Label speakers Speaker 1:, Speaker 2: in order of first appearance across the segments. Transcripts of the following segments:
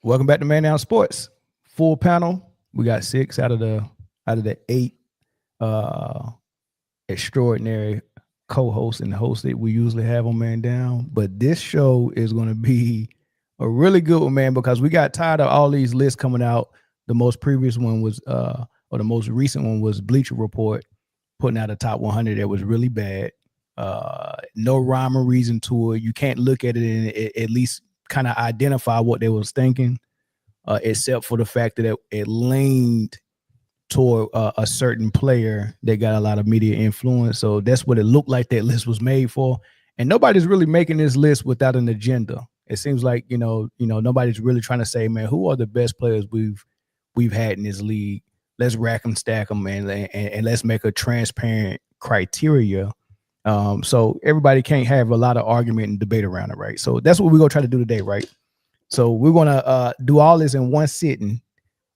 Speaker 1: Welcome back to Man Down Sports. Full panel. We got 6 out of the 8 extraordinary co-hosts and hosts that we usually have on Man Down. But this show is going to be a really good one, man, because we got tired of all these lists coming out. The most previous one was, or the most recent one was Bleacher Report putting out a top 100 that was really bad. No rhyme or reason to it. You can't look at it and at least kind of identify what they was thinking, except for the fact that it leaned toward a certain player that got a lot of media influence. So that's what it looked like that list was made for. And nobody's really making this list without an agenda. It seems like, nobody's really trying to say, man, who are the best players we've had in this league? Let's rack them, stack them, and let's make a transparent criteria. So everybody can't have a lot of argument and debate around it, right? So that's what we're gonna try to do today, right? So we're gonna do all this in one sitting.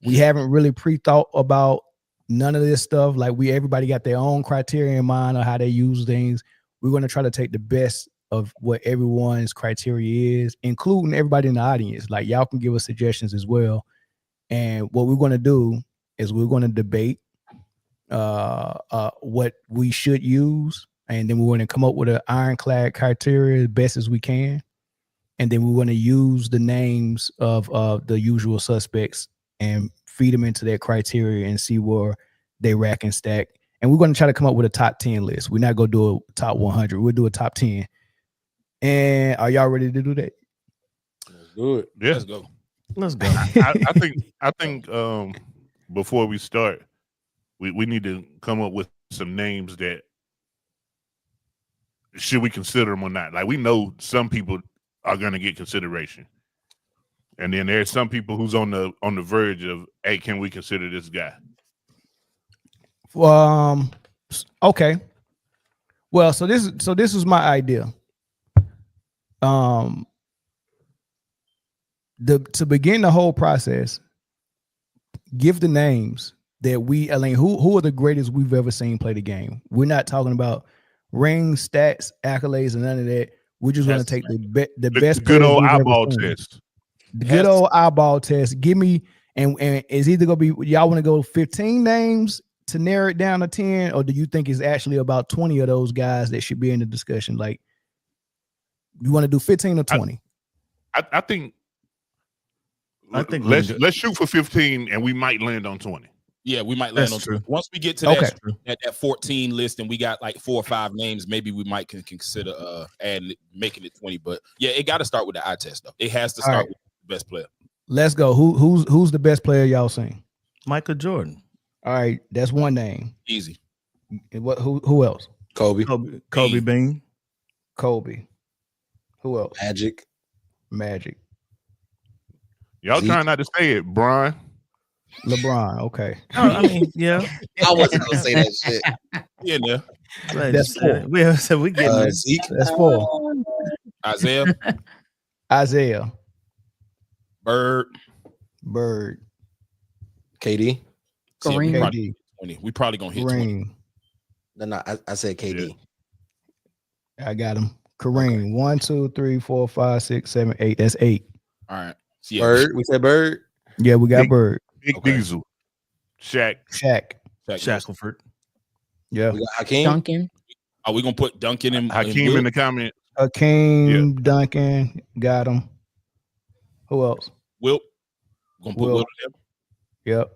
Speaker 1: We haven't really pre-thought about none of this stuff. Like everybody got their own criteria in mind of how they use things. We're gonna try to take the best of what everyone's criteria is, including everybody in the audience. Like y'all can give us suggestions as well. And what we're gonna do is we're gonna debate what we should use. And then we're going to come up with an ironclad criteria as best as we can. And then we're going to use the names of the usual suspects and feed them into that criteria and see where they rack and stack. And we're going to try to come up with a top 10 list. We're not going to do a top 100. We'll do a top 10. And are y'all ready to do that?
Speaker 2: Let's do it.
Speaker 3: Yeah.
Speaker 2: Let's go.
Speaker 3: I think before we start, we need to come up with some names that should we consider them or not? Like we know some people are going to get consideration, and then there's some people who's on the verge of, hey, can we consider this guy?
Speaker 1: Okay. Well, so this is my idea. To begin the whole process, give the names that who are the greatest we've ever seen play the game. We're not talking about rings, stats, accolades, and none of that. We're just going to take the best
Speaker 3: good old eyeball test.
Speaker 1: The good old eyeball test. Give me, and it's either going to be, y'all want to go 15 names to narrow it down to 10, or do you think it's actually about 20 of those guys that should be in the discussion? Like, you want to do 15 or 20?
Speaker 3: I think let's shoot for 15, and we might land on 20.
Speaker 4: Yeah, we might land on true. Once we get to that 14 list and we got like 4 or 5 names, maybe we might consider making it 20. But yeah, it got to start with the eye test though. It has to start with the best player.
Speaker 1: Let's go. Who's the best player y'all seen?
Speaker 2: Michael Jordan.
Speaker 1: All right, that's one name.
Speaker 4: Easy.
Speaker 1: What? Who else?
Speaker 2: Kobe Bean.
Speaker 1: Kobe. Who else?
Speaker 2: Magic.
Speaker 3: Y'all trying not to say it, Brian.
Speaker 1: LeBron, okay.
Speaker 2: I mean, yeah.
Speaker 5: I wasn't gonna say that shit.
Speaker 4: Yeah, no.
Speaker 1: That's 4.
Speaker 2: We getting
Speaker 5: Zeke.
Speaker 1: That's 4.
Speaker 4: Isaiah. Bird.
Speaker 5: KD.
Speaker 4: Kareem. We probably gonna hit
Speaker 1: Kareem.
Speaker 4: 20.
Speaker 5: No, I said KD.
Speaker 1: Yeah. I got him. Kareem. 1, 2, 3, 4, 5, 6, 7, 8. That's 8.
Speaker 4: All right.
Speaker 5: So Bird. We said Bird.
Speaker 1: Yeah, we got Bird.
Speaker 3: Big Diesel.
Speaker 2: Shackelford.
Speaker 1: Yeah.
Speaker 5: We got Hakeem.
Speaker 6: Duncan.
Speaker 4: Are we gonna put Duncan in?
Speaker 3: Hakeem in the comment.
Speaker 1: Hakeem, Duncan, got him. Who else?
Speaker 4: Wilt. Gonna put Wilt in there.
Speaker 1: Yep.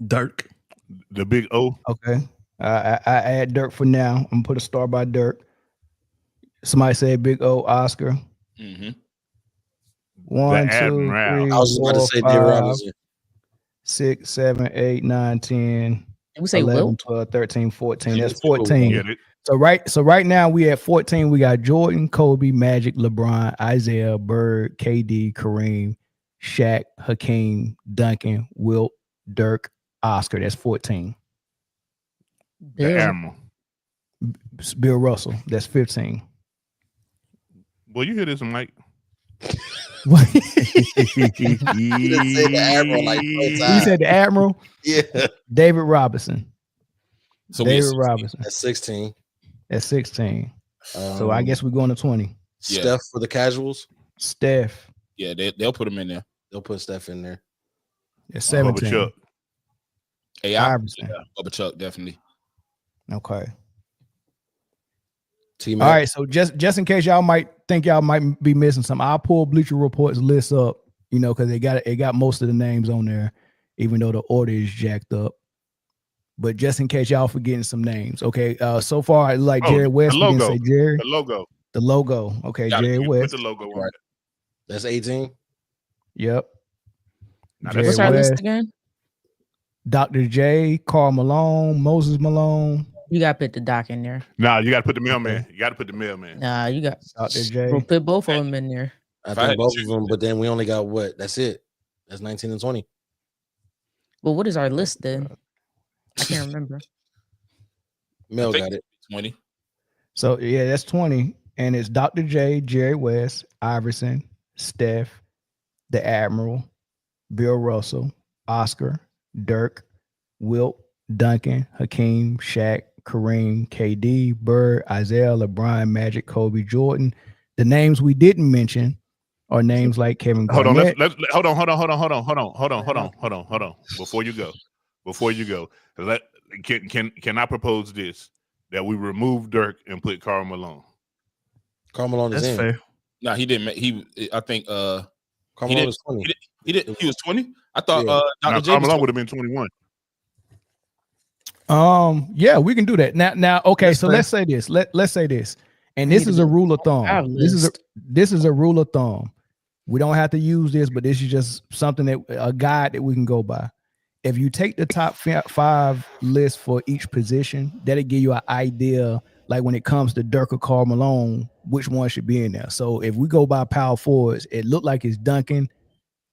Speaker 2: Dirk.
Speaker 3: The big O.
Speaker 1: Okay. I add Dirk for now. I'm gonna put a star by Dirk. Somebody said Big O, Oscar.
Speaker 4: Mm-hmm.
Speaker 1: 1, 2, 3,
Speaker 5: I was about to say David Robinson.
Speaker 1: 6, 7, 8, 9, 10.
Speaker 6: We say
Speaker 1: 11,
Speaker 6: Wilt?
Speaker 1: 12, 13, 14. That's 14.
Speaker 3: Yeah,
Speaker 1: So right now we at 14. We got Jordan, Kobe, Magic, LeBron, Isaiah, Bird, KD, Kareem, Shaq, Hakeem, Duncan, Wilt, Dirk, Oscar. That's 14.
Speaker 3: The Admiral.
Speaker 1: Bill Russell. That's 15.
Speaker 3: Well, you hear this, Mike.
Speaker 5: You didn't say the Admiral like 4
Speaker 1: You
Speaker 5: times.
Speaker 1: said the Admiral?
Speaker 5: Yeah.
Speaker 1: David Robinson.
Speaker 4: So
Speaker 1: David Robinson.
Speaker 5: That's 16.
Speaker 1: That's 16. So I guess we're going to 20.
Speaker 5: Steph for the casuals.
Speaker 1: Steph.
Speaker 4: Yeah, they'll put him in there.
Speaker 5: They'll put Steph in there.
Speaker 1: It's
Speaker 3: Bubba
Speaker 1: 17.
Speaker 3: Chuck.
Speaker 4: AI,
Speaker 1: Iverson.
Speaker 4: Bubba Chuck, definitely.
Speaker 1: Okay.
Speaker 5: T-Mac.
Speaker 1: All right. So just in case y'all might think y'all might be missing something, I'll pull Bleacher Report's list up, because it got most of the names on there, even though the order is jacked up. But just in case y'all forgetting some names. Okay. So far, I like Jerry West.
Speaker 3: The
Speaker 1: We didn't
Speaker 3: logo.
Speaker 1: say Jerry.
Speaker 3: The logo.
Speaker 1: The logo. Okay, Jerry
Speaker 3: Put
Speaker 1: West.
Speaker 3: the logo on
Speaker 4: Right.
Speaker 5: That's 18.
Speaker 1: Yep.
Speaker 3: Now,
Speaker 1: Jerry
Speaker 6: What's our list
Speaker 1: West,
Speaker 6: again?
Speaker 1: Dr. J, Carl Malone, Moses Malone,
Speaker 6: You got to put the doc in there.
Speaker 3: Nah, you got to put the mailman. You got to put the mailman.
Speaker 6: Nah, you got
Speaker 1: Dr.
Speaker 6: we'll
Speaker 1: J.
Speaker 6: put both of them in there.
Speaker 5: I
Speaker 4: If I
Speaker 5: think
Speaker 4: had to
Speaker 5: both
Speaker 4: choose-
Speaker 5: of them, but then we only got what? That's it. That's 19 and 20.
Speaker 6: Well, what is our list then? I can't remember.
Speaker 5: Mel
Speaker 4: I think
Speaker 5: got it.
Speaker 4: 20.
Speaker 1: So yeah, that's 20. And it's Dr. J, Jerry West, Iverson, Steph, the Admiral, Bill Russell, Oscar, Dirk, Wilt, Duncan, Hakeem, Shaq, Kareem, KD, Bird, Isaiah, LeBron, Magic, Kobe, Jordan. The names we didn't mention are names like Kevin
Speaker 3: Hold on.
Speaker 1: Garnett.
Speaker 3: Let's hold on. Before you go, can I propose this, that we remove Dirk and put Karl Malone?
Speaker 5: Karl Malone is
Speaker 2: That's
Speaker 5: in.
Speaker 2: fair.
Speaker 4: No, he didn't. I think
Speaker 5: Karl
Speaker 4: he
Speaker 5: Malone
Speaker 4: didn't-
Speaker 5: is 20.
Speaker 4: he was 20. I thought
Speaker 5: Yeah.
Speaker 3: Now,
Speaker 4: Dr. J
Speaker 3: Karl
Speaker 4: was
Speaker 3: Malone
Speaker 4: 20.
Speaker 3: would have been 21.
Speaker 1: Yeah, we can do that. Now, okay,
Speaker 2: That's
Speaker 1: so
Speaker 2: fair.
Speaker 1: let's say this. Let's say this. And
Speaker 6: We
Speaker 1: this
Speaker 6: need
Speaker 1: is
Speaker 6: to
Speaker 1: a
Speaker 6: do
Speaker 1: rule of
Speaker 6: our
Speaker 1: thumb. This
Speaker 6: list.
Speaker 1: is a rule of thumb. We don't have to use this, but this is just something a guide that we can go by. If you take the top 5 list for each position, that'll give you an idea, like when it comes to Dirk or Karl Malone, which one should be in there. So if we go by power forwards, it looked like it's Duncan,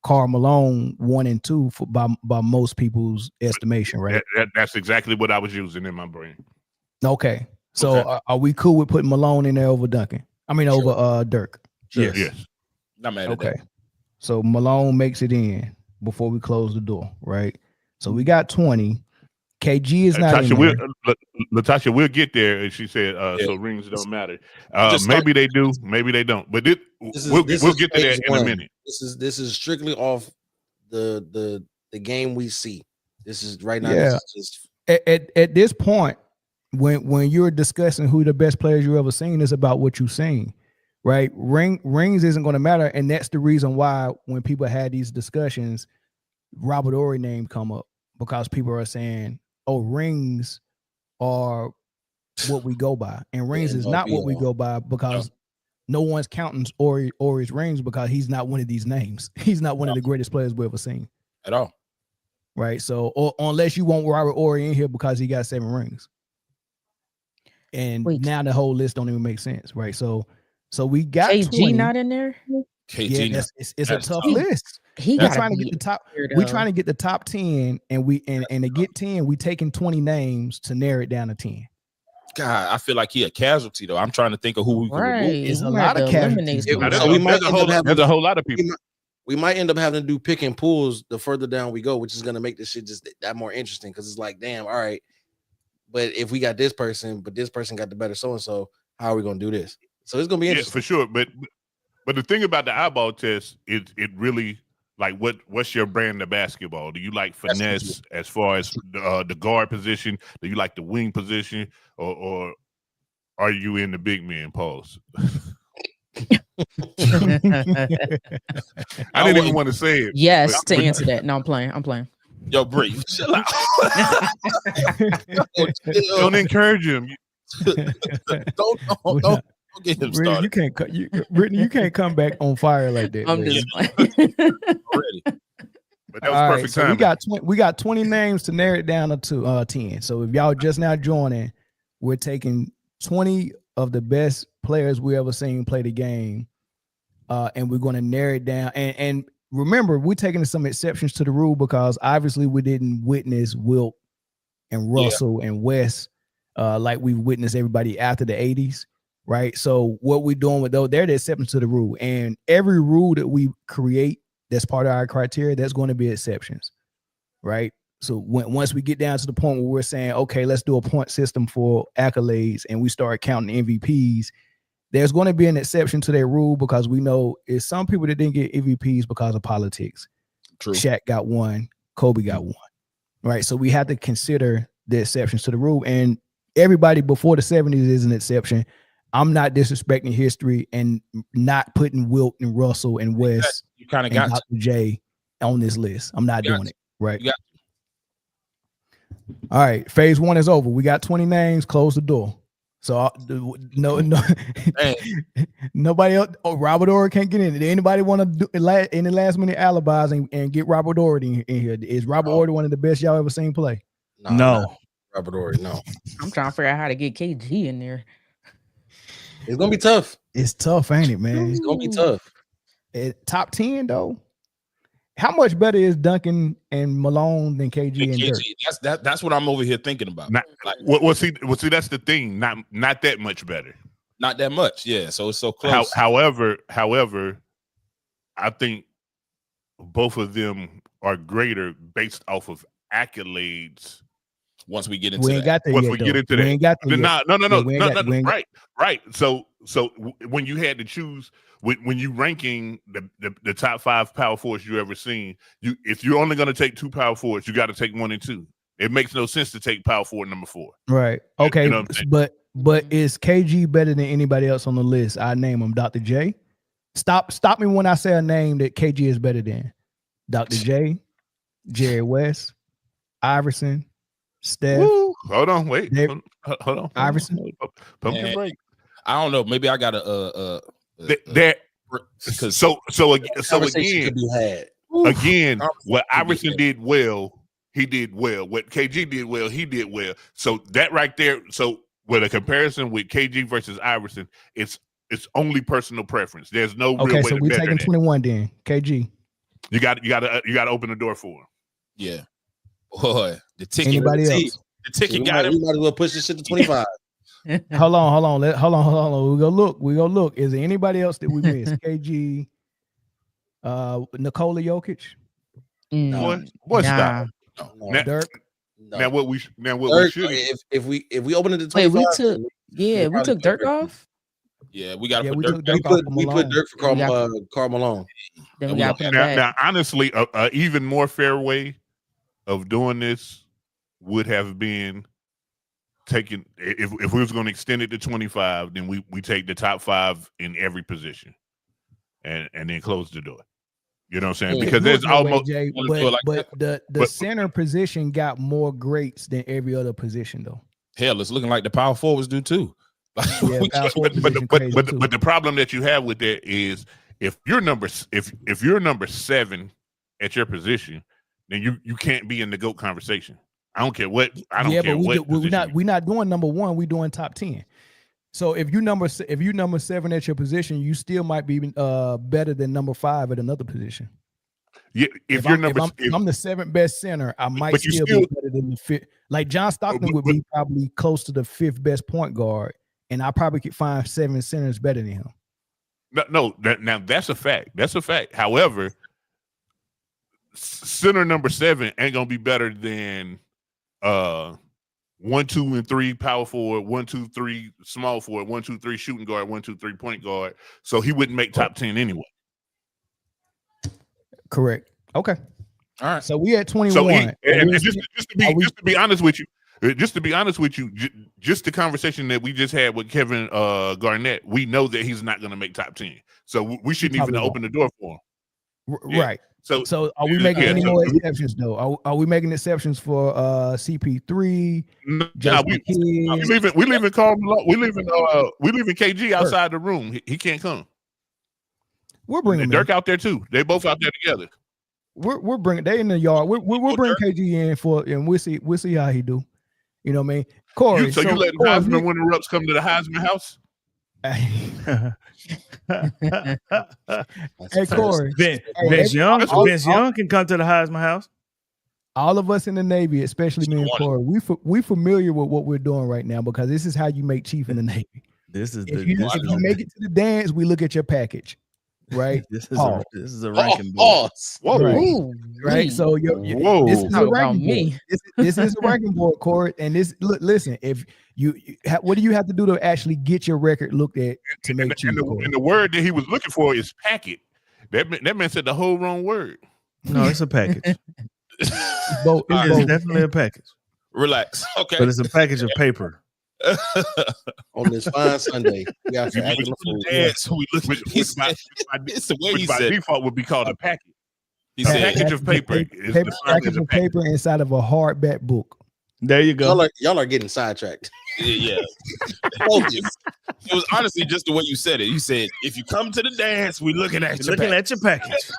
Speaker 1: Karl Malone 1 and 2 by most people's estimation, right?
Speaker 3: That's exactly what I was using in my brain.
Speaker 1: Okay. So
Speaker 4: Okay.
Speaker 1: are we cool with putting Malone in there over Duncan? I mean,
Speaker 4: Sure.
Speaker 1: over Dirk.
Speaker 4: Sure.
Speaker 3: Yes.
Speaker 4: Not mad at
Speaker 1: Okay.
Speaker 4: that.
Speaker 1: So Malone makes it in before we close the door, right? So we got 20. KG is not in there.
Speaker 3: Latasha, we'll get there. And she said,
Speaker 4: Yeah.
Speaker 3: so rings don't matter.
Speaker 4: Just
Speaker 3: Maybe they do, maybe they don't. But we'll get to that
Speaker 5: phase
Speaker 3: in a
Speaker 5: one.
Speaker 3: minute.
Speaker 5: This is strictly off the game we see. This is right now.
Speaker 1: Yeah.
Speaker 5: This is just
Speaker 1: At this point, when you're discussing who the best players you ever seen, is about what you've seen, right? Rings isn't going to matter, and that's the reason why when people had these discussions, Robert Horry name come up, because people are saying, "Oh, rings are what we go by," and rings is not what we go by because no one's counting Horry's rings because he's not one of these names. He's not one of the greatest players we've ever seen.
Speaker 4: At all.
Speaker 1: Right. So, or unless you want Robert Horry in here because he got 7 rings. And
Speaker 6: Wait.
Speaker 1: now the whole list don't even make sense. Right. So we got
Speaker 6: KG
Speaker 1: 20.
Speaker 6: not in there?
Speaker 4: KG.
Speaker 1: Yeah, it's a
Speaker 4: That's
Speaker 1: tough
Speaker 4: tough.
Speaker 1: list.
Speaker 6: He
Speaker 1: We're
Speaker 6: got
Speaker 1: trying to get the top. We're trying to get the top 10, and to get 10, we taking 20 names to narrow it down to 10.
Speaker 4: God, I feel like he a casualty though. I'm trying to think of who we can
Speaker 6: Right.
Speaker 4: remove.
Speaker 1: It's
Speaker 6: We
Speaker 1: a
Speaker 6: might
Speaker 1: lot
Speaker 6: have
Speaker 1: of
Speaker 6: to eliminate
Speaker 1: casualties.
Speaker 6: some.
Speaker 5: So we might
Speaker 3: There's a
Speaker 5: end
Speaker 3: whole
Speaker 5: up having-
Speaker 3: there's a whole lot of people.
Speaker 5: we might end up having to do pick and pulls the further down we go, which is going to make this shit just that more interesting because it's like, damn, all right. But if we got this person, but this person got the better so and so, how are we going to do this? So it's going to be
Speaker 3: Yeah,
Speaker 5: interesting.
Speaker 3: for sure. But the thing about the eyeball test is it really, like, what's your brand of basketball? Do you like finesse as far as the guard position? Do you like the wing position, or are you in the big man pose? I didn't even want to say it.
Speaker 6: Yes,
Speaker 3: but-
Speaker 6: to answer that. No, I'm playing.
Speaker 4: Yo, Brie, chill out.
Speaker 3: Don't encourage him.
Speaker 4: Don't get him
Speaker 1: Brittany,
Speaker 4: started.
Speaker 1: Brittany, you can't come back on fire like that.
Speaker 6: I'm
Speaker 1: Brittany.
Speaker 6: just playing.
Speaker 4: Already.
Speaker 3: But that was
Speaker 1: All right,
Speaker 3: perfect
Speaker 1: so
Speaker 3: timing.
Speaker 1: we got 20 names to narrow it down to 10. So if y'all just now joining, we're taking 20 of the best players we ever seen play the game, and we're going to narrow it down. And remember, we're taking some exceptions to the rule because obviously we didn't witness Wilt and Russell and West like we witnessed everybody after the 80s, right? So what we're doing with those, they're the exceptions to the rule. And every rule that we create that's part of our criteria, there's going to be exceptions, right? So once we get down to the point where we're saying, okay, let's do a point system for accolades and we start counting MVPs, There's going to be an exception to that rule because we know it's some people that didn't get MVPs because of politics.
Speaker 4: True.
Speaker 1: Shaq got one, Kobe got one, right? So we have to consider the exceptions to the rule, and everybody before the 70s is an exception. I'm not disrespecting history and not putting Wilt and Russell and West
Speaker 4: You kind of
Speaker 1: and
Speaker 4: got
Speaker 1: Dr. J on this list. I'm not
Speaker 4: You got
Speaker 1: doing it, right?
Speaker 4: You got
Speaker 1: All right, phase 1 is over. We got 20 names. Close the door. So no, nobody else. Oh, Robert Ory can't get in. Did anybody want to do any last minute alibis and get Robert Ory in here? Is Robert Ory one of the best y'all ever seen play?
Speaker 2: No.
Speaker 5: Robert Ory, no.
Speaker 6: I'm trying to figure out how to get KG in there.
Speaker 5: It's gonna be tough.
Speaker 1: It's tough, ain't it, man?
Speaker 5: It's gonna be tough.
Speaker 1: Top 10 though. How much better is Duncan and Malone than KG and Dirk?
Speaker 4: That's what I'm over here thinking about.
Speaker 3: Well, see, that's the thing. Not that much better.
Speaker 4: Not that much, yeah. So it's so close.
Speaker 3: However, I think both of them are greater based off of accolades.
Speaker 4: Once we get into
Speaker 1: we ain't got that
Speaker 3: Once
Speaker 1: yet,
Speaker 3: we
Speaker 1: though.
Speaker 3: get into
Speaker 1: we
Speaker 3: that,
Speaker 1: ain't got that
Speaker 3: no.
Speaker 1: yet.
Speaker 3: Right. So when you had to choose, when you ranking the top 5 power forwards you ever seen, if you're only going to take 2 power forwards, you got to take 1 and 2. It makes no sense to take power forward number 4.
Speaker 1: Right. Okay.
Speaker 3: You know what I'm saying?
Speaker 1: But is KG better than anybody else on the list? I name him Dr. J. Stop me when I say a name that KG is better than. Dr. J, Jerry West, Iverson, Steph.
Speaker 3: Woo. Hold on, wait. Hold on.
Speaker 1: Iverson.
Speaker 3: Pump your break.
Speaker 4: I don't know. Maybe I got a
Speaker 3: so
Speaker 5: Conversation could be had.
Speaker 3: again, what Iverson did well, he did well. What KG did well, he did well. So that right there. So with a comparison with KG versus Iverson, it's only personal preference. There's no real way
Speaker 1: so
Speaker 3: to
Speaker 1: we
Speaker 3: measure
Speaker 1: taking
Speaker 3: that.
Speaker 1: 21 then. KG.
Speaker 3: You got to open the door for him.
Speaker 4: Yeah. Boy, the ticket.
Speaker 1: Anybody else?
Speaker 4: The ticket
Speaker 5: We
Speaker 4: got him.
Speaker 5: might as well push this shit to 25.
Speaker 1: Hold on. We go look. Is there anybody else that we missed? KG, Nikola Jokic,
Speaker 3: What style?
Speaker 5: No.
Speaker 1: Dirk.
Speaker 5: No.
Speaker 3: Now what we should
Speaker 5: if we open it to 25,
Speaker 6: Wait, we took Dirk off.
Speaker 4: Yeah, we got to
Speaker 1: we
Speaker 4: put
Speaker 1: took
Speaker 4: Dirk.
Speaker 1: Dirk off for
Speaker 5: we
Speaker 1: Malone.
Speaker 5: put Dirk for Karl Malone.
Speaker 6: Then we got to put him back.
Speaker 3: now honestly, a even more fair way of doing this would have been taking if we was going to extend it to 25, then we take the top 5 in every position and then close the door. You know what I'm saying?
Speaker 5: Yeah.
Speaker 3: Because there's almost
Speaker 1: the center position got more greats than every other position though.
Speaker 4: Hell, it's looking like the power forwards do too.
Speaker 1: Yeah, power forward position crazy too.
Speaker 3: but the problem that you have with that is if you're number 7 at your position, then you can't be in the GOAT conversation. I don't care what. I don't care what.
Speaker 1: We're not doing number 1. We're doing top 10. So if you number 7 at your position, you still might be better than number 5 at another position.
Speaker 3: Yeah, if I'm the
Speaker 1: 7th best center, I might still be better than the 5th. Like John Stockton would be probably close to the 5th best point guard, and I probably could find 7 centers better than him.
Speaker 3: No, now that's a fact. That's a fact. However, center number 7 ain't gonna be better than 1, 2, and 3 power forward, 1, 2, 3 small forward, 1, 2, 3 shooting guard, 1, 2, 3 point guard. So he wouldn't make top 10 anyway.
Speaker 1: Correct. Okay.
Speaker 4: All right.
Speaker 1: So we at 21.
Speaker 3: So just to be honest with you, just the conversation that we just had with Kevin Garnett, we know that he's not going to make top 10. So we shouldn't even open the door for him.
Speaker 1: Right. So are we making any more exceptions though? Are we making exceptions for CP3?
Speaker 3: No, we leaving Karl Malone. We leaving KG outside the room. He can't come.
Speaker 1: We're bringing
Speaker 3: Dirk out there too. They both out there together.
Speaker 1: We're bringing they in the yard. We'll bring KG in and we'll see how he do. You know what I mean? Corey.
Speaker 3: You letting Heisman winner-ups come to the Heisman house?
Speaker 1: Hey Corey,
Speaker 2: Vince Young can come to the Heisman house.
Speaker 1: All of us in the Navy, especially me and Corey, we familiar with what we're doing right now because this is how you make chief in the Navy.
Speaker 2: This is
Speaker 1: if you make it to the dance, we look at your package. right?
Speaker 2: This is a ranking board.
Speaker 5: Pause.
Speaker 3: Whoa.
Speaker 1: Right.
Speaker 6: Ooh,
Speaker 1: Right. So
Speaker 3: Whoa.
Speaker 1: this is
Speaker 6: Talk
Speaker 1: a
Speaker 6: about
Speaker 1: ranking
Speaker 6: me.
Speaker 1: board. This is a ranking board, Corey. And this listen, if what do you have to do to actually get your record looked at to make cheap?
Speaker 3: And the word that he was looking for is packet. That man said the whole wrong word.
Speaker 2: No, it's a package.
Speaker 1: It's both.
Speaker 2: It's definitely a package.
Speaker 4: Relax. Okay.
Speaker 2: But it's a package of paper.
Speaker 5: On this fine Sunday, we out here acting a fool.
Speaker 4: It's the way he
Speaker 3: by
Speaker 4: said.
Speaker 3: default would be called a packet.
Speaker 4: He
Speaker 3: A
Speaker 4: said,
Speaker 3: package of paper is defined as a packet.
Speaker 1: paper inside of a hardback book.
Speaker 2: There you go.
Speaker 5: Y'all are getting sidetracked.
Speaker 4: yeah. It was honestly just the way you said it. You said, if you come to the dance, we're looking at
Speaker 2: You're looking at your package.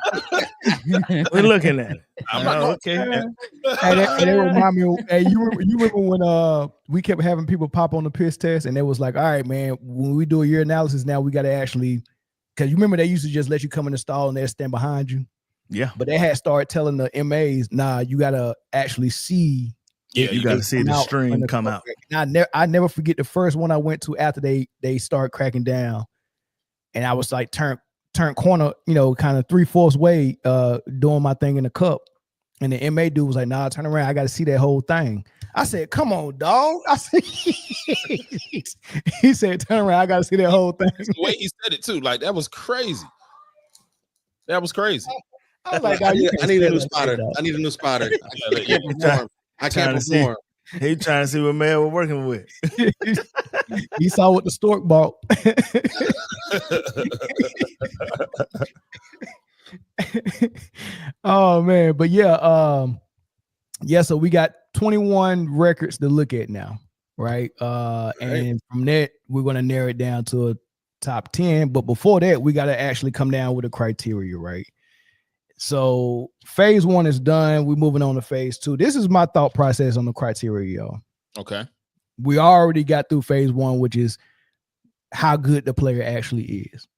Speaker 2: We're looking at it.
Speaker 4: I'm not
Speaker 2: okay.
Speaker 1: And that remind me. Hey, you remember when we kept having people pop on the piss test, and it was like, all right, man, when we do a year analysis, now we got to actually, because you remember they used to just let you come in the stall and they'll stand behind you.
Speaker 2: Yeah.
Speaker 1: But they had started telling the MAs, nah, you got to actually see.
Speaker 4: Yeah,
Speaker 2: you got to see the stream come out.
Speaker 1: I never forget the first one I went to after they start cracking down, and I was like turn corner, kind of 3/4 way, doing my thing in the cup, and the MA dude was like, "Nah, turn around, I got to see that whole thing." I said, "Come on, dog." I said, he said, "Turn around, I got to see that whole thing."
Speaker 4: the way he said it too, like that was crazy. That was crazy.
Speaker 1: I was like,
Speaker 5: I need a new spotter. I need a new spotter. I can't perform.
Speaker 2: He trying to see what man we're working with.
Speaker 1: He saw what the stork bought. Oh man, but yeah, so we got 21 records to look at now, right? And from that, we're gonna narrow it down to a top 10. But before that, we got to actually come down with a criteria, right? So phase 1 is done. We're moving on to phase 2. This is my thought process on the criteria, y'all.
Speaker 4: Okay.
Speaker 1: We already got through phase 1, which is how good the player actually is,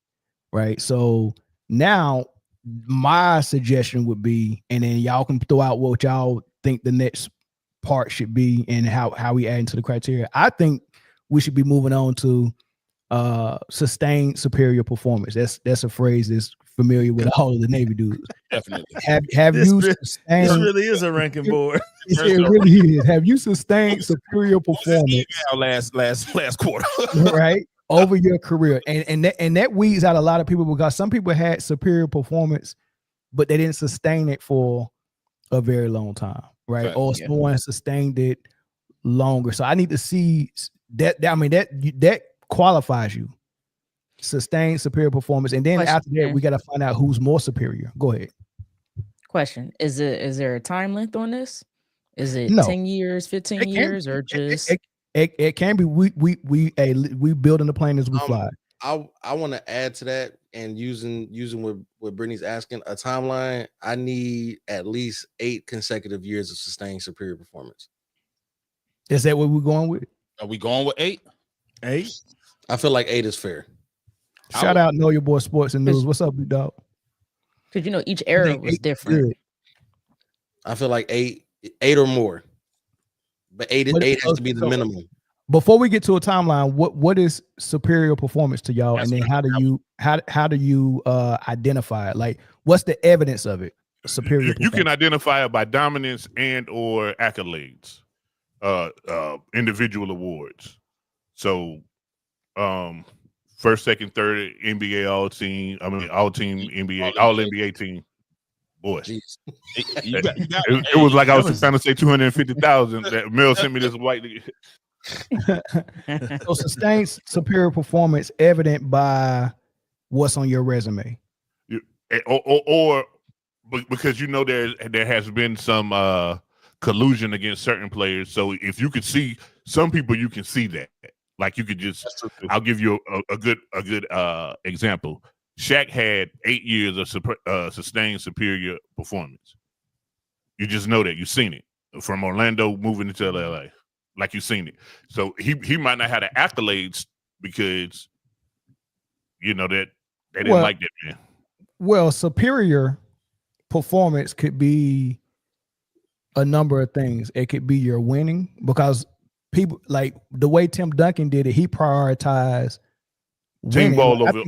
Speaker 1: right? So now my suggestion would be, and then y'all can throw out what y'all think the next part should be and how we add into the criteria. I think we should be moving on to sustained superior performance. That's a phrase that's familiar with all of the Navy dudes.
Speaker 4: Definitely.
Speaker 1: Have you sustained?
Speaker 2: This really is a ranking board.
Speaker 1: It really is. Have you sustained superior performance
Speaker 4: last quarter,
Speaker 1: right, over your career? And that weeds out a lot of people, because some people had superior performance, but they didn't sustain it for a very long time, right?
Speaker 4: Okay.
Speaker 1: Or someone sustained it longer. So I need to see that. I mean, that qualifies you. Sustained superior performance, and then after that, we got to find out who's more superior. Go ahead.
Speaker 6: Question: Is there a time length on this? Is it 10 years, 15 years, or just
Speaker 1: it can be? We building the plane as we fly.
Speaker 5: I want to add to that, and using what Britne's asking, a timeline. I need at least 8 consecutive years of sustained superior performance.
Speaker 1: Is that what we're going with?
Speaker 4: Are we going with 8?
Speaker 2: 8?
Speaker 5: I feel like 8 is fair.
Speaker 1: Shout out Know Your Boy Sports and News. What's up, big dog?
Speaker 6: Because each era was different.
Speaker 1: Good.
Speaker 5: I feel like 8 or more, but 8 has to be the minimum.
Speaker 1: Before we get to a timeline, what is superior performance to y'all, and then how do you identify it? Like, what's the evidence of it? Superior.
Speaker 3: You can identify it by dominance and or accolades, individual awards. So, first, second, third NBA all team NBA all NBA team. Boy, it was like I was trying to say 250,000. That Mel sent me this white.
Speaker 1: So sustained superior performance evident by what's on your resume,
Speaker 3: or because there has been some collusion against certain players. So if you could see some people, you can see that. Like you could just, I'll give you a good example. Shaq had 8 years of sustained superior performance. You just know that. You've seen it from Orlando moving into LA. Like you've seen it. So he might not have the accolades because that they didn't like that man.
Speaker 1: Well, superior performance could be a number of things. It could be your winning, because people like the way Tim Duncan did it, he prioritized
Speaker 3: team
Speaker 1: winning.
Speaker 3: ball over.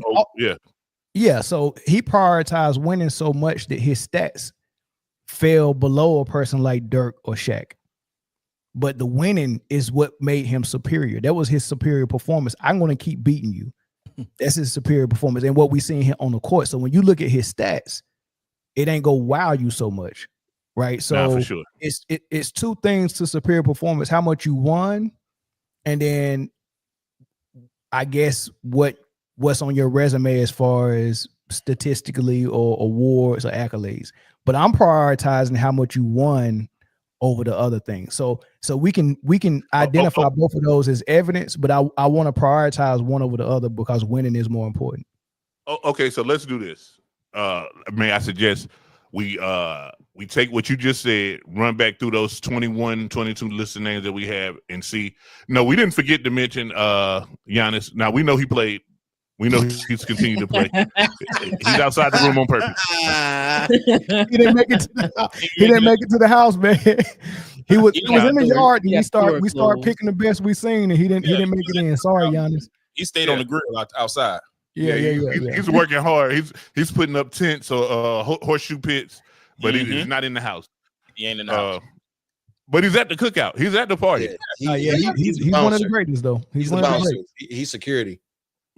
Speaker 1: Yeah, so he prioritized winning so much that his stats fell below a person like Dirk or Shaq. But the winning is what made him superior. That was his superior performance. I'm going to keep beating you. That's his superior performance and what we seen here on the court. So when you look at his stats, it ain't go wow you so much, right? So
Speaker 3: for sure.
Speaker 1: It's two things to superior performance: how much you won, and then I guess what's on your resume as far as statistically or awards or accolades. But I'm prioritizing how much you won over the other things. So we can identify both of those as evidence, but I want to prioritize one over the other because winning is more important.
Speaker 3: Okay, so let's do this. May I suggest we take what you just said, run back through those 21, 22 list of names that we have and see. No, we didn't forget to mention Giannis. Now we know he played. We know he's continued to play. He's outside the room on purpose.
Speaker 1: He didn't make it to the house, man. He was in the yard and we started picking the best we seen, and he didn't make it in. Sorry, Giannis.
Speaker 4: He stayed on the grill outside.
Speaker 3: Yeah. He's working hard. He's putting up tents or horseshoe pits, but he's not in the house.
Speaker 4: He ain't in the house.
Speaker 3: But he's at the cookout. He's at the party.
Speaker 1: He's one of the greatest though. He's one of the greatest.
Speaker 5: He's security.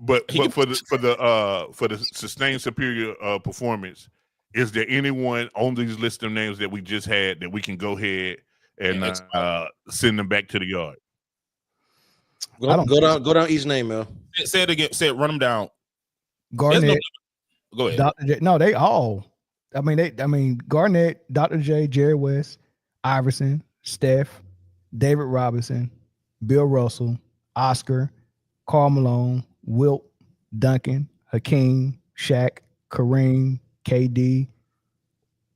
Speaker 3: But for the sustained superior performance, is there anyone on these list of names that we just had that we can go ahead and send them back to the yard?
Speaker 5: Go down each name, Mel.
Speaker 4: Say it again. Say it. Run them down.
Speaker 1: Garnett.
Speaker 4: Go ahead.
Speaker 1: Dr. J. No, they all. I mean, Garnett, Dr. J, Jerry West, Iverson, Steph, David Robinson, Bill Russell, Oscar, Karl Malone, Wilt, Duncan, Hakeem, Shaq, Kareem, KD,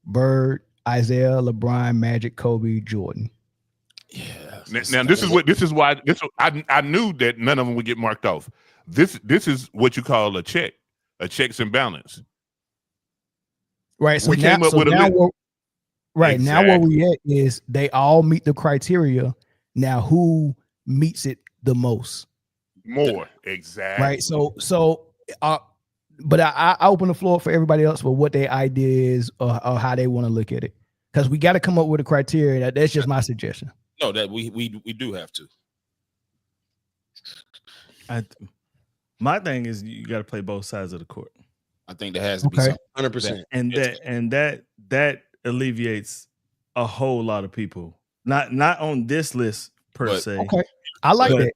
Speaker 1: Bird, Isaiah, LeBron, Magic, Kobe, Jordan.
Speaker 3: Yeah. Now this is why I knew that none of them would get marked off. This is what you call a checks and balance.
Speaker 1: Right. So now where we at is they all meet the criteria. Now who meets it the most?
Speaker 3: More exactly.
Speaker 1: Right. But I open the floor for everybody else for what their idea is or how they want to look at it, because we got to come up with a criteria. That's just my suggestion.
Speaker 4: No, that we do have to.
Speaker 2: My thing is you got to play both sides of the court.
Speaker 4: I think there has to be something.
Speaker 5: 100%,
Speaker 2: and that alleviates a whole lot of people. Not on this list per se.
Speaker 1: Okay, I like that.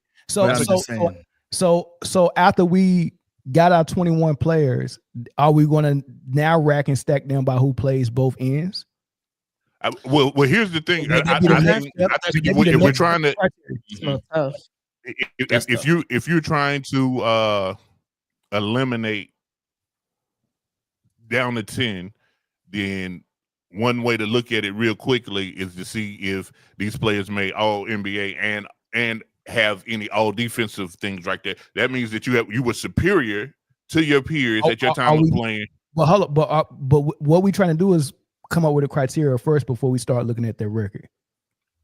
Speaker 1: So after we got our 21 players, are we going to now rack and stack them by who plays both ends?
Speaker 3: Well, here's the thing. I think if we're trying to, if you're trying to eliminate down to 10, then one way to look at it real quickly is to see if these players made all NBA and have any all defensive things right there. That means that you were superior to your peers at your time of playing.
Speaker 1: Well, hold up, but what we trying to do is come up with a criteria first before we start looking at their record.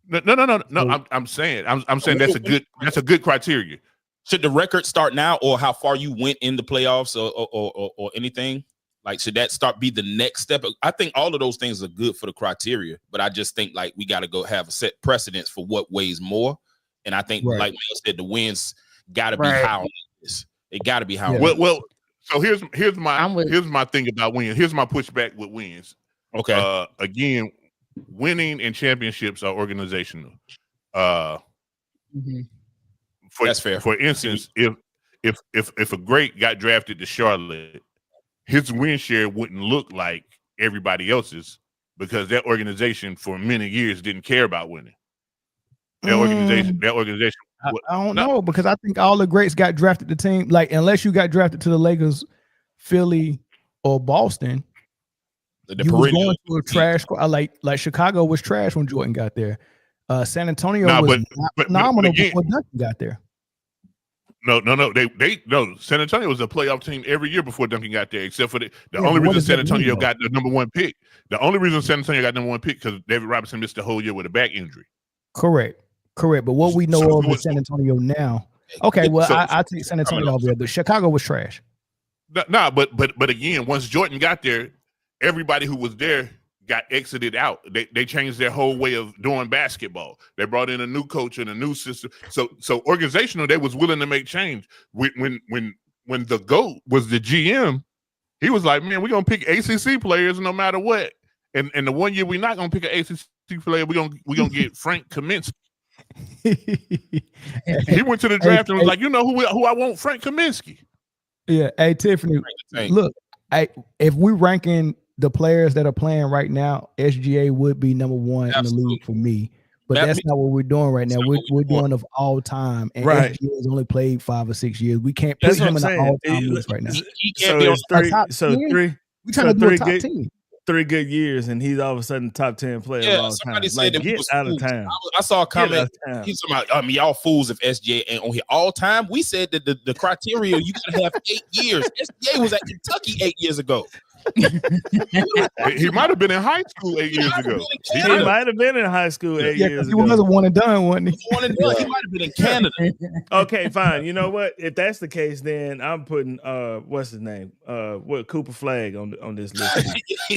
Speaker 3: No. I'm saying that's a good criteria.
Speaker 4: Should the record start now, or how far you went in the playoffs, or anything? Like, should that be the next step? I think all of those things are good for the criteria, but I just think like we got to go have a set precedence for what weighs more. And I think, like Mel said, the wins got to be high on this. It got to be high.
Speaker 3: Well. So here's my thing about wins. Here's my pushback with wins.
Speaker 4: Okay.
Speaker 3: Again, winning and championships are organizational.
Speaker 4: That's fair.
Speaker 3: For instance, if a great got drafted to Charlotte, his win share wouldn't look like everybody else's because that organization for many years didn't care about winning. That organization.
Speaker 1: I don't know, because I think all the greats got drafted to team. Like, unless you got drafted to the Lakers, Philly, or Boston, you was going to a trash. Like Chicago was trash when Jordan got there. San Antonio was phenomenal before Duncan got there.
Speaker 3: No. San Antonio was a playoff team every year before Duncan got there, except for the only reason San Antonio got the number one pick. The only reason San Antonio got number one pick because David Robinson missed the whole year with a back injury.
Speaker 1: Correct. But what we know of San Antonio now. Okay, well, I take San Antonio over there, but Chicago was trash.
Speaker 3: But again, once Jordan got there, everybody who was there got exited out. They changed their whole way of doing basketball. They brought in a new coach and a new system. So organizational, they was willing to make change. When the GOAT was the GM, he was like, man, we're gonna pick ACC players no matter what. And the 1 year we're not gonna pick an ACC player, we're gonna get Frank Kaminsky. He went to the draft and was like, you know who I want? Frank Kaminsky.
Speaker 1: Yeah. Hey, Tiffany, look, if we're ranking the players that are playing right now, SGA would be number one in the league for me. But that's not what we're doing right now. We're doing of all time. And SGA has only played 5 or 6 years. We can't put him in the all-time list right now.
Speaker 2: He can't be on three.
Speaker 1: We're trying to do a top 10.
Speaker 2: 3 good years, and he's all of a sudden top 10 player of all time.
Speaker 4: Said
Speaker 2: like, get out of town.
Speaker 4: I saw a comment. He's talking about, y'all fools if SGA ain't on here all time. We said that the criteria, you gotta have 8 years. SGA was at Kentucky 8 years ago.
Speaker 3: He might have been in high school 8 years ago.
Speaker 2: He might have been in high school 8 years ago.
Speaker 1: He was a one and done, wasn't he?
Speaker 4: One and done. He might have been in Canada.
Speaker 2: Okay, fine. You know what? If that's the case, then I'm putting what's his name? Cooper Flag on this list.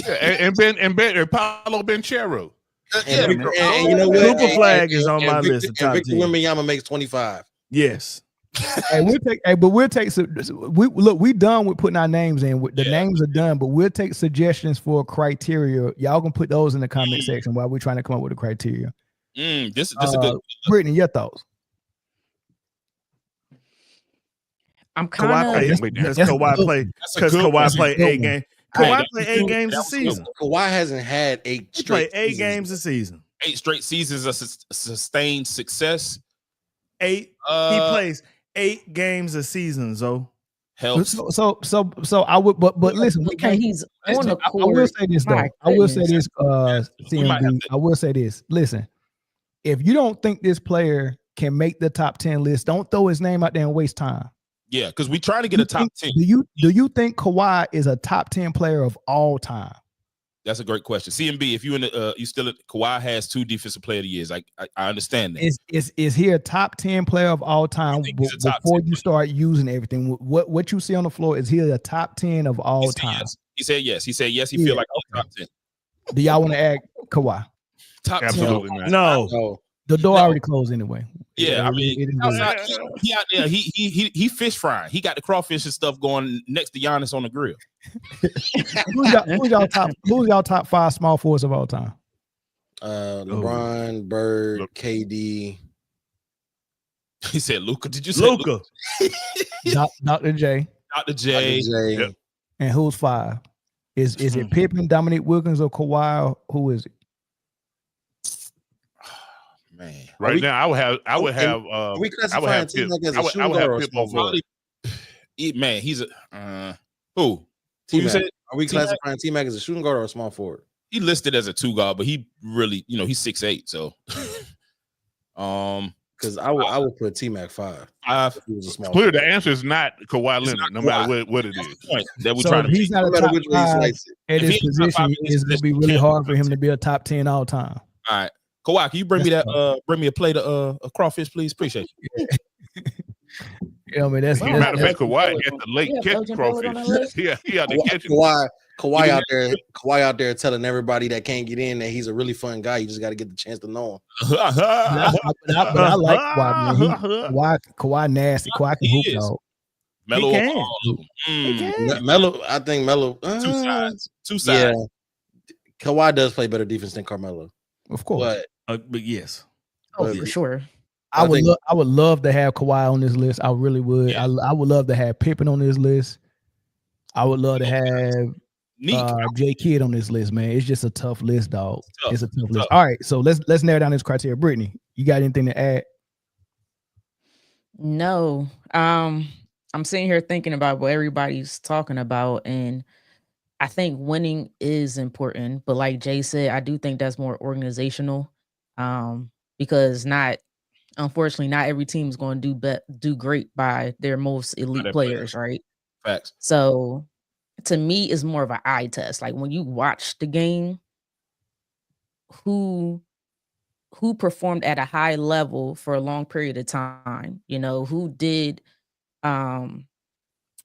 Speaker 3: and Paulo Banchero.
Speaker 5: And you know what?
Speaker 2: Cooper Flag is on my list of top 10.
Speaker 5: Victor Wembanyama makes 25.
Speaker 2: Yes.
Speaker 1: We'll take some. We done with putting our names in. The names are done, but we'll take suggestions for criteria. Y'all can put those in the comment section while we're trying to come up with the criteria.
Speaker 4: This is a good.
Speaker 1: Britne, your thoughts?
Speaker 6: I'm kind of.
Speaker 2: Kawhi play 8 games. Kawhi play 8 games a season.
Speaker 5: Kawhi hasn't had 8 straight.
Speaker 2: Play 8 games a season.
Speaker 4: 8 straight seasons of sustained success.
Speaker 2: 8. He plays 8 games a season, so
Speaker 4: helps.
Speaker 1: So I would, but listen, we can't.
Speaker 6: He's on the court.
Speaker 1: I will say this though. I will say this, CMB. I will say this. Listen, if you don't think this player can make the top 10 list, don't throw his name out there and waste time.
Speaker 4: Yeah, because we trying to get a top 10.
Speaker 1: Do you think Kawhi is a top 10 player of all time?
Speaker 4: That's a great question. CMB, if you in the you still Kawhi has 2 defensive player of the years. I understand that.
Speaker 1: Is he a top 10 player of all time before you start using everything? What you see on the floor, is he a top 10 of all time?
Speaker 4: Yes. He said yes. He said yes. He feel like top 10.
Speaker 1: Do y'all want to add Kawhi?
Speaker 4: Top 10.
Speaker 3: Absolutely not.
Speaker 2: No.
Speaker 1: The door already closed anyway.
Speaker 4: Yeah, I mean, he out there. He fish frying. He got the crawfish and stuff going next to Giannis on the grill.
Speaker 1: Who's y'all top 5 small forwards of all time?
Speaker 5: LeBron, Bird, KD.
Speaker 4: He said Luka. Did you say
Speaker 2: Luka?
Speaker 1: Dr. J.
Speaker 4: Dr. J.
Speaker 3: Yep.
Speaker 1: And who's 5? Is it Pippen, Dominique Wilkins, or Kawhi? Who is it?
Speaker 4: Man,
Speaker 3: right now I would have.
Speaker 5: We classifying T-Mac as a shooting guard or a small forward?
Speaker 4: Man, he's a who?
Speaker 5: T-Mac. Are we classifying T-Mac as a shooting guard or a small forward?
Speaker 4: He listed as a 2 guard, but he really, he's 6'8", so
Speaker 5: because I would put T-Mac 5. If he was a small
Speaker 3: clear.
Speaker 5: forward.
Speaker 3: The answer is not Kawhi Leonard, no matter what it is.
Speaker 4: That we're
Speaker 1: So
Speaker 4: trying to
Speaker 1: he's not a top 5 at his position. It's going to be really hard for him to be a top 10 all time.
Speaker 4: All right. Kawhi, can you bring me a plate of crawfish, please? Appreciate you.
Speaker 3: Matter of fact, Kawhi at the lake catch crawfish. He out there catching.
Speaker 5: Kawhi out there telling everybody that can't get in that he's a really fun guy. You just got to get the chance to know him.
Speaker 1: But I like Kawhi, man. Kawhi nasty. Kawhi can hoop, dog.
Speaker 4: Melo,
Speaker 2: He can.
Speaker 5: Melo, I think Melo.
Speaker 4: 2 sides.
Speaker 5: Yeah, Kawhi does play better defense than Carmelo.
Speaker 1: Of course.
Speaker 2: But yes.
Speaker 6: Oh, for sure.
Speaker 1: I would love to have Kawhi on this list. I really would. Yeah. I would love to have Pippen on this list. I would love to have J Kidd on this list, man. It's just a tough list, dog. It's a tough list. All right, so let's narrow down this criteria. Britne, you got anything to add?
Speaker 6: No. I'm sitting here thinking about what everybody's talking about, and I think winning is important. But like Jay said, I do think that's more organizational, because unfortunately, not every team is going to do great by their most elite players, right?
Speaker 4: Facts.
Speaker 6: So to me, it's more of an eye test. Like when you watch the game, who performed at a high level for a long period of time, who did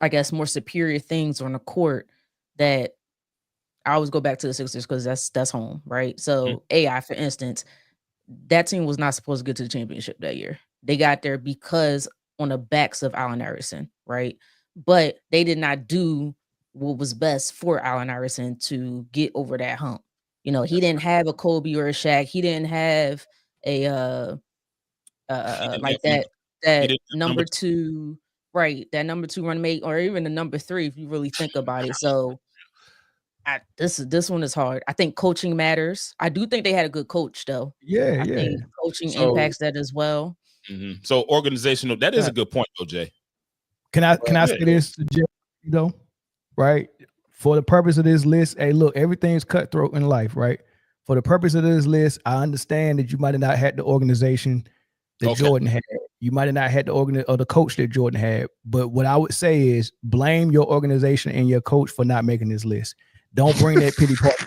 Speaker 6: I guess, more superior things on the court that I always go back to the Sixers because that's home, right? So AI, for instance, that team was not supposed to get to the championship that year. They got there because on the backs of Allen Iverson, right? But they did not do what was best for Allen Iverson to get over that hump. You know, he didn't have a Kobe or a Shaq. He didn't have a like that number two, right? That number two running mate, or even the number three, if you really think about it. So this one is hard. I think coaching matters. I do think they had a good coach, though.
Speaker 1: Yeah,
Speaker 6: I think coaching impacts that as well.
Speaker 4: So organizational, that is a good point, though, Jay.
Speaker 1: Can I say this to Jay, though? Right? For the purpose of this list, hey, look, everything's cutthroat in life, right? For the purpose of this list, I understand that you might have not had the organization that Jordan had. You might have not had the coach that Jordan had. But what I would say is blame your organization and your coach for not making this list. Don't bring that pity party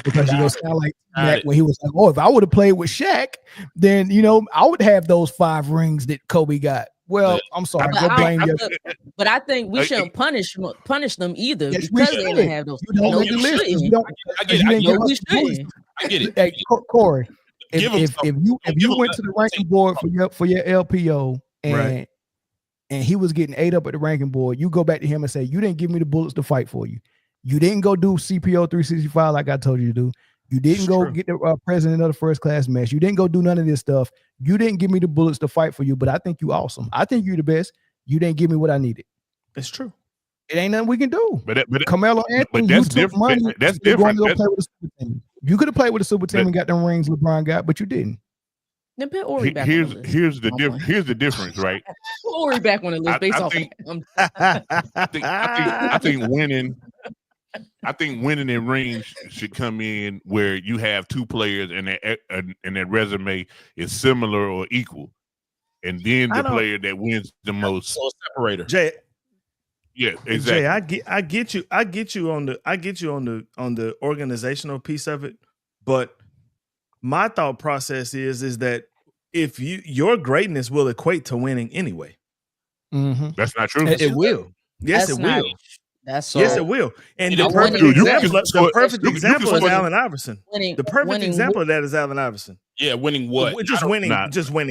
Speaker 1: because you're gonna sound like Shaq when he was like, "Oh, if I would have played with Shaq, then I would have those 5 rings that Kobe got." Well, I'm sorry,
Speaker 6: but I think we shouldn't punish them either because they didn't have those.
Speaker 1: You don't make the list.
Speaker 4: I get it.
Speaker 1: Hey, Corey, if you went to the ranking board for your LPO and he was getting 8 up at the ranking board, you go back to him and say, "You didn't give me the bullets to fight for you. You didn't go do CPO 365 like I told you to do. You didn't go get the president of the first class mess. You didn't go do none of this stuff. You didn't give me the bullets to fight for you, but I think you awesome. I think you're the best. You didn't give me what I needed."
Speaker 2: It's true.
Speaker 1: It ain't nothing we can do.
Speaker 3: But
Speaker 1: Carmelo Anthony,
Speaker 3: that's different. That's different.
Speaker 1: You could have played with a super team and got them rings LeBron got, but you didn't.
Speaker 6: Then put Ori back.
Speaker 3: Here's the difference, right?
Speaker 6: Ori back on the list based off.
Speaker 3: I think winning. I think winning in rings should come in where you have 2 players and their resume is similar or equal, and then the player that wins the most.
Speaker 4: So separator.
Speaker 2: Jay.
Speaker 3: Yeah, exactly.
Speaker 2: Jay, I get you on the organizational piece of it, but my thought process is that if your greatness will equate to winning anyway.
Speaker 3: That's not true.
Speaker 2: It will. Yes, it will. Yes, it will. And the perfect example is Allen Iverson. The perfect example of that is Allen Iverson.
Speaker 4: Yeah, winning what?
Speaker 2: Just winning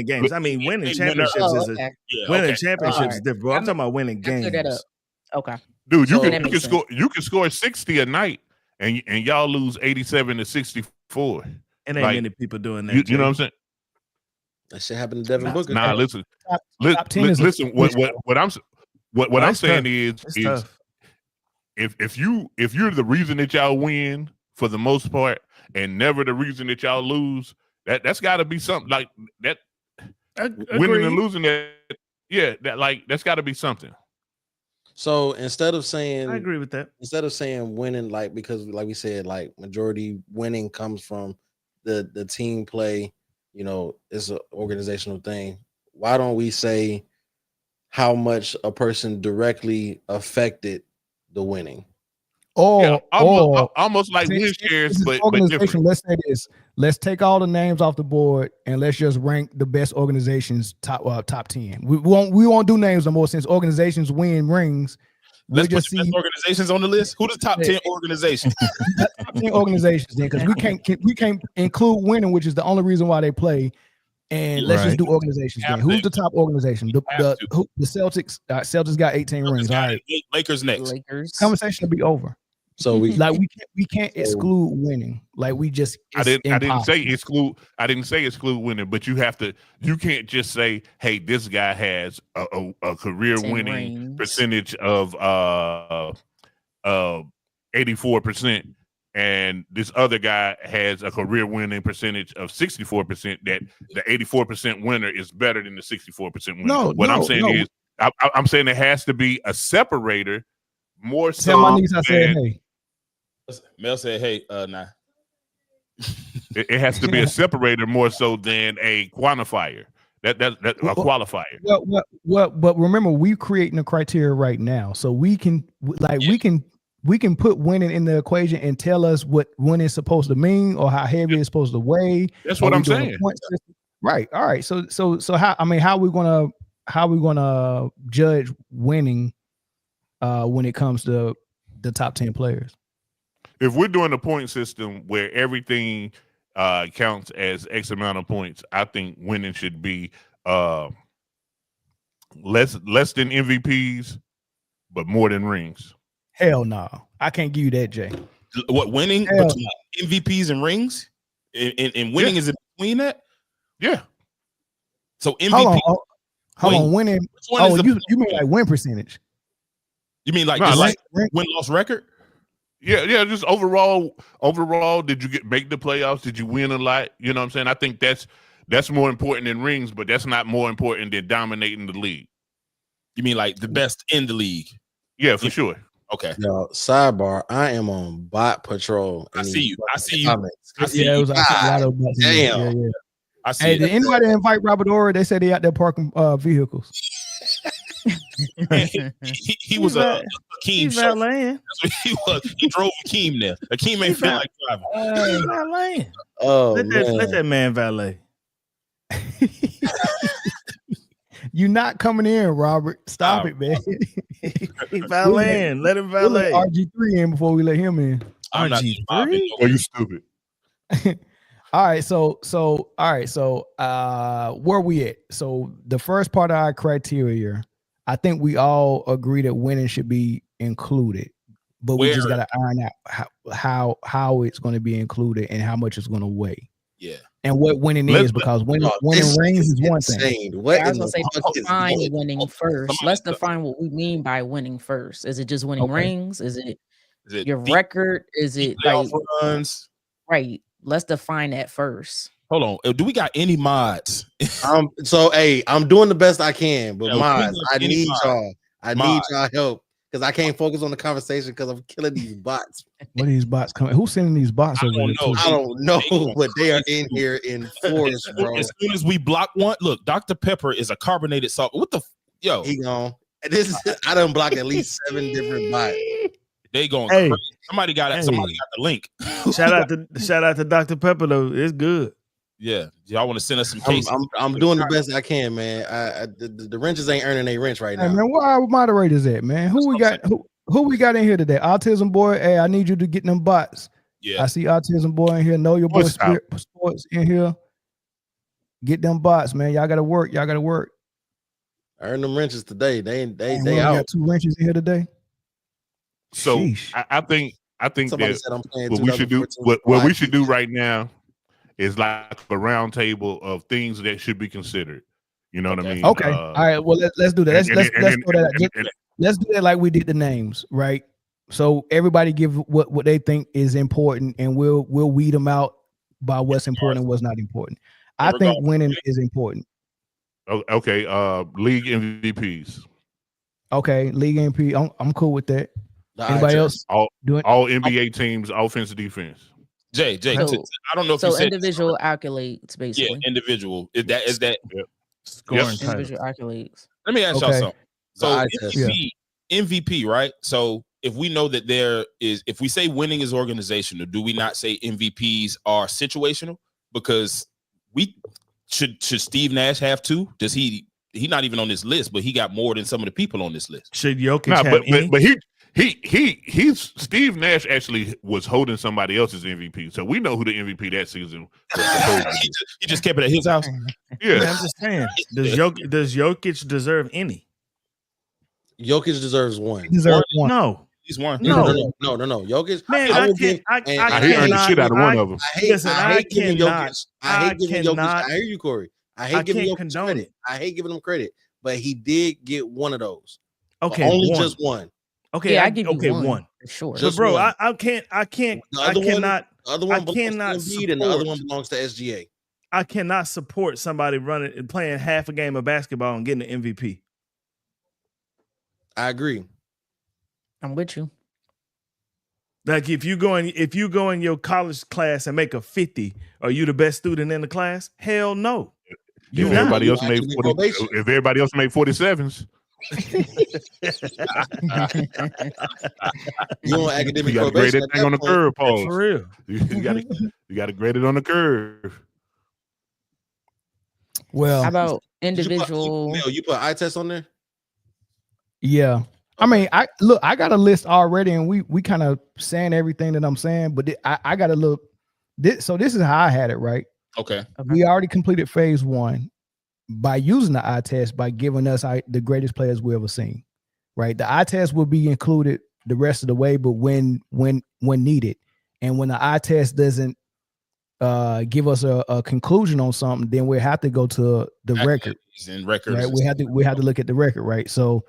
Speaker 2: games. I mean, winning championships is different. I'm talking about winning games.
Speaker 6: Okay.
Speaker 3: Dude, you can score 60 a night and y'all lose 87 to 64.
Speaker 2: And ain't many people doing that.
Speaker 3: You know what I'm saying?
Speaker 5: That shit happened to Devin Booker.
Speaker 3: Nah, listen. Listen, what I'm saying is if you're the reason that y'all win for the most part and never the reason that y'all lose, that's got to be something like that. Winning and losing that's got to be something.
Speaker 5: So instead of saying,
Speaker 2: I agree with that.
Speaker 5: Instead of saying winning, because like we said, like majority winning comes from the team play. It's an organizational thing. Why don't we say how much a person directly affected the winning?
Speaker 3: Almost like win shares, but different.
Speaker 1: Let's say this. Let's take all the names off the board and let's just rank the best organizations top 10. We won't do names no more since organizations win rings.
Speaker 4: Let's just put the best organizations on the list. Who the top 10 organizations?
Speaker 1: Top 10 organizations then, because we can't include winning, which is the only reason why they play. And let's just do organizations then. Who's the top organization? The Celtics. Celtics got 18 rings. All right.
Speaker 4: Lakers next.
Speaker 1: Conversation will be over.
Speaker 5: So we
Speaker 1: can't exclude winning. Like we just
Speaker 3: I didn't say exclude winning, but you can't just say, hey, this guy has a career winning percentage of 84%, and this other guy has a career winning percentage of 64%, that the 84% winner is better than the 64% winner. I'm saying I'm saying there has to be a separator more so.
Speaker 1: Tell my niece I said hey.
Speaker 4: Mel said, "Hey, nah."
Speaker 3: It has to be a separator more so than a quantifier. That a qualifier.
Speaker 1: Well, but remember, we're creating a criteria right now, so we can put winning in the equation and tell us what winning is supposed to mean or how heavy it's supposed to weigh.
Speaker 3: That's what I'm saying.
Speaker 1: Right. All right. So how are we gonna judge winning when it comes to the top 10 players.
Speaker 3: If we're doing a point system where everything counts as X amount of points, I think winning should be less than MVPs, but more than rings.
Speaker 1: Hell no. I can't give you that, Jay.
Speaker 4: What winning
Speaker 1: Hell
Speaker 4: between MVPs and rings? And winning is in between that?
Speaker 3: Yeah.
Speaker 4: So MVP.
Speaker 1: Hold on. Winning. Oh, you mean like win percentage?
Speaker 4: You mean like win-loss record?
Speaker 3: Yeah. Just overall, did you make the playoffs? Did you win a lot? You know what I'm saying? I think that's more important than rings, but that's not more important than dominating the league.
Speaker 4: You mean like the best in the league?
Speaker 3: Yeah, for sure.
Speaker 4: Okay.
Speaker 5: Yo, sidebar. I am on bot patrol.
Speaker 4: I see you. I see you.
Speaker 1: It was a lot of bots.
Speaker 5: Damn.
Speaker 1: Yeah.
Speaker 4: I see.
Speaker 1: Hey, did anybody invite Robert Orr? They said they out there parking vehicles.
Speaker 4: he was a Akeem
Speaker 2: valeting.
Speaker 4: That's what he was. He drove Akeem there. Akeem ain't feel like driving.
Speaker 2: He's valeting.
Speaker 5: Oh,
Speaker 2: let that man valet.
Speaker 1: You're not coming in, Robert. Stop it, man.
Speaker 2: He valeting. Let him valet.
Speaker 1: We'll let RG3 in before we let him in.
Speaker 4: I'm not
Speaker 3: Are you stupid?
Speaker 1: All right, so where we at? So the first part of our criteria, I think we all agree that winning should be included, but we just gotta iron out how it's going to be included and how much it's going to weigh.
Speaker 4: Yeah,
Speaker 1: and what winning is, because winning rings is one thing.
Speaker 6: What I was gonna say, define winning first. Let's define what we mean by winning first. Is it just winning rings? Is it your record? Is it like
Speaker 4: runs?
Speaker 6: Right. Let's define that first.
Speaker 4: Hold on. Do we got any mods?
Speaker 5: So hey, I'm doing the best I can, but mods, I need y'all. I need y'all help because I can't focus on the conversation because I'm killing these bots.
Speaker 1: What are these bots coming? Who's sending these bots over here?
Speaker 5: I don't know, but they are in here in force, bro.
Speaker 4: As soon as we block one, look, Dr. Pepper is a carbonated salt. What the yo?
Speaker 5: He gone. I done blocked at least 7 different bots.
Speaker 4: They going crazy. Somebody got the link.
Speaker 2: Shout out to Dr. Pepper though. It's good.
Speaker 4: Yeah, y'all want to send us some cases?
Speaker 5: I'm doing the best I can, man. The wrenches ain't earning their wrench right now.
Speaker 1: Hey, man, where our moderators at, man? Who we got in here today? Autism boy. Hey, I need you to get them bots.
Speaker 4: Yeah,
Speaker 1: I see Autism boy in here. Know your boy sports in here. Get them bots, man. Y'all gotta work.
Speaker 5: Earn them wrenches today. They out.
Speaker 1: Got 2 wrenches in here today.
Speaker 3: So I think that what we should do right now is like a round table of things that should be considered. You know what I mean?
Speaker 1: Okay. All right. Well, let's do that. Let's do that like we did the names, right? So everybody give what they think is important, and we'll weed them out by what's important and what's not important. I think winning is important.
Speaker 3: Okay. League MVPs.
Speaker 1: Okay. League MVP. I'm cool with that. Anybody else?
Speaker 3: All NBA teams, offense, defense.
Speaker 4: Jay. I don't know if
Speaker 6: so
Speaker 4: you said
Speaker 6: individual accolades, basically.
Speaker 4: Yeah, individual. Is that
Speaker 2: scoring
Speaker 6: individual accolades?
Speaker 4: Let me ask y'all something. So MVP, right? So if we know that if we say winning is organizational, do we not say MVPs are situational? Because should Steve Nash have 2? Does he's not even on this list, but he got more than some of the people on this list.
Speaker 2: Should Jokic have any?
Speaker 3: But he's Steve Nash actually was holding somebody else's MVP, so we know who the MVP that season was.
Speaker 4: he just kept it at his house.
Speaker 3: Yeah,
Speaker 2: I'm just saying. Does Jokic deserve any?
Speaker 5: Jokic deserves 1.
Speaker 1: He deserves 1.
Speaker 2: No,
Speaker 5: he's 1.
Speaker 2: No.
Speaker 5: Jokic.
Speaker 2: Man,
Speaker 3: he earned the shit out of one of them.
Speaker 5: I hate giving Jokic. I hear you, Corey. I hate giving Jokic credit. I hate giving him credit, but he did get 1 of those.
Speaker 2: Okay,
Speaker 5: only just 1.
Speaker 2: Okay,
Speaker 6: I give you
Speaker 2: 1
Speaker 6: for sure.
Speaker 2: But bro,
Speaker 5: 1.
Speaker 2: I cannot.
Speaker 5: The other one belongs to Embiid, and the other one belongs to SGA.
Speaker 2: I cannot support somebody running and playing half a game of basketball and getting an MVP.
Speaker 5: I agree.
Speaker 6: I'm with you.
Speaker 2: Like if you go in your college class and make a 50, are you the best student in the class? Hell no.
Speaker 3: If everybody else made 47s.
Speaker 5: You want academic
Speaker 3: you got to grade that thing on the curve, Paul.
Speaker 2: For real.
Speaker 3: You got to grade it on the curve.
Speaker 1: Well,
Speaker 6: how about individual?
Speaker 5: You put eye test on there?
Speaker 1: Yeah, I mean, I got a list already, and we kind of saying everything that I'm saying, but I got to look. So this is how I had it, right?
Speaker 4: Okay.
Speaker 1: We already completed phase 1 by using the eye test by giving us the greatest players we ever seen, right? The eye test will be included the rest of the way, but when needed, and when the eye test doesn't give us a conclusion on something, then we have to go to the record
Speaker 4: and records,
Speaker 1: right? We have to look at the record, right? So,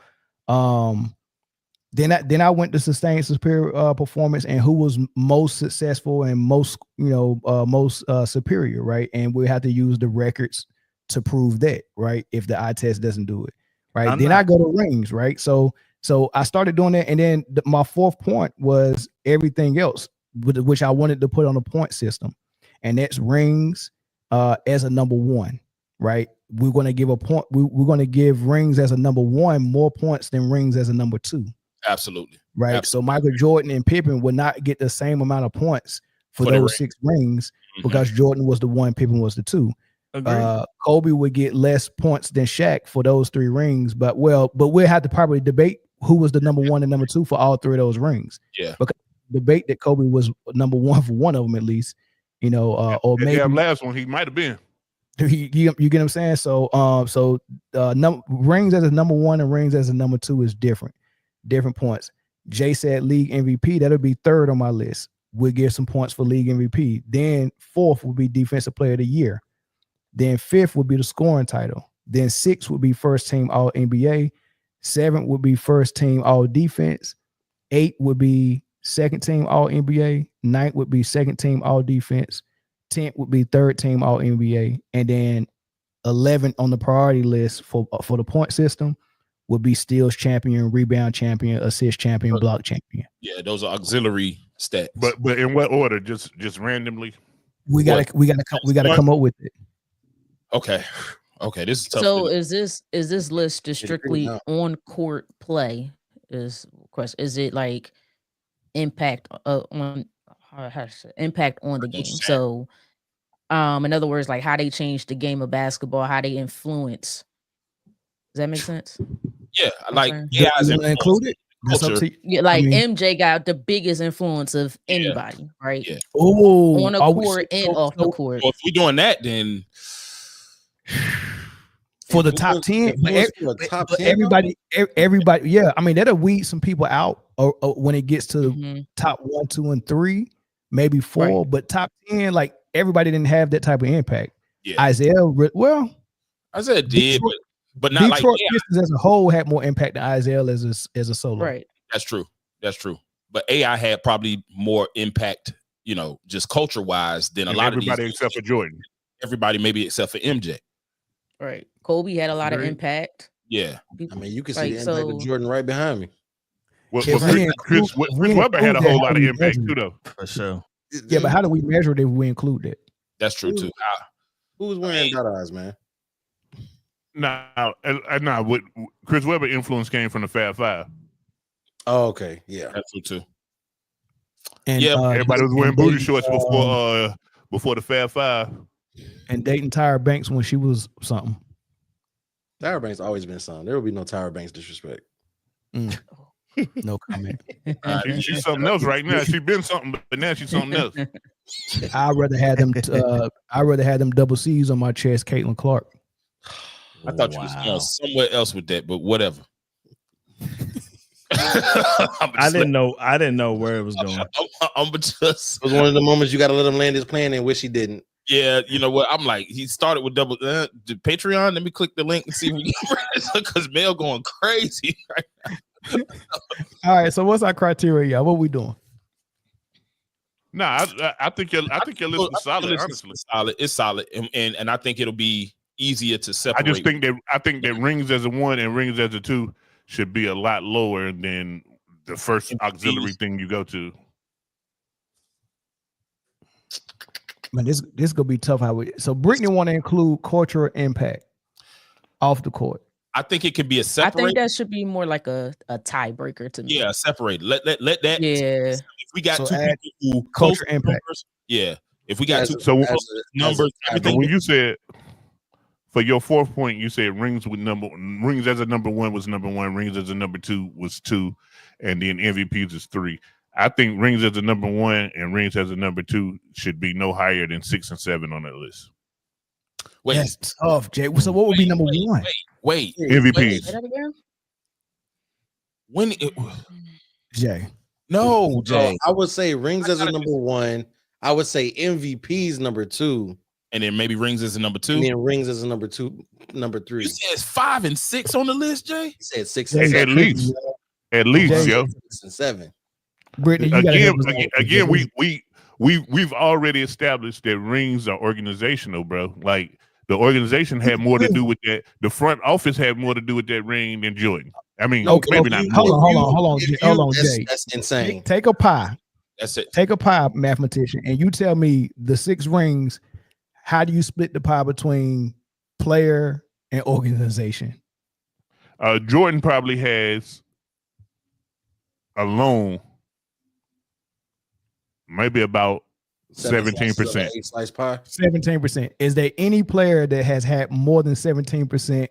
Speaker 1: then I went to sustained superior performance and who was most successful and most most superior, right? And we have to use the records to prove that, right? If the eye test doesn't do it, right? I go to rings, right? So I started doing that, and then my fourth point was everything else, which I wanted to put on a point system, and that's rings as a number 1, right? We're going to give a point. We're going to give rings as a number 1 more points than rings as a number 2.
Speaker 4: Absolutely.
Speaker 1: Right.
Speaker 4: Absolutely.
Speaker 1: So Michael Jordan and Pippen would not get the same amount of points for those 6 rings because Jordan was the 1, Pippen was the 2. Kobe would get less points than Shaq for those 3 rings, but we'll have to probably debate who was the number 1 and number 2 for all 3 of those rings.
Speaker 4: Yeah.
Speaker 1: Because debate that Kobe was number 1 for one of them at least, or maybe
Speaker 3: last one he might have been.
Speaker 1: You get what I'm saying? So rings as a number 1 and rings as a number 2 is different points. Jay said league MVP, that'll be 3rd on my list. We'll give some points for league MVP. Then 4th would be defensive player of the year. Then 5th would be the scoring title. Then 6th would be first team all NBA. 7th would be first team all defense. 8th would be second team all NBA. 9th would be second team all defense. 10th would be third team all NBA. And then 11th on the priority list for the point system would be steals champion, rebound champion, assist champion, block champion.
Speaker 4: Yeah, those are auxiliary stats.
Speaker 3: But in what order? Just randomly?
Speaker 1: We gotta come up with it.
Speaker 4: Okay. This is tough.
Speaker 6: So is this list just strictly on court play? Is question. Is it like impact on the game? So in other words, like how they change the game of basketball, how they influence. Does that make sense?
Speaker 4: Yeah, like
Speaker 1: included.
Speaker 6: Yeah, like MJ got the biggest influence of anybody, right?
Speaker 4: Yeah.
Speaker 1: Oh,
Speaker 6: on the court and off the court.
Speaker 4: Well, if we're doing that, then
Speaker 1: for the top 10, everybody, yeah. I mean, that'll weed some people out or when it gets to top 1, 2, and 3, maybe 4. Right. But top 10, like everybody didn't have that type of impact. Yeah. Isaiah
Speaker 4: did,
Speaker 1: Detroit,
Speaker 4: but not
Speaker 1: Detroit
Speaker 4: like
Speaker 1: Pistons as a whole had more impact than Isaiah as a solo.
Speaker 6: Right.
Speaker 4: That's true. But AI had probably more impact, just culture wise than a lot of
Speaker 3: everybody except for Jordan.
Speaker 4: Everybody maybe except for MJ.
Speaker 6: Right. Kobe had a lot of impact.
Speaker 4: Yeah.
Speaker 5: I mean, you can see the impact of Jordan right behind me.
Speaker 3: Well, Chris Webber had a whole lot of impact too, though.
Speaker 2: For sure.
Speaker 1: Yeah, but how do we measure it if we include it?
Speaker 4: That's true too.
Speaker 5: Who's wearing dot eyes, man?
Speaker 3: What Chris Webber influence came from the Fab 5.
Speaker 5: Oh, okay. Yeah.
Speaker 4: That's true too.
Speaker 1: And,
Speaker 3: everybody was wearing booty shorts before the Fab 5.
Speaker 1: And dating Tyra Banks when she was something.
Speaker 5: Tyra Banks always been something. There will be no Tyra Banks disrespect.
Speaker 1: No comment.
Speaker 3: She's something else right now. She's been something, but now she's something else.
Speaker 1: I'd rather have them double C's on my chest, Caitlin Clark.
Speaker 4: I thought you was going somewhere else with that, but whatever.
Speaker 2: I didn't know where it was going.
Speaker 4: I'm just.
Speaker 5: It was one of the moments you got to let him land his plane and wish he didn't.
Speaker 4: Yeah, you know what? I'm like, he started with double the Patreon. Let me click the link and see if we can because Mel going crazy right now.
Speaker 1: All right, so what's our criteria, y'all? What we doing?
Speaker 3: Nah, I think your list is solid. Honestly,
Speaker 4: it's solid, and I think it'll be easier to separate.
Speaker 3: I think that rings as a 1 and rings as a 2 should be a lot lower than the first auxiliary thing you go to.
Speaker 1: Man, this gonna be tough. So Britne want to include cultural impact off the court.
Speaker 4: I think it could be a separate.
Speaker 6: I think that should be more like a tiebreaker to me.
Speaker 4: Yeah, separate. Let that.
Speaker 6: Yeah.
Speaker 4: If we got two people who
Speaker 1: culture impact.
Speaker 4: Numbers, yeah. If we got two
Speaker 3: numbers,
Speaker 4: everything.
Speaker 3: when you said for your fourth point, you said rings as a number one was number one, rings as a number two was two, and then MVPs is three. I think rings as a number one and rings as a number two should be no higher than 6 and 7 on that list.
Speaker 4: Wait,
Speaker 1: That's tough, Jay. So what would be number one?
Speaker 4: Wait,
Speaker 3: MVPs.
Speaker 6: Say that again?
Speaker 4: When
Speaker 1: Jay.
Speaker 4: no, Jay,
Speaker 5: I would say rings as a number one. I would say MVPs number two,
Speaker 4: and then maybe rings as a number two.
Speaker 5: and then rings as a number two, number three.
Speaker 4: You said 5 and 6 on the list, Jay.
Speaker 5: He said 6
Speaker 1: Jay,
Speaker 5: and
Speaker 3: At
Speaker 5: 7,
Speaker 3: least,
Speaker 1: Jay,
Speaker 3: yo.
Speaker 5: 6 and 7.
Speaker 1: Britne, you gotta help us out.
Speaker 3: Again, we've already established that rings are organizational, bro. Like the organization had more to do with that. The front office had more to do with that ring than Jordan. I mean, maybe not.
Speaker 1: Hold
Speaker 3: more.
Speaker 1: on, Jay.
Speaker 5: That's insane.
Speaker 1: Take a pie.
Speaker 4: That's it.
Speaker 1: Take a pie, mathematician, and you tell me the 6 rings. How do you split the pie between player and organization?
Speaker 3: Jordan probably has alone maybe about 17%.
Speaker 5: 8 slice pie.
Speaker 1: 17%. Is there any player that has had more than 17%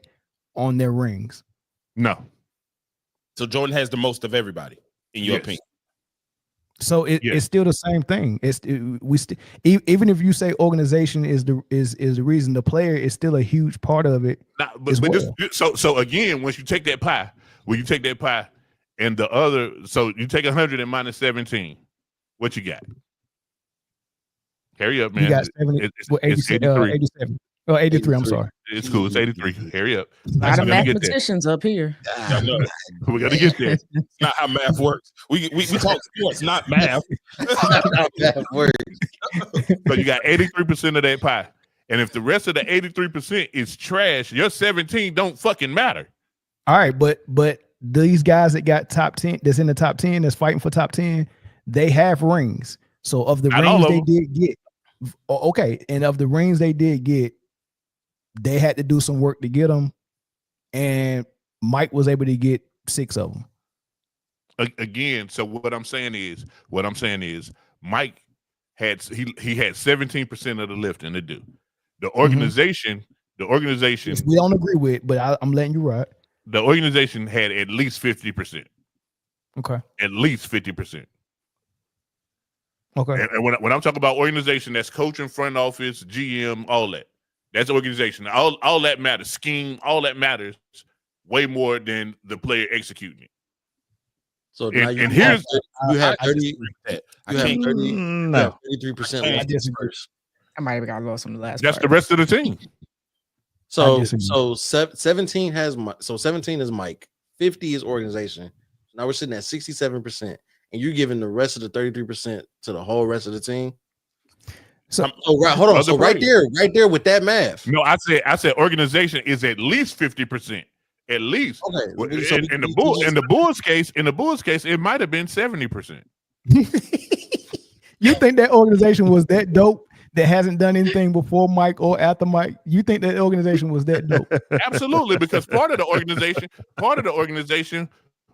Speaker 1: on their rings?
Speaker 3: No.
Speaker 4: So Jordan has the most of everybody, in your opinion.
Speaker 1: So it's still the same thing. Even if you say organization is the reason, the player is still a huge part of it.
Speaker 3: So again, once you take that pie, and the other, so you take 100 and minus 17, what you got? Hurry up, man.
Speaker 1: You got 87. Oh, 83. I'm sorry.
Speaker 3: It's cool. It's 83. Hurry up.
Speaker 6: A lot of mathematicians up here.
Speaker 3: We got to get there.
Speaker 4: It's not how math works. We talk sports, not math.
Speaker 5: Not that word.
Speaker 3: So you got 83% of that pie. And if the rest of the 83% is trash, your 17 don't fucking matter.
Speaker 1: All right, but these guys that got top 10, that's in the top 10, that's fighting for top 10, they have rings. So of the rings they did get, okay, and of the rings they did get, they had to do some work to get them, and Mike was able to get 6 of them.
Speaker 3: Again, so what I'm saying is, Mike had he had 17% of the lifting to do. The organization,
Speaker 1: Which we don't agree with, but I'm letting you ride.
Speaker 3: The organization had at least 50%.
Speaker 1: Okay,
Speaker 3: at least 50%.
Speaker 1: Okay,
Speaker 3: and when I'm talking about organization, that's coaching, front office, GM, all that. That's organization. All that matters. Scheme, all that matters way more than the player executing it.
Speaker 5: So now
Speaker 3: and here's
Speaker 5: you have 30.
Speaker 4: You
Speaker 5: have 30.
Speaker 2: No,
Speaker 5: 33%.
Speaker 1: I disagree.
Speaker 6: I might have got lost on the last.
Speaker 3: That's
Speaker 6: part.
Speaker 3: the rest of the team.
Speaker 5: So 17 has 17 is Mike. 50 is organization. Now we're sitting at 67%, and you're giving the rest of the 33% to the whole rest of the team.
Speaker 1: So
Speaker 5: hold on. So right there with that math.
Speaker 3: No, I said organization is at least 50%. At least. Okay. So in the Bulls case, it might have been 70%.
Speaker 1: You think that organization was that dope that hasn't done anything before Mike or after Mike? You think that organization was that dope?
Speaker 3: Absolutely, because part of the organization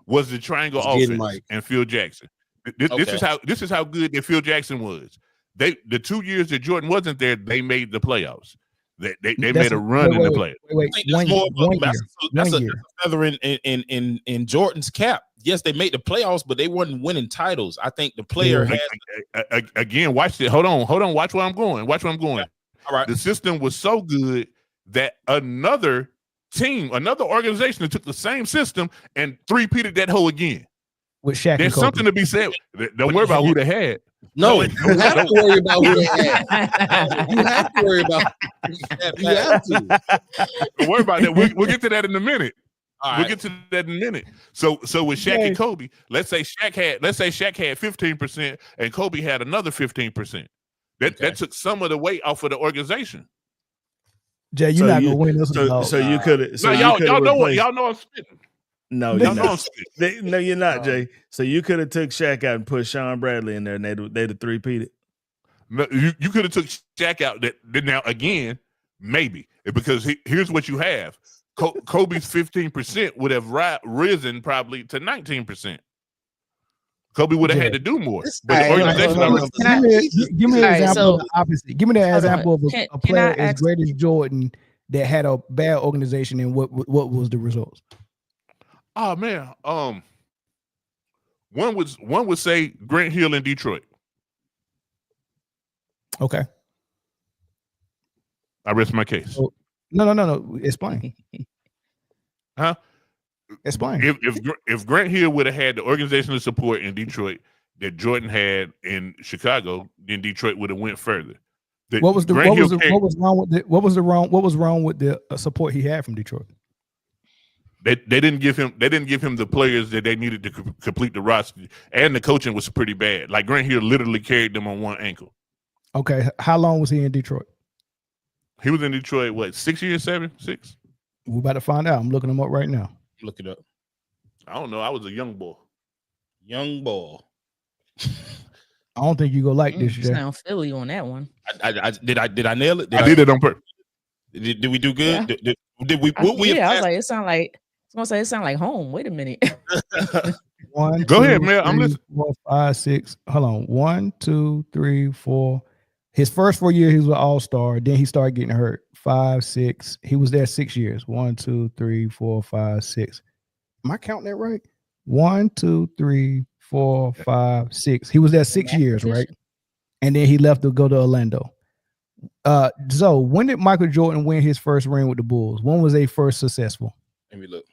Speaker 3: was the triangle offense and Phil Jackson. This is how good that Phil Jackson was. The 2 years that Jordan wasn't there, they made the playoffs. They made a run in the playoffs.
Speaker 4: That's a feather in Jordan's cap. Yes, they made the playoffs, but they weren't winning titles. I think the player has
Speaker 3: again. Watch it. Hold on. Watch where I'm going.
Speaker 4: All right.
Speaker 3: The system was so good that another team, another organization that took the same system and three-peated that hole again.
Speaker 1: With Shaq,
Speaker 3: there's something to be said. Don't worry about who they had.
Speaker 5: No, you have to worry about who they had. You have to worry about. You have to.
Speaker 3: Don't worry about that. We'll get to that in a minute. We'll get to that in a minute. So with Shaq and Kobe, let's say Shaq had 15% and Kobe had another 15%. That took some of the weight off of the organization.
Speaker 1: Jay, you're not gonna win this one.
Speaker 2: So you could.
Speaker 3: Y'all know I'm spitting.
Speaker 2: No, you're not. No, you're not, Jay. So you could have took Shaq out and put Sean Bradley in there, and they'd have three-peated.
Speaker 3: No, you could have took Shaq out. Now again, maybe because here's what you have: Kobe's 15% would have risen probably to 19%. Kobe would have had to do more. But the organization.
Speaker 1: Give me an example of the opposite. Give me the example of a player as great as Jordan that had a bad organization, and what was the results?
Speaker 3: Oh man, one would say Grant Hill in Detroit.
Speaker 1: Okay,
Speaker 3: I rest my case.
Speaker 1: So, no. Explain.
Speaker 3: Huh?
Speaker 1: Explain.
Speaker 3: If Grant Hill would have had the organizational support in Detroit that Jordan had in Chicago, then Detroit would have went further.
Speaker 1: What was wrong with the support he had from Detroit?
Speaker 3: They didn't give him the players that they needed to complete the roster, and the coaching was pretty bad. Like Grant Hill literally carried them on one ankle.
Speaker 1: Okay, how long was he in Detroit?
Speaker 3: He was in Detroit, what, 6 years, 7, 6?
Speaker 1: We're about to find out. I'm looking him up right now.
Speaker 4: Look it up.
Speaker 3: I don't know. I was a young boy.
Speaker 4: Young boy.
Speaker 1: I don't think you go like this.
Speaker 6: Sound Philly on that one.
Speaker 4: Did I nail it?
Speaker 3: I did it on purpose.
Speaker 4: Did we do good?
Speaker 6: Yeah.
Speaker 4: Did we?
Speaker 6: I was like, it sound like home. Wait a minute.
Speaker 1: One,
Speaker 3: go ahead, man. I'm
Speaker 1: 3,
Speaker 3: listening.
Speaker 1: 4, 5, 6. Hold on. 1, 2, 3, 4. His first 4 years, he was an all-star. Then he started getting hurt. 5, 6. He was there 6 years. 1, 2, 3, 4, 5, 6. Am I counting that right? 1, 2, 3, 4, 5, 6. He was there 6 years, right? And then he left to go to Orlando. So when did Michael Jordan win his first ring with the Bulls? When was they first successful?
Speaker 4: Let me look.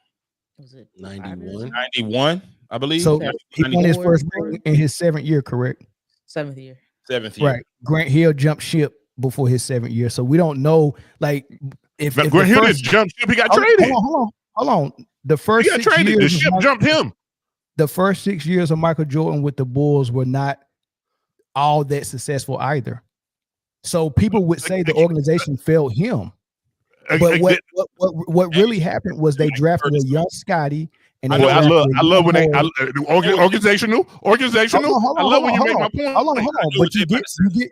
Speaker 6: Was it
Speaker 5: 91?
Speaker 4: 91, I believe.
Speaker 1: So he won his first ring in his 7th year, correct?
Speaker 6: 7th year.
Speaker 4: 7th year.
Speaker 1: Right. Grant Hill jumped ship before his 7th year. So we don't know, like, if
Speaker 3: Grant Hill didn't jump ship, he got traded.
Speaker 1: Hold on. The first
Speaker 3: He got
Speaker 1: 6
Speaker 3: traded.
Speaker 1: years,
Speaker 3: The ship jumped him.
Speaker 1: The first 6 years of Michael Jordan with the Bulls were not all that successful either. So people would say the organization failed him. But what really happened was they drafted a young Scotty. And
Speaker 3: I love when they organizational. I love when you make my point.
Speaker 1: Hold on. But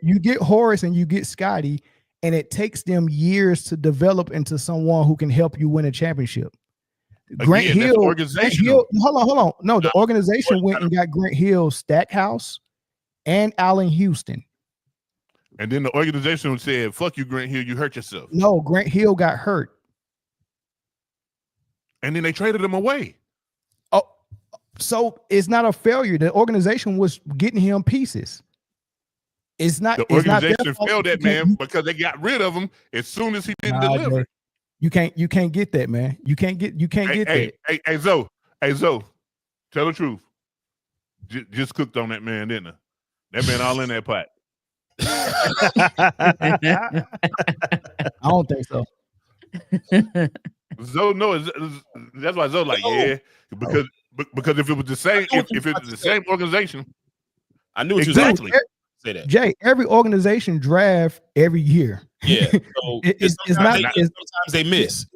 Speaker 1: you get Horace and you get Scotty, and it takes them years to develop into someone who can help you win a championship. Grant Hill, hold on. No, the organization went and got Grant Hill, Stackhouse, and Allen Houston.
Speaker 3: And then the organization said, "Fuck you, Grant Hill. You hurt yourself."
Speaker 1: No, Grant Hill got hurt.
Speaker 3: And then they traded him away.
Speaker 1: Oh, so it's not a failure. The organization was getting him pieces. It's not.
Speaker 3: The organization failed that man because they got rid of him as soon as he didn't deliver.
Speaker 1: Jay, you can't get that, man. You can't get that.
Speaker 3: Hey, Zoe, tell the truth. Just cooked on that man, didn't I? That man all in that pot.
Speaker 1: I don't think so.
Speaker 3: Zoe, no, that's why Zoe like, yeah, because if it was the same, if it was the same organization,
Speaker 4: I knew what
Speaker 3: exactly.
Speaker 4: you were say that.
Speaker 1: Jay, every organization draft every year.
Speaker 4: Yeah, so
Speaker 1: it's not.
Speaker 4: Sometimes they miss.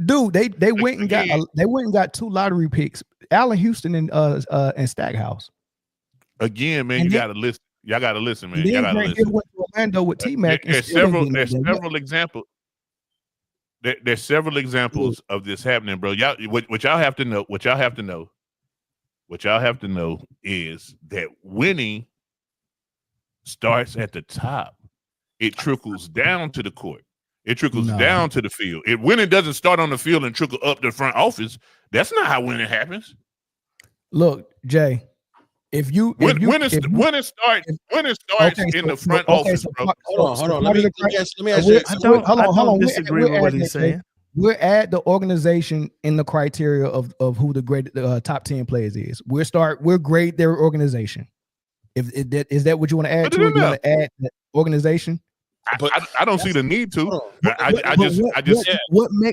Speaker 1: Dude, they went and got 2 lottery picks, Allen Houston and Stackhouse.
Speaker 3: Again, man, you gotta listen. Y'all gotta listen, man.
Speaker 1: Then
Speaker 3: Y'all gotta listen.
Speaker 1: Went to Orlando with T-Mac.
Speaker 3: There's several examples. There's several examples of this happening, bro. Y'all, what y'all have to know is that winning starts at the top. It trickles down to the court. It trickles down to the field. Winning doesn't start on the field and trickle up to the front office. That's not how winning happens.
Speaker 1: Look, Jay, winning starts in the front office, bro.
Speaker 5: Hold on. Let me ask you.
Speaker 2: I don't disagree with what he's saying.
Speaker 1: We're at the organization in the criteria of who the great top 10 players is. We're grade their organization. Is that what you want to add to it? You want to add the organization?
Speaker 3: I don't see the need to.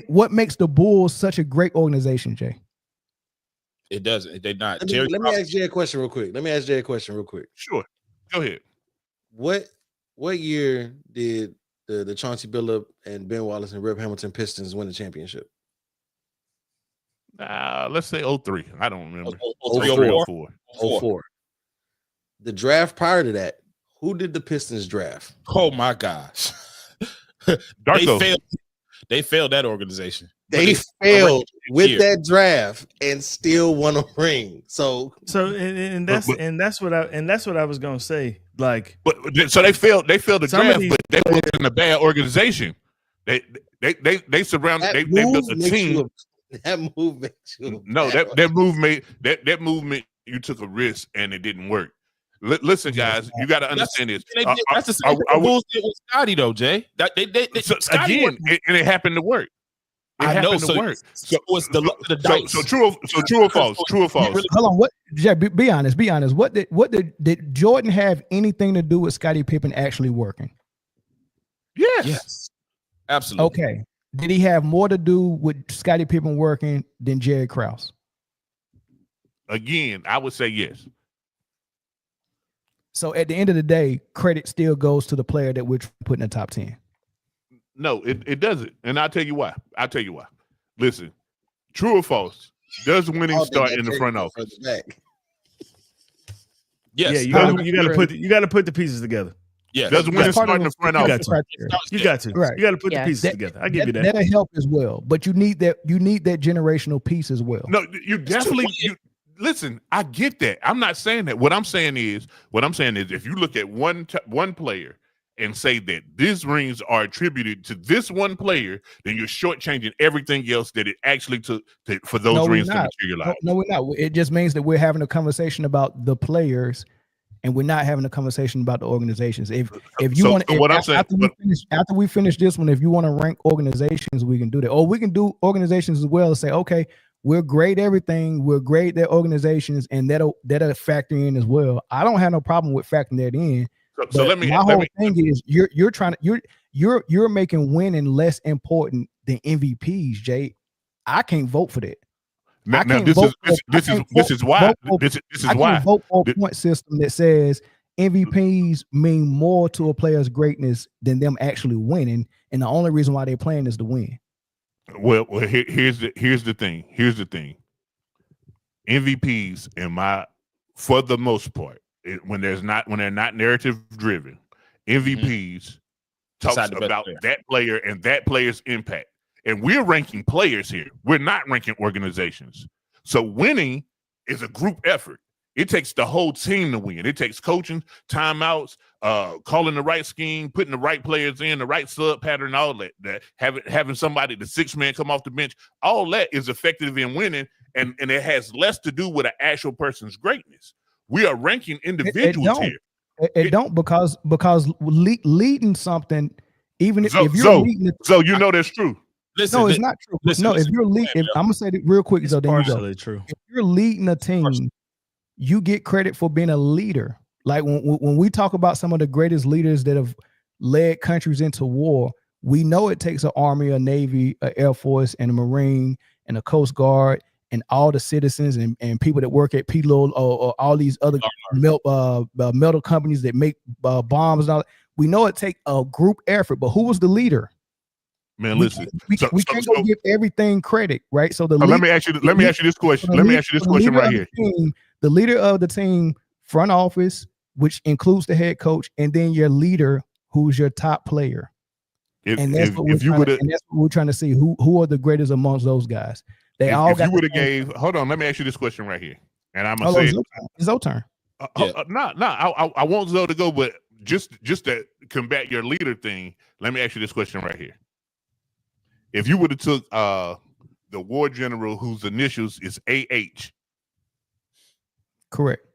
Speaker 1: What makes the Bulls such a great organization, Jay?
Speaker 4: It doesn't. They're not.
Speaker 5: Let me ask Jay a question real quick.
Speaker 3: Sure. Go ahead.
Speaker 5: What year did the Chauncey Billups and Ben Wallace and Rip Hamilton Pistons win the championship?
Speaker 3: Let's say 03. I don't remember.
Speaker 5: 04. The draft prior to that, who did the Pistons draft?
Speaker 4: Oh my gosh. They failed that organization.
Speaker 5: They failed with that draft and still won a ring. So
Speaker 2: that's what I was gonna say. Like,
Speaker 3: so they failed the draft, but they wasn't a bad organization. They surrounded. They built a team.
Speaker 5: That move makes you.
Speaker 3: That movement. You took a risk and it didn't work. Listen, guys, you got to understand this.
Speaker 4: That's the same thing the Bulls did with Scotty, though, Jay.
Speaker 3: Again, and it happened to work.
Speaker 4: I know. So it's the dice.
Speaker 3: So true or false? True or false?
Speaker 1: Hold on. What? Jay, be honest. Be honest. What did Jordan have anything to do with Scottie Pippen actually working?
Speaker 3: Yes.
Speaker 4: Absolutely.
Speaker 1: Okay. Did he have more to do with Scottie Pippen working than Jerry Krause?
Speaker 3: Again, I would say yes.
Speaker 1: So at the end of the day, credit still goes to the player that we're putting in the top 10.
Speaker 3: No, it doesn't. And I'll tell you why. Listen, true or false? Does winning start in the front office?
Speaker 4: Yes.
Speaker 2: Yeah, you got to put the pieces together.
Speaker 3: Yeah. Does winning start in the front office?
Speaker 2: You got to.
Speaker 1: Right.
Speaker 2: You got to put the pieces together. I give you that.
Speaker 1: That'll help as well. But you need that generational piece as well.
Speaker 3: No, you definitely listen, I get that. I'm not saying that. What I'm saying is if you look at one player and say that these rings are attributed to this one player, then you're shortchanging everything else that it actually took for those rings to materialize.
Speaker 1: No, we're not. It just means that we're having a conversation about the players, and we're not having a conversation about the organizations. If you want, after we finish this one, if you want to rank organizations, we can do that. Or we can do organizations as well and say, okay, we'll grade everything. We'll grade their organizations, and that'll factor in as well. I don't have no problem with factoring that in.
Speaker 3: So let me.
Speaker 1: My whole thing is you're making winning less important than MVPs, Jay. I can't vote for that.
Speaker 3: This is why.
Speaker 1: I can't vote for a point system that says MVPs mean more to a player's greatness than them actually winning, and the only reason why they're playing is to win.
Speaker 3: Well, here's the thing. MVPs, for the most part, when they're not narrative driven, MVPs talks about that player and that player's impact. And we're ranking players here. We're not ranking organizations. So winning is a group effort. It takes the whole team to win. It takes coaching, timeouts, calling the right scheme, putting the right players in, the right sub pattern, all that having somebody, the sixth man, come off the bench. All that is effective in winning, and it has less to do with an actual person's greatness. We are ranking individuals here.
Speaker 1: It don't because leading something, even if you're leading,
Speaker 3: so you know that's true.
Speaker 1: Listen, no, it's not true. If you're leading, I'm gonna say it real quick.
Speaker 2: It's partially true.
Speaker 1: If you're leading a team, you get credit for being a leader. Like when we talk about some of the greatest leaders that have led countries into war, we know it takes an army, a navy, an air force, and a marine, and a coast guard, and all the citizens and people that work at PLO or all these other metal companies that make bombs and all that. We know it takes a group effort, but who was the leader?
Speaker 3: Man, listen.
Speaker 1: We can't go give everything credit, right? So
Speaker 3: let me ask you this question. Let me ask you this question right here.
Speaker 1: The leader of the team, front office, which includes the head coach, and then your leader, who's your top player. That's what we're trying to see. Who are the greatest amongst those guys?
Speaker 3: Hold on, let me ask you this question right here. And I'm gonna say
Speaker 1: it's your turn.
Speaker 3: I want Zoe to go, but just to combat your leader thing, let me ask you this question right here. If you would have took the war general whose initials is AH,
Speaker 1: correct,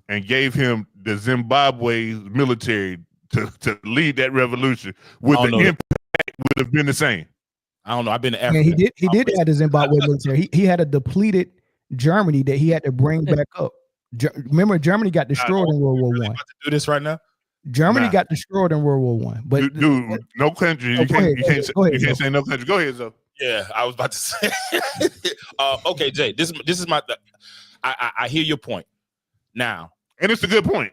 Speaker 3: and gave him the Zimbabwe military to lead that revolution, would the impact would have been the same?
Speaker 4: I don't know. I've been to Africa.
Speaker 1: He did have the Zimbabwe military. He had a depleted Germany that he had to bring back up. Remember, Germany got destroyed in World War I.
Speaker 4: About to do this right now.
Speaker 1: Germany got destroyed in World War I. But
Speaker 3: dude, no country. You can't say no country. Go ahead, Zoe.
Speaker 4: Yeah, I was about to say. Okay, Jay. This is my. I hear your point now,
Speaker 3: and it's a good point.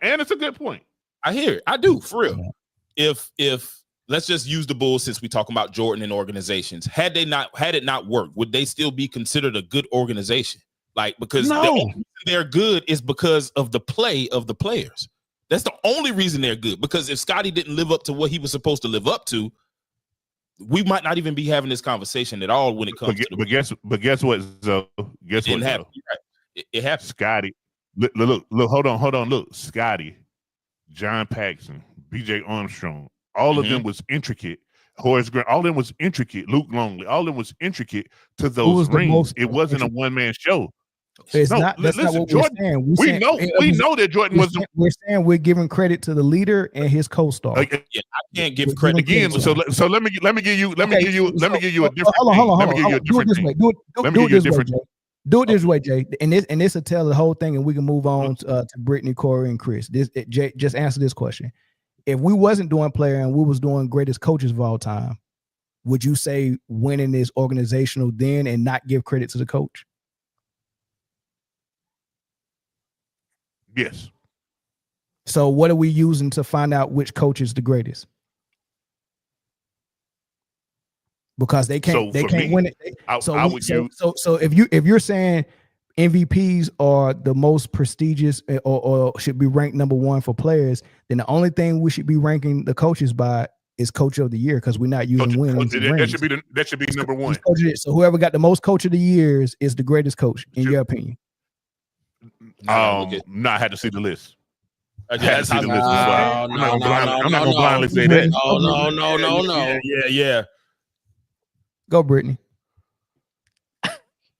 Speaker 4: I hear it. I do, for real. If let's just use the Bulls since we talking about Jordan and organizations. Had it not worked, would they still be considered a good organization? Like, because the only reason they're good is because of the play of the players. That's the only reason they're good. Because if Scotty didn't live up to what he was supposed to live up to, we might not even be having this conversation at all when it comes to.
Speaker 3: But guess what, Zoe? Guess what?
Speaker 4: It happened.
Speaker 3: Scotty, look, hold on. Look, Scotty, John Paxson, B.J. Armstrong. All of them was intricate Horace Grant, all of them was intricate. Luke Longley, all of them was intricate to those rings. It wasn't a one-man show.
Speaker 1: It's
Speaker 3: No,
Speaker 1: not. That's
Speaker 3: listen,
Speaker 1: not what
Speaker 3: Jordan,
Speaker 1: we're saying.
Speaker 3: we know that Jordan was.
Speaker 1: We're saying we're giving credit to the leader and his co-star.
Speaker 4: Yeah, I can't give credit
Speaker 3: Again. So let me give you a different.
Speaker 1: Hold on.
Speaker 3: Let me give you a different thing.
Speaker 1: Do it this way, Jay. Do it this way, Jay. And this will tell the whole thing, and we can move on to Britne, Corey, and Chris. Jay, just answer this question: if we wasn't doing player and we was doing greatest coaches of all time, would you say winning is organizational then and not give credit to the coach?
Speaker 3: Yes.
Speaker 1: So what are we using to find out which coach is the greatest? Because they can't win it. So if you're saying MVPs are the most prestigious or should be ranked number one for players, then the only thing we should be ranking the coaches by is coach of the year, because we're not using wins.
Speaker 3: That should be number one.
Speaker 1: So whoever got the most coach of the years is the greatest coach, in your opinion.
Speaker 3: I had to see the list. I'm not gonna blindly say that.
Speaker 4: No. Yeah.
Speaker 1: Go, Britne.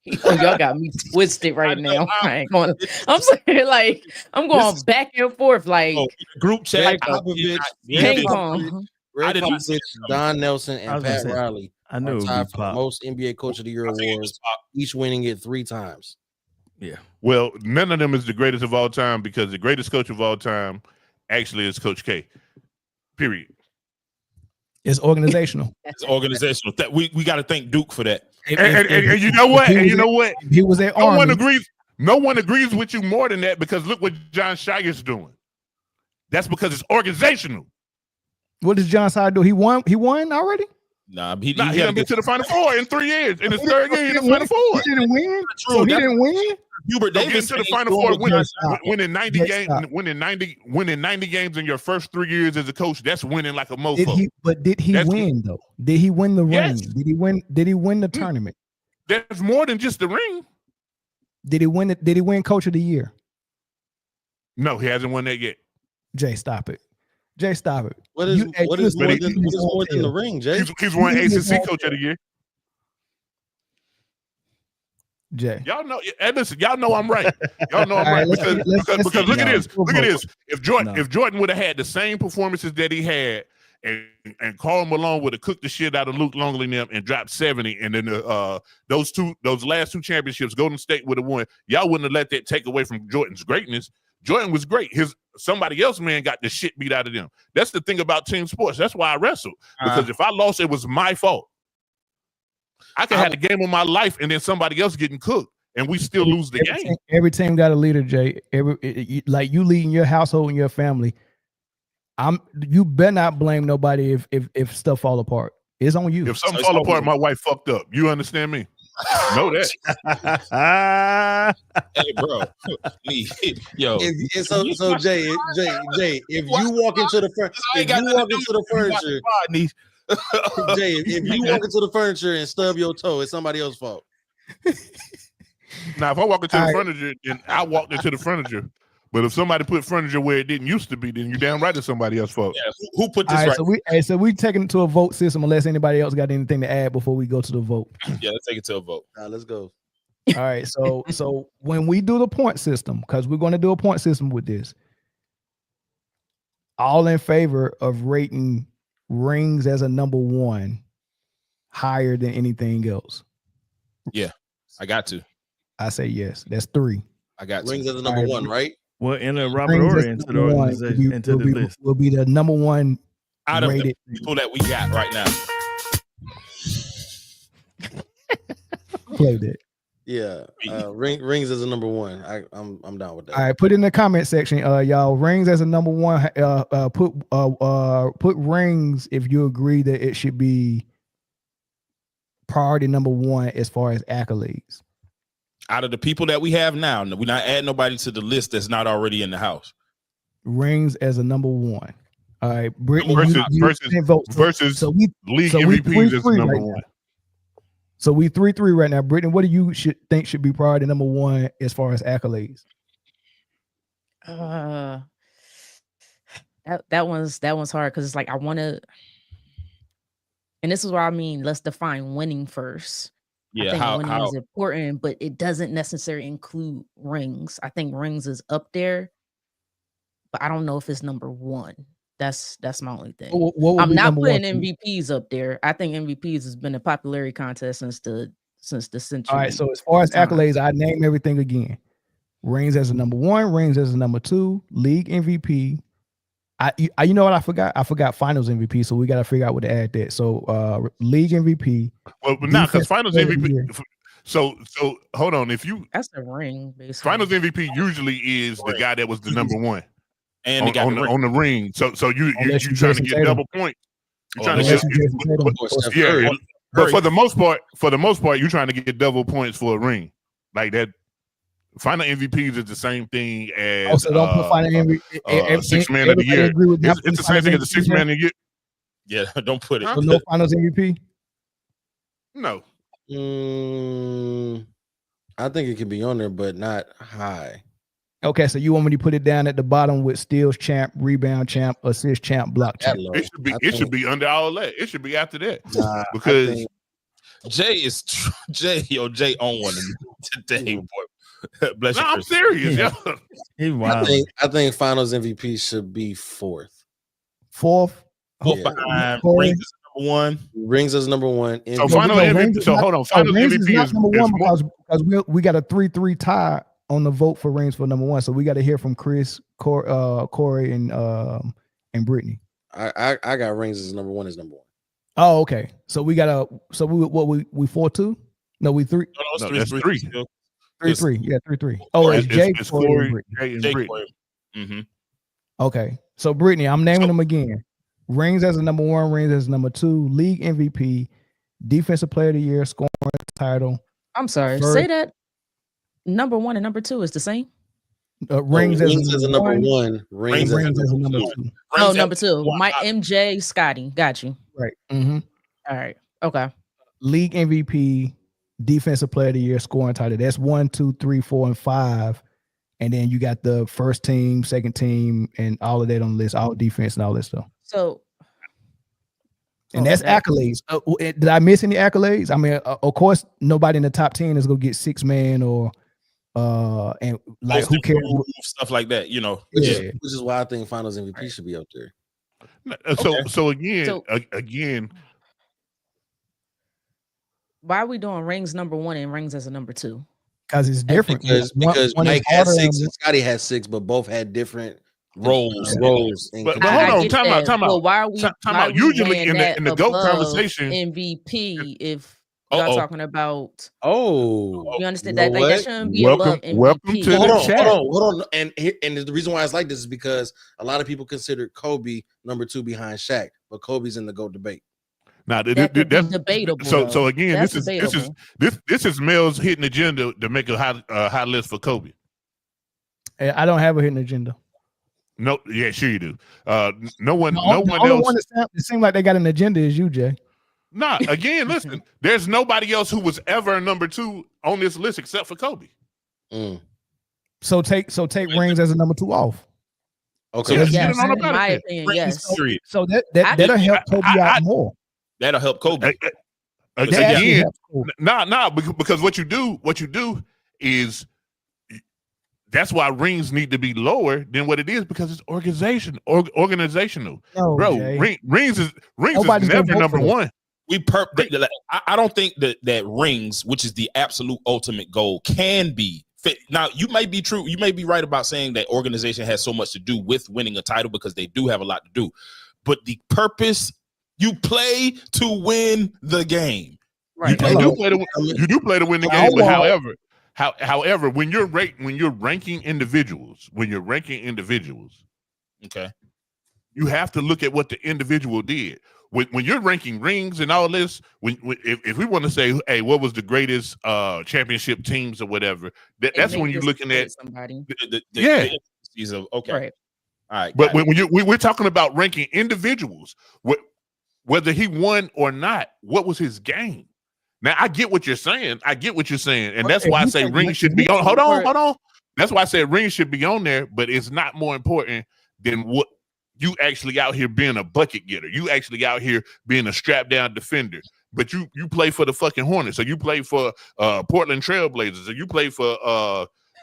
Speaker 6: Y'all got me twisted right now. I ain't going. I'm saying, like, I'm going back and forth, like
Speaker 4: group chat.
Speaker 6: Ping pong.
Speaker 5: Greg Popovich, Don Nelson, and Pat Riley
Speaker 2: I knew
Speaker 5: tied for the most NBA Coach of the Year awards, each winning it 3 times.
Speaker 2: Yeah.
Speaker 3: Well, none of them is the greatest of all time, because the greatest coach of all time actually is Coach K. Period.
Speaker 1: It's organizational.
Speaker 4: It's organizational. That we got to thank Duke for that.
Speaker 3: And you know what?
Speaker 1: He was at Army.
Speaker 3: No one agrees with you more than that, because look what John Shire's doing. That's because it's organizational.
Speaker 1: What does John Shire do? He won already?
Speaker 4: Nah, he
Speaker 3: didn't get to the Final Four in 3 years. In his third year, in the Final Four.
Speaker 1: He didn't win. So he didn't win.
Speaker 4: Hubert Davis
Speaker 3: to the Final Four, winning 90 games, winning 90 games in your first 3 years as a coach. That's winning like a mofo.
Speaker 1: Did he win though? Did he win the ring? Did he win? Did he win the tournament?
Speaker 3: That's more than just the ring.
Speaker 1: Did he win? Did he win Coach of the Year?
Speaker 3: No, he hasn't won that yet.
Speaker 1: Jay, stop it. Jay, stop it.
Speaker 5: What is more than the ring, Jay?
Speaker 3: He's won ACC Coach of the Year.
Speaker 1: Jay,
Speaker 3: y'all know. And listen, y'all know I'm right. Y'all know I'm right, because look at this. Look at this. If Jordan would have had the same performances that he had, and Karl Malone would have cooked the shit out of Luke Longley and them and dropped 70, and then those last 2 championships, Golden State would have won. Y'all wouldn't have let that take away from Jordan's greatness. Jordan was great. Somebody else, man, got the shit beat out of them. That's the thing about team sports. That's why I wrestled, because if I lost, it was my fault. I could have the game of my life, and then somebody else getting cooked, and we still lose the game.
Speaker 1: Every team got a leader, Jay. Like you leading your household and your family. You better not blame nobody if stuff fall apart. It's on you.
Speaker 3: If something fall apart, my wife fucked up. You understand me? Know that.
Speaker 4: Hey, bro. Yo.
Speaker 5: So Jay, if you walk into the furniture, Jay, if you walk into the furniture and stub your toe, it's somebody else's fault.
Speaker 3: Now, if I walk into the furniture, then I walked into the furniture. But if somebody put furniture where it didn't used to be, then you're damn right it's somebody else's fault.
Speaker 4: Yeah, who put this right?
Speaker 1: So we taking it to a vote system, unless anybody else got anything to add before we go to the vote.
Speaker 4: Yeah, let's take it to a vote.
Speaker 5: Let's go.
Speaker 1: All right. So when we do the point system, because we're going to do a point system with this, all in favor of rating rings as a number 1 higher than anything else?
Speaker 4: Yeah, I got to.
Speaker 1: I say yes. That's 3.
Speaker 4: I got
Speaker 5: rings as a number 1, right?
Speaker 2: Well, enter Robert Horry into the organization, into the list.
Speaker 1: Will be the number 1
Speaker 4: out of the people that we got right now.
Speaker 1: Played it.
Speaker 5: Yeah, rings as a number 1. I'm down with that.
Speaker 1: All right, put it in the comment section, y'all. Rings as a number 1. Put rings if you agree that it should be priority number 1 as far as accolades.
Speaker 4: Out of the people that we have now, we're not adding nobody to the list that's not already in the house.
Speaker 1: Rings as a number 1. All right, Britne
Speaker 3: versus league MVPs as number 1.
Speaker 1: So we 3-3 right now. Britne, what do you think should be priority number 1 as far as accolades?
Speaker 6: That one's hard, because it's like I want to. And this is what I mean. Let's define winning first.
Speaker 4: Yeah,
Speaker 6: I think winning
Speaker 4: how
Speaker 6: is important, but it doesn't necessarily include rings. I think rings is up there, but I don't know if it's number one. That's my only thing.
Speaker 1: What would
Speaker 6: I'm
Speaker 1: be
Speaker 6: not
Speaker 1: number
Speaker 6: putting
Speaker 1: one?
Speaker 6: MVPs up there. I think MVPs has been a popularity contest since the century.
Speaker 1: All right. So as far as
Speaker 6: time.
Speaker 1: accolades, I name everything again. Rings as a number one, rings as a number two, league MVP. You know what I forgot? I forgot finals MVP. So we got to figure out what to add that. So league MVP.
Speaker 3: Well, not because finals
Speaker 1: Defensive Player of the
Speaker 3: MVP.
Speaker 1: Year.
Speaker 3: So hold on. If you
Speaker 6: That's a ring, basically.
Speaker 3: finals MVP usually is the guy that was the number one
Speaker 4: and they got
Speaker 3: on the ring. So you
Speaker 1: Unless you
Speaker 3: trying to
Speaker 1: Jason
Speaker 3: get
Speaker 1: Tatum.
Speaker 3: double points. You're trying to
Speaker 1: Unless
Speaker 3: get
Speaker 1: you Jason Tatum.
Speaker 3: yeah. But for the most part, you're trying to get double points for a ring like that. Final MVPs is the same thing as
Speaker 1: Also, don't put final MVP.
Speaker 3: Six man of the year. It's the same thing as the 6 man of the year.
Speaker 4: Yeah, don't put it.
Speaker 1: So no finals MVP.
Speaker 3: No.
Speaker 5: I think it could be on there, but not high.
Speaker 1: Okay, so you want me to put it down at the bottom with steals champ, rebound champ, assist champ, block champ?
Speaker 3: It should be under all that. It should be after that
Speaker 5: because
Speaker 4: Jay on one today, boy. Bless you.
Speaker 3: I'm serious. Yeah.
Speaker 5: I think finals MVP should be fourth.
Speaker 1: Fourth.
Speaker 4: Behind Rings is number one.
Speaker 5: Rings is number one.
Speaker 3: So final MVP. So hold on. Finals MVP is
Speaker 1: number one because we got a 3-3 tie on the vote for rings for number one. So we got to hear from Chris, Corey, and Britne.
Speaker 5: I got rings as number one.
Speaker 1: Oh, okay. So we got we 4-2? No, we 3.
Speaker 3: No, that's 3.
Speaker 1: 3-3. Yeah, 3-3. Oh, it's Jay, Corey, and
Speaker 3: Britne.
Speaker 4: Mm-hmm.
Speaker 1: Okay. So Britne, I'm naming them again. Rings as a number one, rings as a number two, league MVP, defensive player of the year, scoring title.
Speaker 6: I'm sorry. Say that number one and number two is the same.
Speaker 1: Rings as a number
Speaker 5: one. Rings as a number two.
Speaker 6: Oh, number two. My MJ Scotty. Got you.
Speaker 1: Right. Mm-hmm.
Speaker 6: All right. Okay.
Speaker 1: League MVP, defensive player of the year, scoring title. That's 1, 2, 3, 4, and 5. And then you got the first team, second team, and all of that on the list, all defense and all that stuff.
Speaker 6: So,
Speaker 1: and that's accolades. Did I miss any accolades? I mean, of course, nobody in the top 10 is gonna get 6 man or and like who cares
Speaker 4: stuff like that, you know.
Speaker 5: Which is why I think finals MVP should be up there.
Speaker 3: So again,
Speaker 6: why are we doing rings number one and rings as a number two?
Speaker 1: Because it's different.
Speaker 5: Because Mike had 6 and Scotty had 6, but both had different
Speaker 4: roles.
Speaker 3: But hold on, time out.
Speaker 6: Well, why are we?
Speaker 3: Time out. Usually in the GOAT conversation,
Speaker 6: MVP if y'all talking about.
Speaker 5: You
Speaker 6: understand that? Like, that shouldn't be above MVP.
Speaker 3: Welcome to the chat.
Speaker 5: Hold on. And the reason why it's like this is because a lot of people consider Kobe number 2 behind Shaq, but Kobe's in the GOAT debate.
Speaker 3: Now
Speaker 6: that's debatable.
Speaker 3: So again,
Speaker 6: that's
Speaker 3: this is Mel's hidden agenda to make a high list for Kobe.
Speaker 1: I don't have a hidden agenda.
Speaker 3: No, yeah, sure you do. No one else.
Speaker 1: One it seems like they got an agenda is you, Jay.
Speaker 3: Nah, again, listen. There's nobody else who was ever number 2 on this list except for Kobe.
Speaker 1: So take rings as a number 2 off.
Speaker 5: Okay,
Speaker 6: so yes, in my opinion, yes.
Speaker 1: So that'll help Kobe out more.
Speaker 4: That'll help Kobe.
Speaker 3: Again, because what you do is that's why rings need to be lower than what it is because it's organizational.
Speaker 1: No,
Speaker 3: bro,
Speaker 1: Jay.
Speaker 3: rings is never number 1.
Speaker 4: I don't think that rings, which is the absolute ultimate goal, can be fit. Now, you may be true. You may be right about saying that organization has so much to do with winning a title because they do have a lot to do. But the purpose, you play to win the game.
Speaker 3: Right. You do play to win the game. But however, when you're ranking individuals,
Speaker 4: okay,
Speaker 3: you have to look at what the individual did. When you're ranking rings and all this, if we want to say, hey, what was the greatest championship teams or whatever, that's when you're looking at
Speaker 6: somebody.
Speaker 3: Okay,
Speaker 6: right.
Speaker 3: All right. But when we're talking about ranking individuals, whether he won or not, what was his game? Now I get what you're saying. And that's why I say rings should be on. Hold on. That's why I said rings should be on there, but it's not more important than you actually out here being a bucket getter. You actually out here being a strap down defender. But you play for the fucking Hornets, or you play for Portland Trailblazers, or you play for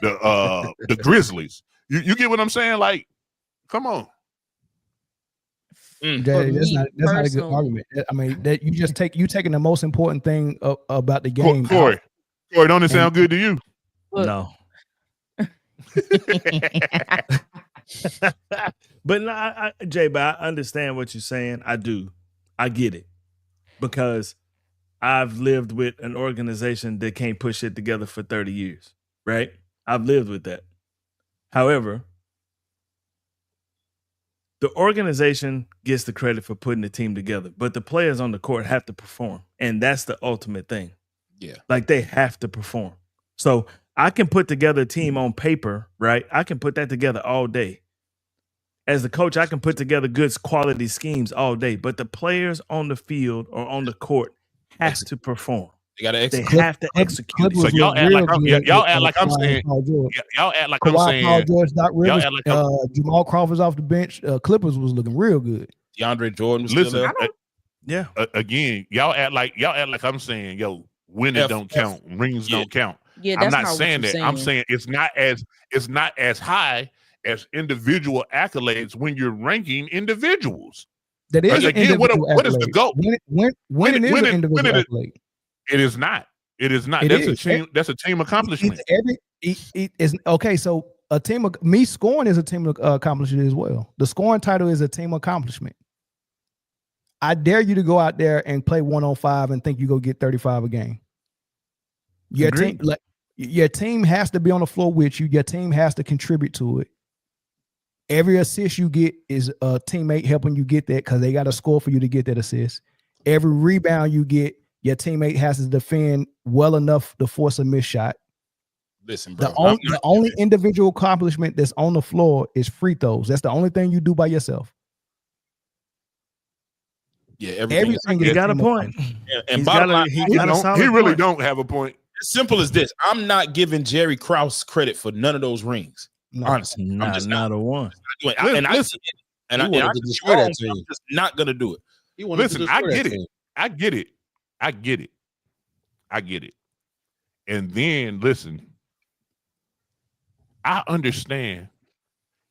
Speaker 3: the Grizzlies. You get what I'm saying? Like, come on.
Speaker 1: Jay, that's not a good argument. I mean, that you taking the most important thing about the game.
Speaker 3: Corey, don't it sound good to you?
Speaker 2: No. But no, Jay, but I understand what you're saying. I do. I get it. Because I've lived with an organization that can't push it together for 30 years, right? I've lived with that. However, the organization gets the credit for putting the team together, but the players on the court have to perform. And that's the ultimate thing.
Speaker 4: Yeah.
Speaker 2: Like, they have to perform. So I can put together a team on paper, right? I can put that together all day. As the coach, I can put together good quality schemes all day, but the players on the field or on the court have to perform.
Speaker 4: They got to execute.
Speaker 2: They have to execute.
Speaker 3: So y'all act like I'm saying. Y'all act like I'm saying.
Speaker 1: Paul George, Doc Rivers, Jamal Crawford's off the bench. Clippers was looking real good.
Speaker 4: DeAndre Jordan was still there.
Speaker 2: Yeah.
Speaker 3: Again, y'all act like I'm saying, yo, winning don't count, rings don't count.
Speaker 6: Yeah,
Speaker 3: I'm not saying that. I'm saying it's not as high as individual accolades when you're ranking individuals.
Speaker 1: That is
Speaker 3: again, what is the goal?
Speaker 1: Winning is an individual accolade.
Speaker 3: It is not. It is not. That's a team accomplishment.
Speaker 1: Okay. So a team of me scoring is a team accomplishment as well. The scoring title is a team accomplishment. I dare you to go out there and play 1-on-5 and think you go get 35 a game. Your team has to be on the floor with you. Your team has to contribute to it. Every assist you get is a teammate helping you get that because they got to score for you to get that assist. Every rebound you get, your teammate has to defend well enough to force a missed shot.
Speaker 4: Listen, bro.
Speaker 1: The only individual accomplishment that's on the floor is free throws. That's the only thing you do by yourself.
Speaker 4: Yeah, everything
Speaker 2: you got a point.
Speaker 4: Yeah, and bottom line,
Speaker 3: he really don't have a point.
Speaker 4: As simple as this. I'm not giving Jerry Krause credit for none of those rings.
Speaker 1: No,
Speaker 4: honestly, I'm just
Speaker 2: not a one.
Speaker 4: I'm just not gonna do it.
Speaker 3: Listen, I get it. And then listen, I understand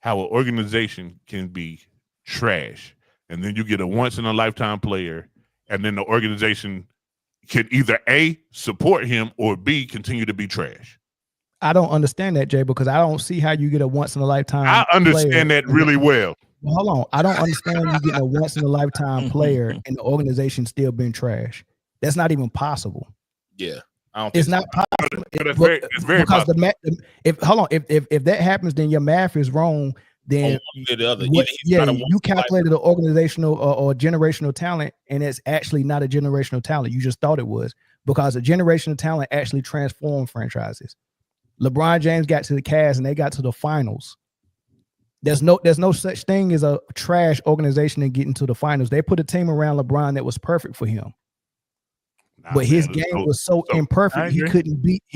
Speaker 3: how an organization can be trash, and then you get a once in a lifetime player, and then the organization can either A, support him, or B, continue to be trash.
Speaker 1: I don't understand that, Jay, because I don't see how you get a once in a lifetime.
Speaker 3: I understand that really well.
Speaker 1: Hold on. I don't understand you getting a once in a lifetime player and the organization still being trash. That's not even possible.
Speaker 4: Yeah.
Speaker 1: It's not possible.
Speaker 3: It's very
Speaker 1: because
Speaker 3: possible.
Speaker 1: If that happens, then your math is wrong. Then you calculated an organizational or generational talent, and it's actually not a generational talent. You just thought it was, because a generational talent actually transformed franchises. LeBron James got to the Cavs and they got to the finals. There's no such thing as a trash organization and getting to the finals. They put a team around LeBron that was perfect for him. But his game was so imperfect, he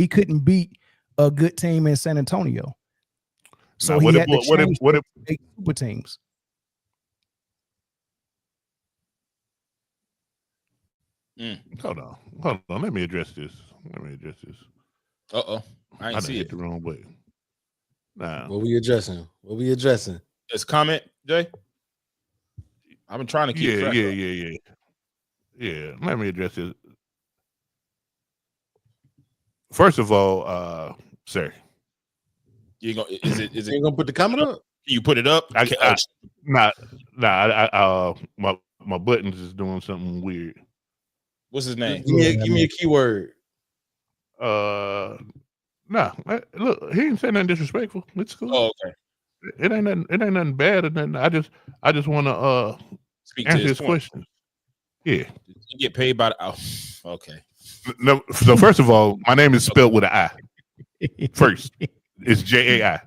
Speaker 1: couldn't beat a good team in San Antonio. So he had to change super teams.
Speaker 3: Hold on. Let me address this.
Speaker 4: I didn't see it
Speaker 3: the wrong way. Nah.
Speaker 5: What we addressing?
Speaker 4: This comment, Jay. I've been trying to keep track.
Speaker 3: Yeah. Let me address this. First of all, sir,
Speaker 4: you
Speaker 5: gonna put the comment up?
Speaker 4: Can you put it up?
Speaker 3: My buttons is doing something weird.
Speaker 4: What's his name?
Speaker 5: Give me a keyword.
Speaker 3: Look, he didn't say nothing disrespectful. It's cool.
Speaker 4: Oh, okay.
Speaker 3: It ain't nothing bad or nothing. I just want to answer his questions. Yeah.
Speaker 4: You get paid by the okay.
Speaker 3: No, so first of all, my name is spelled with an I. First, it's J-A-I.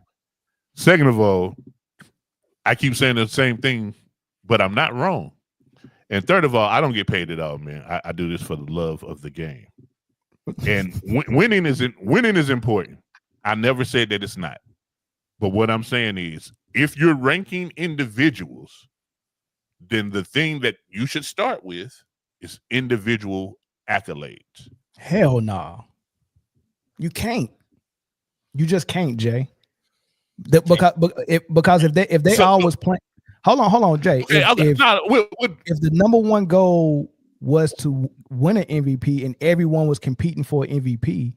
Speaker 3: Second of all, I keep saying the same thing, but I'm not wrong. And third of all, I don't get paid at all, man. I do this for the love of the game. And winning is important. I never said that it's not. But what I'm saying is, if you're ranking individuals, then the thing that you should start with is individual accolades.
Speaker 1: Hell no. You can't. You just can't, Jay. Because if they always play, hold on, Jay.
Speaker 3: Okay,
Speaker 1: if the number one goal was to win an MVP and everyone was competing for an MVP,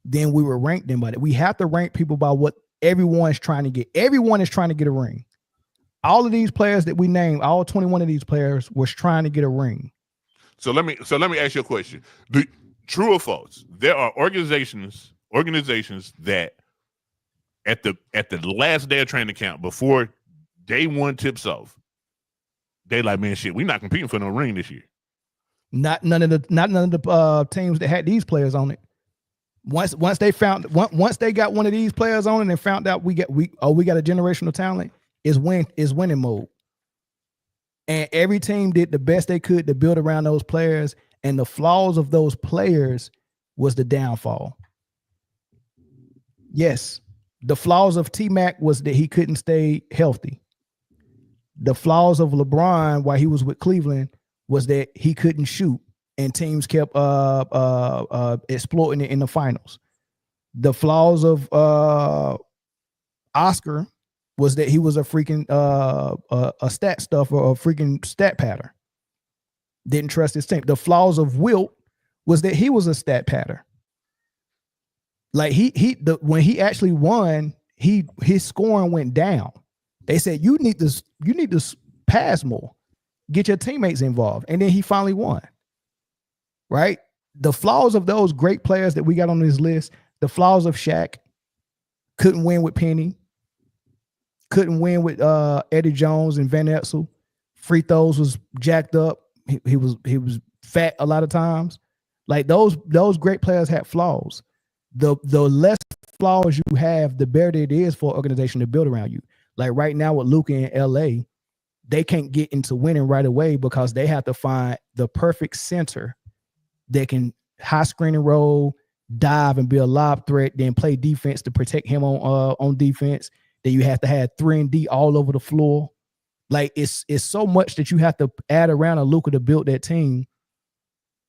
Speaker 1: then we would rank them by that. We have to rank people by what everyone's trying to get. Everyone is trying to get a ring. All of these players that we named, all 21 of these players was trying to get a ring.
Speaker 3: So let me ask you a question. True or false? There are organizations that at the last day of training camp, before day one tips off, they like, man, shit, we're not competing for no ring this year.
Speaker 1: Not none of the teams that had these players on it. Once they got one of these players on it and found out we got a generational talent, is winning mode. And every team did the best they could to build around those players, and the flaws of those players was the downfall. Yes, the flaws of T-Mac was that he couldn't stay healthy. The flaws of LeBron while he was with Cleveland was that he couldn't shoot, and teams kept exploiting it in the finals. The flaws of Oscar was that he was a freaking a stat stuffer or a freaking stat patter. Didn't trust his team. The flaws of Wilt was that he was a stat patter. Like when he actually won, his scoring went down. They said you need to pass more, get your teammates involved, and then he finally won. Right? The flaws of those great players that we got on this list, the flaws of Shaq, couldn't win with Penny, couldn't win with Eddie Jones and Van Exel. Free throws was jacked up. He was fat a lot of times. Like those great players had flaws. The less flaws you have, the better it is for an organization to build around you. Like right now with Luka in LA, they can't get into winning right away because they have to find the perfect center that can high screen and roll, dive and be a lob threat, then play defense to protect him on defense. Then you have to have 3-and-D all over the floor. Like it's so much that you have to add around a Luka to build that team.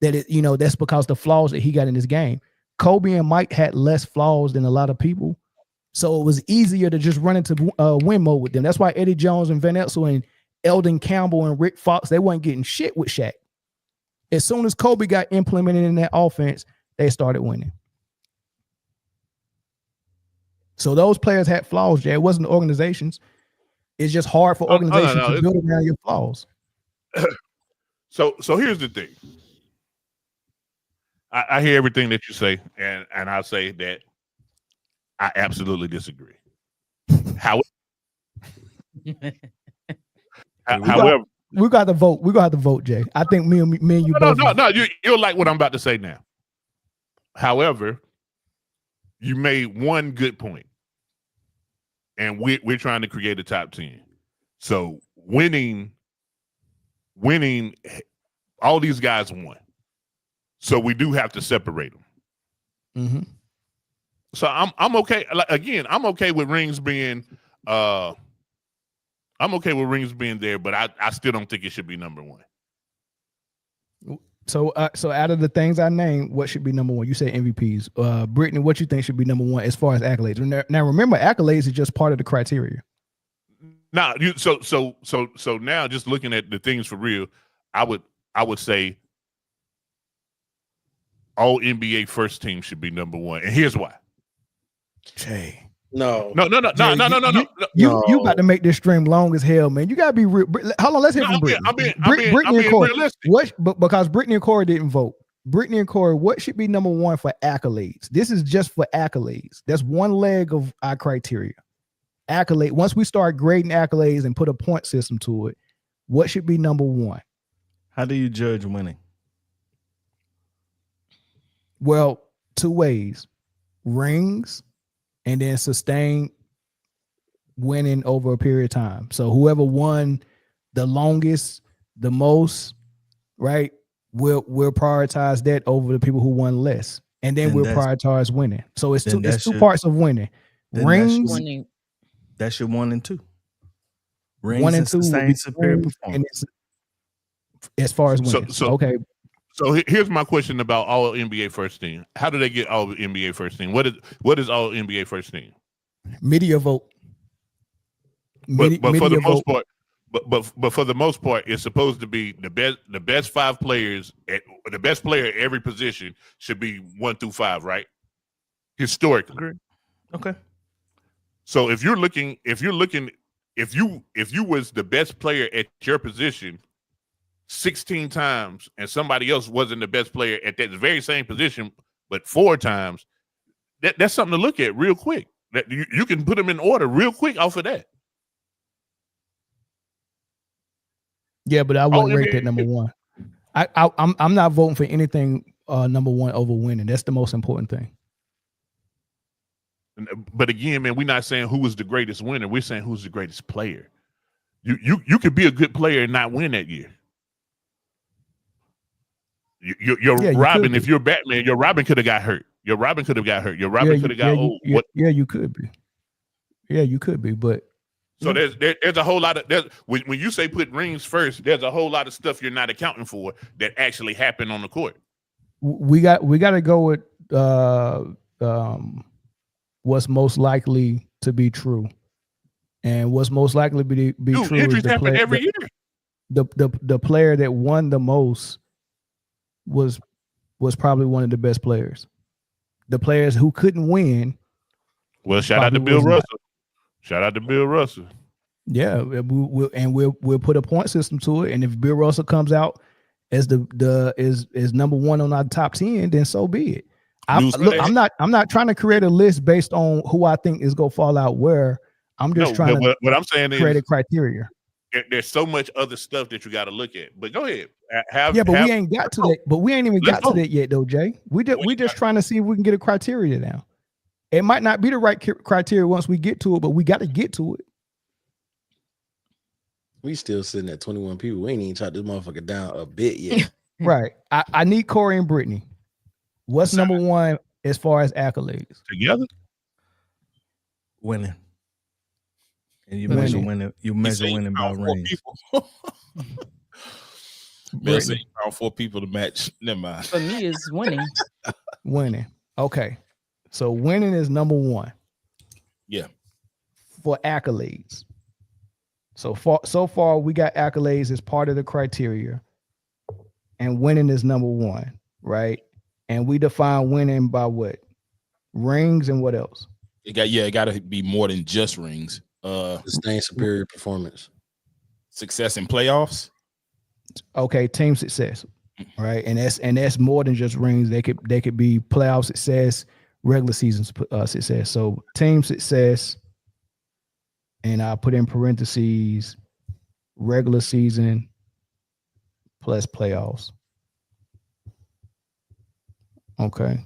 Speaker 1: That's because the flaws that he got in this game. Kobe and Mike had less flaws than a lot of people, so it was easier to just run into win mode with them. That's why Eddie Jones and Van Exel and Eldon Campbell and Rick Fox, they weren't getting shit with Shaq. As soon as Kobe got implemented in that offense, they started winning. So those players had flaws, Jay. It wasn't the organizations. It's just hard for organizations to build around your flaws.
Speaker 3: So here's the thing. I hear everything that you say, and I say that I absolutely disagree. However,
Speaker 1: we got to vote. We're gonna have to vote, Jay. I think me and you both.
Speaker 3: No. You'll like what I'm about to say now. However, you made one good point, and we're trying to create a top 10. So winning, all these guys won. So we do have to separate them.
Speaker 1: Mm-hmm.
Speaker 3: So I'm okay. Like, again, I'm okay with rings being there, but I still don't think it should be number one.
Speaker 1: So out of the things I named, what should be number one? You say MVPs. Britne, what you think should be number one as far as accolades? Now remember, accolades is just part of the criteria.
Speaker 3: Now so now just looking at the things for real, I would say all NBA first team should be number one, and here's why.
Speaker 1: Jay.
Speaker 3: No.
Speaker 1: You about to make this stream long as hell, man. You gotta be real. Hold on, let's hear from Britne.
Speaker 3: I'm being realistic.
Speaker 1: Because Britne and Corey didn't vote. Britne and Corey, what should be number one for accolades? This is just for accolades. That's one leg of our criteria. Accolade. Once we start grading accolades and put a point system to it, what should be number one?
Speaker 2: How do you judge winning?
Speaker 1: Well, two ways: rings, and then sustained winning over a period of time. So whoever won the longest, the most, right, we'll prioritize that over the people who won less, and then we'll prioritize winning. So it's two parts of winning: rings.
Speaker 2: That's your 1 and 2.
Speaker 1: Rings 1 and 2
Speaker 2: sustained superior performance.
Speaker 1: as far as wins. Okay.
Speaker 3: So here's my question about all NBA first team. How do they get all NBA first team? What is all NBA first team?
Speaker 1: Media vote.
Speaker 3: But for the most part, but for the most part, it's supposed to be the best 5 players the best player at every position should be 1 through 5, right? Historically.
Speaker 2: Agree. Okay.
Speaker 3: So if you was the best player at your position 16 times and somebody else wasn't the best player at that very same position but 4 times, that's something to look at real quick. That you can put them in order real quick off of that.
Speaker 1: Yeah, but I wouldn't rate that number 1. I'm not voting for anything number 1 over winning. That's the most important thing.
Speaker 3: But again, man, we're not saying who was the greatest winner. We're saying who's the greatest player. You could be a good player and not win that year. You're Robin. If you're Batman, your Robin could have got hurt. Your Robin could have got hurt. Your Robin could have got old.
Speaker 1: You could be. Yeah, you could be. But
Speaker 3: so there's a whole lot of when you say put rings first, there's a whole lot of stuff you're not accounting for that actually happened on the court.
Speaker 1: We got to go with what's most likely to be true, and what's most likely to be true is the player
Speaker 3: every year.
Speaker 1: The player that won the most was probably one of the best players. The players who couldn't win.
Speaker 3: Well, shout out to Bill Russell. Shout out to Bill Russell.
Speaker 1: Yeah, we'll put a point system to it, and if Bill Russell comes out as is number 1 on our top 10, then so be it. I'm not trying to create a list based on who I think is gonna fall out where. I'm just trying to
Speaker 3: what I'm saying
Speaker 1: create
Speaker 3: is
Speaker 1: a criteria.
Speaker 3: There's so much other stuff that you got to look at. But go ahead.
Speaker 1: We ain't got to that. But we ain't even got to that yet, though, Jay. We just trying to see if we can get a criteria now. It might not be the right criteria once we get to it, but we got to get to it.
Speaker 5: We still sitting at 21 people. We ain't even shot this motherfucker down a bit yet.
Speaker 1: Right. I need Corey and Britne. What's number 1 as far as accolades?
Speaker 3: Together?
Speaker 2: Winning. And you measure winning. You measure winning by rings.
Speaker 4: Bill said you found 4 people to match. Never mind.
Speaker 6: For me, it's winning.
Speaker 1: Winning. Okay. So winning is number 1.
Speaker 4: Yeah.
Speaker 1: For accolades. So far we got accolades as part of the criteria, and winning is number 1, right? And we define winning by what? Rings and what else?
Speaker 4: It got to be more than just rings.
Speaker 5: Sustained superior performance,
Speaker 4: success in playoffs.
Speaker 1: Okay, team success, right? And that's more than just rings. They could be playoff success, regular season success. So team success, and I put in parentheses regular season plus playoffs. Okay.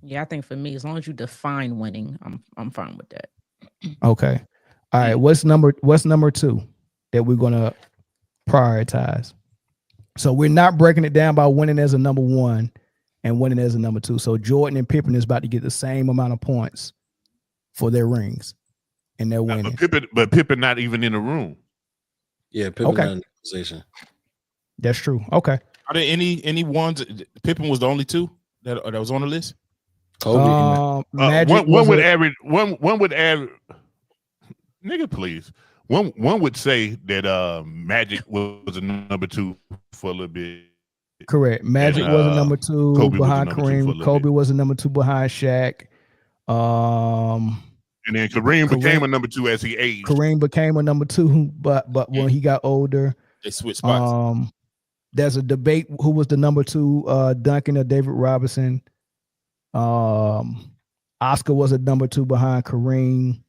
Speaker 6: Yeah, I think for me, as long as you define winning, I'm fine with that.
Speaker 1: Okay. All right. What's number 2 that we're gonna prioritize? So we're not breaking it down by winning as a number 1 and winning as a number 2. So Jordan and Pippen is about to get the same amount of points for their rings, and they're winning.
Speaker 3: But Pippen not even in the room.
Speaker 5: Yeah, Pippen not in the conversation.
Speaker 1: That's true. Okay.
Speaker 4: Are there any ones? Pippen was the only 2 that was on the list.
Speaker 5: Kobe.
Speaker 1: Magic
Speaker 3: one would average. Nigga, please. One would say that Magic was a number 2 for a little bit.
Speaker 1: Correct. Magic was a number 2
Speaker 3: Kobe
Speaker 1: behind
Speaker 3: was a number 2
Speaker 1: Kareem. Kobe was a number 2 behind Shaq.
Speaker 3: And then Kareem became a number 2 as he aged.
Speaker 1: Kareem became a number 2, but when he got older,
Speaker 4: they switched spots.
Speaker 1: There's a debate who was the number 2, Duncan or David Robinson. Oscar was a number 2 behind Kareem.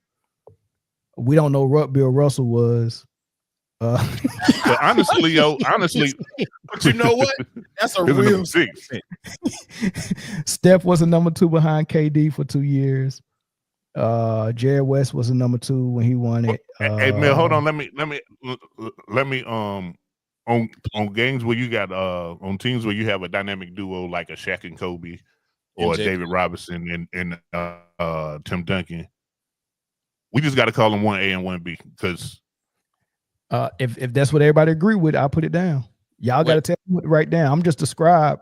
Speaker 1: We don't know what Bill Russell was.
Speaker 3: But honestly,
Speaker 4: but you know what? That's a real 6.
Speaker 1: Steph was a number 2 behind KD for 2 years. Jerry West was a number 2 when he won it.
Speaker 3: Hey man, hold on. Let me on games where you got on teams where you have a dynamic duo like a Shaq and Kobe or David Robinson and Tim Duncan. We just got to call them 1A and 1B because
Speaker 1: if that's what everybody agree with, I'll put it down. Y'all got to tell me right now. I'm just a scribe.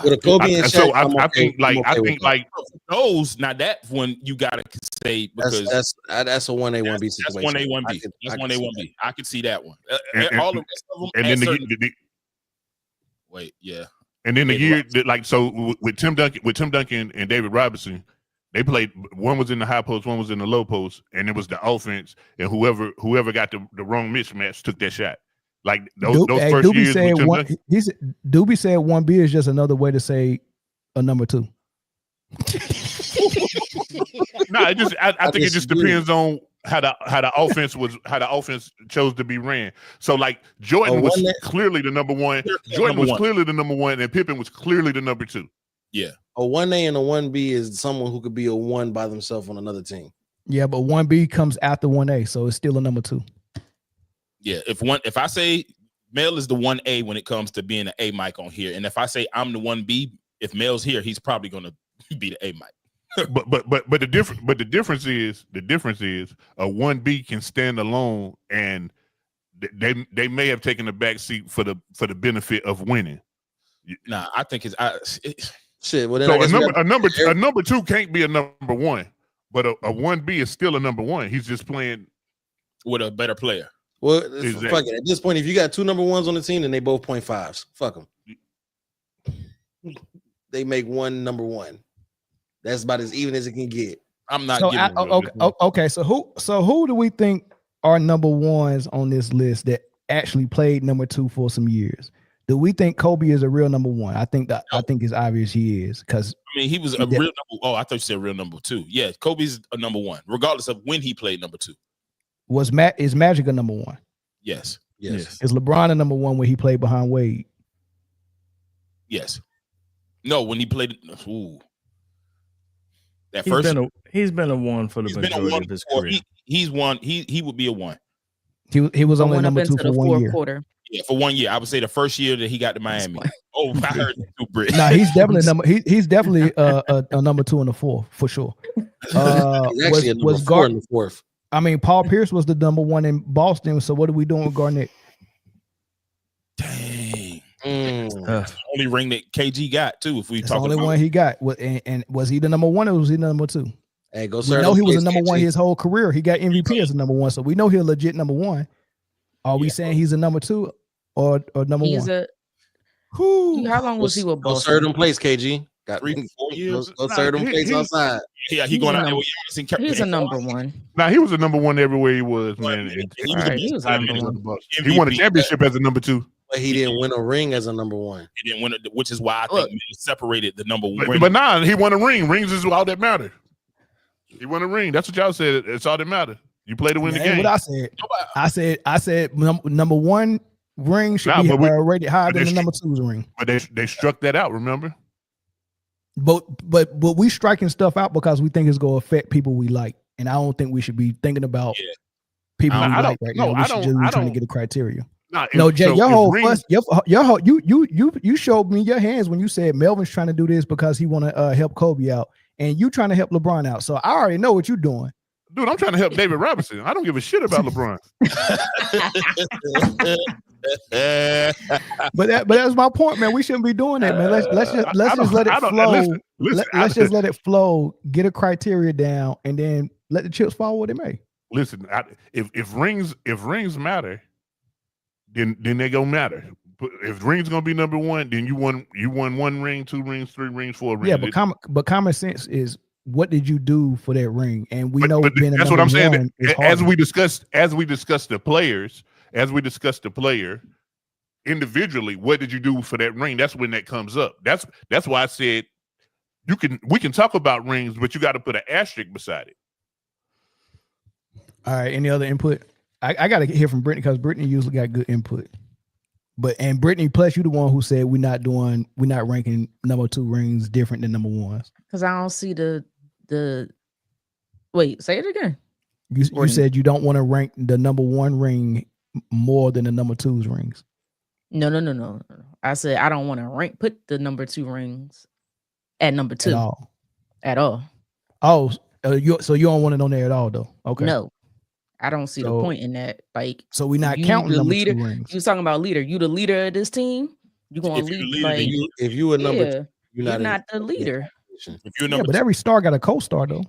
Speaker 5: With a Kobe and Shaq,
Speaker 3: I think
Speaker 4: those now that one you gotta say because
Speaker 5: that's a 1A1B situation.
Speaker 4: That's 1A1B. That's 1A1B. I could see that one. All the rest of them.
Speaker 3: And then
Speaker 4: wait, yeah.
Speaker 3: And then the year like so with Tim Duncan and David Robinson, they played. One was in the high post, one was in the low post, and it was the offense. And whoever got the wrong mismatch took that shot. Like those first
Speaker 1: Doobie
Speaker 3: years.
Speaker 1: Said Doobie said 1B is just another way to say a number 2.
Speaker 3: No, I think it just depends on how the offense chose to be ran. So like Jordan was clearly the number 1. Jordan was clearly the number 1, and Pippen was clearly the number 2.
Speaker 4: Yeah.
Speaker 5: A 1A and a 1B is someone who could be a 1 by themselves on another team.
Speaker 1: Yeah, but 1B comes after 1A, so it's still a number 2.
Speaker 4: Yeah, if I say Mel is the 1A when it comes to being an A mic on here, and if I say I'm the 1B, if Mel's here, he's probably gonna be the A mic.
Speaker 3: but the difference is a 1B can stand alone, and they may have taken the back seat for the benefit of winning.
Speaker 4: Nah, I think it's
Speaker 5: shit. Well, then
Speaker 3: so a number 2 can't be a number 1, but a 1B is still a number 1. He's just playing
Speaker 4: with a better player.
Speaker 5: Well, fuck it. At this point, if you got 2 number 1s on the team, then they both 0.5s. Fuck them. They make 1 number 1. That's about as even as it can get.
Speaker 4: I'm not.
Speaker 1: Okay. So who do we think are number 1s on this list that actually played number 2 for some years? Do we think Kobe is a real number 1? I think it's obvious he is because
Speaker 4: he was a real number. Oh, I thought you said real number 2. Yeah, Kobe's a number 1, regardless of when he played number 2.
Speaker 1: Is Magic a number 1?
Speaker 4: Yes.
Speaker 1: Is LeBron a number 1 when he played behind Wade?
Speaker 4: Yes. No, when he played. Ooh.
Speaker 2: He's been a 1 for the majority of his career.
Speaker 4: He's 1. He would be a 1.
Speaker 1: He was only number 2 for 1 year.
Speaker 6: Quarter.
Speaker 4: Yeah, for 1 year. I would say the first year that he got to Miami. Oh, I heard you too, Britt.
Speaker 1: Nah, he's definitely he's definitely a number 2 in the 4th for sure.
Speaker 5: He's actually a number 4 in the 4th.
Speaker 1: I mean, Paul Pierce was the number 1 in Boston. So what are we doing with Garnett?
Speaker 4: Dang. Only ring that KG got too. If we
Speaker 1: That's
Speaker 4: talk
Speaker 1: the only
Speaker 4: about
Speaker 1: one he got. And was he the number 1 or was he the number 2?
Speaker 5: Hey, go.
Speaker 1: We know he was a number 1 his whole career. He got MVP as a number 1, so we know he's a legit number 1. Are we saying he's a number 2 or number 1?
Speaker 6: How long was he with Boston?
Speaker 5: Go serve them place, KG. Got
Speaker 4: 3-4 years.
Speaker 5: Go serve them place outside.
Speaker 4: Yeah, he's going out.
Speaker 6: He's a number 1.
Speaker 3: Nah, he was a number 1 everywhere he was, man.
Speaker 6: He was number 1.
Speaker 3: He won a championship as a number 2.
Speaker 5: But he didn't win a ring as a number 1.
Speaker 4: He didn't win it, which is why I think he separated the number 1.
Speaker 3: But nah, he won a ring. Rings is all that matter. He won a ring. That's what y'all said. It's all that matter. You play to win the game.
Speaker 1: What I said number 1 ring should be rated higher than the number 2's ring.
Speaker 3: But they struck that out, remember?
Speaker 1: But we striking stuff out because we think it's going to affect people we like, and I don't think we should be thinking about people we like right now. We should just be trying to get a criteria. No, Jay, so your whole fuss, you showed me your hands when you said Melvin's trying to do this because he want to help Kobe out, and you trying to help LeBron out. So I already know what you're doing.
Speaker 3: Dude, I'm trying to help David Robinson. I don't give a shit about LeBron. but that's my point, man. We shouldn't be doing that, man. Let's just let it flow. Let's just let it flow. Get a criteria down, and then let the chips fall where they may. Listen, if rings matter, then they gonna matter. If rings gonna be number 1, then you won 1 ring, 2 rings, 3 rings, 4 rings.
Speaker 1: Yeah, but common sense is, what did you do for that ring? And we know
Speaker 3: that's what I'm saying. As we discussed the players, as we discussed the player individually, what did you do for that ring? That's when that comes up. That's why I said we can talk about rings, but you got to put an asterisk beside it.
Speaker 1: All right. Any other input? I got to hear from Britne because Britne usually got good input. And Britne, plus you the one who said we're not ranking number 2 rings different than number 1s.
Speaker 6: Because I don't see the wait, say it again.
Speaker 1: You said you don't want to rank the number 1 ring more than the number 2's rings.
Speaker 6: No. I said I don't want to put the number 2 rings at number 2 at all.
Speaker 1: Oh, so you don't want it on there at all, though. Okay.
Speaker 6: No, I don't see the point in that. Like,
Speaker 1: so we're not
Speaker 6: you
Speaker 1: counting
Speaker 6: the
Speaker 1: number
Speaker 6: leader.
Speaker 1: 2 rings.
Speaker 6: You talking about leader? You the leader of this team? You gonna lead? Like,
Speaker 5: if you a number two,
Speaker 6: you're not the leader.
Speaker 4: If you're
Speaker 1: but every star got a co-star though.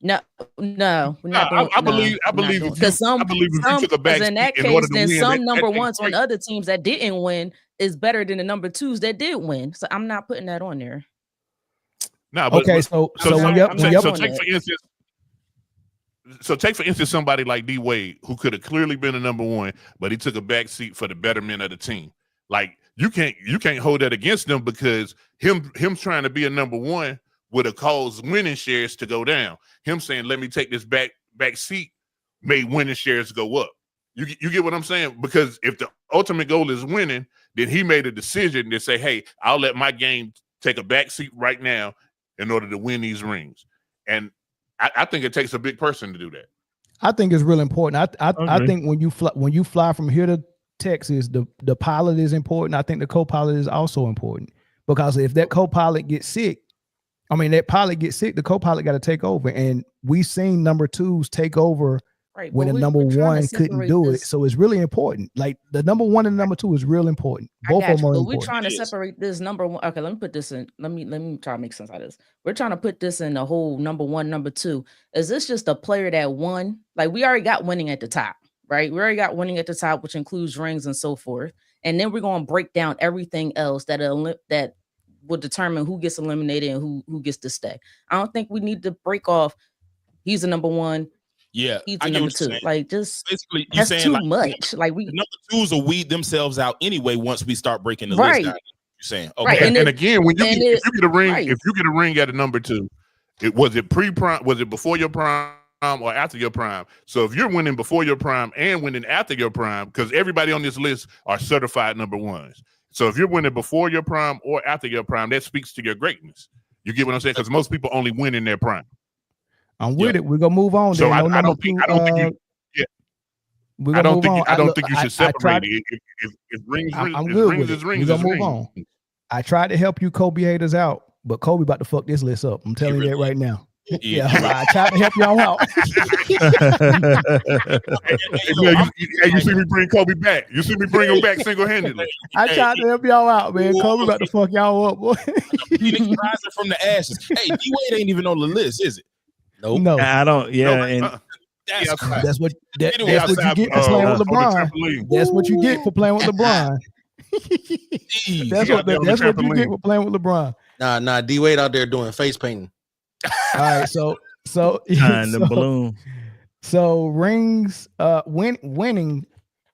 Speaker 6: No, we're not doing.
Speaker 3: I believe
Speaker 6: because some
Speaker 3: if you took a back
Speaker 6: in that
Speaker 3: in order
Speaker 6: case,
Speaker 3: to
Speaker 6: then
Speaker 3: win,
Speaker 6: some number ones on other teams that didn't win is better than the number 2s that did win. So I'm not putting that on there.
Speaker 3: No, but
Speaker 1: okay, so
Speaker 3: take for instance somebody like D Wade, who could have clearly been a number 1, but he took a back seat for the betterment of the team. Like you can't hold that against them, because him trying to be a number 1 would have caused winning shares to go down. Him saying, "Let me take this back seat," made winning shares go up. You get what I'm saying? Because if the ultimate goal is winning, then he made a decision to say, "Hey, I'll let my game take a back seat right now in order to win these rings." And I think it takes a big person to do that.
Speaker 1: I think it's real important. I think when you fly from here to Texas, the pilot is important. I think the co-pilot is also important, because if that co-pilot gets sick, that pilot gets sick, the co-pilot got to take over. And we've seen number 2s take over when the number 1 couldn't do it. So it's really important. Like the number 1 and the number 2 is real important. Both of them are important.
Speaker 6: We're trying to separate this number 1. Okay, let me put this in. Let me try to make sense out of this. We're trying to put this in the whole number 1, number 2. Is this just a player that won? Like, we already got winning at the top, right? We already got winning at the top, which includes rings and so forth. And then we're going to break down everything else that will determine who gets eliminated and who gets to stay. I don't think we need to break off. He's a number 1.
Speaker 4: Yeah,
Speaker 6: he's a number 2. Like, just
Speaker 4: basically,
Speaker 6: that's too much. Like,
Speaker 4: the number 2s will weed themselves out anyway once we start breaking the list down. You're saying, okay.
Speaker 3: Right. And again, when if you get a ring, if you get a ring at a number 2, was it pre-prime? Was it before your prime or after your prime? So if you're winning before your prime and winning after your prime, because everybody on this list are certified number 1s. So if you're winning before your prime or after your prime, that speaks to your greatness. You get what I'm saying? Because most people only win in their prime.
Speaker 1: I'm with it. We're gonna move on.
Speaker 3: So I don't think you should separate it. If rings,
Speaker 1: I'm good with it.
Speaker 3: We're
Speaker 1: gonna move on. I tried to help you Kobe haters out, but Kobe about to fuck this list up. I'm telling you that right now. Yeah, I tried to help y'all out.
Speaker 3: You see me bring Kobe back. You see me bring him back single-handedly.
Speaker 1: I tried to help y'all out, man. Kobe about to fuck y'all up, boy.
Speaker 4: Phoenix rising from the ashes. Hey, D-Wade ain't even on the list, is it?
Speaker 5: Nope.
Speaker 2: No, I don't. Yeah,
Speaker 1: that's what you get for playing with LeBron. That's what you get for playing with LeBron. That's what you get for playing with LeBron.
Speaker 5: Nah, D Wade out there doing face painting.
Speaker 1: All right, so
Speaker 2: the balloon.
Speaker 1: So rings, winning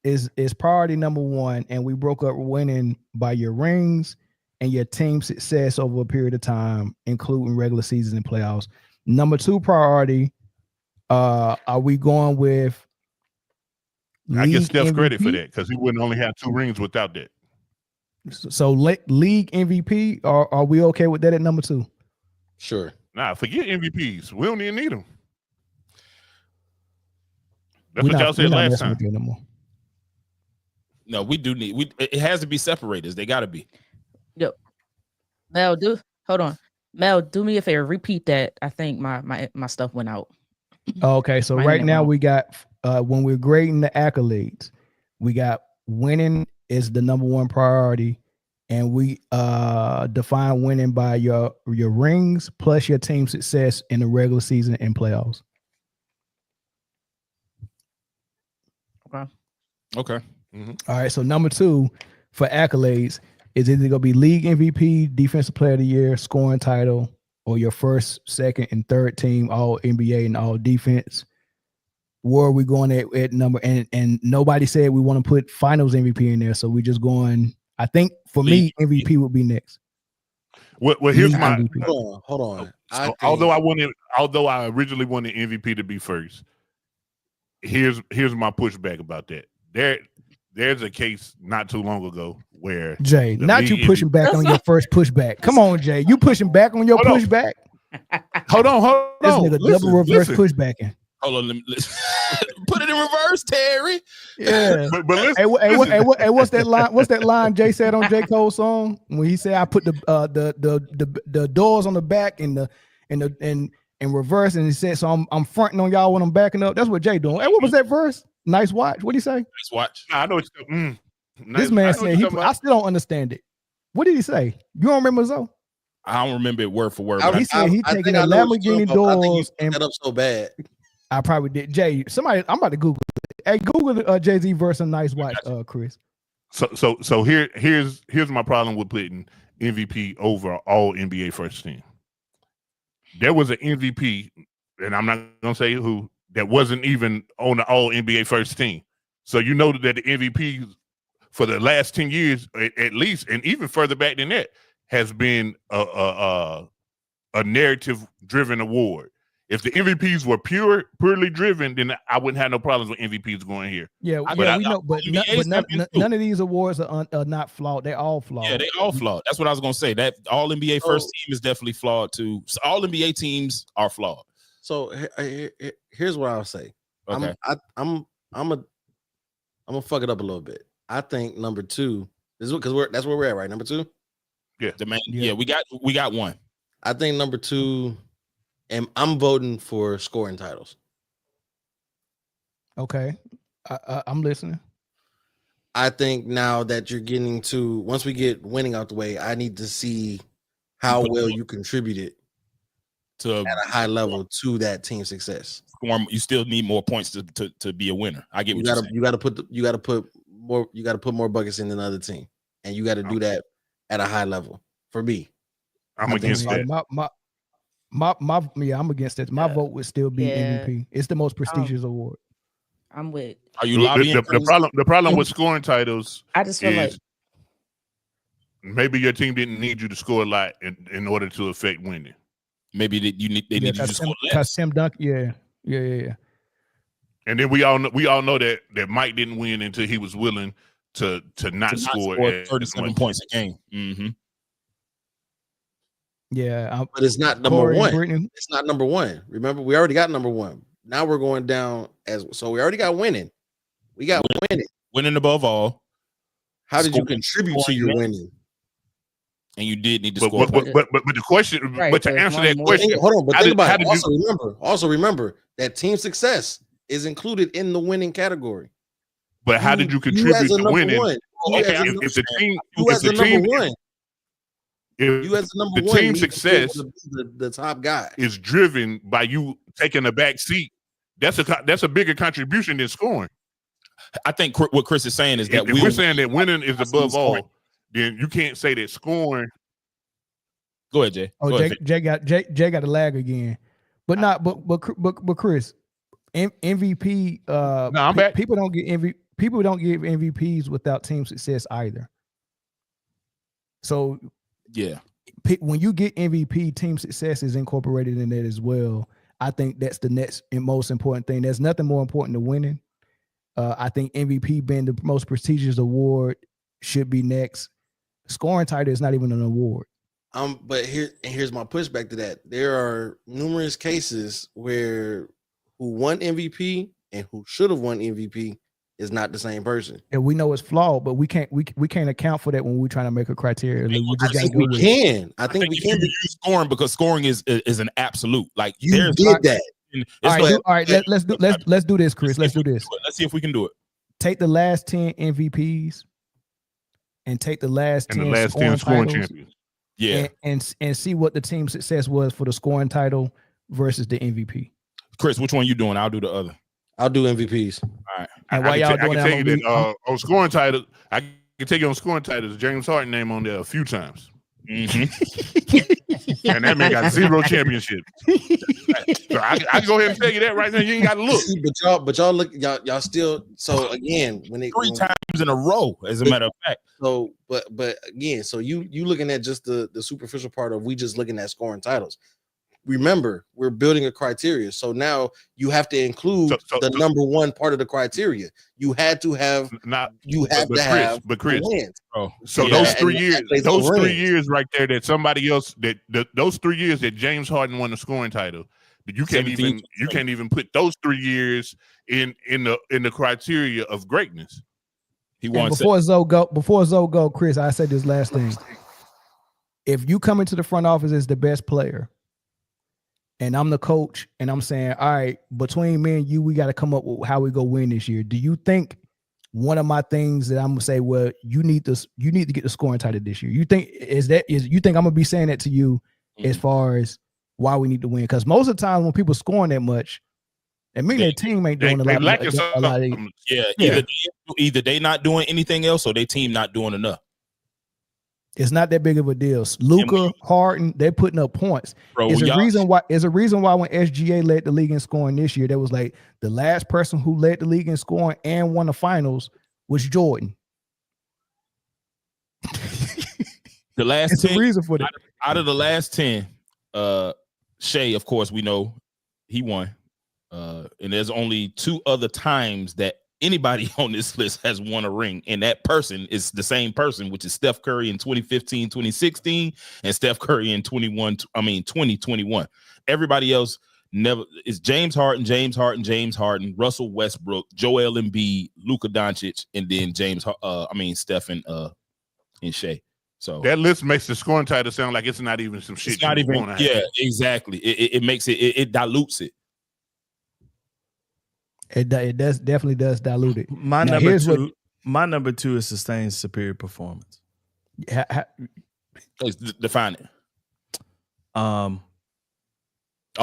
Speaker 1: is priority number 1, and we broke up winning by your rings and your team success over a period of time, including regular season and playoffs. Number 2 priority, are we going with?
Speaker 3: I give Steph credit for that, because he wouldn't only have 2 rings without that.
Speaker 1: So league MVP, are we okay with that at number 2?
Speaker 5: Sure.
Speaker 3: Nah, forget MVPs. We don't even need them. That's what y'all said last time.
Speaker 4: No, we do need. It has to be separators. They got to be.
Speaker 6: Yep. Mel, hold on. Mel, do me a favor. Repeat that. I think my stuff went out.
Speaker 1: Okay, so right now we got when we're grading the accolades, we got winning is the number 1 priority, and we define winning by your rings plus your team success in the regular season and playoffs.
Speaker 4: Okay.
Speaker 3: Mm-hmm.
Speaker 1: All right, so number 2 for accolades is either gonna be league MVP, defensive player of the year, scoring title, or your first, second, and third team all NBA and all defense. Where are we going at number? And nobody said we want to put finals MVP in there, so we just going. I think for me, MVP would be next.
Speaker 3: Well, here's my
Speaker 1: MVP.
Speaker 5: Hold on.
Speaker 3: So although I originally wanted MVP to be first, here's my pushback about that. There's a case not too long ago where
Speaker 1: Jay, not you pushing back on your first pushback. Come on, Jay, you pushing back on your pushback.
Speaker 3: Hold on.
Speaker 1: This nigga double reverse pushbacking.
Speaker 4: Hold on, put it in reverse, Terry.
Speaker 1: Yeah,
Speaker 3: but listen,
Speaker 1: hey, what's that line? What's that line Jay said on J. Cole's song when he said, "I put the doors on the back and in reverse, and he said, "So I'm fronting on y'all when I'm backing up." That's what Jay doing. Hey, what was that verse? Nice watch. What did he say?
Speaker 4: Nice watch.
Speaker 3: I know it's
Speaker 1: This man said I still don't understand it. What did he say? You don't remember, Zoe?
Speaker 4: I don't remember it word for word.
Speaker 1: He said he taking the Lamborghini doors
Speaker 5: and that up so bad.
Speaker 1: I probably did. Jay, somebody, I'm about to Google it. Hey, Google the Jay-Z verse on Nice Watch, Chris.
Speaker 3: So here's my problem with putting MVP over all NBA first team. There was an MVP, and I'm not gonna say who, that wasn't even on the all NBA first team. So you know that the MVP for the last 10 years, at least, and even further back than that, has been a narrative-driven award. If the MVPs were purely driven, then I wouldn't have no problems with MVPs going here.
Speaker 1: Yeah, we know, but none of these awards are not flawed. They're all flawed.
Speaker 4: Yeah, they all flawed. That's what I was gonna say. That all NBA first team is definitely flawed too. So all NBA teams are flawed.
Speaker 5: So here's what I'll say.
Speaker 4: Okay.
Speaker 5: I'm gonna fuck it up a little bit. I think number 2 is because that's where we're at, right? Number 2.
Speaker 3: Yeah,
Speaker 4: we got one.
Speaker 5: I think number 2. And I'm voting for scoring titles.
Speaker 1: Okay. I'm listening.
Speaker 5: I think now that you're getting to, once we get winning out the way, I need to see how well you contributed at a high level to that team success.
Speaker 4: You still need more points to be a winner. I get what you're saying.
Speaker 5: You got to put more buckets in than the other team, and you got to do that at a high level. For me,
Speaker 3: I'm against that.
Speaker 1: I'm against it. My vote would still be MVP. It's the most prestigious award.
Speaker 6: I'm with.
Speaker 4: Are you lobbying?
Speaker 3: The problem with scoring titles,
Speaker 6: I just feel like
Speaker 3: maybe your team didn't need you to score a lot in order to affect winning.
Speaker 4: Maybe they need you to score less.
Speaker 1: Because Tim Duncan, yeah.
Speaker 3: And then we all know that Mike didn't win until he was willing to not score
Speaker 4: 37 points a game. Mm-hmm.
Speaker 1: Yeah,
Speaker 5: but it's not number one. Britne. It's not number one. Remember, we already got number one. Now we're going down so we already got winning. We got
Speaker 4: winning above all.
Speaker 5: How did you contribute to your winning?
Speaker 4: And you did need to score.
Speaker 3: But the question, but to answer that question,
Speaker 5: hold on. But think about it. Also remember that team success is included in the winning category.
Speaker 3: But how did you contribute to winning? If the team, the team success,
Speaker 5: the top guy
Speaker 3: is driven by you taking a back seat. That's a bigger contribution than scoring.
Speaker 4: I think what Chris is saying is that
Speaker 3: if we're saying that winning is above all, then you can't say that scoring.
Speaker 4: Go ahead, Jay.
Speaker 1: Oh, Jay got a lag again, but not. But Chris, MVP.
Speaker 3: No, I'm back.
Speaker 1: People don't give MVPs without team success either. So
Speaker 4: yeah,
Speaker 1: when you get MVP, team success is incorporated in that as well. I think that's the next and most important thing. There's nothing more important than winning. I think MVP being the most prestigious award should be next. Scoring title is not even an award.
Speaker 5: But here's my pushback to that. There are numerous cases who won MVP and who should have won MVP is not the same person.
Speaker 1: And we know it's flawed, but we can't account for that when we're trying to make a criteria.
Speaker 5: I think we can
Speaker 4: use scoring because scoring is an absolute. Like
Speaker 5: you did that.
Speaker 1: All right. Let's do this, Chris. Let's do this.
Speaker 4: Let's see if we can do it.
Speaker 1: Take the last 10 MVPs and take the last 10
Speaker 3: scoring champions.
Speaker 1: Yeah, and see what the team success was for the scoring title versus the MVP.
Speaker 4: Chris, which one you doing? I'll do the other.
Speaker 5: I'll do MVPs.
Speaker 4: All right.
Speaker 1: And while y'all doing
Speaker 3: that, on scoring titles, I can take you on scoring titles. James Harden name on there a few times.
Speaker 4: Mm-hmm.
Speaker 3: And that man got 0 championships. So I can go ahead and tell you that right now. You ain't got to look.
Speaker 5: But y'all look, y'all still. So again,
Speaker 4: three times in a row, as a matter of fact.
Speaker 5: So, but again, so you looking at just the superficial part of we just looking at scoring titles. Remember, we're building a criteria. So now you have to include the number one part of the criteria. You had to have
Speaker 3: But Chris, so those 3 years, those 3 years right there that somebody else those 3 years that James Harden won the scoring title, you can't even put those 3 years in the criteria of greatness.
Speaker 4: He won.
Speaker 1: Before Zoe go, Chris, I said this last thing. If you come into the front office as the best player, and I'm the coach, and I'm saying, all right, between me and you, we got to come up with how we go win this year. Do you think one of my things that I'm gonna say, well, you need to get the scoring title this year? You think you think I'm gonna be saying that to you as far as why we need to win? Because most of the time when people scoring that much, it means their team ain't doing a lot of
Speaker 4: either they not doing anything else or their team not doing enough.
Speaker 1: It's not that big of a deal. Luka, Harden, they're putting up points. It's a reason why when SGA led the league in scoring this year, there was like the last person who led the league in scoring and won the finals was Jordan.
Speaker 4: The last
Speaker 1: it's 10, the reason for that.
Speaker 4: Out of the last 10, Shea, of course, we know he won. And there's only 2 other times that anybody on this list has won a ring, and that person is the same person, which is Steph Curry in 2015, 2016, and Steph Curry in 2021. Everybody else never is James Harden, Russell Westbrook, Joel Embiid, Luka Doncic, and then Steph and Shea. So
Speaker 3: that list makes the scoring title sound like it's not even some shit.
Speaker 4: It's not even, yeah, exactly. It makes it dilutes it.
Speaker 1: It definitely does dilute it.
Speaker 2: My number two is sustained superior performance.
Speaker 4: Define it. Are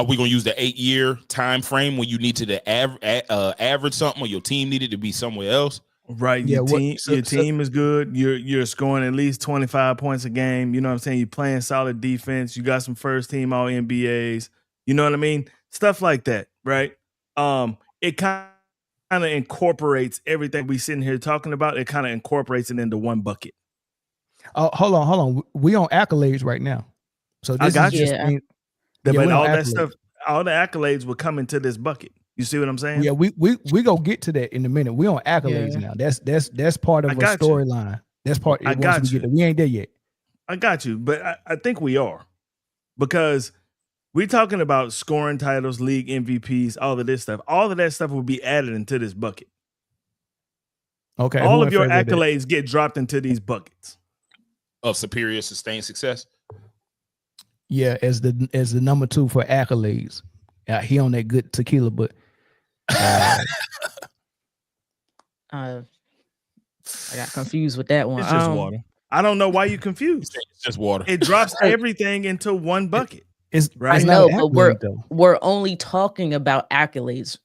Speaker 4: we gonna use the 8-year time frame when you need to average something, or your team needed to be somewhere else?
Speaker 2: Right. Your team is good. You're scoring at least 25 points a game. You know what I'm saying? You're playing solid defense. You got some first team all NBAs. You know what I mean? Stuff like that, right? It kind of incorporates everything we sitting here talking about. It kind of incorporates it into one bucket.
Speaker 1: Oh, hold on. We on accolades right now. So this
Speaker 2: I got
Speaker 1: is
Speaker 2: you. But all that stuff, all the accolades will come into this bucket. You see what I'm saying?
Speaker 1: Yeah, we go get to that in a minute. We on accolades now. That's part of a storyline. That's part.
Speaker 2: I got you.
Speaker 1: We ain't there yet.
Speaker 2: I got you, but I think we are, because we're talking about scoring titles, league MVPs, all of this stuff. All of that stuff will be added into this bucket.
Speaker 1: Okay.
Speaker 2: All of your accolades get dropped into these buckets
Speaker 4: of superior sustained success.
Speaker 1: Yeah, as the number 2 for accolades. He on that good tequila, but
Speaker 6: I got confused with that one.
Speaker 2: It's just water. I don't know why you confused.
Speaker 4: It's just water.
Speaker 2: It drops everything into one bucket.
Speaker 1: It's
Speaker 6: right. I know, but we're only talking about accolades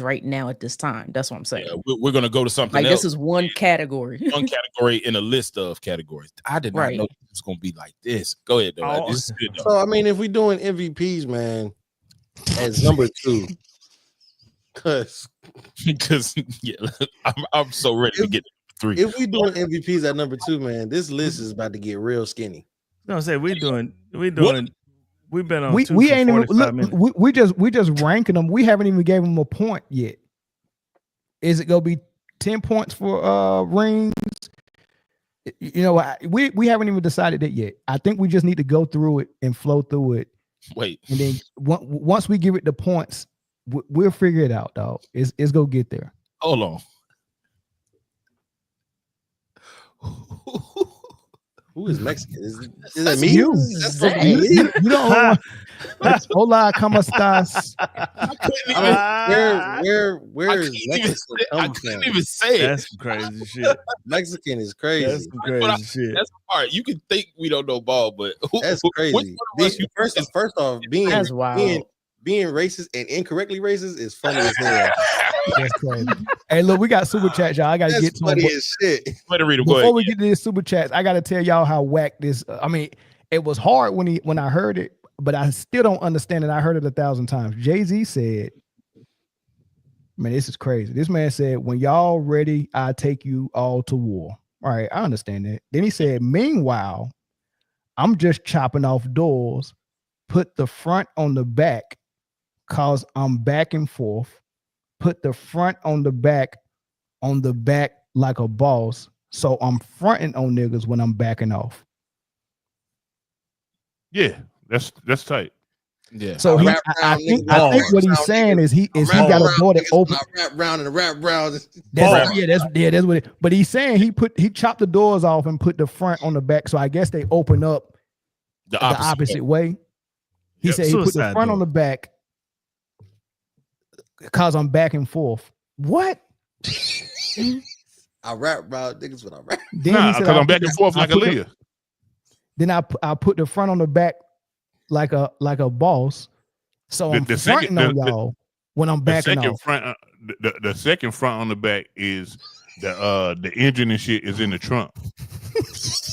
Speaker 6: right now at this time. That's what I'm saying.
Speaker 4: Yeah, we're gonna go to something
Speaker 6: like
Speaker 4: else.
Speaker 6: This is one category.
Speaker 4: One category in a list of categories. I did not know it was gonna be like this. Go ahead, though. This is good, though.
Speaker 5: So I mean, if we're doing MVPs, man, as number 2, because
Speaker 4: yeah, I'm so ready to get 3.
Speaker 5: If we doing MVPs at number 2, man, this list is about to get real skinny.
Speaker 2: No, say we've been on.
Speaker 1: We ain't even look. We just ranking them. We haven't even gave them a point yet. Is it gonna be 10 points for rings? You know, we haven't even decided that yet. I think we just need to go through it and flow through it.
Speaker 4: Wait,
Speaker 1: and then once we give it the points, we'll figure it out, dog. It's go get there.
Speaker 4: Hold on.
Speaker 5: Who is Mexican? Is that me?
Speaker 1: You don't. Hola, ¿cómo estás?
Speaker 5: Where is Mexican?
Speaker 4: I couldn't even say it.
Speaker 2: That's some crazy shit.
Speaker 5: Mexican is crazy.
Speaker 2: That's some crazy shit.
Speaker 4: That's hard. You can think we don't know ball, but
Speaker 5: that's crazy. First off, being racist and incorrectly racist is funny as hell.
Speaker 1: That's crazy. Hey, look, we got super chats, y'all. I gotta get to
Speaker 5: funny as shit.
Speaker 1: Before we get to this super chats, I gotta tell y'all how whack this. I mean, it was hard when I heard it, but I still don't understand it. I heard it 1,000 times. Jay-Z said, "Man, this is crazy." This man said, "When y'all ready, I take you all to war." All right, I understand that. Then he said, "Meanwhile, I'm just chopping off doors. Put the front on the back, cause I'm back and forth. Put the front on the back like a boss. So I'm fronting on niggas when I'm backing off."
Speaker 3: Yeah, that's tight.
Speaker 4: Yeah.
Speaker 1: So I think what he's saying is he got a door that open.
Speaker 5: Rap round and rap round.
Speaker 1: That's what it. But he's saying he chopped the doors off and put the front on the back. So I guess they open up the opposite way. He said he put the front on the back because I'm back and forth. What?
Speaker 5: I rap about niggas when I rap.
Speaker 3: Nah, because I'm back and forth like Aaliyah.
Speaker 1: Then I put the front on the back like a boss. So I'm fronting on y'all when I'm backing off.
Speaker 3: The second front on the back is the engine and shit is in the trunk.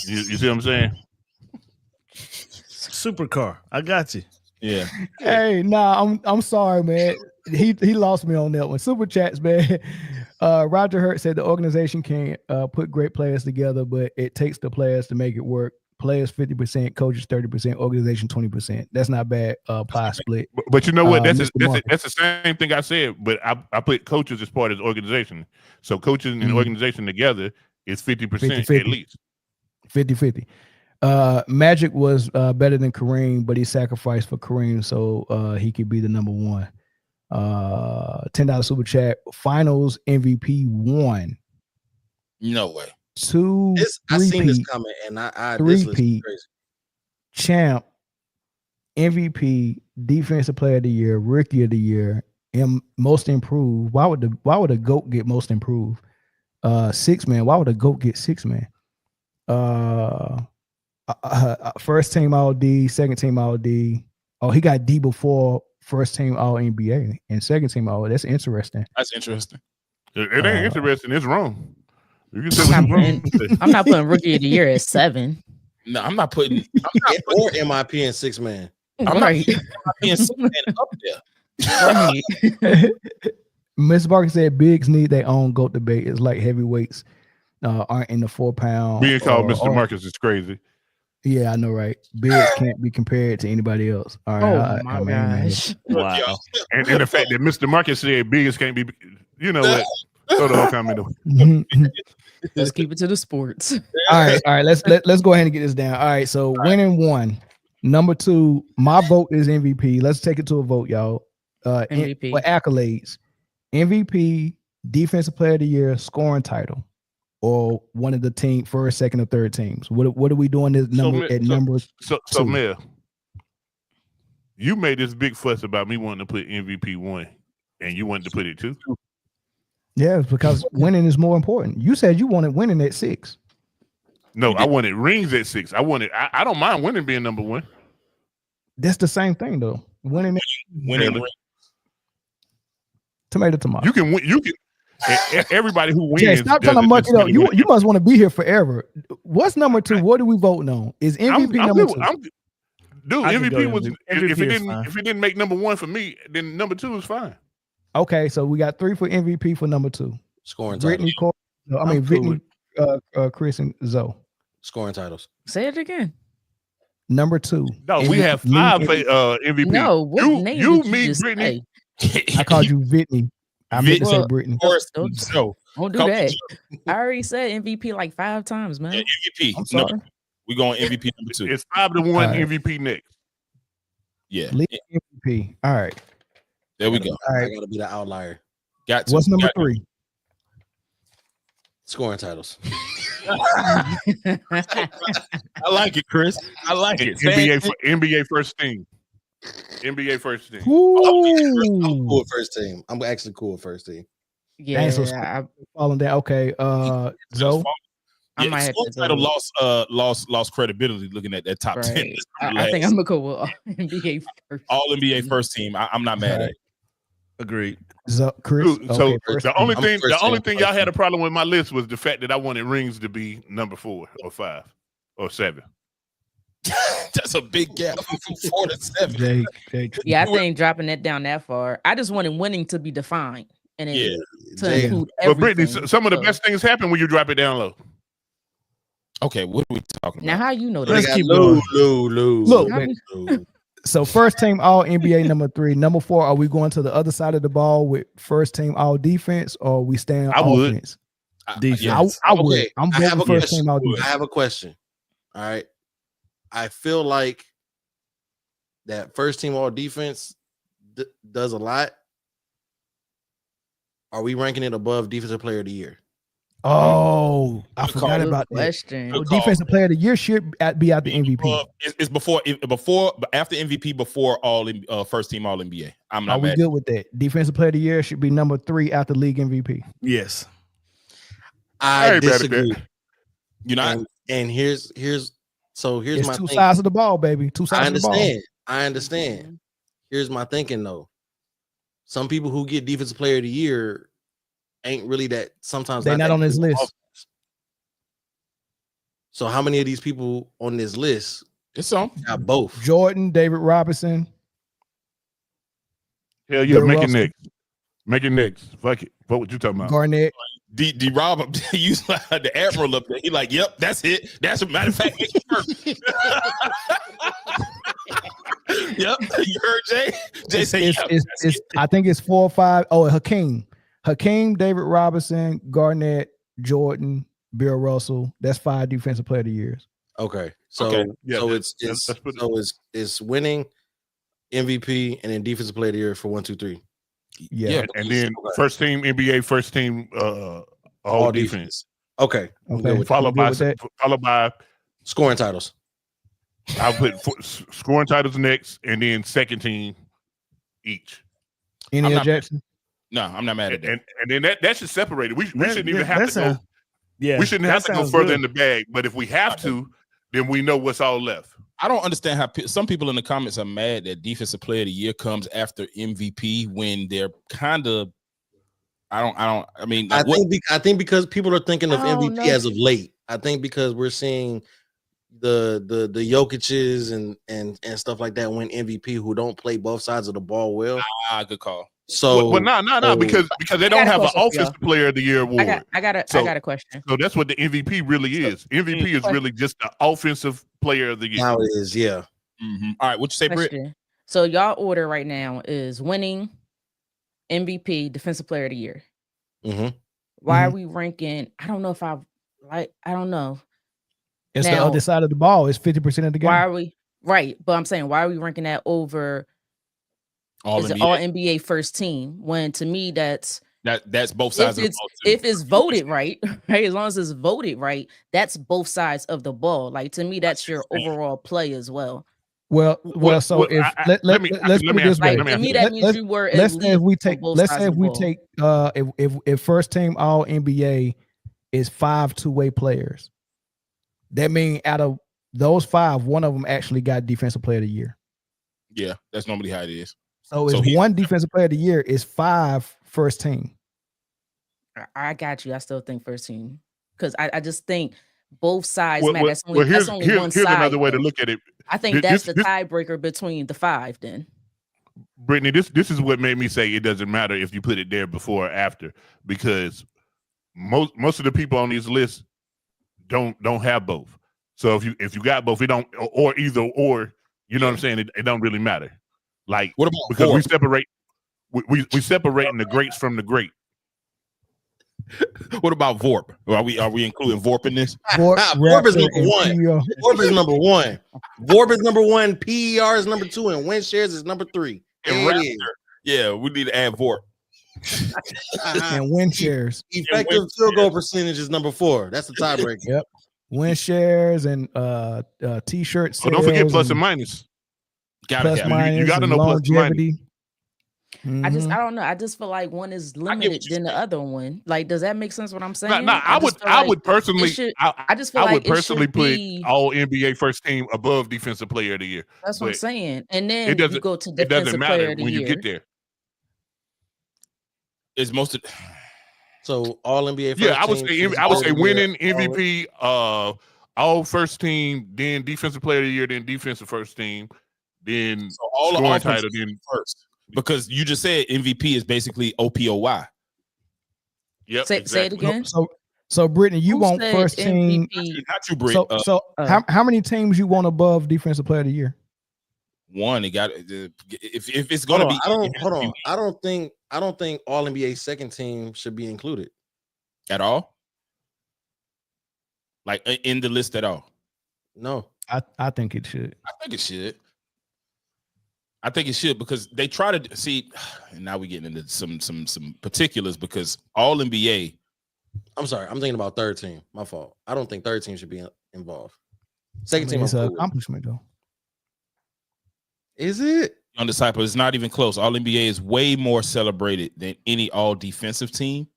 Speaker 3: You see what I'm saying?
Speaker 2: Supercar. I got you.
Speaker 4: Yeah.
Speaker 1: Hey, nah, I'm sorry, man. He lost me on that one. Super chats, man. Roger Hurt said the organization can put great players together, but it takes the players to make it work. Players 50%, coaches 30%, organization 20%. That's not bad. Pie split.
Speaker 3: But you know what? That's the same thing I said. But I put coaches as part of the organization. So coaches and organization together is 50% at least.
Speaker 1: 50-50. Magic was better than Kareem, but he sacrificed for Kareem, so he could be the number one. $10 super chat. Finals MVP 1.
Speaker 4: No way.
Speaker 1: 2.
Speaker 5: I seen this coming, and I this list is crazy.
Speaker 1: Champ, MVP, Defensive Player of the Year, Rookie of the Year, and Most Improved. Why would a GOAT get Most Improved? 6 man. Why would a GOAT get 6 man? First team All D, second team All D. Oh, he got D before first team All NBA and second team All. That's interesting.
Speaker 4: That's interesting.
Speaker 3: It ain't interesting. It's wrong. You can
Speaker 6: I'm not putting Rookie of the Year at 7.
Speaker 4: No, I'm not putting.
Speaker 5: Or MIP and 6 man.
Speaker 4: I'm not putting MIP and 6 man up there.
Speaker 1: Right. Miss Barker said Bigs need their own GOAT debate. It's like heavyweights aren't in the 4 pound.
Speaker 3: Being called Mr. Marcus is crazy.
Speaker 1: Yeah, I know, right? Bigs can't be compared to anybody else. All right.
Speaker 6: My gosh.
Speaker 2: Wow.
Speaker 3: And the fact that Mr. Marcus said Bigs can't be, you know what? Throw the whole comment away.
Speaker 6: Let's keep it to the sports.
Speaker 1: All right. Let's go ahead and get this down. All right. So winning 1. Number 2, my vote is MVP. Let's take it to a vote, y'all.
Speaker 6: MVP.
Speaker 1: For accolades. MVP, Defensive Player of the Year, scoring title, or one of the team first, second, or third teams. What are we doing this number numbers?
Speaker 3: So Mel, you made this big fuss about me wanting to put MVP 1, and you wanted to put it 2.
Speaker 1: Yeah, it's because winning is more important. You said you wanted winning at 6.
Speaker 3: No, I wanted rings at 6. I don't mind winning being number 1.
Speaker 1: That's the same thing though. Winning
Speaker 4: Winning.
Speaker 1: tomato.
Speaker 3: You can win. You can. Everybody who wins.
Speaker 1: Jay, stop trying to muck it up. You must want to be here forever. What's number 2? What are we voting on? Is MVP number 2?
Speaker 3: Dude, MVP was if it didn't make number 1 for me, then number 2 is fine.
Speaker 1: Okay, so we got 3 for MVP for number 2.
Speaker 5: Scoring
Speaker 1: Britne,
Speaker 5: titles.
Speaker 1: Whitney, Chris, and Zoe.
Speaker 5: Scoring titles.
Speaker 6: Say it again.
Speaker 1: Number 2.
Speaker 3: No, we have 5 MVP.
Speaker 6: No, what name
Speaker 3: you
Speaker 6: did you
Speaker 3: me,
Speaker 6: just
Speaker 3: Britney.
Speaker 6: say?
Speaker 1: I called you Whitney. I meant to say Britney.
Speaker 6: Don't do that. I already said MVP like 5 times, man.
Speaker 4: Yeah, MVP.
Speaker 1: I'm sorry.
Speaker 4: No, we're going MVP number 2.
Speaker 3: It's 5-1
Speaker 1: right.
Speaker 3: MVP next.
Speaker 4: Yeah.
Speaker 1: League MVP. All right.
Speaker 4: There we go.
Speaker 1: All right.
Speaker 5: I gotta be the outlier.
Speaker 4: Got to.
Speaker 1: What's number 3?
Speaker 5: Scoring titles.
Speaker 4: I like it, Chris. I like it.
Speaker 3: NBA first team. NBA first team.
Speaker 5: I'm cool with first team. I'm actually cool with first team.
Speaker 6: Yeah,
Speaker 1: I'm falling down. Okay. Zoe.
Speaker 6: I might have to
Speaker 4: title lost credibility looking at that top 10.
Speaker 6: I think I'm gonna go with NBA first.
Speaker 4: All NBA first team. I'm not mad at it.
Speaker 2: Agreed.
Speaker 1: Chris.
Speaker 3: So
Speaker 1: okay,
Speaker 3: the only thing y'all had a problem with my list was the fact that I wanted rings to be number 4 or 5 or 7.
Speaker 4: That's a big gap from 4 to 7.
Speaker 6: Yeah, I think dropping that down that far. I just wanted winning to be defined and then to include
Speaker 3: But
Speaker 6: everything.
Speaker 3: Britney, some of the best things happen when you drop it down low.
Speaker 4: Okay, what are we talking about?
Speaker 6: Now, how you know that?
Speaker 2: Let's keep going.
Speaker 1: Look, so first team All NBA number 3. Number 4, are we going to the other side of the ball with first team All Defense, or are we staying offense?
Speaker 2: Defense.
Speaker 1: I would. I'm voting first team All Defense.
Speaker 5: I have a question. All right. I feel like that first team All Defense does a lot. Are we ranking it above Defensive Player of the Year?
Speaker 1: Oh, I
Speaker 4: Good
Speaker 1: forgot
Speaker 4: call.
Speaker 1: about that.
Speaker 6: Question.
Speaker 4: Good call.
Speaker 1: Defensive player of the year should be out the MVP.
Speaker 4: It's before after MVP before first team All NBA. I'm not
Speaker 1: Are we
Speaker 4: mad.
Speaker 1: good with that? Defensive player of the year should be number 3 after league MVP.
Speaker 2: Yes.
Speaker 5: I
Speaker 3: ain't mad at
Speaker 5: disagree.
Speaker 3: that.
Speaker 4: You're not.
Speaker 5: And here's
Speaker 1: It's
Speaker 5: my
Speaker 1: two
Speaker 5: thing.
Speaker 1: sides of the ball, baby. Two sides of the ball.
Speaker 5: I understand.
Speaker 6: Mhm.
Speaker 5: Here's my thinking though. Some people who get defensive player of the year ain't really that. Sometimes
Speaker 1: They're not
Speaker 5: that
Speaker 1: on this
Speaker 5: good
Speaker 1: list.
Speaker 5: offense. So how many of these people on this list
Speaker 4: It's some.
Speaker 5: got both?
Speaker 1: Jordan, David Robinson.
Speaker 3: Hell yeah,
Speaker 1: Bill
Speaker 3: make it
Speaker 1: Russell.
Speaker 3: next. Make it next. Fuck it. What you talking about?
Speaker 1: Garnett.
Speaker 4: D Rob, you the admiral up there. He like, yep, that's it. That's a matter of fact. Yep, you heard Jay. Jay say, yep,
Speaker 1: I think it's 4 or 5. Oh, Hakeem, David Robinson, Garnett, Jordan, Bill Russell. That's 5 defensive player of the years.
Speaker 5: Okay, so
Speaker 4: Okay.
Speaker 3: Yeah,
Speaker 5: so
Speaker 3: let's put it-
Speaker 5: it's winning, MVP, and then defensive player of the year for 1, 2, 3.
Speaker 1: Yeah.
Speaker 3: And then first team NBA, first team all defense.
Speaker 5: Okay, I'm good
Speaker 1: Okay.
Speaker 5: with
Speaker 3: Followed by
Speaker 1: that.
Speaker 5: scoring titles.
Speaker 3: I'll put scoring titles next, and then second team each.
Speaker 1: Any
Speaker 4: I'm not-
Speaker 1: objection?
Speaker 4: No, I'm not mad at that.
Speaker 3: And then that should separate it. We shouldn't even have to
Speaker 2: sound-
Speaker 3: go.
Speaker 2: Yeah,
Speaker 3: We shouldn't
Speaker 2: that
Speaker 3: have to go
Speaker 2: sounds
Speaker 3: further
Speaker 2: good.
Speaker 3: in the bag. But if we have to, then we know what's all left.
Speaker 4: I don't understand how some people in the comments are mad that defensive player of the year comes after MVP when they're kind of. I mean, like,
Speaker 5: I think because people are thinking of
Speaker 6: I don't
Speaker 5: MVP
Speaker 6: know.
Speaker 5: as of late. I think because we're seeing the Jokic's and stuff like that win MVP who don't play both sides of the ball well.
Speaker 4: good call.
Speaker 5: So
Speaker 3: Well, no, because they don't
Speaker 6: got a
Speaker 3: have an
Speaker 6: question for
Speaker 3: offensive player of the year award.
Speaker 6: I got a question.
Speaker 3: So that's what the MVP really is. MVP is really just the offensive player of the year.
Speaker 5: now it is, yeah.
Speaker 4: Mm-hmm. All right, what you say, Britt?
Speaker 6: Question. So y'all order right now is winning, MVP, defensive player of the year.
Speaker 5: Mm-hmm.
Speaker 6: Why are we ranking? I don't know if I don't know.
Speaker 1: It's the
Speaker 6: Now-
Speaker 1: other side of the ball. It's 50% of the game.
Speaker 6: Why are we right? But I'm saying, why are we ranking that over
Speaker 4: All
Speaker 6: is it
Speaker 4: NBA.
Speaker 6: all NBA first team? When to me that's
Speaker 4: That's both sides of the ball too.
Speaker 6: if it's voted right, right? As long as it's voted right, that's both sides of the ball. Like to me, that's your overall play as well.
Speaker 1: Well, so if let's
Speaker 3: let me
Speaker 1: put it this
Speaker 3: ask
Speaker 1: way.
Speaker 6: Like to me, that means you were
Speaker 1: Let's say if we
Speaker 6: elite on
Speaker 1: take
Speaker 6: both
Speaker 1: let's
Speaker 6: sides
Speaker 1: say
Speaker 6: of
Speaker 1: if
Speaker 6: the
Speaker 1: we
Speaker 6: ball.
Speaker 1: take if first team all NBA is 5 two-way players. That means out of those 5, one of them actually got defensive player of the year.
Speaker 4: Yeah, that's normally how it is.
Speaker 1: So
Speaker 4: So
Speaker 1: it's
Speaker 4: he-
Speaker 1: one defensive player of the year is 5 first team.
Speaker 6: I got you. I still think first team because I just think both sides
Speaker 3: Well,
Speaker 6: matter. That's only,
Speaker 3: here's
Speaker 6: that's only one
Speaker 3: here's
Speaker 6: side.
Speaker 3: another way to
Speaker 6: though.
Speaker 3: look at it.
Speaker 6: I think
Speaker 3: This-
Speaker 6: that's the
Speaker 3: this-
Speaker 6: tiebreaker between the 5. Then
Speaker 3: Brittany, this is what made me say it doesn't matter if you put it there before or after, because most of the people on these lists don't have both. So if you got both, it don't or either or, you know what I'm saying? It don't really matter. Like
Speaker 4: What about
Speaker 3: because
Speaker 4: Vorp?
Speaker 3: we separate we separating the greats from the great.
Speaker 4: What about Vorp? Are we including Vorp in this?
Speaker 5: Vorp is number
Speaker 1: and
Speaker 5: 1.
Speaker 1: PER.
Speaker 5: Vorp is number 1. Vorp is number 1. PER is number 2, and win shares is number 3.
Speaker 4: And
Speaker 5: There it
Speaker 4: Raptor.
Speaker 5: is.
Speaker 4: Yeah, we need to add Vorp.
Speaker 1: and win shares.
Speaker 5: Effective field goal percentage is number 4. That's the tiebreaker.
Speaker 1: Yep. Win shares and t-shirt
Speaker 3: So
Speaker 1: sales.
Speaker 3: don't forget plus and minus.
Speaker 4: Got
Speaker 1: plus
Speaker 4: it.
Speaker 1: minus.
Speaker 3: You gotta
Speaker 1: and
Speaker 3: know plus and minus.
Speaker 1: longevity.
Speaker 6: I just
Speaker 1: Mhm.
Speaker 6: I don't know. I just feel like one is limited
Speaker 4: you
Speaker 6: than the
Speaker 4: saying.
Speaker 6: other one. Like, does that make sense? What I'm saying?
Speaker 3: No, I
Speaker 6: just feel like
Speaker 3: would personally
Speaker 6: it should-
Speaker 3: I
Speaker 6: I just feel
Speaker 3: I
Speaker 6: like
Speaker 3: would personally
Speaker 6: it should
Speaker 3: put
Speaker 6: be.
Speaker 3: all NBA first team above defensive player of the year.
Speaker 6: That's what I'm
Speaker 3: but
Speaker 6: saying. And
Speaker 3: It
Speaker 6: then you
Speaker 3: doesn't
Speaker 6: go to
Speaker 3: it doesn't
Speaker 6: defensive player
Speaker 3: matter
Speaker 6: of the
Speaker 3: when you
Speaker 6: year.
Speaker 3: get there.
Speaker 4: It's most of
Speaker 5: So all NBA.
Speaker 3: Yeah, I would
Speaker 5: team
Speaker 3: say
Speaker 5: is
Speaker 3: I would
Speaker 5: all
Speaker 3: say
Speaker 5: year,
Speaker 3: winning
Speaker 5: all-
Speaker 3: MVP, all first team, then defensive player of the year, then defensive first team, then
Speaker 4: so all the
Speaker 3: scoring
Speaker 4: offense
Speaker 3: title, then
Speaker 4: first. Because you just said MVP is basically OPOY.
Speaker 3: yep.
Speaker 6: Say it
Speaker 3: exactly.
Speaker 6: again.
Speaker 1: So Brittany, you
Speaker 6: Who
Speaker 1: want
Speaker 6: said
Speaker 1: first team.
Speaker 6: MVP?
Speaker 4: Not you, Britt.
Speaker 1: So how many teams you want above defensive player of the year?
Speaker 4: One, it got if it's gonna be.
Speaker 5: Hold on. I don't think all NBA second team should be included.
Speaker 4: At all, like in the list at all.
Speaker 5: No.
Speaker 1: I think it should.
Speaker 4: I think it should. I think it should because they try to see. And now we're getting into some particulars because all NBA
Speaker 5: I'm sorry. I'm thinking about third team. My fault. I don't think third team should be involved. Second team,
Speaker 1: it's
Speaker 5: I'm
Speaker 1: an
Speaker 5: cool with.
Speaker 1: accomplishment though.
Speaker 5: Is it?
Speaker 4: On Disciple, it's not even close. All NBA is way more celebrated than any all defensive team.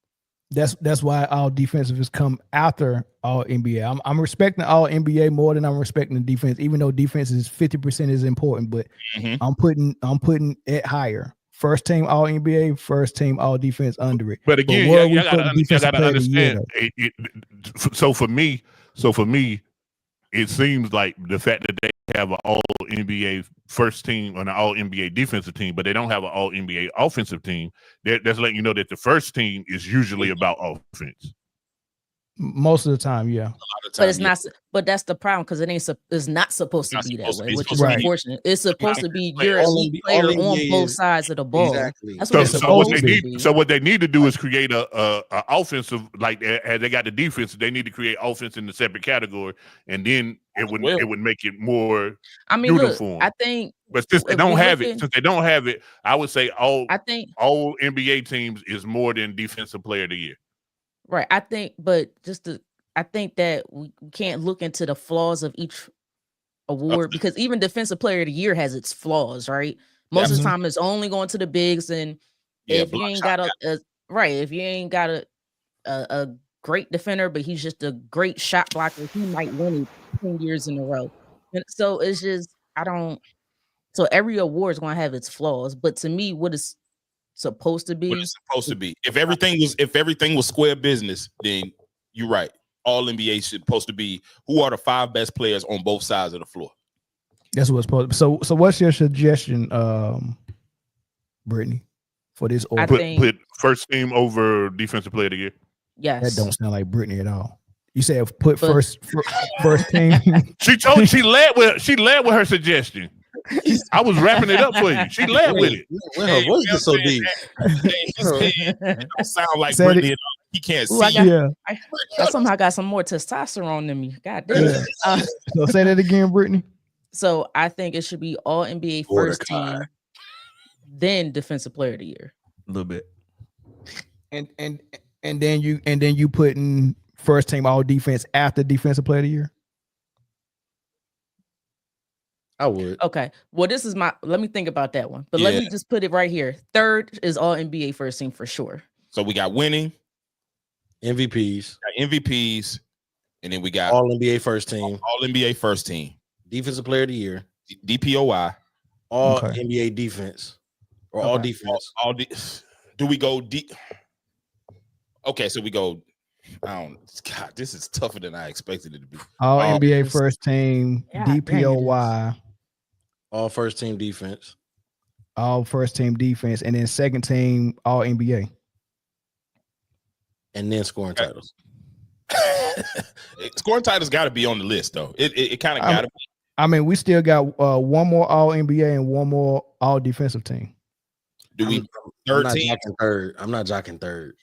Speaker 1: That's why all defensive has come after all NBA. I'm respecting all NBA more than I'm respecting the defense, even though defense is 50% is important, but I'm putting it higher. First team all NBA, first team all defense under it.
Speaker 3: But again, you gotta understand. So for me, it seems like the fact that they have an all NBA first team and an all NBA defensive team, but they don't have an all NBA offensive team. That's letting you know that the first team is usually about offense.
Speaker 1: Most of the time, yeah.
Speaker 6: But it's not. But that's the problem because it's not supposed to be that way, which is unfortunate. It's supposed to be you're a elite player on both sides of the ball.
Speaker 5: Exactly.
Speaker 6: That's what it's supposed to be.
Speaker 3: So what they need to do is create a offensive, like as they got the defense, they need to create offense in the separate category, and then it would make it more uniform.
Speaker 6: Look, I think,
Speaker 3: but since they don't have it, I would say all NBA teams is more than defensive player of the year.
Speaker 6: Right. I think, but I think that we can't look into the flaws of each award because even defensive player of the year has its flaws, right? Most of the time it's only going to the bigs, and if you ain't got if you ain't got a great defender, but he's just a great shot blocker, he might win it 10 years in a row. And so it's just so every award is going to have its flaws, but to me, what it's supposed to be.
Speaker 4: What it's supposed to be. If everything was square business, then you're right. All NBA should supposed to be who are the 5 best players on both sides of the floor.
Speaker 1: That's what's supposed to be. So what's your suggestion, Britne, for this order?
Speaker 3: Put first team over defensive player of the year.
Speaker 6: Yes.
Speaker 1: That don't sound like Britne at all. You said put first team.
Speaker 3: She led with her suggestion. I was wrapping it up for you. She led with it.
Speaker 5: Her voice is so deep.
Speaker 4: It don't sound like Britne at all. He can't see.
Speaker 6: I somehow got some more testosterone than me. God damn.
Speaker 1: So say that again, Britne.
Speaker 6: So I think it should be all NBA first team, then defensive player of the year.
Speaker 2: A little bit.
Speaker 1: And then you put in first team all defense after defensive player of the year.
Speaker 5: I would.
Speaker 6: Okay. Well, this is let me think about that one. But let me just put it right here. Third is all NBA first team for sure.
Speaker 4: So we got winning,
Speaker 5: MVPs,
Speaker 4: and then we got
Speaker 5: all NBA first team.
Speaker 4: All NBA first team.
Speaker 5: Defensive player of the year.
Speaker 4: DPOI.
Speaker 5: All NBA defense. Or all defense.
Speaker 4: Do we go deep? Okay, so we go. God, this is tougher than I expected it to be.
Speaker 1: All NBA first team, DPOY.
Speaker 5: All first team defense.
Speaker 1: All first team defense, and then second team all NBA.
Speaker 5: And then scoring titles.
Speaker 4: Scoring titles got to be on the list, though. It kind of got to be.
Speaker 1: I mean, we still got one more all NBA and one more all defensive team.
Speaker 4: Do we?
Speaker 5: I'm not jocking third.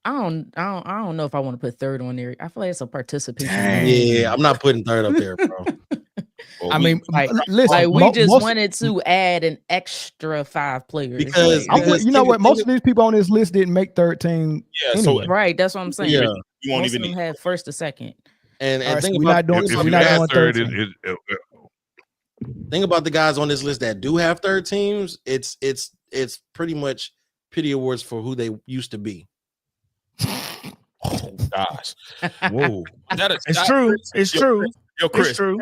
Speaker 6: I don't know if I want to put third on there. I feel like it's a participation.
Speaker 5: Yeah, I'm not putting third up there, bro.
Speaker 1: I mean, listen,
Speaker 6: we just wanted to add an extra 5 players
Speaker 5: because
Speaker 1: you know what? Most of these people on this list didn't make third team.
Speaker 4: Yeah,
Speaker 1: anyway.
Speaker 6: Right. That's what I'm saying.
Speaker 5: Yeah,
Speaker 6: you won't even have first or second.
Speaker 5: And
Speaker 1: right,
Speaker 5: think
Speaker 1: so
Speaker 5: about
Speaker 1: we're not doing third.
Speaker 5: Think about the guys on this list that do have third teams. It's pretty much pity awards for who they used to be.
Speaker 4: Oh gosh!
Speaker 5: Whoa,
Speaker 2: it's true. It's true.
Speaker 4: Yo, Chris,
Speaker 2: it's true.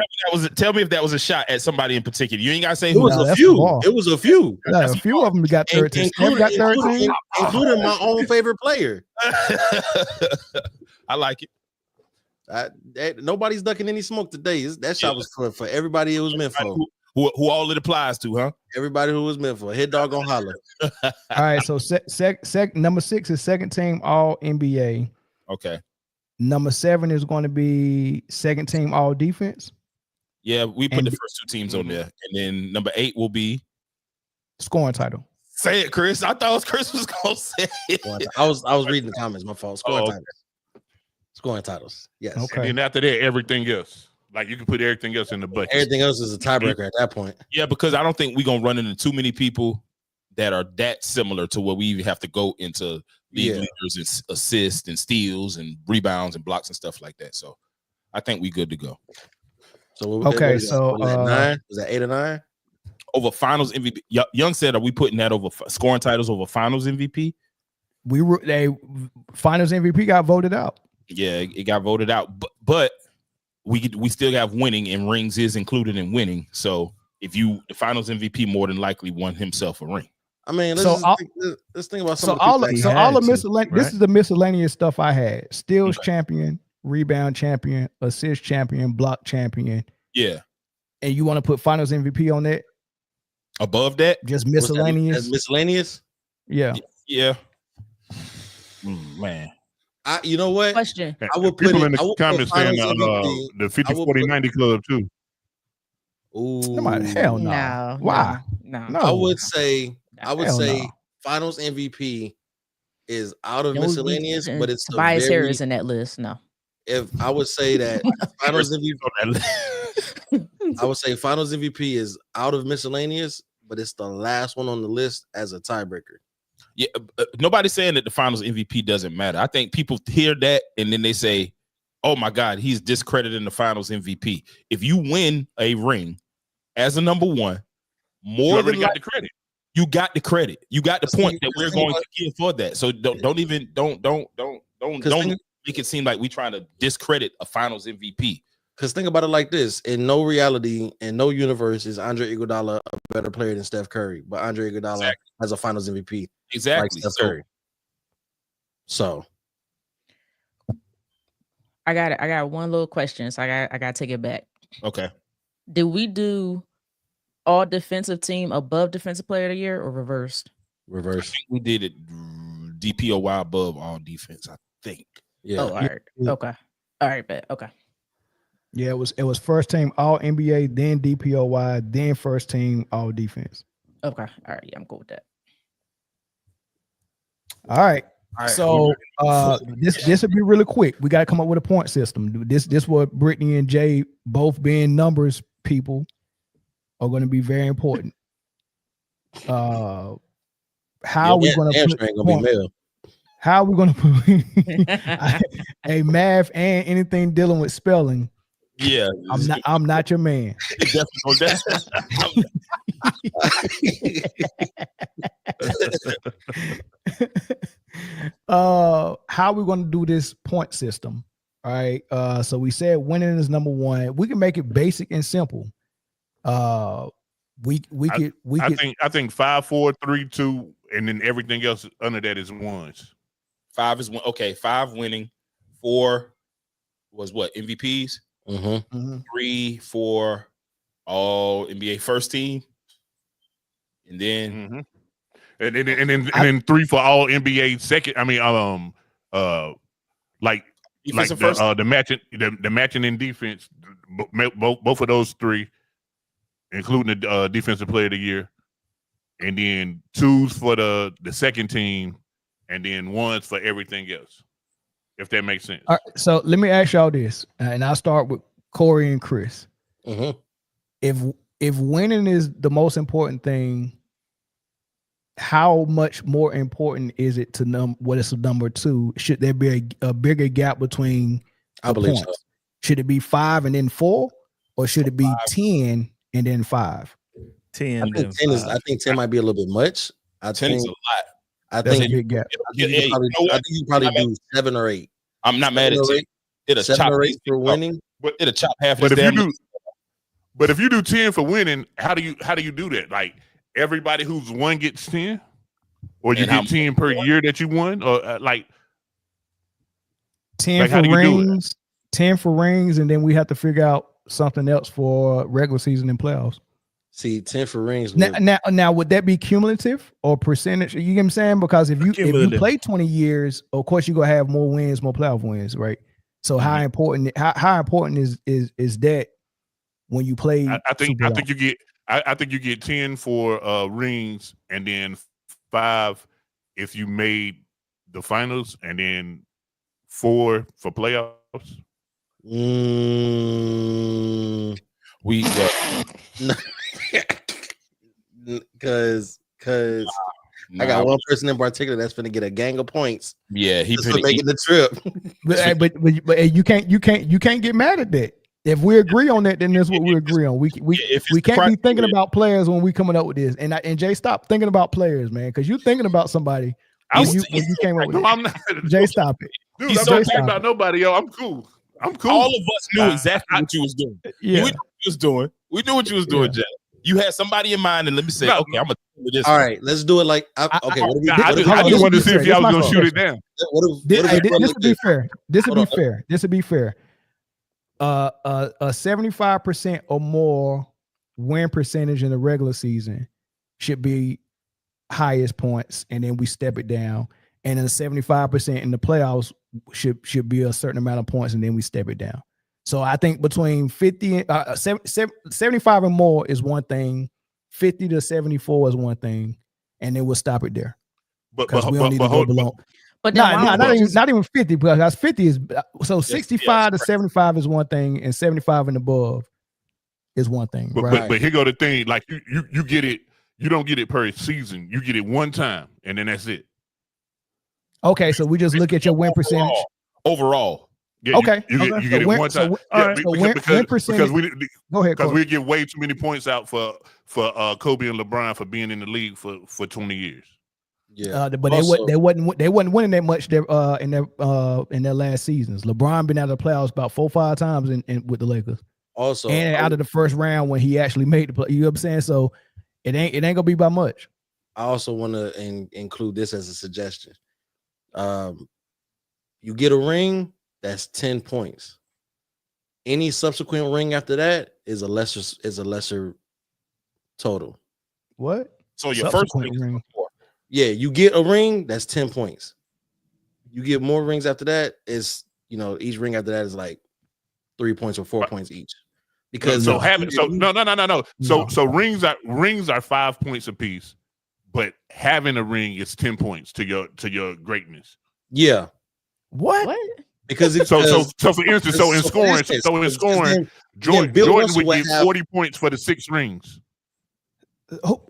Speaker 4: Tell me if that was a shot at somebody in particular. You ain't gotta say
Speaker 5: who. It was a few.
Speaker 1: Yeah, a few of them got third team.
Speaker 5: Including my own favorite player.
Speaker 4: I like it.
Speaker 5: Nobody's ducking any smoke today. That shot was for everybody it was meant for.
Speaker 4: Who all it applies to, huh?
Speaker 5: Everybody who was meant for. Head dog gonna holler.
Speaker 1: All right, so number 6 is second team all NBA.
Speaker 4: Okay.
Speaker 1: Number 7 is going to be second team all defense.
Speaker 4: Yeah, we put the first 2 teams on there, and then number 8 will be
Speaker 1: scoring title.
Speaker 4: Say it, Chris. I thought Chris was gonna say it.
Speaker 5: I was reading the comments. My fault. Scoring titles. Yes.
Speaker 1: Okay.
Speaker 3: And then after that, everything else. Like you can put everything else in the bucket.
Speaker 5: Everything else is a tiebreaker at that point.
Speaker 4: Yeah, because I don't think we're gonna run into too many people that are that similar to where we even have to go into league leaders and assists and steals and rebounds and blocks and stuff like that. So I think we good to go.
Speaker 5: So
Speaker 1: okay, so
Speaker 5: nine was that 8 or 9
Speaker 4: over Finals MVP? Young said, are we putting that over scoring titles over Finals MVP?
Speaker 1: Finals MVP got voted out.
Speaker 4: Yeah, it got voted out, but we still have winning, and rings is included in winning. So if the Finals MVP more than likely won himself a ring.
Speaker 5: I mean, let's think about some.
Speaker 1: All the miscellaneous. This is the miscellaneous stuff I had: steals champion, rebound champion, assist champion, block champion.
Speaker 4: Yeah,
Speaker 1: and you want to put Finals MVP on that?
Speaker 4: Above that,
Speaker 1: just miscellaneous.
Speaker 5: Miscellaneous.
Speaker 1: Yeah.
Speaker 4: Yeah. Man.
Speaker 5: You know what?
Speaker 6: Question.
Speaker 3: I would put people in the comments saying the 50-40-90 club too.
Speaker 5: Ooh,
Speaker 1: hell no. Why?
Speaker 6: No.
Speaker 5: I would say Finals MVP is out of miscellaneous, but it's
Speaker 6: Tobias Harris in that list. No.
Speaker 5: If I would say that Finals MVP, I would say Finals MVP is out of miscellaneous, but it's the last one on the list as a tiebreaker.
Speaker 4: Yeah, nobody's saying that the Finals MVP doesn't matter. I think people hear that and then they say, "Oh my God, he's discrediting the Finals MVP." If you win a ring as a number one, more than
Speaker 3: got the credit.
Speaker 4: You got the credit. You got the point that we're going to give for that. So don't make it seem like we trying to discredit a Finals MVP.
Speaker 5: Because think about it like this: in no reality, in no universe, is Andre Iguodala a better player than Steph Curry? But Andre Iguodala has a Finals MVP.
Speaker 4: Exactly.
Speaker 5: Like Steph Curry. So
Speaker 6: I got one little question. So I got to take it back.
Speaker 4: Okay.
Speaker 6: Did we do all defensive team above defensive player of the year or reversed?
Speaker 5: Reverse.
Speaker 4: I think we did it DPOY above all defense, I think.
Speaker 5: Yeah.
Speaker 6: Oh, all right. Okay. All right, bet. Okay.
Speaker 1: Yeah, it was first team all NBA, then DPOY, then first team all defense.
Speaker 6: Okay. All right. Yeah, I'm cool with that.
Speaker 1: All right. So this will be really quick. We got to come up with a point system. This what Britne and Jay, both being numbers people, are going to be very important. How are we going to how are we going to put a math and anything dealing with spelling?
Speaker 4: Yeah,
Speaker 1: I'm not your man. How are we going to do this point system? All right. So we said winning is number one. We can make it basic and simple. I
Speaker 3: think 5, 4, 3, 2, and then everything else under that is ones.
Speaker 4: 5 is one. Okay, 5 winning. 4 was what? MVPs. 3, 4, all NBA first team, and then
Speaker 3: and then 3 for all NBA second. I mean, the matching in defense. Both of those 3, including the defensive player of the year, and then 2s for the second team, and then 1s for everything else. If that makes sense.
Speaker 1: All right, so let me ask y'all this, and I'll start with Corey and Chris. If winning is the most important thing, how much more important is it to what is number 2? Should there be a bigger gap between the points? So. Should it be 5 and then 4, or should it be 10 and then 5?
Speaker 2: 10.
Speaker 5: I think 10 might be a little bit much.
Speaker 4: 10 is a lot.
Speaker 5: I think
Speaker 1: a big gap.
Speaker 5: you probably do 7 or 8.
Speaker 4: I'm not mad at 10. It'll
Speaker 5: 7 or 8 for winning.
Speaker 4: It'll chop half.
Speaker 3: But if you do 10 for winning, how do you do that? Like everybody who's won gets 10, or you get 10 per year that you won, or
Speaker 1: 10 for rings, 10 for rings, and then we have to figure out something else for regular season and playoffs.
Speaker 5: See, 10 for rings.
Speaker 1: Now, would that be cumulative or percentage? You get what I'm saying? Because if you play 20 years, of course you're gonna have more wins, more playoff wins, right? So how important is that when you play?
Speaker 3: I think you get 10 for rings, and then 5 if you made the finals, and then 4 for playoffs.
Speaker 5: Because got one person in particular that's going to get a gang of points.
Speaker 4: Yeah, he
Speaker 5: for making the trip.
Speaker 1: but you can't get mad at that. If we agree on that, then that's what we agree on. We can't be thinking about players when we coming up with this. And Jay, stop thinking about players, man, because you're thinking about somebody when you came up with it.
Speaker 3: I'm not.
Speaker 1: Jay, stop it.
Speaker 3: Dude, I'm not thinking about nobody, yo. I'm cool.
Speaker 4: All of us knew exactly what you was doing.
Speaker 1: Yeah.
Speaker 4: We knew what you was doing. We knew what you was doing, Jay. You had somebody in mind, and let me say, okay, I'm gonna do this.
Speaker 5: All right, let's do it like
Speaker 3: I just wanted to see if y'all was gonna shoot it down.
Speaker 1: This would be fair. This would be fair. A 75% or more win percentage in the regular season should be highest points, and then we step it down. And then 75% in the playoffs should be a certain amount of points, and then we step it down. So I think between 75 and more is one thing, 50 to 74 is one thing, and then we'll stop it there. Because we don't need to go below.
Speaker 6: But
Speaker 1: not even 50, because 50 is so 65 to 75 is one thing, and 75 and above is one thing.
Speaker 3: But here go the thing: like you get it, you don't get it per season. You get it one time, and then that's it.
Speaker 1: Okay, so we just look at your win percentage
Speaker 4: overall.
Speaker 3: Yeah,
Speaker 1: okay,
Speaker 3: you get it one time. Because we give way too many points out for Kobe and LeBron for being in the league for 20 years.
Speaker 1: Yeah, but they wasn't winning that much in their last seasons. LeBron been out of the playoffs about 4 or 5 times in with the Lakers.
Speaker 5: Also,
Speaker 1: and out of the first round when he actually made the play. You know what I'm saying? So it ain't gonna be by much.
Speaker 5: I also want to include this as a suggestion. You get a ring, that's 10 points. Any subsequent ring after that is a lesser total.
Speaker 1: What?
Speaker 4: So your first ring.
Speaker 5: Yeah, you get a ring, that's 10 points. You get more rings after that, is each ring after that is like 3 points or 4 points each. Because
Speaker 3: no. So rings are 5 points apiece, but having a ring is 10 points to your greatness.
Speaker 5: Yeah.
Speaker 1: What?
Speaker 5: Because
Speaker 3: for instance, in scoring, Jordan would get 40 points for the 6 rings.
Speaker 1: Who?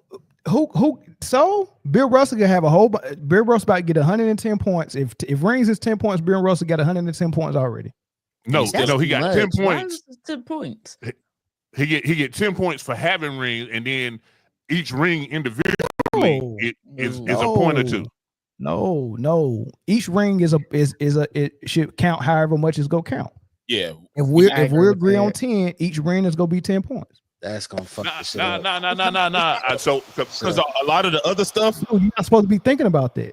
Speaker 1: So Bill Russell gonna have a whole. Bill Russell about to get 110 points. If rings is 10 points, Bill Russell got 110 points already.
Speaker 3: No, he got 10 points.
Speaker 6: 10 points.
Speaker 3: He get 10 points for having rings, and then each ring individually is a point or 2.
Speaker 1: No. Each ring it should count however much it's gonna count.
Speaker 4: Yeah.
Speaker 1: If we agree on 10, each ring is gonna be 10 points.
Speaker 5: That's gonna fuck the shit
Speaker 3: up.
Speaker 4: So because a lot of the other stuff,
Speaker 1: you're not supposed to be thinking about that.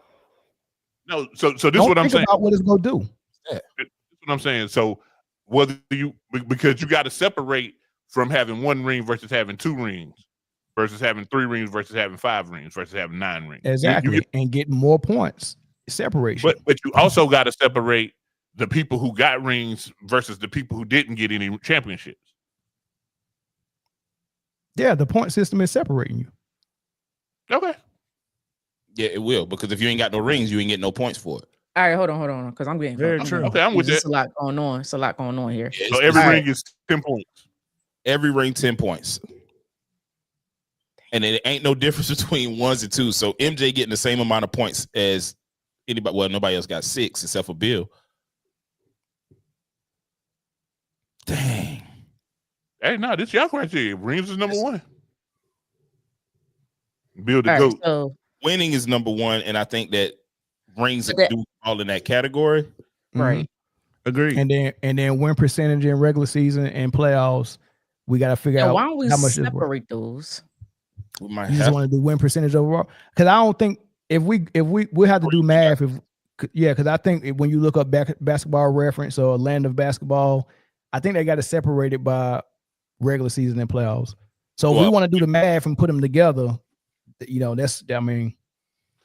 Speaker 3: No, so this is what I'm saying.
Speaker 1: About what it's gonna do.
Speaker 3: Yeah. That's what I'm saying. So because you got to separate from having 1 ring versus having 2 rings, versus having 3 rings versus having 5 rings versus having 9 rings.
Speaker 1: Exactly, and getting more points. Separation.
Speaker 3: But you also got to separate the people who got rings versus the people who didn't get any championships.
Speaker 1: Yeah, the point system is separating you.
Speaker 3: Okay.
Speaker 4: Yeah, it will, because if you ain't got no rings, you ain't getting no points for it.
Speaker 6: All right, hold on, because I'm getting
Speaker 2: very true.
Speaker 3: Okay, I'm with that.
Speaker 6: It's a lot going on. It's a lot going on here.
Speaker 3: So every ring is 10 points.
Speaker 4: Every ring 10 points. And it ain't no difference between 1s and 2s. So MJ getting the same amount of points as anybody. Well, nobody else got 6 except for Bill. Dang.
Speaker 3: Hey, no, this y'all criteria. Rings is number 1. Bill the GOAT.
Speaker 6: So
Speaker 4: winning is number 1, and I think that rings do all in that category.
Speaker 6: Right.
Speaker 2: Agreed.
Speaker 1: And then win percentage in regular season and playoffs, we got to figure out
Speaker 6: why don't we
Speaker 1: how much
Speaker 6: separate those?
Speaker 4: We might
Speaker 1: you just want to do win percentage overall, because I don't think if we have to do math because I think when you look up Basketball Reference or Land of Basketball, I think they got to separate it by regular season and playoffs. So if we want to do the math and put them together, that's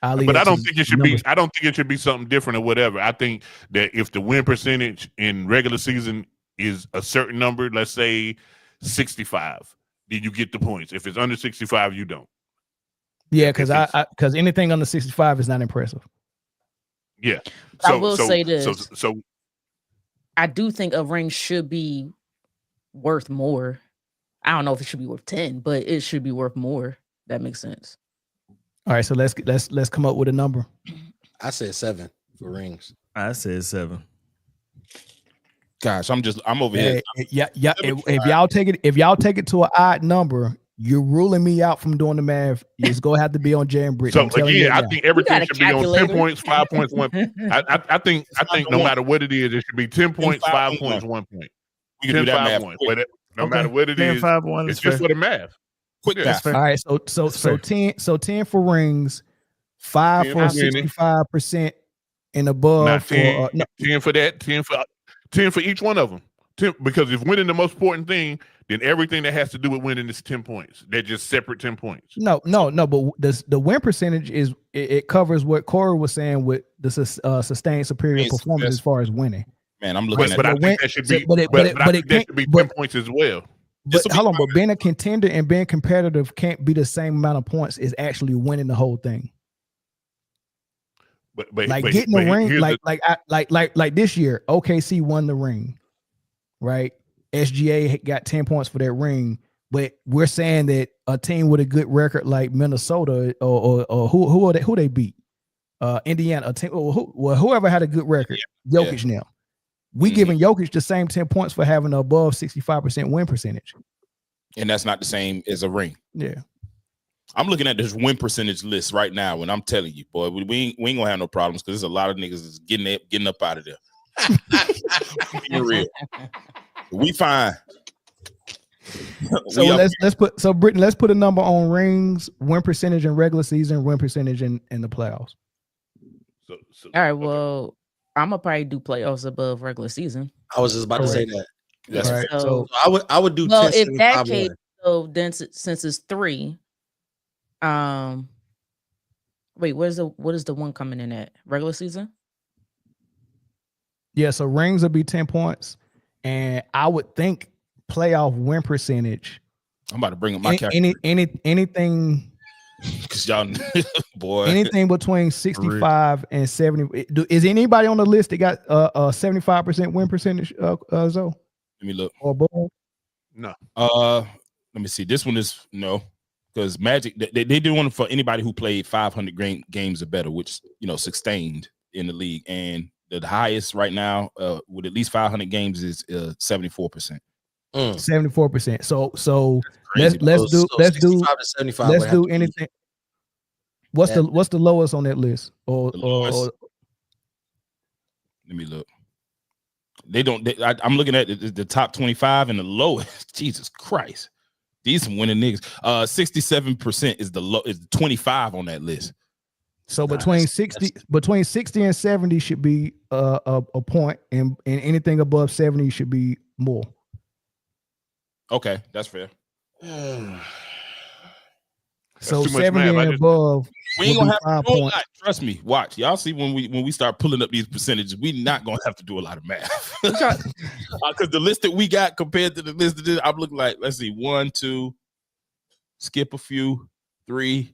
Speaker 1: but
Speaker 3: I don't think it should be. I don't think it should be something different or whatever. I think that if the win percentage in regular season is a certain number, let's say 65, then you get the points. If it's under 65, you don't.
Speaker 1: Yeah, because anything under 65 is not impressive.
Speaker 3: Yeah.
Speaker 6: I will say this.
Speaker 3: So
Speaker 6: I do think a ring should be worth more. I don't know if it should be worth 10, but it should be worth more. That makes sense.
Speaker 1: All right, so let's come up with a number.
Speaker 5: I said 7 for rings.
Speaker 2: I said 7.
Speaker 4: Gosh, I'm over here.
Speaker 1: Yeah. If y'all take it to an odd number, you're ruling me out from doing the math. It's gonna have to be on Jay and Britne.
Speaker 3: So again, I think everything should be on 10 points, 5 points, 1. I think no matter what it is, it should be 10 points, 5 points, 1 point.
Speaker 4: We can do that math.
Speaker 3: No matter what it
Speaker 2: 10,
Speaker 3: is,
Speaker 2: 5, 1
Speaker 3: it's just for the math.
Speaker 4: Quick math.
Speaker 1: All right, so 10 for rings, 5 for 65% and above.
Speaker 3: Not 10, 10 for that, 10 for each one of them. 10, because if winning the most important thing, then everything that has to do with winning is 10 points. They're just separate 10 points.
Speaker 1: No. But the win percentage is it covers what Corey was saying with the sustained superior performance as far as winning.
Speaker 4: Man, I'm looking
Speaker 3: but I think that should be. But it should be 10 points as well.
Speaker 1: But hold on, but being a contender and being competitive can't be the same amount of points as actually winning the whole thing. But getting the ring, like this year, OKC won the ring, right? SGA got 10 points for that ring, but we're saying that a team with a good record like Minnesota or who they beat, Indiana, a team, whoever had a good record, Jokic now. We giving Jokic the same 10 points for having an above 65% win percentage.
Speaker 4: And that's not the same as a ring.
Speaker 1: Yeah. I'm
Speaker 4: looking at this win percentage list right now, and I'm telling you, boy, we ain't gonna have no problems because there's a lot of niggas that's getting up out of there. Being real. We fine.
Speaker 1: So Britne, let's put a number on rings, win percentage in regular season, win percentage in the playoffs.
Speaker 6: All right, well, I'm gonna probably do playoffs above regular season.
Speaker 5: I was just about to say that.
Speaker 1: That's right.
Speaker 5: So I would do.
Speaker 6: Well, if that case, so then since it's 3, wait, what is the one coming in at regular season?
Speaker 1: Yeah, so rings will be 10 points, and I would think playoff win percentage.
Speaker 4: I'm about to bring up my calculator.
Speaker 1: Anything.
Speaker 4: Because y'all, boy,
Speaker 1: anything between 65 and 70. Is anybody on the list that got a 75% win percentage? Zo?
Speaker 4: Let me look.
Speaker 1: Or both?
Speaker 3: No.
Speaker 4: Let me see. This one is no, because Magic they did one for anybody who played 500 games or better, which sustained in the league, and the highest right now with at least 500 games is 74%.
Speaker 1: 74%. So let's do anything. What's the lowest on that list? Or
Speaker 4: let me look. I'm looking at the top 25 and the lowest. Jesus Christ, these some winning niggas. 67% is is 25 on that list.
Speaker 1: So between 60 and 70 should be a point, and anything above 70 should be more.
Speaker 4: Okay, that's fair.
Speaker 1: So 70 and above.
Speaker 4: We ain't gonna have to do a lot. Trust me. Watch. Y'all see when we start pulling up these percentages, we not gonna have to do a lot of math. Because the list that we got compared to the list that I'm looking like, let's see, 1, 2, skip a few, 3.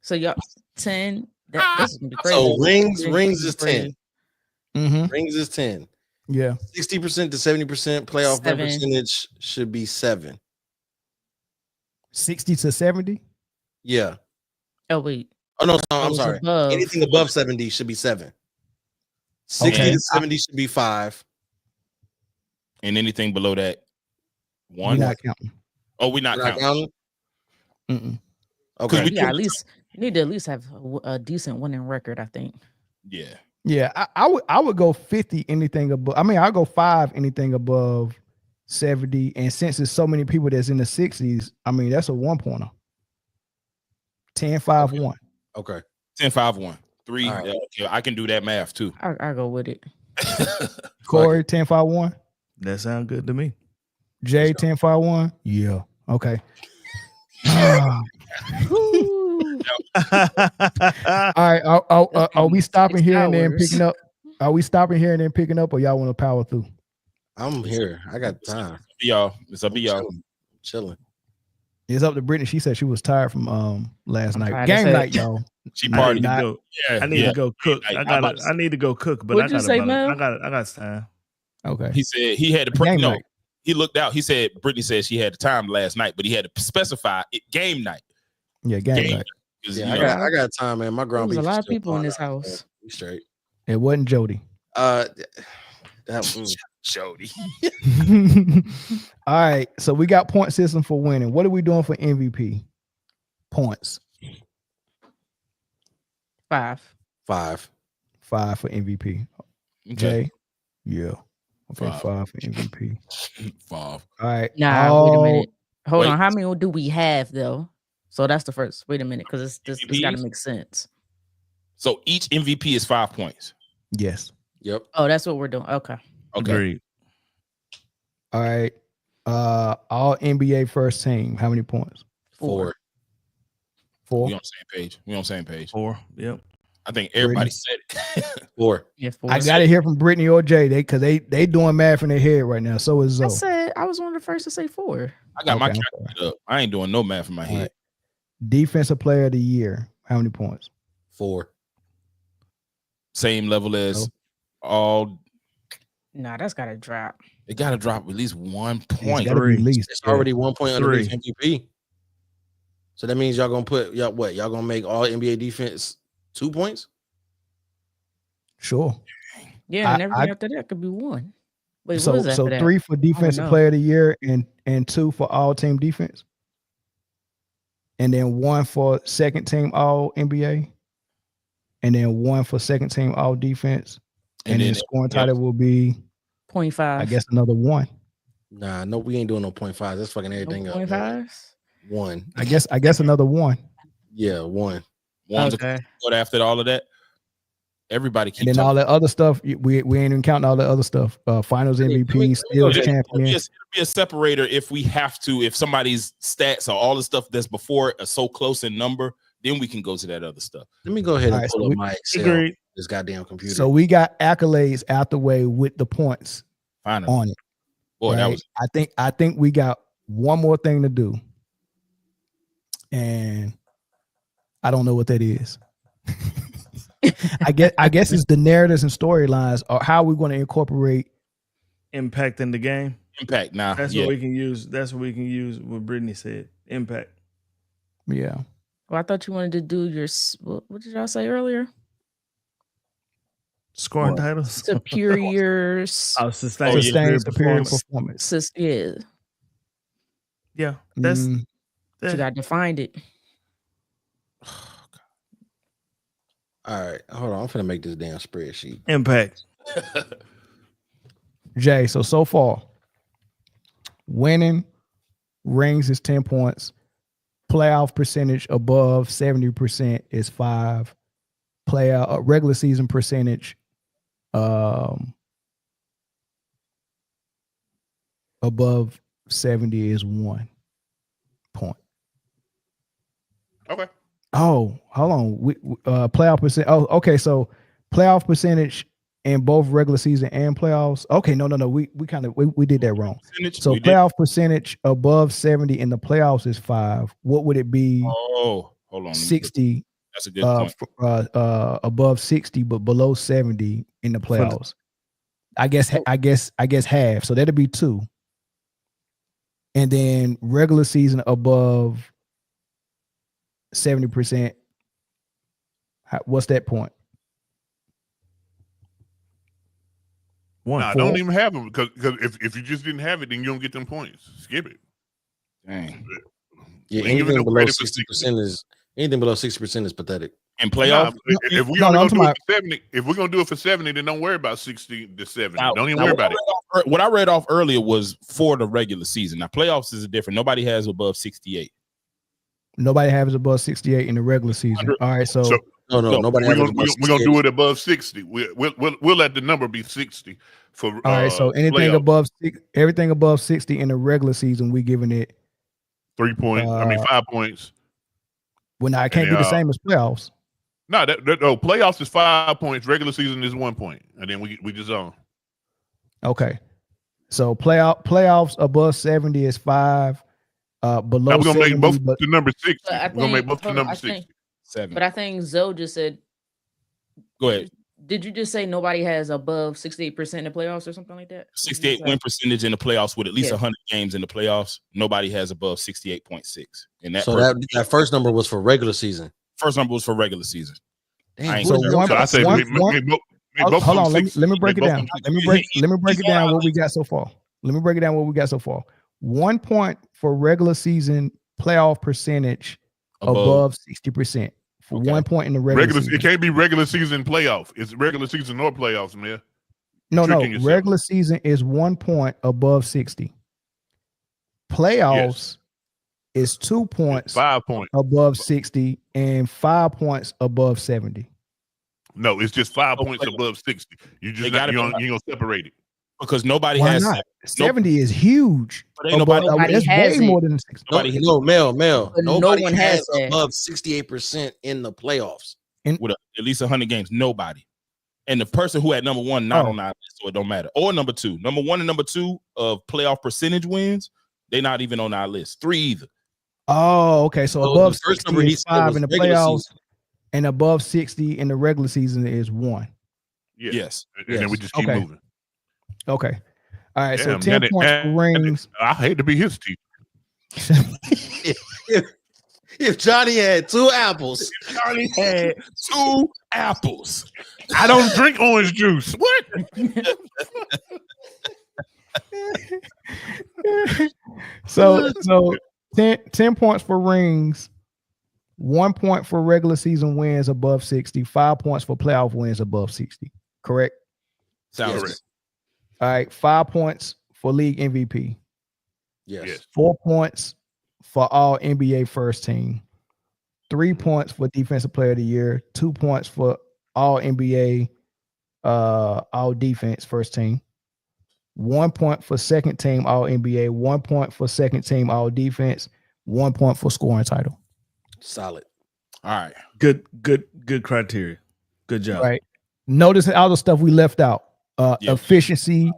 Speaker 6: So y'all 10. This is gonna be crazy.
Speaker 5: So rings is 10.
Speaker 1: Mm-hmm.
Speaker 5: Rings is 10.
Speaker 1: Yeah.
Speaker 5: 60% to 70% playoff win percentage should be 7.
Speaker 1: 60 to 70?
Speaker 5: Yeah.
Speaker 6: Oh wait.
Speaker 5: Oh no, I'm sorry. Anything above 70 should be 7. 60 to 70 should be 5.
Speaker 4: And anything below that, 1.
Speaker 1: We're not counting.
Speaker 4: Oh, we're not counting.
Speaker 1: Mm-mm.
Speaker 5: Okay.
Speaker 6: You need to at least have a decent winning record, I think.
Speaker 4: Yeah.
Speaker 1: Yeah, I would go 50 anything above. I mean, I'll go 5 anything above 70. And since there's so many people that's in the 60s, I mean, that's a 1-pointer. 10, 5, 1.
Speaker 5: Okay.
Speaker 4: 10, 5, 1. 3.
Speaker 5: Right.
Speaker 4: Okay, I can do that math too.
Speaker 6: I'll go with it.
Speaker 1: Corey, 10, 5, 1.
Speaker 2: That sounds good to me.
Speaker 1: Jay, 10, 5, 1. Yeah. Okay. All right. Are we stopping here and then picking up? Are we stopping here and then picking up, or y'all want to power through?
Speaker 5: I'm here. I got time.
Speaker 4: It's up to y'all.
Speaker 5: Chilling.
Speaker 1: It's up to Britne. She said she was tired from last night. Game night, y'all.
Speaker 4: She partied.
Speaker 2: I need to go cook. I need to go cook, but I got time.
Speaker 1: Okay.
Speaker 4: He said he had to he looked out. He said Britne said she had the time last night, but he had to specify it game night.
Speaker 1: Yeah, gang back.
Speaker 5: Yeah, I got time, man. My ground
Speaker 6: There's
Speaker 5: beef.
Speaker 6: a lot
Speaker 5: is
Speaker 6: of
Speaker 5: still
Speaker 6: people in
Speaker 5: going
Speaker 6: this
Speaker 5: on,
Speaker 6: house.
Speaker 5: so we straight.
Speaker 1: It wasn't Jody.
Speaker 4: Jody.
Speaker 1: All right, so we got point system for winning. What are we doing for MVP? Points.
Speaker 6: 5.
Speaker 5: 5
Speaker 1: for MVP.
Speaker 4: Okay.
Speaker 1: Jay, yeah. Okay,
Speaker 4: 5.
Speaker 1: 5 for MVP.
Speaker 4: 5.
Speaker 1: All right.
Speaker 6: Nah, wait a minute. Hold
Speaker 4: Wait.
Speaker 6: on. How many do we have though? So that's the first. Wait a minute, because it's got to make sense.
Speaker 4: So each MVP is 5 points.
Speaker 1: Yes.
Speaker 5: Yep.
Speaker 6: Oh, that's what we're doing. Okay.
Speaker 2: Agreed.
Speaker 1: All right. All NBA first team. How many points?
Speaker 5: 4.
Speaker 1: 4.
Speaker 4: We on the same page.
Speaker 2: 4. Yep.
Speaker 4: I think everybody said it.
Speaker 5: 4.
Speaker 6: Yeah, 4.
Speaker 1: I got to hear from Britne or Jay because they doing math in their head right now. So is
Speaker 6: I
Speaker 1: Zoe.
Speaker 6: said I was one of the first to say 4.
Speaker 4: I got my
Speaker 1: Okay,
Speaker 4: calculator up. I ain't doing no math in my head.
Speaker 1: Right. Defensive player of the year. How many points?
Speaker 5: 4.
Speaker 4: Same level as all.
Speaker 6: Nah, that's got to drop.
Speaker 4: It got to drop at least 1
Speaker 1: It's
Speaker 4: point.
Speaker 1: got to be at least.
Speaker 5: It's already 1 point
Speaker 2: 3.
Speaker 5: underneath MVP. So that means y'all gonna put y'all what? Y'all gonna make all NBA defense 2 points?
Speaker 1: Sure.
Speaker 6: Yeah, and everything after that could be 1. Wait,
Speaker 1: So
Speaker 6: what is that?
Speaker 1: so 3 for defensive
Speaker 6: know.
Speaker 1: player of the year and 2 for all team defense. And then 1 for second team all NBA. And then 1 for second team all defense. And then scoring title will be
Speaker 6: 0.5.
Speaker 1: I guess another 1.
Speaker 5: Nah, no, we ain't doing no 0.5. That's fucking everything up.
Speaker 6: 0.5s.
Speaker 5: 1.
Speaker 1: I guess another 1.
Speaker 5: Yeah, 1.
Speaker 6: Okay.
Speaker 4: But after all of that, everybody keep
Speaker 1: And then
Speaker 4: talking.
Speaker 1: all that other stuff, we ain't even counting all the other stuff. Finals MVP, steals champion.
Speaker 4: It'll be a separator if we have to. If somebody's stats or all the stuff that's before it are so close in number, then we can go to that other stuff.
Speaker 5: Let me go ahead and
Speaker 1: All right,
Speaker 5: pull
Speaker 1: so
Speaker 5: up my Excel. This goddamn computer.
Speaker 1: So we got accolades out the way with the points
Speaker 4: Finally.
Speaker 1: on it.
Speaker 4: Boy,
Speaker 1: right?
Speaker 4: that was.
Speaker 1: I think we got one more thing to do, and I don't know what that is. I guess it's the narratives and storylines, or how we're going to incorporate
Speaker 2: impact in the game.
Speaker 4: Impact now.
Speaker 2: That's what we can use. That's what we can use. What Britne said. Impact.
Speaker 1: Yeah.
Speaker 6: Well, I thought you wanted to do your. What did y'all say earlier?
Speaker 2: Scoring titles.
Speaker 6: Superior.
Speaker 1: Sustained superior performance.
Speaker 6: Yeah.
Speaker 2: Yeah. That's.
Speaker 6: You got to find it.
Speaker 5: All right, hold on. I'm finna make this damn spreadsheet.
Speaker 2: Impact.
Speaker 1: Jay, so far, winning rings is 10 points. Playoff percentage above 70% is 5. Playoff regular season percentage above 70 is 1 point.
Speaker 3: Okay.
Speaker 1: Oh, hold on. We playoff percent. Oh, okay. So playoff percentage in both regular season and playoffs. Okay, no. We did that wrong. So playoff percentage above 70 in the playoffs is 5. What would it be?
Speaker 4: Oh, hold on.
Speaker 1: 60.
Speaker 4: That's a good point.
Speaker 1: Above 60, but below 70 in the playoffs. I guess half. So that'd be 2. And then regular season above 70%. What's that point?
Speaker 3: 1. Nah, don't even have them because if you just didn't have it, then you don't get them points. Skip it.
Speaker 4: Dang.
Speaker 5: Yeah, anything below 60% is anything below 60% is pathetic.
Speaker 4: And playoff.
Speaker 3: If we're gonna do it for 70, if we're gonna do it for 70, then don't worry about 60 to 70. Don't even worry about it.
Speaker 4: What I read off earlier was for the regular season. Now playoffs is different. Nobody has above 68.
Speaker 1: Nobody has above 68 in the regular season. All right, so
Speaker 5: no, nobody.
Speaker 3: We're gonna do it above 60. We'll let the number be 60 for.
Speaker 1: All right, so anything everything above 60 in the regular season, we giving it
Speaker 3: 3 points. 5 points.
Speaker 1: Well, now it can't be the same as playoffs.
Speaker 3: No, playoffs is 5 points. Regular season is 1 point, and then we just on.
Speaker 1: Okay, so playoffs above 70 is 5. Below
Speaker 3: we're gonna
Speaker 1: 70,
Speaker 3: make both the number 60. We're gonna make both the number 60.
Speaker 4: 7.
Speaker 6: But I think Zoe just said.
Speaker 4: Go ahead.
Speaker 6: Did you just say nobody has above 68% in the playoffs or something like that?
Speaker 4: 68 win percentage in the playoffs with at least 100 games in the playoffs. Nobody has above 68.6. And that
Speaker 5: so that first number was for regular season.
Speaker 4: First number was for regular season.
Speaker 5: Damn,
Speaker 1: So I say hold on. Let me break it down. Let me break it down what we got so far. 1 point for regular season playoff percentage above 60%. For 1 point in the regular season.
Speaker 3: It can't be regular season playoff. It's regular season or playoffs, man.
Speaker 1: No. Regular season is 1 point above 60. Playoffs is 2 points,
Speaker 3: 5 points
Speaker 1: above 60 and 5 points above 70.
Speaker 3: No, it's just 5 points above 60. You just you're gonna separate it
Speaker 4: because nobody has
Speaker 1: not? 70 is huge.
Speaker 6: But nobody
Speaker 1: that's
Speaker 6: has
Speaker 1: way
Speaker 6: it.
Speaker 1: more than 60.
Speaker 5: Mel. Nobody
Speaker 6: one
Speaker 5: has
Speaker 6: has
Speaker 5: above 68% in the playoffs.
Speaker 4: With at least 100 games. Nobody. And the person who had number one not on our list, so it don't matter. Or number two. Number one and number two of playoff percentage wins, they're not even on our list. 3 either.
Speaker 1: Oh, okay. So above
Speaker 5: the first
Speaker 1: 60
Speaker 5: number
Speaker 1: is 5 in the playoffs,
Speaker 5: season.
Speaker 1: and above 60 in the regular season is 1.
Speaker 4: Yes.
Speaker 3: And then we just keep moving.
Speaker 1: Okay. All right.
Speaker 3: Damn,
Speaker 1: so 10 points for rings.
Speaker 3: I hate to be his teacher.
Speaker 5: If Johnny had 2 apples,
Speaker 4: Johnny had 2 apples.
Speaker 3: I don't drink orange juice. What?
Speaker 1: So 10 points for rings, 1 point for regular season wins above 60, 5 points for playoff wins above 60. Correct?
Speaker 4: Sounds correct.
Speaker 1: All right, 5 points for league MVP.
Speaker 5: yes.
Speaker 1: 4 points for all NBA first team. 3 points for defensive player of the year. 2 points for all NBA all defense first team. 1 point for second team all NBA. 1 point for second team all defense. 1 point for scoring title.
Speaker 5: Solid.
Speaker 4: All right.
Speaker 2: Good criteria. Good job.
Speaker 1: Right. Notice all the stuff we left out. Efficiency,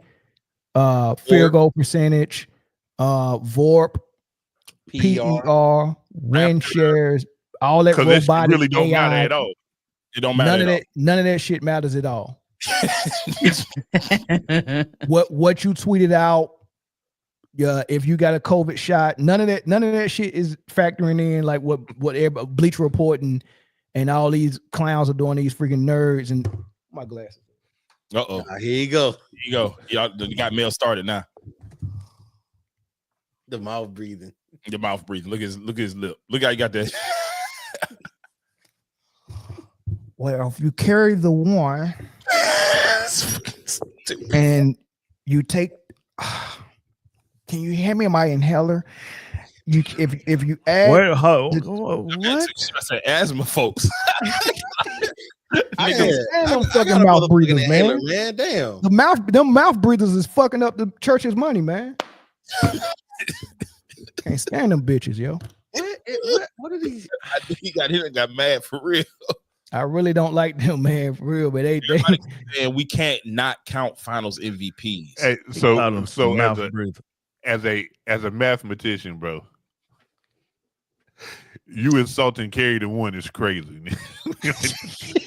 Speaker 1: field goal percentage, VORP, PER, win shares, all that robotic
Speaker 3: really don't
Speaker 1: AI.
Speaker 3: matter at all.
Speaker 4: It don't matter.
Speaker 1: None of that shit matters at all. what you tweeted out, if you got a COVID shot, none of that shit is factoring in like what Bleacher Report and all these clowns are doing, these freaking nerds and my glasses.
Speaker 4: Uh-oh.
Speaker 5: Here you go.
Speaker 4: Y'all you got Mel started now.
Speaker 5: The mouth breathing.
Speaker 4: The mouth breathing. Look at his lip. Look how you got that.
Speaker 1: Well, if you carry the one and you take, can you hand me my inhaler? If you add,
Speaker 2: what?
Speaker 4: I said asthma, folks.
Speaker 1: I can't stand them fucking mouth breathers, man.
Speaker 5: Damn.
Speaker 1: Them mouth breathers is fucking up the church's money, man. Can't stand them bitches, yo.
Speaker 5: What are these?
Speaker 4: I think he got hit and got mad for real.
Speaker 1: I really don't like them, man, for real. But they
Speaker 4: and we can't not count finals MVPs.
Speaker 3: Hey, so as a mathematician, bro, you insulting carry the one is crazy.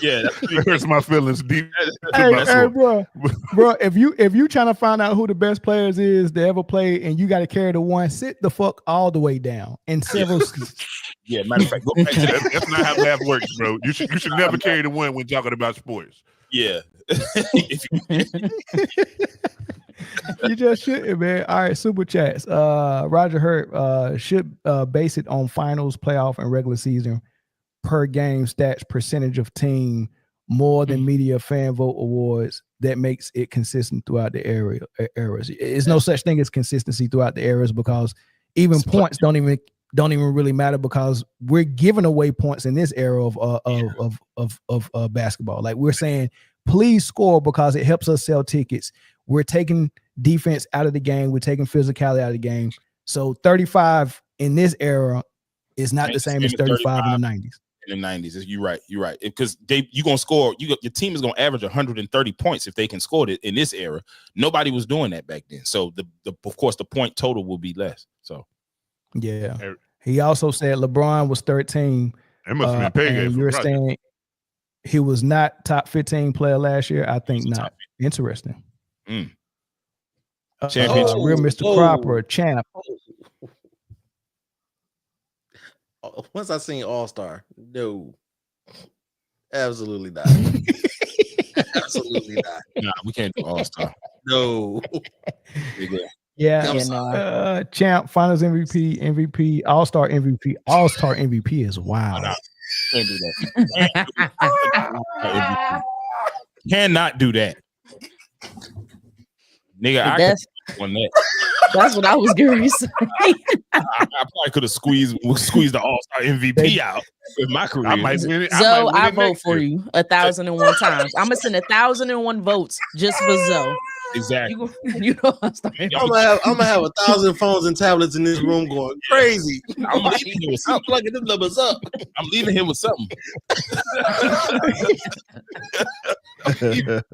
Speaker 4: Yeah,
Speaker 3: that hurts my feelings deep.
Speaker 1: Hey, bro, if you trying to find out who the best players is to ever play, and you got to carry the one, sit the fuck all the way down in several seats.
Speaker 4: Yeah, matter of fact, go back to that.
Speaker 3: That's not how math works, bro. You should never carry the one when talking about sports.
Speaker 4: Yeah.
Speaker 1: You just shouldn't, man. All right, super chats. Roger Hurt should base it on finals, playoff, and regular season per game stats, percentage of team, more than media fan vote awards. That makes it consistent throughout the eras. It's no such thing as consistency throughout the eras because even points don't even really matter because we're giving away points in this era of basketball. Like we're saying, please score because it helps us sell tickets. We're taking defense out of the game. We're taking physicality out of the game. So 35 in this era is not the same as 35 in the 90s.
Speaker 4: In the 90s, you're right. Because you're gonna score. Your team is gonna average 130 points if they can score it in this era. Nobody was doing that back then. So of course the point total will be less. So
Speaker 1: yeah. He also said LeBron was 13.
Speaker 3: It must have been Peggy.
Speaker 1: You're saying He was not top 15 player last year. I think not. Interesting.
Speaker 4: Championship.
Speaker 1: Real Mr. Cropper, champ.
Speaker 5: Once I seen All-Star, no. Absolutely not. Absolutely not.
Speaker 4: Nah, we can't do All-Star.
Speaker 5: No.
Speaker 1: Yeah. Champ, Finals MVP, All-Star MVP. All-Star MVP is wild.
Speaker 4: No, can't do that. Cannot do that. Nigga, I could have won that.
Speaker 6: That's what I was going to say.
Speaker 4: I probably could have squeezed the All-Star MVP out in my career.
Speaker 3: I might win it.
Speaker 6: Zoe, I vote
Speaker 3: next
Speaker 6: for
Speaker 3: year.
Speaker 6: you 1,001 times. I'm gonna send 1,001 votes just for Zoe.
Speaker 4: Exactly.
Speaker 6: You know, I'm
Speaker 5: gonna have 1,000 phones and tablets in this room going crazy.
Speaker 4: I'm leaving him with something.
Speaker 5: Plugging them numbers up.
Speaker 4: I'm leaving him with something.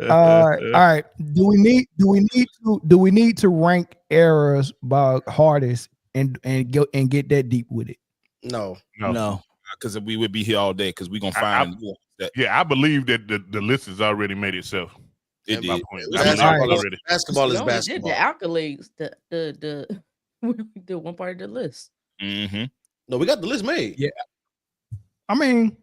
Speaker 1: All right. Do we need to rank errors by hardest and get that deep with it?
Speaker 5: No.
Speaker 4: Because we would be here all day because we're gonna find that.
Speaker 3: Yeah, I believe that the list has already made itself.
Speaker 4: It did.
Speaker 5: Basketball is
Speaker 6: we
Speaker 5: basketball.
Speaker 6: did the accolades. The we did one part of the list.
Speaker 4: Mm-hmm.
Speaker 5: No, we got the list made.
Speaker 1: Yeah. I mean,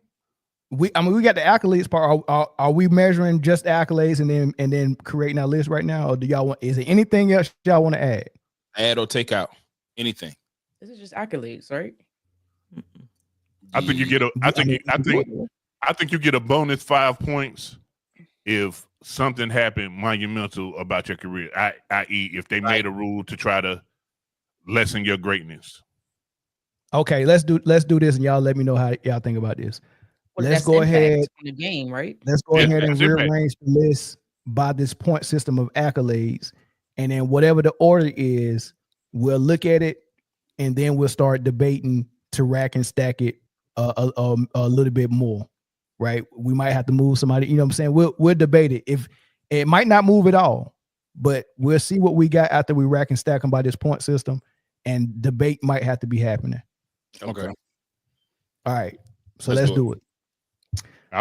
Speaker 1: we got the accolades part. Are we measuring just accolades and then creating our list right now, or do y'all want? Is there anything else y'all want to add?
Speaker 4: Add or take out anything?
Speaker 6: This is just accolades, right?
Speaker 3: I think you get a. I think you get a bonus 5 points if something happened monumental about your career. I.e., if they made a rule to try to lessen your greatness.
Speaker 1: Okay, let's do this, and y'all let me know how y'all think about this. Let's go ahead.
Speaker 6: On the game, right?
Speaker 1: Let's go ahead and rearrange the list by this point system of accolades, and then whatever the order is, we'll look at it, and then we'll start debating to rack and stack it a little bit more. Right? We might have to move somebody. You know what I'm saying? We'll debate it. If it might not move at all, but we'll see what we got after we rack and stack them by this point system, and debate might have to be happening.
Speaker 4: Okay.
Speaker 1: All right. So let's do it.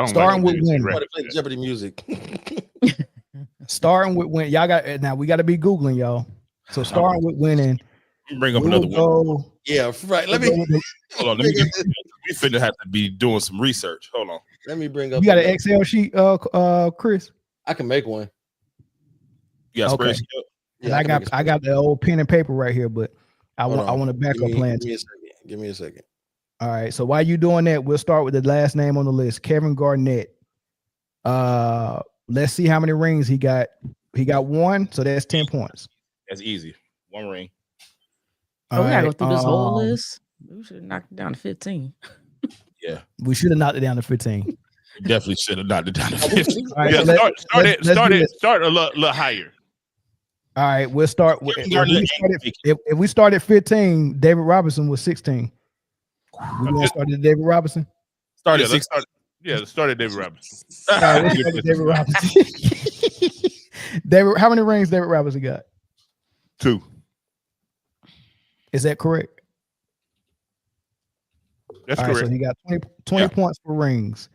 Speaker 3: Starting
Speaker 5: with winning. Play Jeopardy music.
Speaker 1: Starting with win. Y'all got now. We got to be googling y'all. So starting with winning.
Speaker 4: Bring up another one.
Speaker 5: Yeah, right. Let me
Speaker 4: hold on. We finna have to be doing some research. Hold on.
Speaker 5: Let me bring up.
Speaker 1: You got an Excel sheet, Chris?
Speaker 5: I can make one.
Speaker 4: Yeah,
Speaker 1: okay. Yeah, I got the old pen and paper right here, but I want a backup plan.
Speaker 5: Give me a second.
Speaker 1: All right. So while you doing that, we'll start with the last name on the list, Kevin Garnett. Let's see how many rings he got. He got 1, so that's 10 points.
Speaker 4: That's easy. 1 ring.
Speaker 6: We gotta go through this whole list. We should have knocked it down to 15.
Speaker 4: Yeah,
Speaker 1: we should have knocked it down to 15.
Speaker 4: Definitely should have knocked it down to 15.
Speaker 1: Right,
Speaker 3: yeah, start a little higher.
Speaker 1: All right, we'll start with if we start at 15, David Robinson was 16. We're gonna start at David Robinson.
Speaker 3: Start at 16. Start at David Robinson.
Speaker 1: David Robinson. David, how many rings David Robinson got?
Speaker 3: 2.
Speaker 1: Is that correct?
Speaker 3: That's
Speaker 1: correct.
Speaker 3: Right,
Speaker 1: so he got 20 points for rings.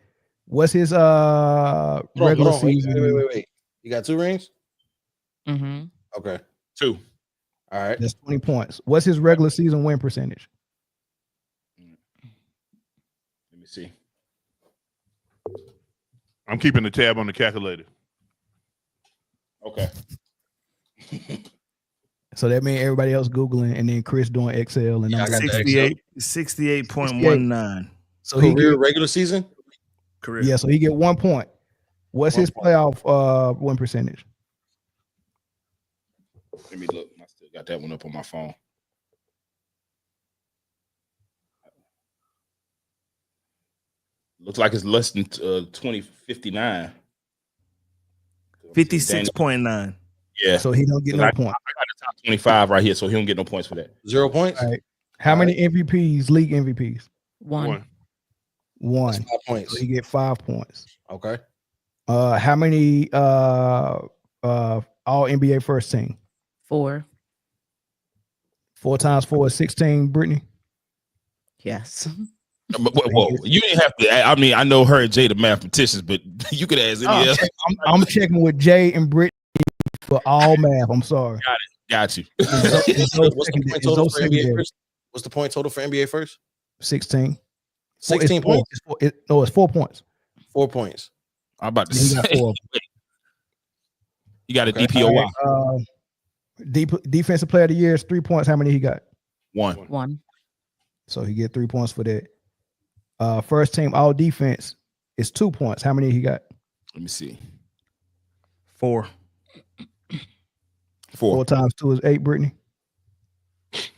Speaker 1: What's his regular season?
Speaker 5: Wait. You got 2 rings?
Speaker 6: Mm-hmm.
Speaker 5: Okay.
Speaker 4: 2.
Speaker 5: All right.
Speaker 1: That's 20 points. What's his regular season win percentage?
Speaker 4: Let me see.
Speaker 3: I'm keeping the tab on the calculator.
Speaker 4: Okay.
Speaker 1: So that means everybody else Googling and then Chris doing Excel and
Speaker 2: 68.19.
Speaker 5: So he get regular season?
Speaker 2: Correct.
Speaker 1: Yeah, so he get 1 point. What's his playoff win percentage?
Speaker 4: Let me look. I still got that one up on my phone. Looks like it's less than 59.
Speaker 2: 56.9.
Speaker 4: Yeah.
Speaker 1: So he don't get no point.
Speaker 4: I got the top 25 right here, so he don't get no points for that.
Speaker 5: 0 points?
Speaker 1: All right. How many MVPs, league MVPs?
Speaker 6: 1.
Speaker 1: 1.
Speaker 5: That's 5 points.
Speaker 1: So he get 5 points.
Speaker 5: Okay.
Speaker 1: How many all NBA first team?
Speaker 6: 4.
Speaker 1: 4 times 4 is 16, Britne.
Speaker 6: Yes.
Speaker 4: Whoa, you didn't have to. I mean, I know her and Jay the mathematicians, but you could ask any else.
Speaker 1: I'm checking with Jay and Britne for all math. I'm sorry.
Speaker 4: Got you.
Speaker 5: What's the point total for NBA first? What's the point total for NBA first?
Speaker 1: 16.
Speaker 5: 16 points?
Speaker 1: It's 4 points.
Speaker 5: 4 points.
Speaker 4: I'm about to say. You got a DPOY.
Speaker 1: Defensive player of the year is 3 points. How many he got?
Speaker 6: One.
Speaker 1: So he get 3 points for that. First team all defense is 2 points. How many he got?
Speaker 4: Let me see.
Speaker 2: 4.
Speaker 1: 4 times 2 is 8, Britne.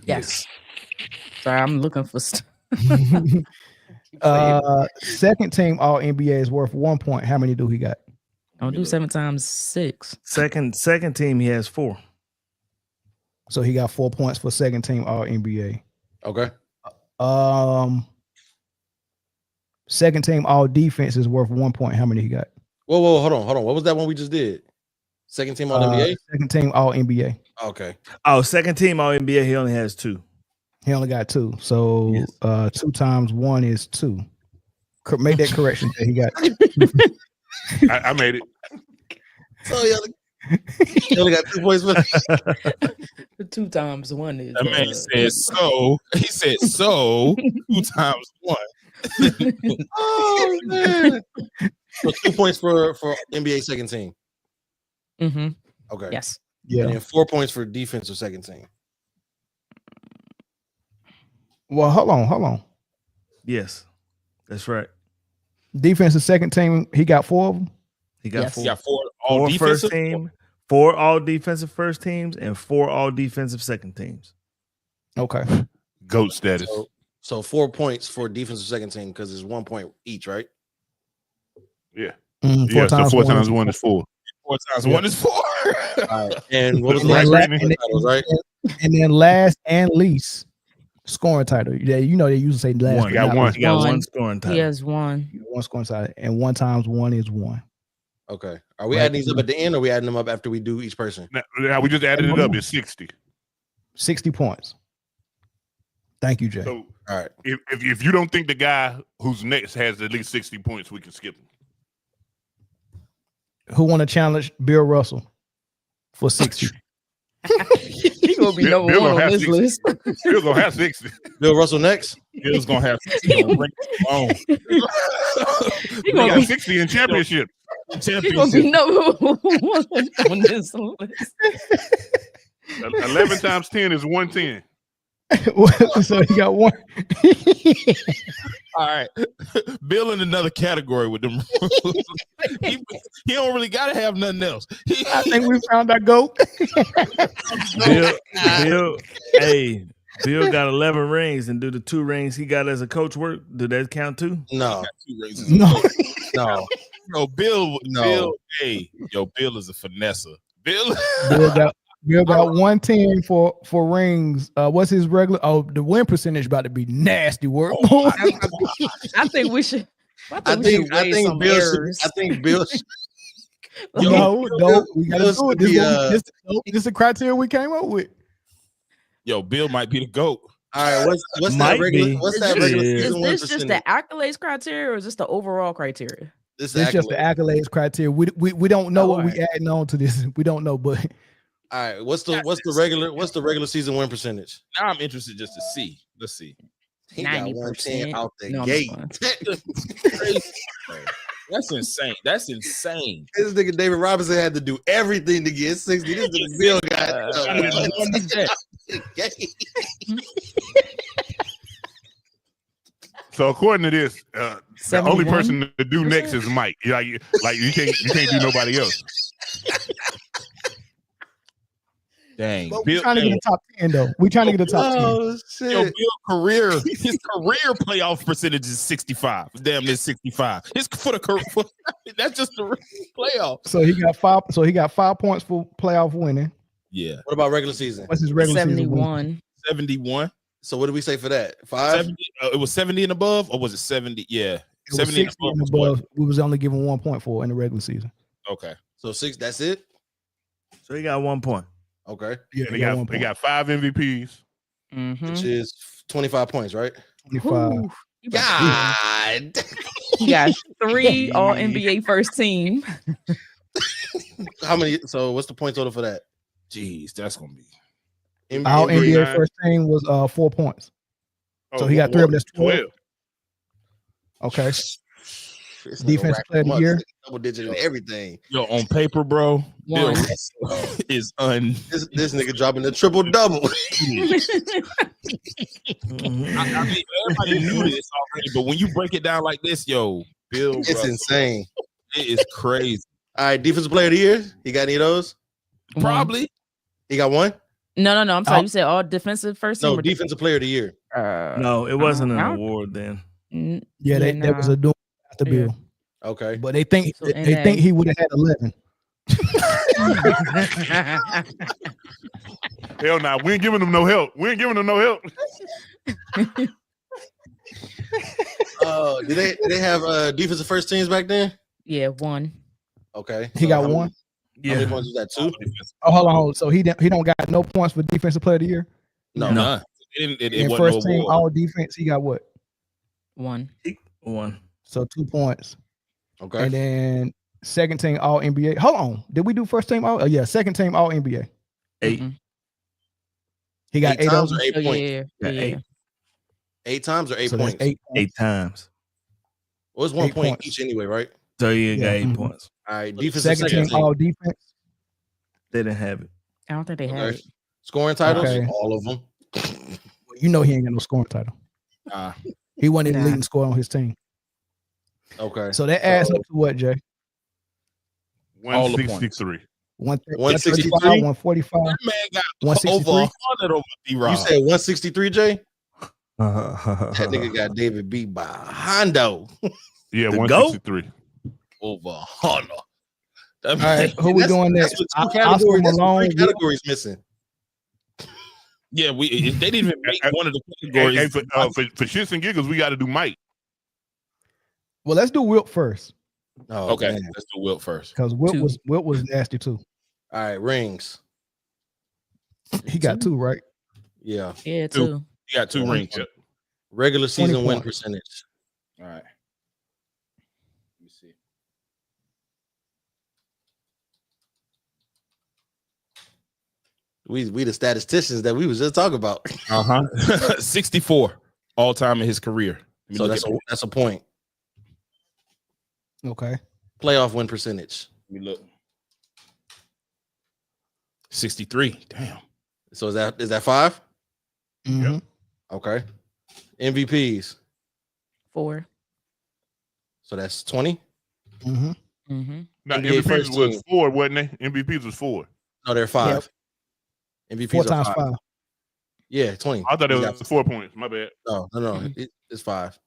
Speaker 6: Yes. Sorry, I'm looking for stuff.
Speaker 1: Second team all NBA is worth 1 point. How many do he got?
Speaker 6: Don't do 7 times 6.
Speaker 2: Second team, he has 4.
Speaker 1: So he got 4 points for second team all NBA.
Speaker 5: Okay.
Speaker 1: Second team all defense is worth 1 point. How many he got?
Speaker 5: Whoa, hold on. What was that one we just did? Second team all NBA?
Speaker 1: Second team all NBA.
Speaker 5: Okay.
Speaker 2: Oh, second team all NBA, he only has 2.
Speaker 1: He only got 2. So 2 times 1 is 2. Make that correction that he got.
Speaker 3: I made it.
Speaker 5: So you only got 2 points for
Speaker 6: 2 times 1 is.
Speaker 4: That man said so. He said so. 2 times 1.
Speaker 5: Oh man. So 2 points for NBA second team.
Speaker 6: Mm-hmm.
Speaker 5: Okay.
Speaker 6: Yes.
Speaker 1: Yeah.
Speaker 5: And then 4 points for defensive second team.
Speaker 1: Well, hold on.
Speaker 2: Yes, that's right.
Speaker 1: Defensive second team, he got 4 of them.
Speaker 2: He got
Speaker 6: Yes.
Speaker 2: 4.
Speaker 4: He got 4 all
Speaker 2: 4 first
Speaker 4: defensive
Speaker 2: team, 4 all defensive first teams, and 4 all defensive second teams.
Speaker 1: Okay.
Speaker 3: GOAT status.
Speaker 5: So 4 points for defensive second team because it's 1 point each, right?
Speaker 3: Yeah.
Speaker 1: 4
Speaker 3: so 4 times 1 is 4.
Speaker 4: 4 times 1 is 4.
Speaker 5: All right. And what was the
Speaker 1: And
Speaker 5: last
Speaker 1: then
Speaker 5: titles, right?
Speaker 1: And then last and least scoring title. Yeah, you know they usually say last.
Speaker 3: One.
Speaker 1: but
Speaker 3: Got
Speaker 1: not
Speaker 3: one.
Speaker 1: least.
Speaker 2: He got
Speaker 6: One.
Speaker 2: 1 scoring title.
Speaker 6: He has 1.
Speaker 1: 1 scoring title, and 1 times 1 is 1.
Speaker 5: Okay. Are we
Speaker 1: Right.
Speaker 5: adding these up at the end or are we adding them up after we do each person?
Speaker 3: Now we just added it up. It's 60.
Speaker 1: 60 points. Thank you, Jay.
Speaker 3: So
Speaker 5: All right.
Speaker 3: if you don't think the guy who's next has at least 60 points, we can skip him.
Speaker 1: Who want to challenge Bill Russell for 60?
Speaker 6: He gonna be
Speaker 3: Bill
Speaker 6: number 1
Speaker 3: gonna
Speaker 6: on
Speaker 3: have
Speaker 6: this
Speaker 3: 60.
Speaker 6: list.
Speaker 3: Bill's gonna have 60.
Speaker 5: Bill Russell next.
Speaker 4: Bill's gonna have 60 on ring alone.
Speaker 6: He
Speaker 3: He
Speaker 6: gonna
Speaker 3: got
Speaker 6: be
Speaker 3: 60 in championship.
Speaker 6: He gonna be number 1 on this list.
Speaker 3: 11 times 10 is 110.
Speaker 1: So he got 1.
Speaker 4: All right. Bill in another category with them. he don't really gotta have nothing else.
Speaker 1: I think we found our GOAT.
Speaker 2: Bill got 11 rings, and do the 2 rings he got as a coach work? Do that count too?
Speaker 5: No.
Speaker 1: No.
Speaker 5: No.
Speaker 4: No, Bill.
Speaker 5: No.
Speaker 4: Bill. Hey, Bill is a finesser. Bill
Speaker 1: got 110 for rings. What's his regular? Oh, the win percentage about to be nasty work.
Speaker 6: I think we should.
Speaker 5: I think Bill.
Speaker 1: No, we gotta do it. This
Speaker 5: Be,
Speaker 1: is the criteria we came up with.
Speaker 4: Bill might be the GOAT.
Speaker 5: All right, what's that regular? What's that regular season win
Speaker 6: Is this just
Speaker 5: percentage?
Speaker 6: the accolades criteria or is this the overall criteria?
Speaker 5: This
Speaker 1: It's just the accolades criteria. We don't know what we adding on to this. We don't know, but
Speaker 5: all right. What's the regular season win percentage?
Speaker 4: Now I'm interested just to see. Let's see.
Speaker 5: He got 110 out the
Speaker 6: No, I'm
Speaker 5: gate.
Speaker 4: That's insane. That's insane.
Speaker 5: This nigga David Robinson had to do everything to get 60. This nigga Bill got
Speaker 3: So according to this, the only
Speaker 6: 71%?
Speaker 3: person to do next is Mike. Like you can't do nobody else.
Speaker 4: Dang.
Speaker 1: we're trying to get a top 10 though. We're trying to get a top 10.
Speaker 5: Oh shit.
Speaker 4: His career playoff percentage is 65. Damn, near 65. His for the career. That's just the playoff.
Speaker 1: So he got 5. So he got 5 points for playoff winning.
Speaker 4: Yeah.
Speaker 5: What about regular season?
Speaker 1: What's his regular season win?
Speaker 6: 71.
Speaker 4: 71.
Speaker 5: So what did we say for that? 5?
Speaker 4: 70, it was 70 and above, or was it 70? Yeah.
Speaker 1: It was
Speaker 4: 70
Speaker 1: 60 and above. We was only given 1 point for in the regular season.
Speaker 4: Okay.
Speaker 5: So 6. That's it.
Speaker 2: So he got 1 point.
Speaker 5: Okay.
Speaker 1: Yeah,
Speaker 3: They got 5 MVPs.
Speaker 6: Mm-hmm.
Speaker 5: Which is 25 points, right?
Speaker 1: 25.
Speaker 5: God.
Speaker 6: He got 3 All NBA first team.
Speaker 5: How many? So what's the point total for that?
Speaker 4: Jeez, that's gonna be.
Speaker 1: Our NBA
Speaker 3: 39.
Speaker 1: first team was 4 points. So
Speaker 3: Oh,
Speaker 1: he got 3 of them. That's 12.
Speaker 3: 12.
Speaker 1: Okay.
Speaker 5: This nigga
Speaker 1: Defensive
Speaker 5: racked
Speaker 1: player of
Speaker 5: them
Speaker 1: the
Speaker 5: up,
Speaker 1: year.
Speaker 5: double digit and everything.
Speaker 4: Yo, on paper, bro, Bill
Speaker 6: One.
Speaker 4: Russell is
Speaker 5: This nigga dropping the triple double.
Speaker 4: I mean, everybody knew this already, but when you break it down like this, yo, Bill
Speaker 5: It's
Speaker 4: Russell,
Speaker 5: insane.
Speaker 4: it is crazy.
Speaker 5: All right, defensive player of the year. He got any of those?
Speaker 4: Probably.
Speaker 5: He got one.
Speaker 6: No. I'm sorry. You said all defensive first team.
Speaker 5: No, defensive player of the year.
Speaker 2: No, it wasn't an
Speaker 6: I don't-
Speaker 2: award then.
Speaker 1: Yeah, that was a duel after
Speaker 6: Yeah.
Speaker 1: Bill.
Speaker 5: Okay.
Speaker 1: But they think
Speaker 6: So
Speaker 1: they
Speaker 6: NA.
Speaker 1: think he would have had 11.
Speaker 3: Hell nah, we ain't giving them no help. We ain't giving them no help.
Speaker 5: Did they have defensive first teams back then?
Speaker 6: Yeah, 1.
Speaker 5: Okay.
Speaker 1: He got one.
Speaker 5: How many points was that? 2?
Speaker 1: Oh, hold on. So he don't got no points for defensive player of the year.
Speaker 5: No.
Speaker 4: None. It
Speaker 1: And
Speaker 4: wasn't
Speaker 1: first
Speaker 4: no
Speaker 1: team
Speaker 4: award.
Speaker 1: all defense, he got what?
Speaker 6: 1.
Speaker 2: 1.
Speaker 1: So 2 points.
Speaker 5: Okay.
Speaker 1: And then second team all NBA. Hold on. Did we do first team all? Oh, yeah, second team all NBA.
Speaker 2: 8.
Speaker 6: Mm-mm.
Speaker 1: He got 8 of
Speaker 5: times
Speaker 1: them.
Speaker 5: or 8
Speaker 6: Oh,
Speaker 5: points?
Speaker 6: yeah.
Speaker 2: 8.
Speaker 5: 8 times or 8
Speaker 1: So that's
Speaker 5: points?
Speaker 1: 8 points.
Speaker 2: 8 times.
Speaker 5: Well, it's 1
Speaker 1: 8
Speaker 5: point
Speaker 1: points.
Speaker 5: each anyway, right?
Speaker 2: So you got
Speaker 1: Yeah.
Speaker 2: 8
Speaker 1: Mhm.
Speaker 2: points.
Speaker 5: All right. Defensive
Speaker 1: Second team all defense.
Speaker 2: They didn't have it.
Speaker 6: I don't think they had
Speaker 5: Okay.
Speaker 6: it.
Speaker 5: Scoring titles,
Speaker 1: Okay.
Speaker 5: all of them.
Speaker 1: You know he ain't got no scoring title.
Speaker 4: Nah.
Speaker 1: He wasn't even
Speaker 6: Nah.
Speaker 1: leading scorer on his team.
Speaker 5: Okay.
Speaker 1: So that adds up to what, Jay?
Speaker 4: All the points.
Speaker 3: 163.
Speaker 5: 163?
Speaker 1: 145.
Speaker 4: That man got
Speaker 1: 163?
Speaker 4: over 100 over D-Rob.
Speaker 5: You said 163, Jay?
Speaker 2: That
Speaker 5: That nigga got David beat by Hondo.
Speaker 3: Yeah,
Speaker 2: The
Speaker 3: 163.
Speaker 4: over 100. That
Speaker 1: All
Speaker 4: man,
Speaker 1: right, who we doing next?
Speaker 5: That's
Speaker 1: Oscar
Speaker 5: with 2 categories. That's with
Speaker 1: Malone.
Speaker 5: 3 categories missing.
Speaker 4: yeah, they didn't even make one of the
Speaker 3: Hey,
Speaker 4: categories.
Speaker 3: for shits and giggles, we got to do Mike.
Speaker 1: Well, let's do Wilt first
Speaker 5: Oh,
Speaker 4: Okay,
Speaker 5: man.
Speaker 4: let's do Wilt first.
Speaker 1: because Wilt
Speaker 6: 2.
Speaker 1: was nasty too.
Speaker 5: All right, rings.
Speaker 1: He got 2, right?
Speaker 5: Yeah.
Speaker 6: Yeah,
Speaker 4: 2.
Speaker 6: 2.
Speaker 4: You got 2 rings.
Speaker 3: Yep.
Speaker 5: Regular
Speaker 1: 20
Speaker 5: season win
Speaker 1: points.
Speaker 5: percentage.
Speaker 4: All right. Let me see.
Speaker 5: We the statisticians that we was just talking about.
Speaker 4: 64 all time in his career. Let me
Speaker 5: So
Speaker 4: look
Speaker 5: that's a point.
Speaker 1: Okay.
Speaker 5: Playoff win percentage.
Speaker 4: Let me look. 63. Damn.
Speaker 5: So is that 5?
Speaker 1: Mhm.
Speaker 5: Okay. MVPs.
Speaker 6: 4.
Speaker 5: So that's 20.
Speaker 1: Mhm.
Speaker 6: Mm-hmm.
Speaker 3: Now,
Speaker 5: NBA
Speaker 3: MVPs
Speaker 5: first
Speaker 3: was
Speaker 5: team.
Speaker 3: 4, wasn't they? MVPs was 4.
Speaker 5: No, they're 5. MVPs
Speaker 1: 4
Speaker 5: are
Speaker 1: times
Speaker 5: 5.
Speaker 1: 5.
Speaker 5: Yeah, 20.
Speaker 3: I thought it
Speaker 5: He's
Speaker 3: was
Speaker 5: got-
Speaker 3: 4 points. My bad.
Speaker 5: No. It's 5.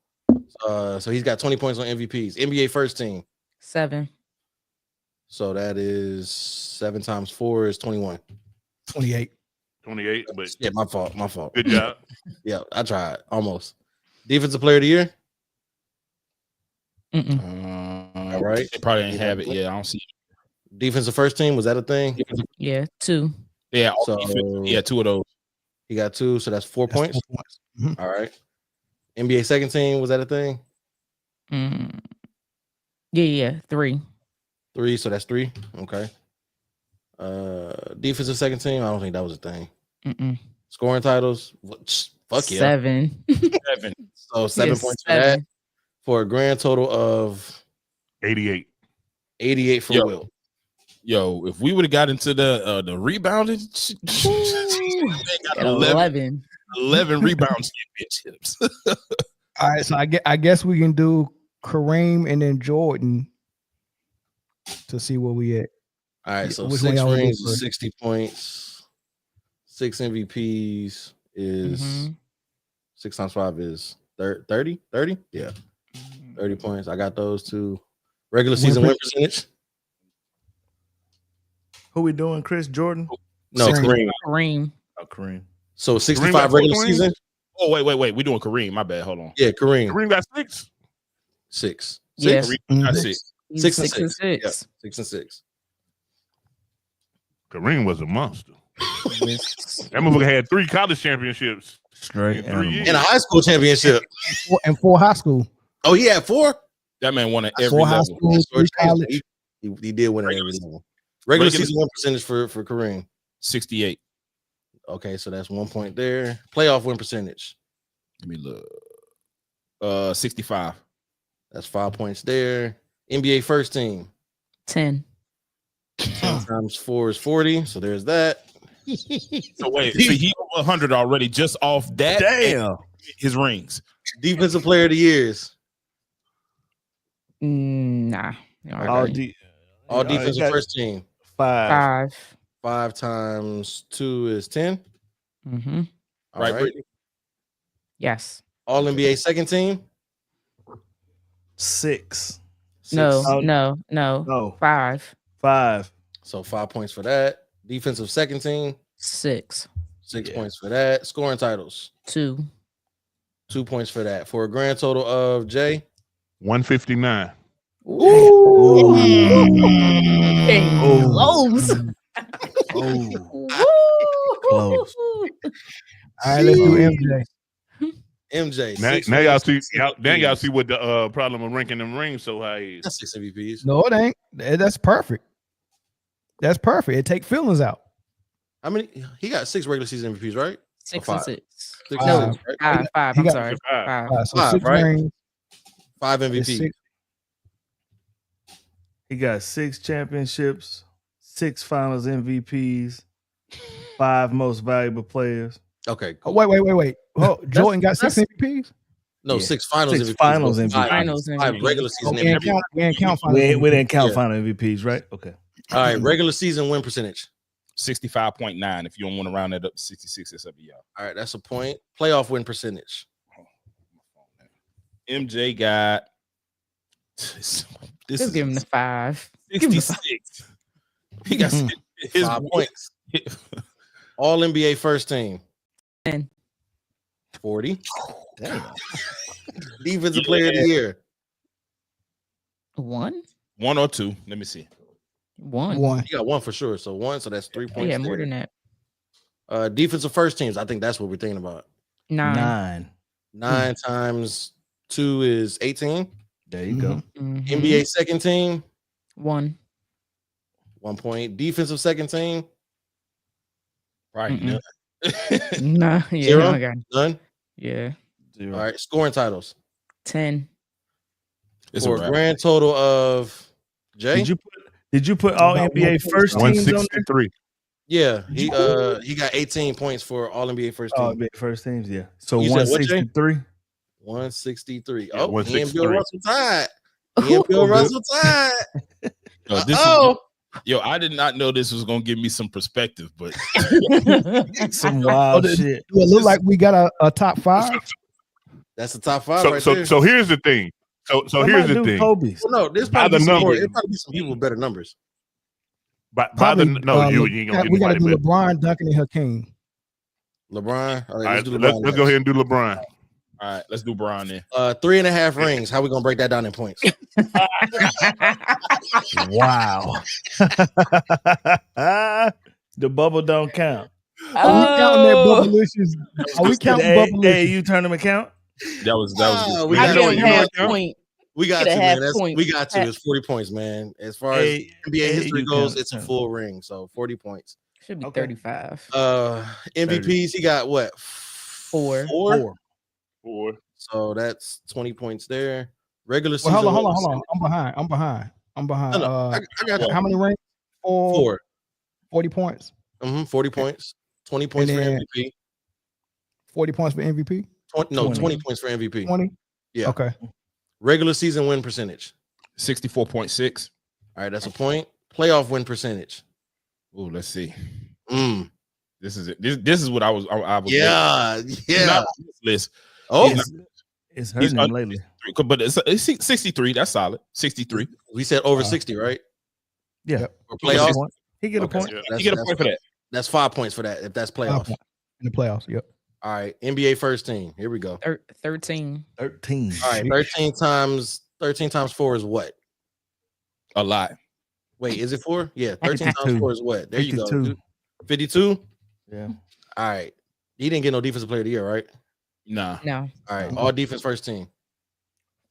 Speaker 5: So he's got 20 points on MVPs. NBA first team.
Speaker 6: 7.
Speaker 5: So that is 7 times 4 is 21.
Speaker 1: 28.
Speaker 3: 28, but
Speaker 5: Yeah, my fault.
Speaker 3: good job.
Speaker 5: Yeah, I tried almost. Defensive player of the year. All right.
Speaker 4: They probably didn't have it. Yeah, I don't see it.
Speaker 5: Defensive first team, was that a thing?
Speaker 6: Yeah, 2.
Speaker 4: Yeah,
Speaker 5: So-
Speaker 4: yeah, 2 of those.
Speaker 5: He got 2, so that's 4
Speaker 1: That's
Speaker 5: points.
Speaker 1: 4 points. Mhm.
Speaker 5: All right. NBA second team, was that a thing?
Speaker 6: Yeah, 3.
Speaker 5: 3, so that's 3. Okay. Defensive second team, I don't think that was a thing. Scoring titles, fuck yeah.
Speaker 6: 7.
Speaker 4: 7.
Speaker 5: So 7
Speaker 6: Yes,
Speaker 5: points for that,
Speaker 6: 7.
Speaker 5: for a grand total of
Speaker 3: 88.
Speaker 5: 88 for
Speaker 4: Yo.
Speaker 5: Will.
Speaker 4: Yo, if we would have got into the rebounding, got 11 rebound championships.
Speaker 1: All right, so I guess we can do Kareem and then Jordan to see where we at.
Speaker 5: All right, so
Speaker 1: Which one
Speaker 5: 6
Speaker 1: y'all wanna do
Speaker 5: rings is
Speaker 1: first?
Speaker 5: 60 points. 6 MVPs is 6 times 5 is 30? 30? Yeah. 30 points. I got those 2. Regular season win percentage?
Speaker 2: Who we doing, Chris? Jordan?
Speaker 5: No,
Speaker 1: Kareem.
Speaker 5: Kareem.
Speaker 2: Oh, Kareem.
Speaker 5: So
Speaker 3: Kareem
Speaker 5: 65
Speaker 3: got
Speaker 5: regular
Speaker 3: 4
Speaker 5: season?
Speaker 4: Oh, wait. We're doing Kareem. My bad. Hold on.
Speaker 5: Yeah, Kareem.
Speaker 3: Kareem got 6.
Speaker 5: 6.
Speaker 6: Yeah.
Speaker 5: Six?
Speaker 4: Kareem got
Speaker 1: Mhm.
Speaker 4: 6.
Speaker 6: He's
Speaker 5: 6 and
Speaker 6: 6 and
Speaker 5: 6.
Speaker 6: 6.
Speaker 5: Yeah, 6 and 6.
Speaker 3: Kareem was a monster.
Speaker 6: Yes.
Speaker 3: That motherfucker had 3 college championships.
Speaker 2: Straight
Speaker 3: In 3
Speaker 2: animal.
Speaker 3: years.
Speaker 5: In a high school championship.
Speaker 1: And 4 high school.
Speaker 5: Oh, he had 4?
Speaker 4: That man won at every
Speaker 1: 4 high
Speaker 4: level.
Speaker 1: school, 3 college.
Speaker 5: He did win at every level. Regular season win percentage for Kareem.
Speaker 4: 68.
Speaker 5: Okay, so that's 1 point there. Playoff win percentage.
Speaker 4: Let me look. 65.
Speaker 5: That's 5 points there. NBA first team.
Speaker 6: 10.
Speaker 5: 10 times 4 is 40. So there's that.
Speaker 4: So wait, so he over 100 already just off that.
Speaker 2: Damn.
Speaker 4: His rings.
Speaker 5: Defensive player of the years.
Speaker 6: Nah.
Speaker 5: All defensive first team.
Speaker 2: 5.
Speaker 5: 5 times 2 is 10.
Speaker 6: Mm-hmm.
Speaker 5: All
Speaker 4: Right,
Speaker 5: right.
Speaker 4: Britne?
Speaker 5: All
Speaker 6: Yes.
Speaker 5: NBA second team.
Speaker 2: 6.
Speaker 6: No,
Speaker 2: Oh,
Speaker 6: no.
Speaker 2: No.
Speaker 6: 5.
Speaker 2: 5.
Speaker 5: So 5 points for that. Defensive second team.
Speaker 6: 6.
Speaker 5: 6 points for that. Scoring titles.
Speaker 6: 2.
Speaker 5: 2 points for that. For a grand total of Jay.
Speaker 3: 159.
Speaker 6: Dang, close.
Speaker 2: Close.
Speaker 1: All right, let's do MJ.
Speaker 5: MJ.
Speaker 3: Now y'all see y'all see what the problem of ranking them rings so high is.
Speaker 5: That's 6 MVPs.
Speaker 1: No, it ain't. That's perfect. That's perfect. It take feelings out.
Speaker 5: How many? He got 6 regular season MVPs, right?
Speaker 6: 6
Speaker 5: 5.
Speaker 6: and 6.
Speaker 5: 6
Speaker 1: Five.
Speaker 5: and 6, right?
Speaker 6: 5.
Speaker 1: He
Speaker 6: I'm
Speaker 1: got
Speaker 6: sorry.
Speaker 3: 5.
Speaker 6: 5.
Speaker 1: All right, so
Speaker 5: 5,
Speaker 1: 6
Speaker 5: right?
Speaker 1: rings.
Speaker 5: 5
Speaker 1: is
Speaker 5: MVP.
Speaker 1: 6.
Speaker 2: He got 6 championships, 6 finals MVPs, 5 most valuable players.
Speaker 5: Okay.
Speaker 1: Oh,
Speaker 5: Cool.
Speaker 1: wait. Oh, Jordan got 6 MVPs?
Speaker 5: No,
Speaker 2: Yeah.
Speaker 5: 6 finals
Speaker 2: 6
Speaker 5: MVPs.
Speaker 2: finals
Speaker 5: but
Speaker 2: MVPs.
Speaker 6: Finals
Speaker 5: 5
Speaker 6: MVP.
Speaker 5: regular
Speaker 1: Oh,
Speaker 5: season
Speaker 1: we didn't
Speaker 5: MVPs.
Speaker 1: count, we didn't count finals.
Speaker 2: We didn't count
Speaker 5: Yeah.
Speaker 2: final MVPs, right? Okay.
Speaker 5: All right. Regular season win percentage.
Speaker 4: 65.9. If you don't want to round that up to 66, it's up to y'all.
Speaker 5: All right. That's a point. Playoff win percentage.
Speaker 4: MJ got
Speaker 6: Just give him the 5.
Speaker 4: 66. He got his
Speaker 5: 5 points. All NBA first team.
Speaker 6: 10.
Speaker 5: 40. Damn. Defensive player of the year.
Speaker 6: 1.
Speaker 4: 1 or 2. Let me see.
Speaker 6: 1.
Speaker 1: 1.
Speaker 5: You got 1 for sure. So 1. So that's 3 points.
Speaker 6: Yeah, more
Speaker 5: there.
Speaker 6: than that.
Speaker 5: Defensive first teams. I think that's what we're thinking about.
Speaker 6: 9.
Speaker 5: 9 times 2 is 18.
Speaker 2: There you go.
Speaker 6: Mhm.
Speaker 5: NBA second team.
Speaker 6: 1.
Speaker 5: 1 point. Defensive second team.
Speaker 4: Right.
Speaker 6: Mm-mm.
Speaker 4: None.
Speaker 6: Nah, yeah,
Speaker 5: 0?
Speaker 6: I got it.
Speaker 5: None.
Speaker 6: Yeah.
Speaker 2: 0.
Speaker 5: All right. Scoring titles.
Speaker 6: 10.
Speaker 4: It's
Speaker 5: For
Speaker 4: a
Speaker 5: a
Speaker 4: wrap.
Speaker 5: grand total of Jay.
Speaker 2: Did you put all
Speaker 1: About
Speaker 2: NBA first teams on there?
Speaker 3: 163.
Speaker 5: Yeah, he got 18 points for all NBA first team.
Speaker 2: Oh, NBA first teams, yeah. So
Speaker 5: You said what, Jay?
Speaker 2: 163.
Speaker 5: 163.
Speaker 3: Yeah,
Speaker 5: Oh, he and Bill
Speaker 3: 163.
Speaker 5: Russell tied. He and Bill Russell tied.
Speaker 4: Yo, this
Speaker 5: Oh,
Speaker 4: yo, I did not know this was gonna give me some perspective, but
Speaker 2: Some wild
Speaker 1: Oh,
Speaker 2: shit.
Speaker 1: Do it look like we got a top 5?
Speaker 5: that's the top 5 right there.
Speaker 3: So here's the thing. So here's the thing.
Speaker 2: Kobe's.
Speaker 5: Well, no, there's
Speaker 3: by
Speaker 5: probably
Speaker 3: the
Speaker 5: some more.
Speaker 3: numbers.
Speaker 5: There's probably be some people with better numbers.
Speaker 3: By
Speaker 1: Probably,
Speaker 3: the no, you ain't gonna get
Speaker 1: we got to
Speaker 3: nobody
Speaker 1: do
Speaker 3: better.
Speaker 1: LeBron, Duncan, and Hakeem.
Speaker 5: LeBron. All
Speaker 3: All
Speaker 5: right,
Speaker 3: right,
Speaker 5: let's do LeBron.
Speaker 3: let's go ahead and do LeBron.
Speaker 4: all right, let's do Brian then.
Speaker 5: 3.5 rings. How we gonna break that down in points?
Speaker 2: Wow. The bubble don't count.
Speaker 1: Are we counting that
Speaker 6: Oh.
Speaker 1: Bubblicious? Are we counting
Speaker 2: Hey,
Speaker 1: Bubblicious?
Speaker 2: you turn them account?
Speaker 4: That was
Speaker 5: Oh,
Speaker 4: good.
Speaker 5: we
Speaker 6: I
Speaker 5: got
Speaker 6: give
Speaker 5: to.
Speaker 6: him
Speaker 3: you know
Speaker 6: half
Speaker 3: what, John?
Speaker 6: point.
Speaker 5: We got
Speaker 6: Get a
Speaker 5: to,
Speaker 6: half
Speaker 5: man.
Speaker 6: point.
Speaker 5: We got to. It's 40 points, man. As far as
Speaker 2: Hey,
Speaker 5: NBA history
Speaker 2: you
Speaker 5: goes,
Speaker 2: count,
Speaker 5: it's a
Speaker 2: count.
Speaker 5: full ring. So 40 points.
Speaker 6: Should be
Speaker 2: Okay.
Speaker 6: 35.
Speaker 5: MVPs, he got what?
Speaker 6: 4.
Speaker 5: 4.
Speaker 3: 4.
Speaker 5: So that's 20 points there. Regular
Speaker 1: Well,
Speaker 5: season.
Speaker 1: hold on.
Speaker 5: win
Speaker 1: I'm behind.
Speaker 5: percentage. No, I got you.
Speaker 1: How many rings?
Speaker 5: 4.
Speaker 1: 40 points.
Speaker 5: 40 points. 20 points for
Speaker 1: then-
Speaker 5: MVP.
Speaker 1: 40 points for MVP.
Speaker 5: 20 points for MVP.
Speaker 1: 20.
Speaker 5: Yeah.
Speaker 1: Okay.
Speaker 5: Regular season win percentage.
Speaker 4: 64.6.
Speaker 5: All right, that's a point. Playoff win percentage.
Speaker 4: Oh, let's see.
Speaker 5: Mm.
Speaker 4: This is it. This is what I was.
Speaker 5: Yeah,
Speaker 4: He's
Speaker 5: yeah.
Speaker 4: not on this list.
Speaker 5: Oh,
Speaker 4: He's
Speaker 2: It's
Speaker 4: He's
Speaker 2: hurting him lately.
Speaker 4: But it's 63. That's solid. 63.
Speaker 5: we said over 60, right?
Speaker 2: Yeah.
Speaker 1: Yep.
Speaker 5: For playoffs,
Speaker 2: He get a
Speaker 5: Okay.
Speaker 2: point.
Speaker 3: Yeah.
Speaker 4: You get a point for that.
Speaker 5: That's 5 points for that. If that's
Speaker 1: 5
Speaker 5: playoff.
Speaker 1: points in the playoffs. Yep.
Speaker 5: All right, NBA first team. Here we go.
Speaker 6: 13.
Speaker 2: 13.
Speaker 5: All right, 13 times 4 is what?
Speaker 4: A lot.
Speaker 5: Wait, is it 4? Yeah, 13 times
Speaker 2: 52.
Speaker 5: 4 is what? There you go.
Speaker 2: 52.
Speaker 5: 52?
Speaker 2: Yeah.
Speaker 5: All right. He didn't get no defensive player of the year, right?
Speaker 4: Nah.
Speaker 6: No.
Speaker 5: All right. All defense first team.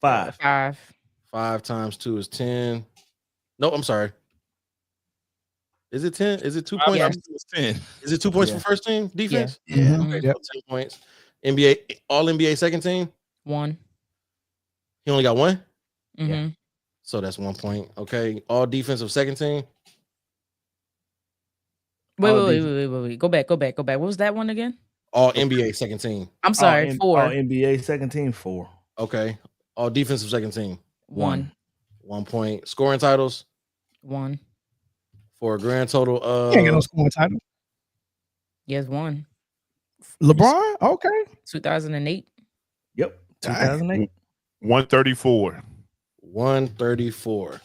Speaker 2: 5.
Speaker 6: 5.
Speaker 5: 5 times 2 is 10. No, I'm sorry. Is it 10? Is it 2 points?
Speaker 6: Yes.
Speaker 4: 10.
Speaker 5: Is it 2 points
Speaker 2: Yeah.
Speaker 5: for first team defense?
Speaker 2: Yeah.
Speaker 5: Okay,
Speaker 1: Yep.
Speaker 5: so 10 points. NBA, all NBA second team.
Speaker 6: 1.
Speaker 5: He only got 1.
Speaker 6: Mm-hmm.
Speaker 5: So that's 1 point. Okay. All defensive second team.
Speaker 6: Wait. Go back. What was that one again?
Speaker 5: All NBA second team.
Speaker 6: I'm sorry. 4.
Speaker 2: All NBA second team 4.
Speaker 5: Okay. All defensive second team.
Speaker 6: 1.
Speaker 5: 1 point. Scoring titles
Speaker 6: 1.
Speaker 5: for a grand total
Speaker 1: He ain't got no
Speaker 5: of
Speaker 1: scoring title.
Speaker 6: Yes, 1.
Speaker 1: LeBron? Okay.
Speaker 6: 2008.
Speaker 2: Yep. 2008.
Speaker 3: 134.
Speaker 5: 134.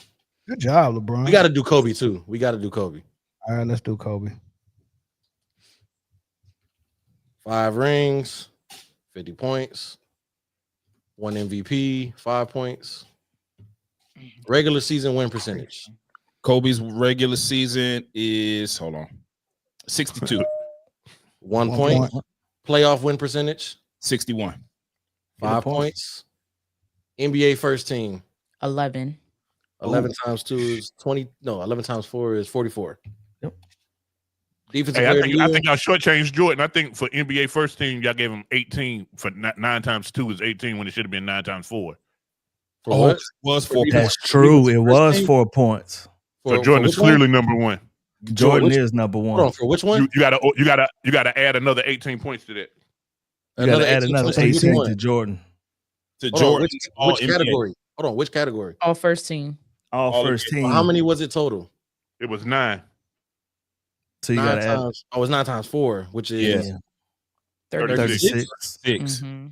Speaker 1: Good job, LeBron.
Speaker 5: We got to do Kobe too.
Speaker 1: All right, let's do Kobe.
Speaker 5: 5 rings, 50 points, 1 MVP, 5 points. Regular season win percentage.
Speaker 4: Kobe's regular season is 62.
Speaker 5: 1 point. Playoff win percentage.
Speaker 4: 61.
Speaker 5: 5 points. NBA first team.
Speaker 6: 11.
Speaker 5: 11 times 2 is 20. No, 11 times 4 is 44.
Speaker 2: Yep.
Speaker 5: Defensive
Speaker 3: Hey,
Speaker 5: player
Speaker 3: I
Speaker 5: of the year.
Speaker 3: think y'all shortchanged Jordan. I think for NBA first team, y'all gave him 18 for 9 times 2 is 18 when it should have been 9 times 4.
Speaker 5: For what?
Speaker 4: It was
Speaker 5: For
Speaker 4: 4
Speaker 5: defense.
Speaker 4: points.
Speaker 2: That's true. It
Speaker 5: First
Speaker 2: was
Speaker 5: team?
Speaker 2: 4 points.
Speaker 3: So Jordan is
Speaker 5: which one?
Speaker 3: clearly number 1.
Speaker 2: Jordan
Speaker 5: which-
Speaker 2: is number
Speaker 5: Hold
Speaker 2: 1.
Speaker 5: on, for which one?
Speaker 3: You gotta add another 18 points to that.
Speaker 2: You got to add
Speaker 5: 18
Speaker 2: another
Speaker 5: points for which
Speaker 2: 18
Speaker 5: one?
Speaker 2: to Jordan.
Speaker 4: To
Speaker 5: Hold on,
Speaker 4: Jordan. all
Speaker 5: which
Speaker 4: NBA.
Speaker 5: category? Hold on, which category?
Speaker 6: All first team.
Speaker 2: All first
Speaker 4: NBA.
Speaker 2: team.
Speaker 5: How many was it total?
Speaker 3: It was 9.
Speaker 2: So you got
Speaker 5: 9
Speaker 2: to add
Speaker 5: times. Oh, it's 9 times 4, which is
Speaker 4: Yeah.
Speaker 2: 36.
Speaker 3: 36.
Speaker 6: Mm-hmm.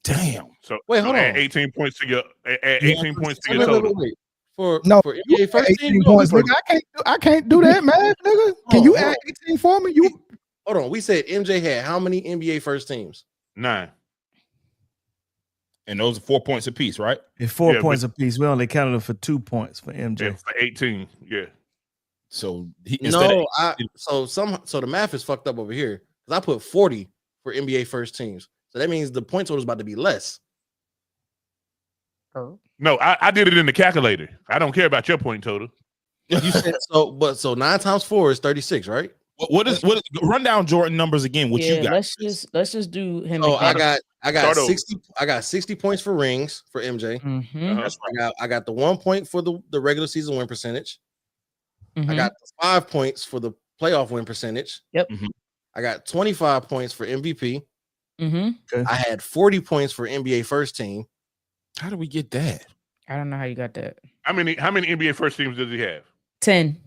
Speaker 4: Damn.
Speaker 3: So
Speaker 5: Wait, hold
Speaker 3: add
Speaker 5: on.
Speaker 3: 18 points to your 18 points to your
Speaker 5: Wait.
Speaker 3: total.
Speaker 5: For
Speaker 1: No,
Speaker 5: for
Speaker 1: you
Speaker 5: NBA
Speaker 1: add
Speaker 5: first
Speaker 1: 18
Speaker 5: team.
Speaker 1: points, nigga. I can't do that, man, nigga. Can you
Speaker 5: hold
Speaker 1: add 18 for me? You
Speaker 5: Hold on. We said MJ had how many NBA first teams?
Speaker 3: 9.
Speaker 4: And those are 4 points apiece, right?
Speaker 2: It's 4
Speaker 3: Yeah,
Speaker 2: points apiece. We only counted it for 2 points for MJ.
Speaker 3: Yeah, for 18. Yeah.
Speaker 4: So
Speaker 5: No, so the math is fucked up over here because I put 40 for NBA first teams. So that means the point total is about to be less.
Speaker 6: Oh.
Speaker 3: No, I did it in the calculator. I don't care about your point total.
Speaker 5: You said so 9 times 4 is 36, right?
Speaker 4: what is run down Jordan numbers again? What you got?
Speaker 6: Let's just do him.
Speaker 5: So
Speaker 6: again.
Speaker 5: I got
Speaker 3: Start over.
Speaker 5: 60. I got 60 points for rings for MJ.
Speaker 6: Mhm.
Speaker 3: Uh-huh.
Speaker 5: I got the 1 point for the regular season win percentage. I
Speaker 6: Mhm.
Speaker 5: got the 5 points for the playoff win percentage.
Speaker 6: Yep.
Speaker 4: Mhm.
Speaker 5: I got 25 points for MVP.
Speaker 6: Mhm.
Speaker 5: I had 40 points for NBA first team.
Speaker 4: How do we get that?
Speaker 6: I don't know how you got that.
Speaker 3: How many NBA first teams does he have?
Speaker 6: 10.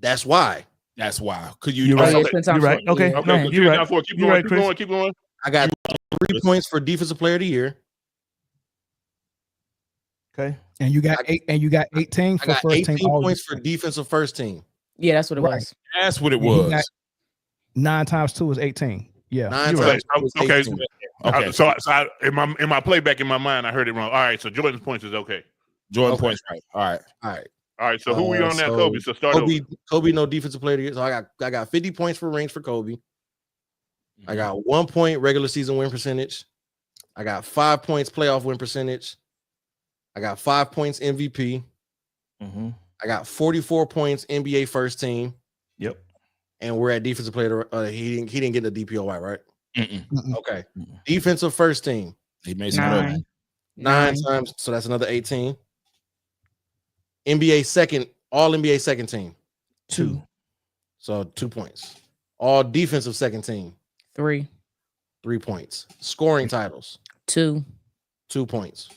Speaker 5: That's why.
Speaker 4: That's why. Could you?
Speaker 2: You're
Speaker 6: Oh,
Speaker 2: right.
Speaker 6: yeah, 10 times
Speaker 2: You're right.
Speaker 6: 4.
Speaker 2: Okay.
Speaker 6: Yeah.
Speaker 3: Okay,
Speaker 2: No,
Speaker 3: so
Speaker 2: you're
Speaker 3: 10
Speaker 2: right.
Speaker 3: times 4. Keep
Speaker 2: You're
Speaker 3: going.
Speaker 2: right,
Speaker 3: Keep
Speaker 2: Chris.
Speaker 3: going. Keep going.
Speaker 5: I got 3 points for defensive player of the year.
Speaker 2: Okay.
Speaker 1: and you got 18
Speaker 5: I
Speaker 1: for
Speaker 5: got
Speaker 1: first
Speaker 5: 18
Speaker 1: team. all
Speaker 5: points for defensive first team.
Speaker 6: Yeah, that's what it
Speaker 1: Right.
Speaker 6: was.
Speaker 4: That's what it
Speaker 1: And he
Speaker 4: was.
Speaker 1: got 9 times 2 is 18. Yeah.
Speaker 5: 9
Speaker 3: You're
Speaker 5: times
Speaker 3: right.
Speaker 5: 2 is
Speaker 3: Okay.
Speaker 5: 18.
Speaker 4: Okay.
Speaker 3: So in my playback in my mind, I heard it wrong. All right. So Jordan's points is okay.
Speaker 4: Jordan
Speaker 5: Okay.
Speaker 4: points right. All right.
Speaker 5: All right.
Speaker 3: All right. So who we on now,
Speaker 5: So
Speaker 3: Kobe? So start over.
Speaker 5: Kobe, no defensive player of the year. So I got 50 points for rings for Kobe. I got 1 point regular season win percentage. I got 5 points playoff win percentage. I got 5 points MVP.
Speaker 2: Mm-hmm.
Speaker 5: I got 44 points NBA first team.
Speaker 2: Yep.
Speaker 5: And we're at defensive player. He didn't get the DPOY, right?
Speaker 4: Mm-mm.
Speaker 5: Okay. Defensive first team.
Speaker 4: He made some noise.
Speaker 5: 9 times. So that's another 18. NBA second, all NBA second team.
Speaker 2: 2.
Speaker 5: So 2 points. All defensive second team.
Speaker 6: 3.
Speaker 5: 3 points. Scoring titles.
Speaker 6: 2.
Speaker 5: 2 points.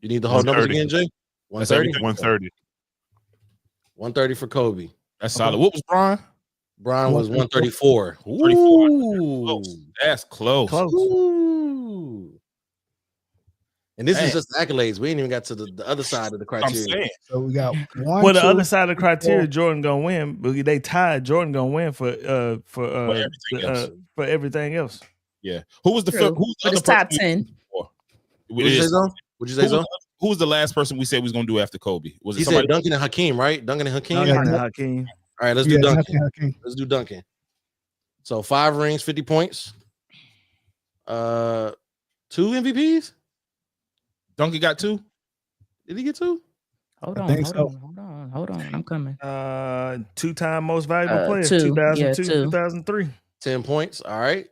Speaker 5: You need the whole numbers
Speaker 3: 130.
Speaker 5: again, Jay?
Speaker 4: That's
Speaker 5: 130?
Speaker 4: everything.
Speaker 3: 130.
Speaker 5: 130 for Kobe.
Speaker 4: That's solid. What was Brian?
Speaker 5: Brian was 134.
Speaker 4: 34.
Speaker 5: Ooh.
Speaker 4: Close. That's close.
Speaker 2: Close.
Speaker 5: Ooh. And this
Speaker 4: Man.
Speaker 5: is just the accolades. We ain't even got to the other side of the
Speaker 4: I'm
Speaker 5: criteria.
Speaker 4: saying.
Speaker 1: So we got 1.
Speaker 2: Well, the
Speaker 1: 2,
Speaker 2: other side of the criteria,
Speaker 1: 4.
Speaker 2: Jordan gonna win. But they tied. Jordan gonna win for
Speaker 4: everything else.
Speaker 2: for everything else.
Speaker 4: Yeah. Who was the
Speaker 6: True.
Speaker 4: first? Who's the
Speaker 6: But it's
Speaker 4: other
Speaker 6: top
Speaker 4: person
Speaker 6: 10.
Speaker 5: Would you say so? Would you say so?
Speaker 4: Who was the last person we said we was gonna do after Kobe? Was
Speaker 5: He
Speaker 4: it somebody?
Speaker 5: said Duncan and Hakeem, right? Duncan and Hakeem.
Speaker 2: Duncan
Speaker 5: All
Speaker 2: and Hakeem.
Speaker 5: All right, let's do Duncan.
Speaker 1: Hakeem.
Speaker 5: Let's do Duncan. So 5 rings, 50 points. 2 MVPs.
Speaker 4: Duncan got 2.
Speaker 5: Did he get 2?
Speaker 6: Hold
Speaker 1: I
Speaker 6: on,
Speaker 1: think
Speaker 6: hold
Speaker 1: so.
Speaker 6: on, hold on. I'm coming.
Speaker 2: 2-time most valuable player,
Speaker 6: 2.
Speaker 2: 2002,
Speaker 6: Yeah, 2.
Speaker 2: 2003.
Speaker 5: 10 points. All right.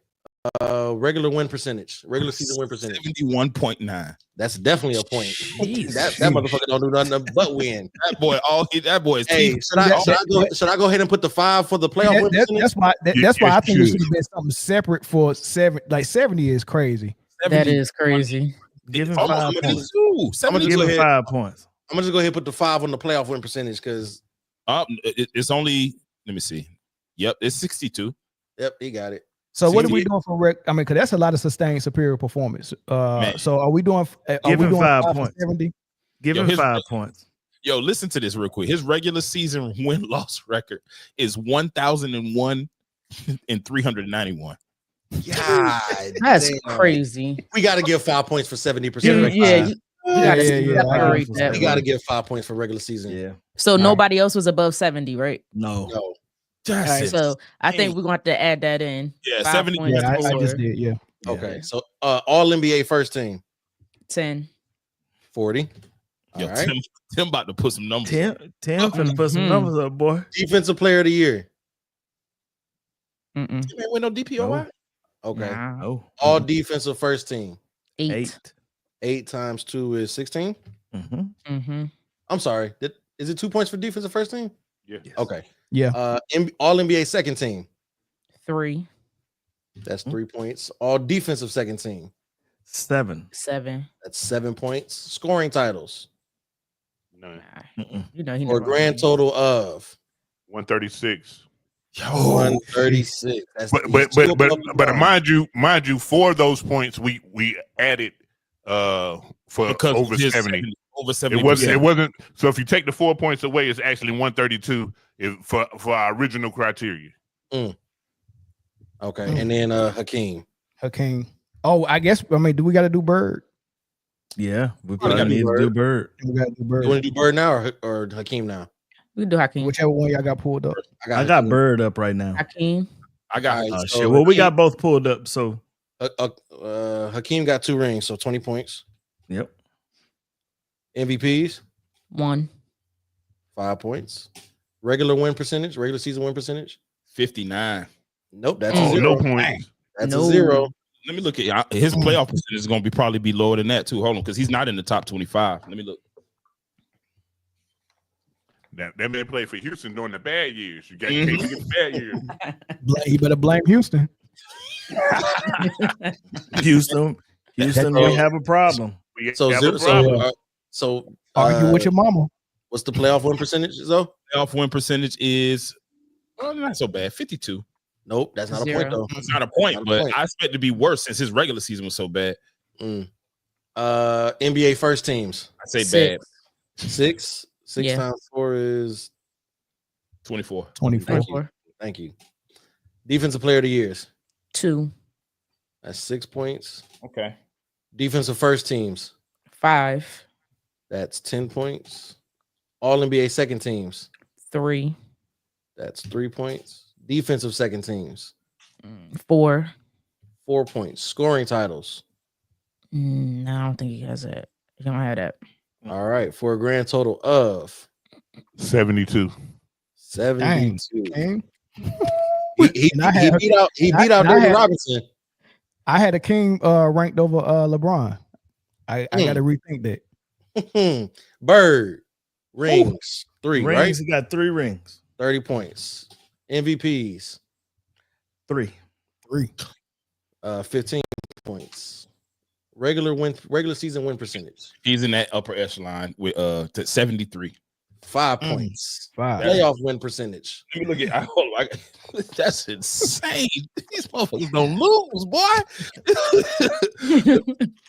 Speaker 5: Regular win percentage. Regular season win percentage.
Speaker 4: 71.9.
Speaker 5: That's definitely a point.
Speaker 6: Jeez.
Speaker 5: that motherfucker don't do nothing but win.
Speaker 4: That boy is
Speaker 5: Hey,
Speaker 4: teeth.
Speaker 5: should I go ahead and put the 5 for the playoff win percentage?
Speaker 1: That's why
Speaker 3: Yes,
Speaker 1: I think
Speaker 3: you
Speaker 1: it
Speaker 3: should.
Speaker 1: should have been something separate for 70 is crazy.
Speaker 6: That is crazy.
Speaker 2: Give him
Speaker 4: Almost
Speaker 2: 5
Speaker 4: 72.
Speaker 2: points.
Speaker 5: I'm gonna
Speaker 2: Give
Speaker 5: go
Speaker 2: him
Speaker 5: ahead.
Speaker 2: 5 points.
Speaker 5: I'm gonna just go ahead and put the 5 on the playoff win percentage because
Speaker 4: It's only, let me see. Yep, it's 62.
Speaker 5: yep, he got it.
Speaker 1: So what are
Speaker 4: See,
Speaker 1: we doing for I mean, because that's a lot of sustained superior performance.
Speaker 4: Man.
Speaker 1: So are we doing?
Speaker 2: Give him 5
Speaker 1: for
Speaker 2: points.
Speaker 1: 70?
Speaker 2: Give
Speaker 4: Yo,
Speaker 2: him 5 points.
Speaker 4: Yo, listen to this real quick. His regular season win-loss record is 1,001 and 391.
Speaker 5: God,
Speaker 6: That's
Speaker 5: damn.
Speaker 6: crazy.
Speaker 5: We got to give 5 points for 70%.
Speaker 6: Yeah, you gotta
Speaker 1: Yeah.
Speaker 6: separate that.
Speaker 5: We got to give 5 points for regular season.
Speaker 2: Yeah.
Speaker 6: So nobody else was above 70, right?
Speaker 2: No.
Speaker 5: No.
Speaker 6: All right, so I think we're going to have to add that in.
Speaker 4: Yeah,
Speaker 6: 5
Speaker 4: 70.
Speaker 6: points
Speaker 1: Yeah, I
Speaker 6: for
Speaker 1: just did. Yeah.
Speaker 5: Okay. So all NBA first team
Speaker 6: 10.
Speaker 5: 40.
Speaker 4: Yo,
Speaker 5: All right.
Speaker 4: Tim about to put some numbers.
Speaker 2: 10 finna put some numbers up, boy.
Speaker 5: Defensive player of the year.
Speaker 6: Mm-mm.
Speaker 4: Tim ain't win no DPOY.
Speaker 5: Okay.
Speaker 6: Nah.
Speaker 2: Oh.
Speaker 5: All defensive first team.
Speaker 6: 8.
Speaker 5: 8 times 2 is 16.
Speaker 2: Mm-hmm.
Speaker 6: Mm-hmm.
Speaker 5: I'm sorry. Is it 2 points for defensive first team?
Speaker 3: Yeah.
Speaker 5: Okay.
Speaker 1: Yeah.
Speaker 5: All NBA second team.
Speaker 6: 3.
Speaker 5: That's 3 points. All defensive second team.
Speaker 2: 7.
Speaker 6: 7.
Speaker 5: That's 7 points. Scoring titles.
Speaker 3: None.
Speaker 2: Mm-mm.
Speaker 6: You know he
Speaker 5: For a
Speaker 6: never
Speaker 5: grand total of
Speaker 3: 136.
Speaker 5: 136. That's
Speaker 3: But mind you, for those points we added for
Speaker 4: Because
Speaker 3: over
Speaker 4: his
Speaker 3: 70.
Speaker 4: Over 70.
Speaker 3: It wasn't. So if you take the 4 points away, it's actually 132 for our original criteria.
Speaker 5: Okay. And then Hakeem.
Speaker 1: Oh, I guess. I mean, do we got to do Bird?
Speaker 2: Yeah. We
Speaker 5: Probably
Speaker 2: probably need to do Bird.
Speaker 1: We got to do Bird.
Speaker 5: You want to do Bird now or Hakeem now?
Speaker 6: We can do Hakeem.
Speaker 1: Whichever one y'all got pulled up.
Speaker 2: I got Bird up right now.
Speaker 6: Hakeem.
Speaker 4: I got
Speaker 5: All right, so
Speaker 2: Shit. Well, we
Speaker 5: Hakeem-
Speaker 2: got both pulled up. So,
Speaker 5: Hakeem got 2 rings, so 20 points.
Speaker 2: yep.
Speaker 5: MVPs,
Speaker 6: 1.
Speaker 5: 5 points. Regular season win percentage.
Speaker 4: 59.
Speaker 5: Nope, that's a
Speaker 3: Oh,
Speaker 5: 0.
Speaker 3: no points.
Speaker 5: That's
Speaker 6: No.
Speaker 5: a 0.
Speaker 4: Let me look at his playoff percentage is going to probably be lower than that too. Hold on, because he's not in the top 25. Let me look.
Speaker 3: That man played for Houston during the bad years. You can't forget the bad years.
Speaker 1: You better blame Houston.
Speaker 2: Houston, we have a problem.
Speaker 3: We
Speaker 5: So
Speaker 3: have
Speaker 5: zero,
Speaker 3: a problem.
Speaker 1: Argue with your mama.
Speaker 5: What's the playoff win percentage, though?
Speaker 4: Playoff win percentage is not so bad. 52.
Speaker 5: Nope, that's not
Speaker 6: 0.
Speaker 5: a point though.
Speaker 4: It's not a point,
Speaker 5: Not a
Speaker 4: but
Speaker 5: point.
Speaker 4: I expect it to be worse since his regular season was so bad.
Speaker 5: NBA first teams.
Speaker 4: I say
Speaker 6: 6.
Speaker 4: bad.
Speaker 5: 6
Speaker 6: Yeah.
Speaker 5: times 4 is
Speaker 4: 24.
Speaker 6: 24.
Speaker 5: thank you. Defensive player of the years.
Speaker 6: 2.
Speaker 5: That's 6 points.
Speaker 4: Okay.
Speaker 5: Defensive first teams.
Speaker 6: 5.
Speaker 5: That's 10 points. All NBA second teams.
Speaker 6: 3.
Speaker 5: That's 3 points. Defensive second teams.
Speaker 6: 4.
Speaker 5: 4 points. Scoring titles.
Speaker 6: No, I don't think he has that. He don't have that.
Speaker 5: All right, for a grand total of
Speaker 3: 72.
Speaker 5: 72.
Speaker 1: Dang.
Speaker 5: He beat out David Robinson.
Speaker 1: I had a King ranked over LeBron. I got to rethink that.
Speaker 5: Bird rings. 3,
Speaker 2: Rings,
Speaker 5: right?
Speaker 2: he got 3 rings.
Speaker 5: 30 points. MVPs.
Speaker 2: 3.
Speaker 5: 15 points. Regular season win percentage.
Speaker 4: He's in that upper echelon with 73.
Speaker 5: 5 points.
Speaker 1: 5.
Speaker 5: Playoff win percentage.
Speaker 4: Let me look at that's insane. These motherfuckers don't lose, boy.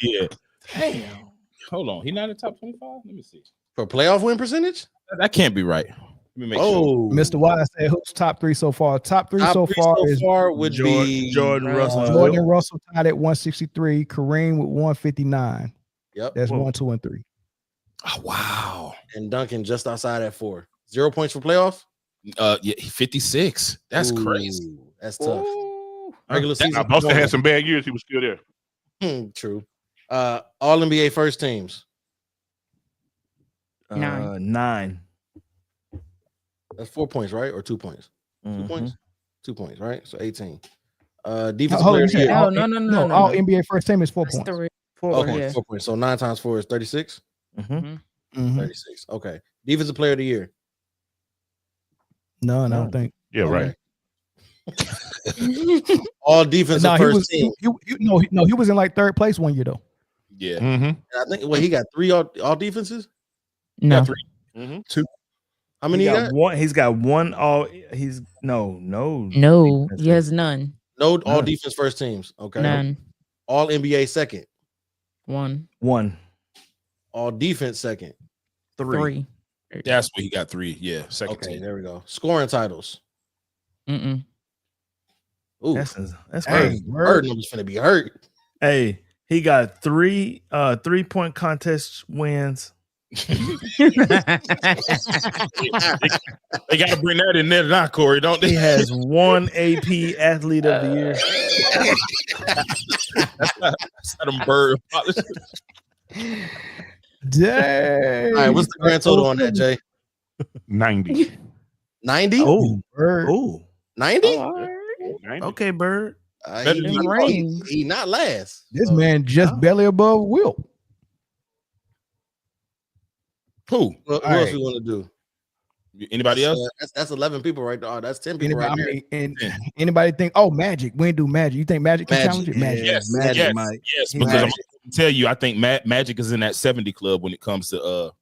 Speaker 4: Yeah.
Speaker 2: Damn.
Speaker 4: Hold on. He not in the top 25? Let me see.
Speaker 5: For playoff win percentage?
Speaker 4: That can't be right. Let me make sure.
Speaker 5: Oh,
Speaker 1: Mr. Wise said, "Who's top 3 so far?" Top three so far
Speaker 5: would
Speaker 2: Jordan,
Speaker 5: be
Speaker 2: Jordan Russell.
Speaker 1: Jordan and Russell tied at 163. Kareem with 159.
Speaker 5: Yep.
Speaker 1: That's
Speaker 2: Whoa.
Speaker 1: 1, 2, and 3.
Speaker 4: Oh, wow.
Speaker 5: And Duncan just outside at 4. 0 points for playoff.
Speaker 4: Yeah, 56. That's crazy.
Speaker 5: Ooh, that's tough.
Speaker 6: Ooh.
Speaker 5: Regular season.
Speaker 3: Now, Boston had some bad years. He was still there.
Speaker 5: True. All NBA first teams.
Speaker 2: 9.
Speaker 5: That's 4 points, right? Or 2 points? 2 points? 2 points, right? So 18. Defensive
Speaker 1: Hold on,
Speaker 5: player
Speaker 1: you
Speaker 5: of the
Speaker 1: said
Speaker 5: year.
Speaker 1: all,
Speaker 6: No.
Speaker 1: all NBA first team is 4
Speaker 6: That's
Speaker 1: points.
Speaker 6: 3.
Speaker 2: 4
Speaker 5: Okay,
Speaker 2: points.
Speaker 5: 4 points. So 9 times 4 is 36.
Speaker 1: Mhm.
Speaker 5: 36. Okay. Defensive player of the year.
Speaker 1: None, I don't think.
Speaker 3: Yeah, right.
Speaker 5: All defensive
Speaker 1: No, he
Speaker 5: first
Speaker 1: was.
Speaker 5: team.
Speaker 1: He was in like third place one year though.
Speaker 4: Yeah.
Speaker 5: And I think he got 3 all defenses.
Speaker 6: No.
Speaker 4: Got 3. 2.
Speaker 5: How many he got?
Speaker 2: One. He's got one. All. He's no.
Speaker 6: He has none.
Speaker 5: No, all defense first teams. Okay.
Speaker 6: None.
Speaker 5: All NBA second.
Speaker 6: 1.
Speaker 5: All defense second.
Speaker 6: 3.
Speaker 4: That's what he got 3. Yeah. Second
Speaker 5: Okay,
Speaker 4: team.
Speaker 5: there we go. Scoring titles.
Speaker 6: Mm-mm.
Speaker 5: Ooh,
Speaker 2: That's
Speaker 5: hey,
Speaker 2: crazy.
Speaker 5: Bird numbers finna be hurt.
Speaker 2: Hey, he got 3 3-point contest wins.
Speaker 4: They got to bring that in there now, Corey, don't they?
Speaker 2: He has 1 AP Athlete of the Year.
Speaker 4: That's how them bird.
Speaker 1: Dang.
Speaker 5: All right, what's the grand total on that, Jay?
Speaker 3: 90.
Speaker 5: 90?
Speaker 2: Oh,
Speaker 1: Bird.
Speaker 5: 90?
Speaker 2: okay, Bird.
Speaker 5: He not last.
Speaker 1: This man just barely above Wilt.
Speaker 4: Who?
Speaker 5: Who else we want to do?
Speaker 4: Anybody else?
Speaker 5: That's 11 people right there. Oh, that's 10 people right there.
Speaker 1: And anybody think, Magic? We ain't do Magic. You think Magic can challenge it? Magic.
Speaker 4: Yes,
Speaker 2: Magic,
Speaker 4: yes, because I'm going to tell you, I think Magic is in that 70 club when it comes to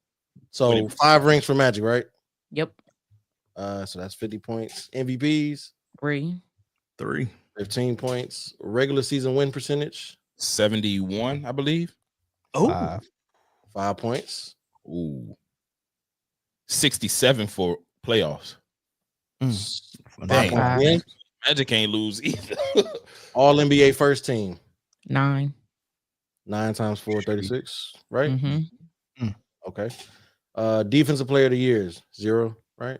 Speaker 5: So 5 rings for Magic, right?
Speaker 6: Yep.
Speaker 5: So that's 50 points. MVPs
Speaker 6: 3.
Speaker 5: 15 points. Regular season win percentage
Speaker 4: 71, I believe.
Speaker 5: 5 points.
Speaker 4: Ooh. 67 for playoffs.
Speaker 5: 5
Speaker 4: Dang.
Speaker 5: point win.
Speaker 4: Magic can't lose either.
Speaker 5: All NBA first team
Speaker 6: 9.
Speaker 5: 9 times 4 36, right?
Speaker 6: Mm-hmm.
Speaker 5: Okay. Defensive player of the years 0, right?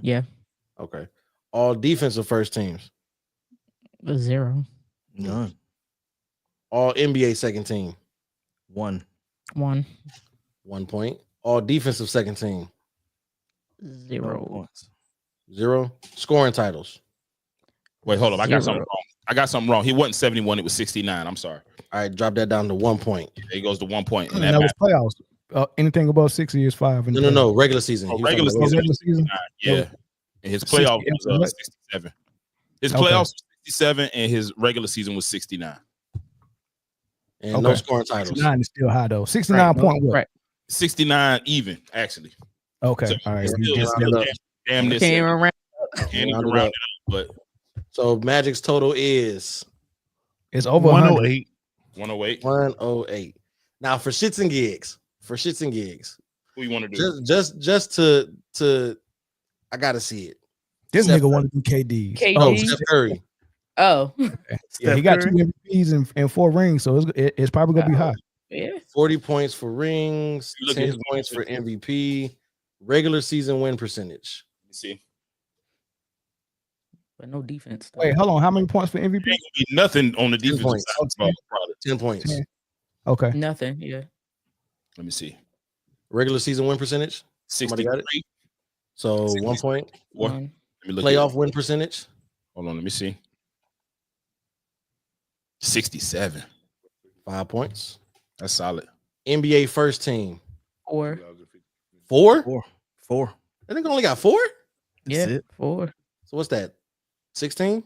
Speaker 6: Yeah.
Speaker 5: Okay. All defensive first teams
Speaker 6: 0.
Speaker 2: None.
Speaker 5: all NBA second team
Speaker 2: 1.
Speaker 6: 1.
Speaker 5: 1 point. All defensive second team
Speaker 6: 0
Speaker 2: points.
Speaker 5: 0. Scoring titles.
Speaker 4: Wait, hold up. I got
Speaker 6: 0.
Speaker 4: something wrong. He wasn't 71, it was 69. I'm sorry.
Speaker 5: All right, drop that down to 1 point.
Speaker 4: There he goes to 1 point.
Speaker 1: And that was playoffs. Anything above 60 is 5.
Speaker 5: No. Regular season.
Speaker 4: Oh,
Speaker 5: He was
Speaker 4: regular
Speaker 5: talking about
Speaker 4: season. Yeah. And his playoff was 67. His playoffs was 67 and his regular season was 69.
Speaker 5: And no scoring titles.
Speaker 1: 69 is still high though. 69 point what?
Speaker 6: Right.
Speaker 4: 69 even, actually.
Speaker 1: Okay.
Speaker 4: So
Speaker 1: all right.
Speaker 4: still damn near
Speaker 6: Came around.
Speaker 4: can't even round it up, but
Speaker 5: So Magic's total is
Speaker 1: It's over
Speaker 3: 108.
Speaker 4: 108.
Speaker 5: 108. Now for shits and gigs,
Speaker 4: Who you want to do?
Speaker 5: just to I gotta see it.
Speaker 1: This
Speaker 5: Steph
Speaker 1: nigga want to do KD.
Speaker 6: KD.
Speaker 5: Oh, Steph Curry.
Speaker 6: Oh.
Speaker 1: Yeah, he got 2 MVPs and 4 rings, so it's probably gonna be high.
Speaker 6: Yeah.
Speaker 5: 40 points for rings,
Speaker 4: Look at
Speaker 5: 10
Speaker 4: his
Speaker 5: points for MVP, regular season win percentage.
Speaker 4: Let me see.
Speaker 6: But no defense.
Speaker 1: Wait, hold on. How many points for MVP?
Speaker 4: Ain't gonna be nothing on the
Speaker 5: 10
Speaker 4: defensive
Speaker 5: points.
Speaker 4: side of the product.
Speaker 5: 10 points.
Speaker 1: 10. Okay.
Speaker 6: Nothing. Yeah.
Speaker 4: Let me see.
Speaker 5: Regular season win percentage. Somebody got it?
Speaker 4: 63.
Speaker 5: So 1 point.
Speaker 4: 1.
Speaker 6: One.
Speaker 4: Let me look
Speaker 5: Playoff win percentage.
Speaker 4: Hold on, let me see. 67.
Speaker 5: 5 points.
Speaker 4: That's solid.
Speaker 5: NBA first team.
Speaker 6: 4.
Speaker 5: 4?
Speaker 2: 4.
Speaker 5: I think I only got 4.
Speaker 6: Yeah.
Speaker 2: it.
Speaker 6: 4.
Speaker 5: So what's that? 16?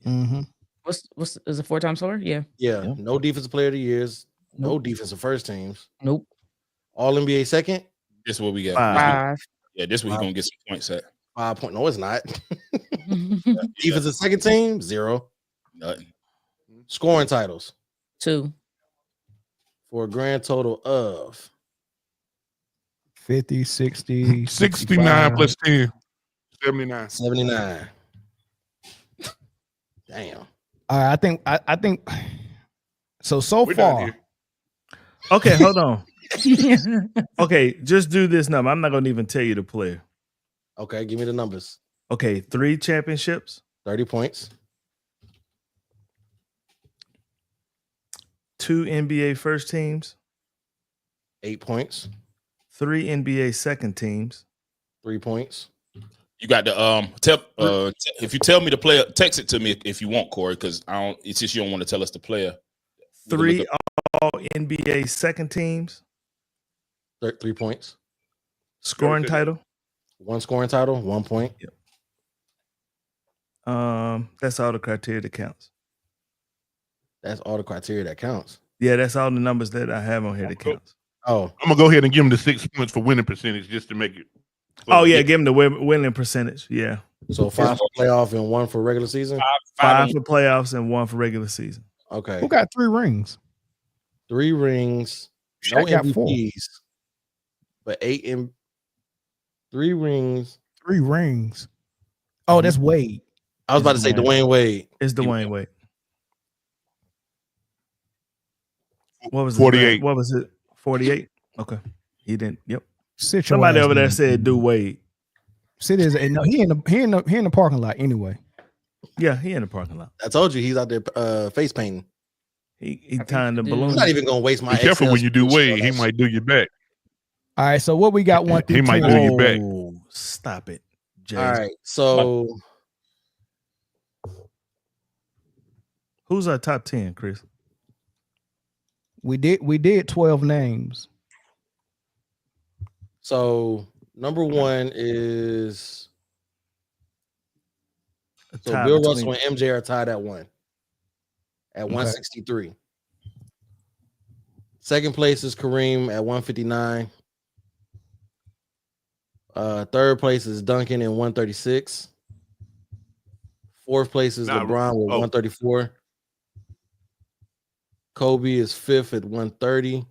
Speaker 1: Mm-hmm.
Speaker 6: What's is it 4 times 4? Yeah.
Speaker 5: Yeah. No defensive player of the years. No
Speaker 6: Nope.
Speaker 5: defensive first teams.
Speaker 6: Nope.
Speaker 5: All NBA second.
Speaker 4: This is what we got.
Speaker 2: 5.
Speaker 4: Yeah, this is where he's gonna get some points at.
Speaker 5: 5 point. No, it's not.
Speaker 6: 5.
Speaker 5: Defensive second team. 0.
Speaker 4: Nothing.
Speaker 5: Scoring titles
Speaker 6: 2.
Speaker 5: for a grand total of
Speaker 1: 50, 60,
Speaker 3: 69 plus 10. 79.
Speaker 5: 79. Damn.
Speaker 1: All right, I think so
Speaker 3: We're done
Speaker 1: far.
Speaker 3: here.
Speaker 2: Okay, hold on. Okay, just do this number. I'm not gonna even tell you the player.
Speaker 5: Okay, give me the numbers.
Speaker 2: Okay, 3 championships,
Speaker 5: 30 points.
Speaker 2: 2 NBA first teams,
Speaker 5: 8 points.
Speaker 2: 3 NBA second teams.
Speaker 5: 3 points.
Speaker 4: You got the if you tell me the player, text it to me if you want, Corey, because I don't. It's just you don't want to tell us the player.
Speaker 2: 3 all NBA second teams.
Speaker 5: 3 points.
Speaker 2: Scoring title.
Speaker 5: 1 scoring title. 1 point.
Speaker 2: Yep. That's all the criteria that counts.
Speaker 5: That's all the criteria that counts.
Speaker 2: Yeah, that's all the numbers that I have on here that counts.
Speaker 5: Oh,
Speaker 3: I'm gonna go ahead and give him the 6 points for winning percentage just to make it.
Speaker 2: Oh yeah, give him the winning percentage. Yeah.
Speaker 5: So 5 for playoff and 1 for regular season.
Speaker 2: 5 for playoffs and 1 for regular season.
Speaker 5: Okay.
Speaker 1: Who got 3 rings?
Speaker 5: 3 rings.
Speaker 1: Shaq
Speaker 5: No
Speaker 1: got 4.
Speaker 5: MVPs. But 8 in 3 rings.
Speaker 1: 3 rings. Oh, that's Wade.
Speaker 5: I was about to say Dwayne Wade.
Speaker 2: It's Dwayne Wade. What was
Speaker 3: 48?
Speaker 2: What was it? 48. Okay, he didn't. Yep.
Speaker 1: Somebody
Speaker 2: over there said do Wade.
Speaker 1: Sit is no, he in the parking lot anyway.
Speaker 2: Yeah, he in the parking lot.
Speaker 5: I told you he's out there face painting.
Speaker 2: He tying the balloon.
Speaker 5: I'm not even gonna waste my.
Speaker 3: Be careful
Speaker 5: Excel
Speaker 3: when you do
Speaker 5: spreadsheet
Speaker 3: Wade.
Speaker 5: on
Speaker 3: He
Speaker 5: that
Speaker 3: might do you back.
Speaker 1: All right, so what we got 1 through
Speaker 3: He might
Speaker 1: 10.
Speaker 3: do you back.
Speaker 2: Oh, stop it, Jay.
Speaker 5: All right, so
Speaker 2: Who's our top 10, Chris?
Speaker 1: We did 12 names.
Speaker 5: So number 1 is Bill Russell and MJ are tied at 1 at 163. Second place is Kareem at 159. Third place is Duncan in 136. Fourth place is LeBron with 134. Kobe is 5th at 130.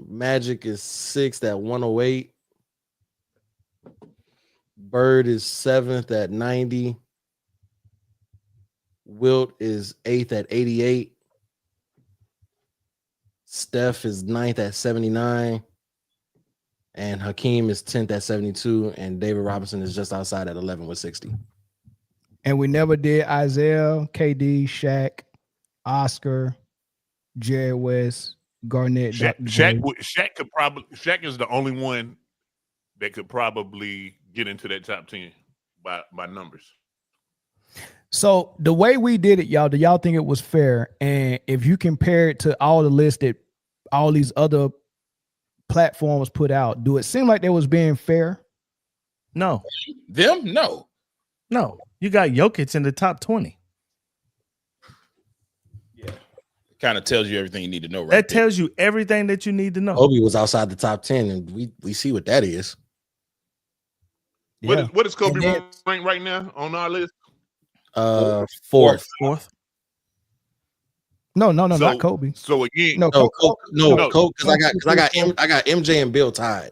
Speaker 5: Magic is 6th at 108. Bird is 7th at 90. Wilt is 8th at 88. Steph is 9th at 79. And Hakeem is 10th at 72. And David Robinson is just outside at 11 with 60.
Speaker 1: And we never did Isaiah, KD, Shaq, Oscar, Jerry West, Garnett.
Speaker 3: Shaq is the only one that could probably get into that top 10 by numbers.
Speaker 1: So the way we did it, y'all, do y'all think it was fair? And if you compare it to all the lists that all these other platforms put out, do it seem like they was being fair?
Speaker 2: No.
Speaker 4: Them? No.
Speaker 2: You got Jokic in the top 20.
Speaker 4: Yeah. Kind of tells you everything you need to know, right?
Speaker 2: That tells you everything that you need to know.
Speaker 5: Kobe was outside the top 10, and we see what that is.
Speaker 3: Yeah. What is Kobe ranked right now on our list?
Speaker 5: Fourth.
Speaker 1: No, not Kobe.
Speaker 3: So again,
Speaker 5: no, because I got MJ and Bill tied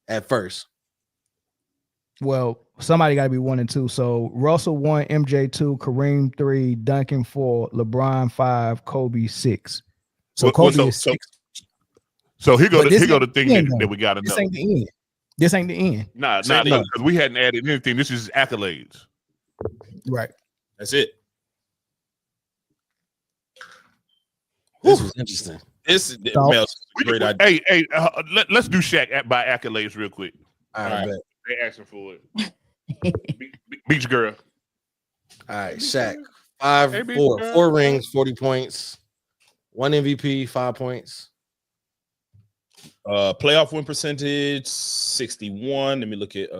Speaker 5: at first.
Speaker 1: Well, somebody got to be 1 and 2. So Russell 1, MJ 2, Kareem 3, Duncan 4, LeBron 5, Kobe 6. So Kobe is 6.
Speaker 3: So here go the thing that we got to know.
Speaker 1: This ain't the end. This ain't the end.
Speaker 3: Nah, because we hadn't added anything. This is accolades.
Speaker 1: Right.
Speaker 4: That's it.
Speaker 5: This was interesting.
Speaker 4: This is a great idea.
Speaker 3: Hey, let's do Shaq by accolades real quick.
Speaker 5: All right.
Speaker 3: They asking for it. Beach girl.
Speaker 5: All right, Shaq. 4 rings, 40 points. 1 MVP, 5 points.
Speaker 4: Playoff win percentage 61. Let me look at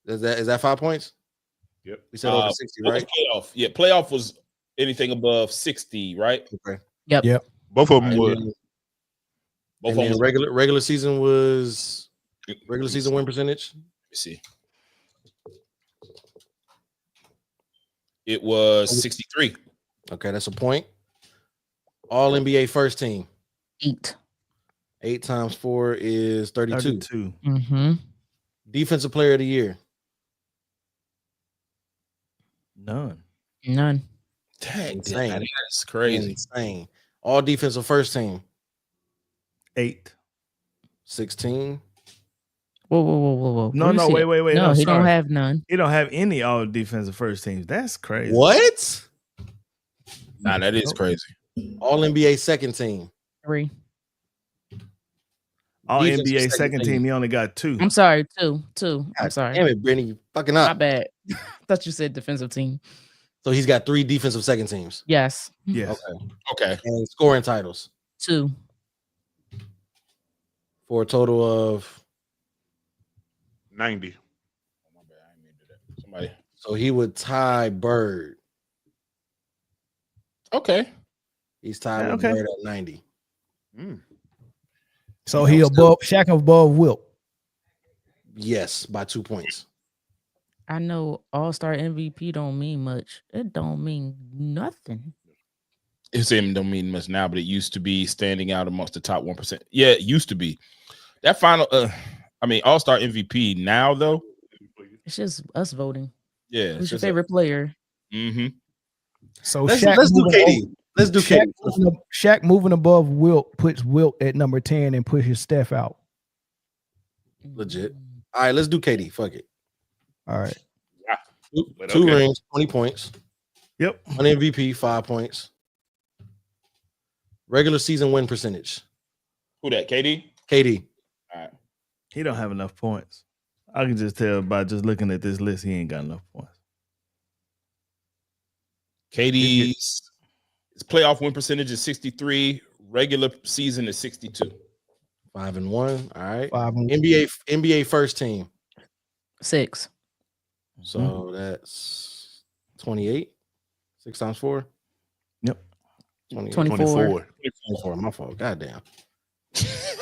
Speaker 5: is that 5 points?
Speaker 3: Yep.
Speaker 5: We said over 60, right?
Speaker 4: Playoff. Yeah, playoff was anything above 60, right?
Speaker 5: Okay.
Speaker 1: Yep.
Speaker 3: Both of them were.
Speaker 5: Both of them regular season was regular season win percentage.
Speaker 4: Let me see. It was 63.
Speaker 5: Okay, that's a point. All NBA first team.
Speaker 6: 8.
Speaker 5: 8 times 4 is 32.
Speaker 6: Mm-hmm.
Speaker 5: Defensive player of the year.
Speaker 2: None.
Speaker 6: None.
Speaker 4: Dang,
Speaker 5: insane.
Speaker 4: That's crazy.
Speaker 5: Insane. All defensive first team.
Speaker 2: 8.
Speaker 5: 16.
Speaker 6: Whoa.
Speaker 2: No, wait.
Speaker 6: No,
Speaker 2: No,
Speaker 6: he don't
Speaker 2: sorry.
Speaker 6: have none.
Speaker 2: He don't have any all defensive first teams. That's crazy.
Speaker 5: What?
Speaker 4: Nah, that is crazy.
Speaker 5: All NBA second team.
Speaker 6: 3.
Speaker 2: All
Speaker 5: Defensive
Speaker 2: NBA second team, he only got 2.
Speaker 6: I'm sorry, 2. I'm
Speaker 5: God
Speaker 6: sorry.
Speaker 5: Damn it, Britne, you fucking
Speaker 6: My
Speaker 5: up.
Speaker 6: bad. Thought you said defensive team.
Speaker 5: So he's got 3 defensive second teams.
Speaker 6: Yes.
Speaker 2: Yes.
Speaker 4: Okay.
Speaker 5: And scoring titles
Speaker 6: 2.
Speaker 5: for a total of
Speaker 3: 90.
Speaker 4: Oh, my bad. I didn't mean to do that. Somebody.
Speaker 5: so he would tie Bird.
Speaker 4: Okay.
Speaker 5: He's tied with
Speaker 2: Okay.
Speaker 5: Bird at 90.
Speaker 1: So he above Shaq above Wilt.
Speaker 5: Yes, by 2 points.
Speaker 6: I know All-Star MVP don't mean much. It don't mean nothing.
Speaker 4: His name don't mean much now, but it used to be standing out amongst the top 1%. Yeah, it used to be. That final, All-Star MVP now, though.
Speaker 6: It's just us voting.
Speaker 4: Yeah.
Speaker 6: Who's your favorite player?
Speaker 4: Mm-hmm.
Speaker 1: So
Speaker 5: Let's
Speaker 1: Shaq
Speaker 5: do
Speaker 1: moving
Speaker 5: KD. Let's do
Speaker 1: Shaq
Speaker 5: KD.
Speaker 1: Shaq moving above Wilt puts Wilt at number 10 and pushes Steph out.
Speaker 5: Legit. All right, let's do KD. Fuck it.
Speaker 1: All right.
Speaker 5: Two rings, 20 points.
Speaker 2: Yep.
Speaker 5: One MVP, 5 points. Regular season win percentage.
Speaker 4: Who that? KD?
Speaker 5: KD.
Speaker 4: All right.
Speaker 2: He don't have enough points. I can just tell by just looking at this list, he ain't got enough points.
Speaker 4: KD's his playoff win percentage is 63. Regular season is 62.
Speaker 5: 5-1. All right.
Speaker 1: 5-1.
Speaker 5: NBA first team.
Speaker 6: 6.
Speaker 5: So that's 28. 6 times 4.
Speaker 2: Yep.
Speaker 6: 24.
Speaker 5: 24. My fault. Goddamn.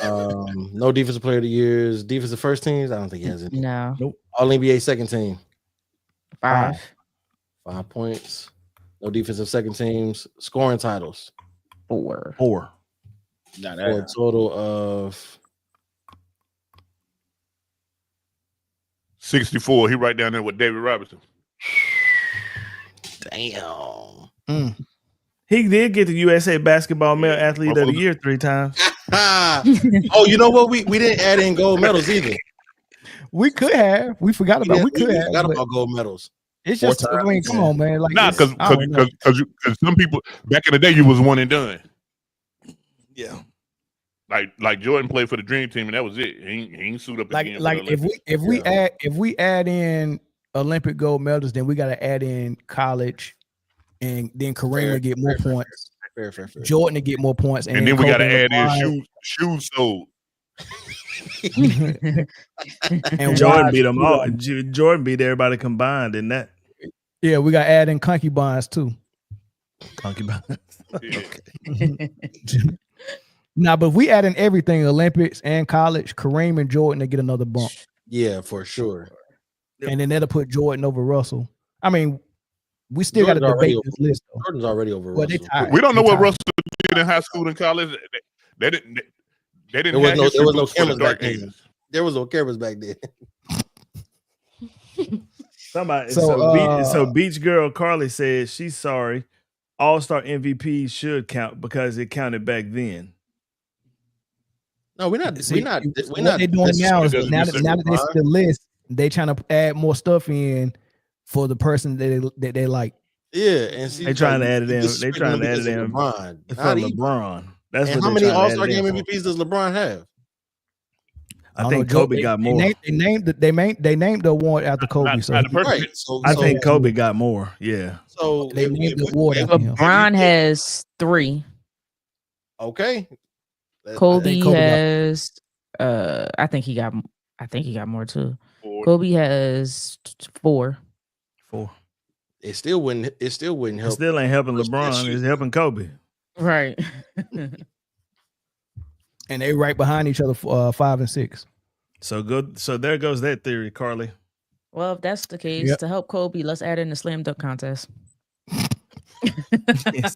Speaker 5: No defensive player of the years. Defensive first teams. I don't think he has any.
Speaker 6: No.
Speaker 5: All NBA second team.
Speaker 6: 5.
Speaker 5: 5 points. No defensive second teams. Scoring titles.
Speaker 6: 4.
Speaker 2: Four.
Speaker 4: Nah,
Speaker 5: For a total of
Speaker 3: 64. He right down there with David Robinson.
Speaker 5: damn.
Speaker 2: He did get the USA Basketball Male Athlete of the Year 3 times.
Speaker 5: Oh, you know what? We didn't add in gold medals either.
Speaker 1: We could have. We forgot about. We could have.
Speaker 5: forgot
Speaker 1: but
Speaker 5: about gold medals.
Speaker 1: It's just. I mean, come on, man. Like,
Speaker 3: Nah,
Speaker 1: it's- I don't know.
Speaker 3: because some people back in the day you was one and done.
Speaker 2: Yeah.
Speaker 3: Like Jordan played for the Dream Team and that was it. He ain't suit up again.
Speaker 1: like
Speaker 3: for the
Speaker 1: if we add in Olympic gold medals, then we got to add in college, and then Kareem will get more points.
Speaker 5: Fair.
Speaker 1: Jordan to get more points,
Speaker 3: and then we
Speaker 1: Kobe
Speaker 3: got to add
Speaker 1: LeBron,
Speaker 3: in shoes sold.
Speaker 1: and
Speaker 2: Jordan
Speaker 1: Wise
Speaker 2: beat them
Speaker 1: too,
Speaker 2: all.
Speaker 1: though.
Speaker 2: Jordan beat everybody combined in that.
Speaker 1: Yeah, we got to add in concubines too.
Speaker 2: Concubine.
Speaker 3: Yeah.
Speaker 1: Nah, but if we add in everything, Olympics and college, Kareem and Jordan, they get another bump.
Speaker 5: Yeah, for sure.
Speaker 1: And then that'll put Jordan over Russell. I mean, we still got to
Speaker 5: Jordan's already
Speaker 1: debate this list, though.
Speaker 5: Jordan's already over
Speaker 1: Well, they
Speaker 5: Russell.
Speaker 1: tied.
Speaker 3: We don't know
Speaker 1: They
Speaker 3: what
Speaker 1: tied.
Speaker 3: Russell did in high school and college. They didn't
Speaker 5: There was
Speaker 3: have
Speaker 5: no-
Speaker 3: history
Speaker 5: there was no
Speaker 3: books for the
Speaker 5: cameras
Speaker 3: dark
Speaker 5: back then.
Speaker 3: ages.
Speaker 5: There was no cameras back then.
Speaker 2: Somebody.
Speaker 1: So,
Speaker 2: So Beach Girl Carly says she's sorry. All-Star MVP should count because it counted back then.
Speaker 5: No, we're not.
Speaker 1: See,
Speaker 5: We're not.
Speaker 1: what they're doing now is
Speaker 3: because
Speaker 1: now
Speaker 3: we
Speaker 1: that they see the list, they trying to add more stuff in for the person that they like.
Speaker 5: Yeah, and see,
Speaker 2: They trying to
Speaker 5: like,
Speaker 2: add it in.
Speaker 5: this
Speaker 2: They
Speaker 5: is
Speaker 2: trying to add
Speaker 5: because
Speaker 2: it
Speaker 5: of
Speaker 2: in
Speaker 5: LeBron.
Speaker 2: for
Speaker 5: Not even.
Speaker 2: LeBron. That's
Speaker 5: And
Speaker 2: what
Speaker 5: how
Speaker 2: they
Speaker 5: many
Speaker 2: trying to add
Speaker 5: All-Star
Speaker 2: it in
Speaker 5: game
Speaker 2: for.
Speaker 5: MVPs does LeBron have?
Speaker 2: I think Kobe got more.
Speaker 1: They named the award after Kobe.
Speaker 3: Not
Speaker 1: so
Speaker 3: the person.
Speaker 5: Right. So
Speaker 2: I
Speaker 5: so-
Speaker 2: think Kobe got more. Yeah.
Speaker 5: So
Speaker 1: they
Speaker 5: if-
Speaker 1: named the
Speaker 5: if-
Speaker 1: award after him.
Speaker 6: LeBron has 3.
Speaker 5: Okay.
Speaker 6: Kobe
Speaker 1: Kobe got-
Speaker 6: has I think he got more too. Kobe has 4.
Speaker 2: 4.
Speaker 5: It still wouldn't. It still wouldn't
Speaker 2: It
Speaker 5: help.
Speaker 2: still ain't helping
Speaker 5: Push that
Speaker 2: LeBron.
Speaker 5: shit.
Speaker 2: It's helping Kobe.
Speaker 6: Right.
Speaker 1: And they right behind each other for 5 and 6.
Speaker 2: So good. So there goes that theory, Carly.
Speaker 6: Well, if that's the case,
Speaker 1: Yep.
Speaker 6: to help Kobe, let's add in the slam dunk contest.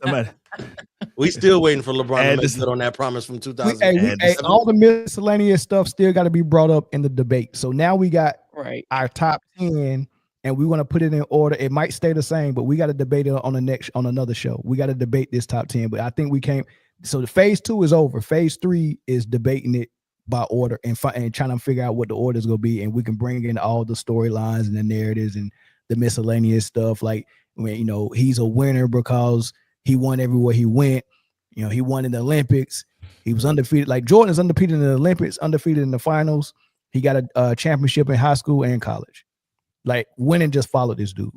Speaker 2: Somebody.
Speaker 5: We still waiting for LeBron
Speaker 2: Add
Speaker 5: to make
Speaker 2: this-
Speaker 5: good on that promise from
Speaker 1: We,
Speaker 5: 2000.
Speaker 1: hey, all the miscellaneous stuff still got to be brought up in the debate. So now we got
Speaker 6: Right.
Speaker 1: our top 10, and we want to put it in order. It might stay the same, but we got to debate it on another show. We got to debate this top 10, but I think we can't. So the phase 2 is over. Phase 3 is debating it by order and trying to figure out what the order is going to be, and we can bring in all the storylines and the narratives and the miscellaneous stuff. Like when he's a winner because he won everywhere he went. He won in the Olympics. He was undefeated. Like Jordan is undefeated in the Olympics, undefeated in the finals. He got a championship in high school and college. Like winning just followed this dude.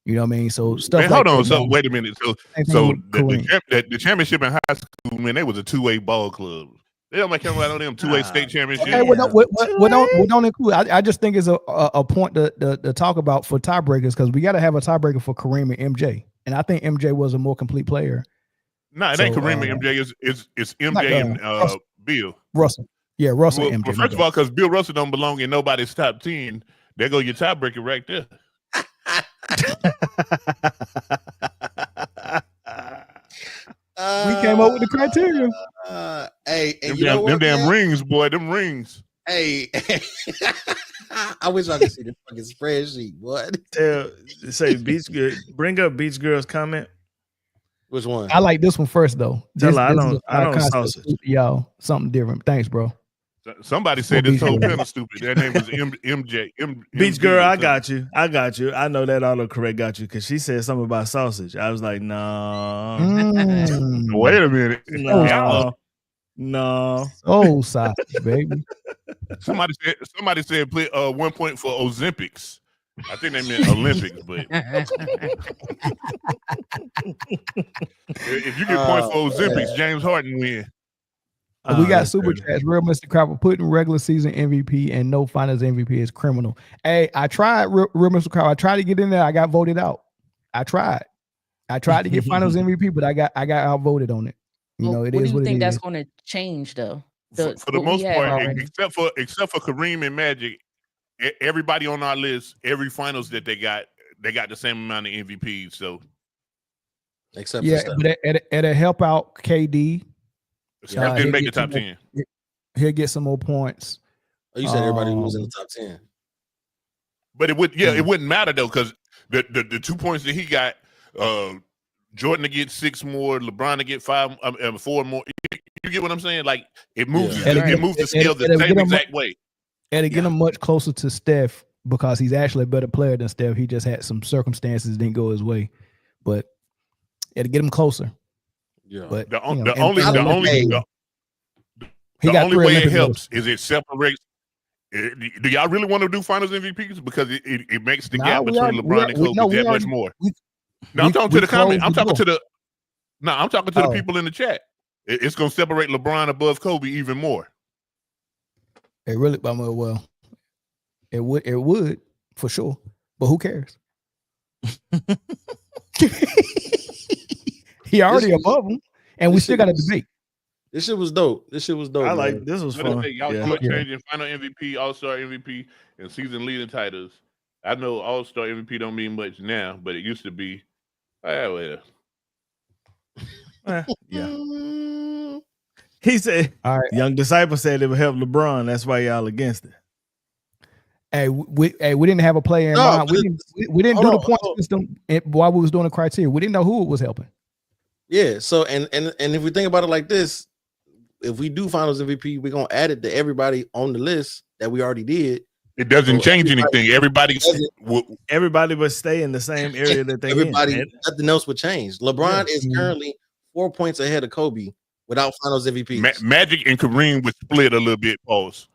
Speaker 1: You know what I mean? So stuff.
Speaker 3: Man,
Speaker 1: like
Speaker 3: hold on.
Speaker 1: that,
Speaker 3: So wait a minute. So the championship in high school, man, they was a 2A ball club. They don't make one of them 2A state championships.
Speaker 1: Okay, we don't include. I just think it's a point to talk about for tiebreakers, because we got to have a tiebreaker for Kareem and MJ, and I think MJ was a more complete player.
Speaker 3: No, it ain't Kareem and MJ. It's MJ and Bill
Speaker 1: Russell. Yeah, Russell and MJ.
Speaker 3: Well, first of all, because Bill Russell don't belong in nobody's top 10, there go your tiebreaker right there.
Speaker 1: We came up with the criteria.
Speaker 3: Them damn rings, boy. Them rings.
Speaker 5: Hey, I wish I could see the fucking spreadsheet. What?
Speaker 2: Say Beach Girl. Bring up Beach Girl's comment.
Speaker 5: Which one?
Speaker 1: I like this one first though.
Speaker 2: Tell her I don't sausage.
Speaker 1: Y'all, something different. Thanks, bro.
Speaker 3: Somebody said this whole panel stupid. That name was MJ.
Speaker 2: Beach Girl, I got you. I know that autocorrect got you, because she said something about sausage. I was like, no.
Speaker 3: Wait a minute.
Speaker 2: No.
Speaker 1: Oh, sausage, baby.
Speaker 3: Somebody said play 1 point for Ozempics. I think they meant Olympics, but if you get points for Ozempics, James Harden win.
Speaker 1: We got super chats. Real Mr. Crowder putting regular season MVP and no finals MVP is criminal. Hey, I tried, Real Mr. Crowder. I tried to get in there. I got voted out. I tried to get finals MVP, but I got outvoted on it.
Speaker 6: What do you think that's going to change though?
Speaker 3: For the most part, except for Kareem and Magic, everybody on our list, every finals that they got the same amount of MVPs. So,
Speaker 5: except
Speaker 1: but it'll help out KD.
Speaker 3: Steph didn't make the top 10.
Speaker 1: He'll get some more points.
Speaker 5: Oh, you said everybody was in the top 10.
Speaker 3: But it wouldn't matter though, because the 2 points that he got, Jordan to get 6 more, LeBron to get 4 more. You get what I'm saying? Like it moves the scale the same exact way.
Speaker 1: And to get him much closer to Steph, because he's actually a better player than Steph. He just had some circumstances that didn't go his way, but it'll get him closer.
Speaker 3: Yeah,
Speaker 1: but
Speaker 3: the only way it helps is it separates. Do y'all really want to do finals MVPs? Because it makes the gap between LeBron and Kobe that much more. I'm talking to the comment. I'm talking to the people in the chat. It's going to separate LeBron above Kobe even more.
Speaker 1: It really, well, it would for sure. But who cares? He already above him, and we still got a debate.
Speaker 5: This shit was dope.
Speaker 2: I like this was fun.
Speaker 3: Y'all changing final MVP, All-Star MVP, and season leading titles. I know All-Star MVP don't mean much now, but it used to be. Yeah.
Speaker 2: He said, all right. Young Disciple said it would help LeBron. That's why y'all against it.
Speaker 1: Hey, we didn't have a player in mind. We didn't do the point system while we was doing the criteria. We didn't know who it was helping.
Speaker 5: Yeah. So and if we think about it like this, if we do finals MVP, we're gonna add it to everybody on the list that we already did.
Speaker 3: It doesn't change anything. Everybody
Speaker 2: would stay in the same area that they
Speaker 5: nothing else would change. LeBron is currently 4 points ahead of Kobe without finals MVP.
Speaker 3: Magic and Kareem would split a little bit. Pause.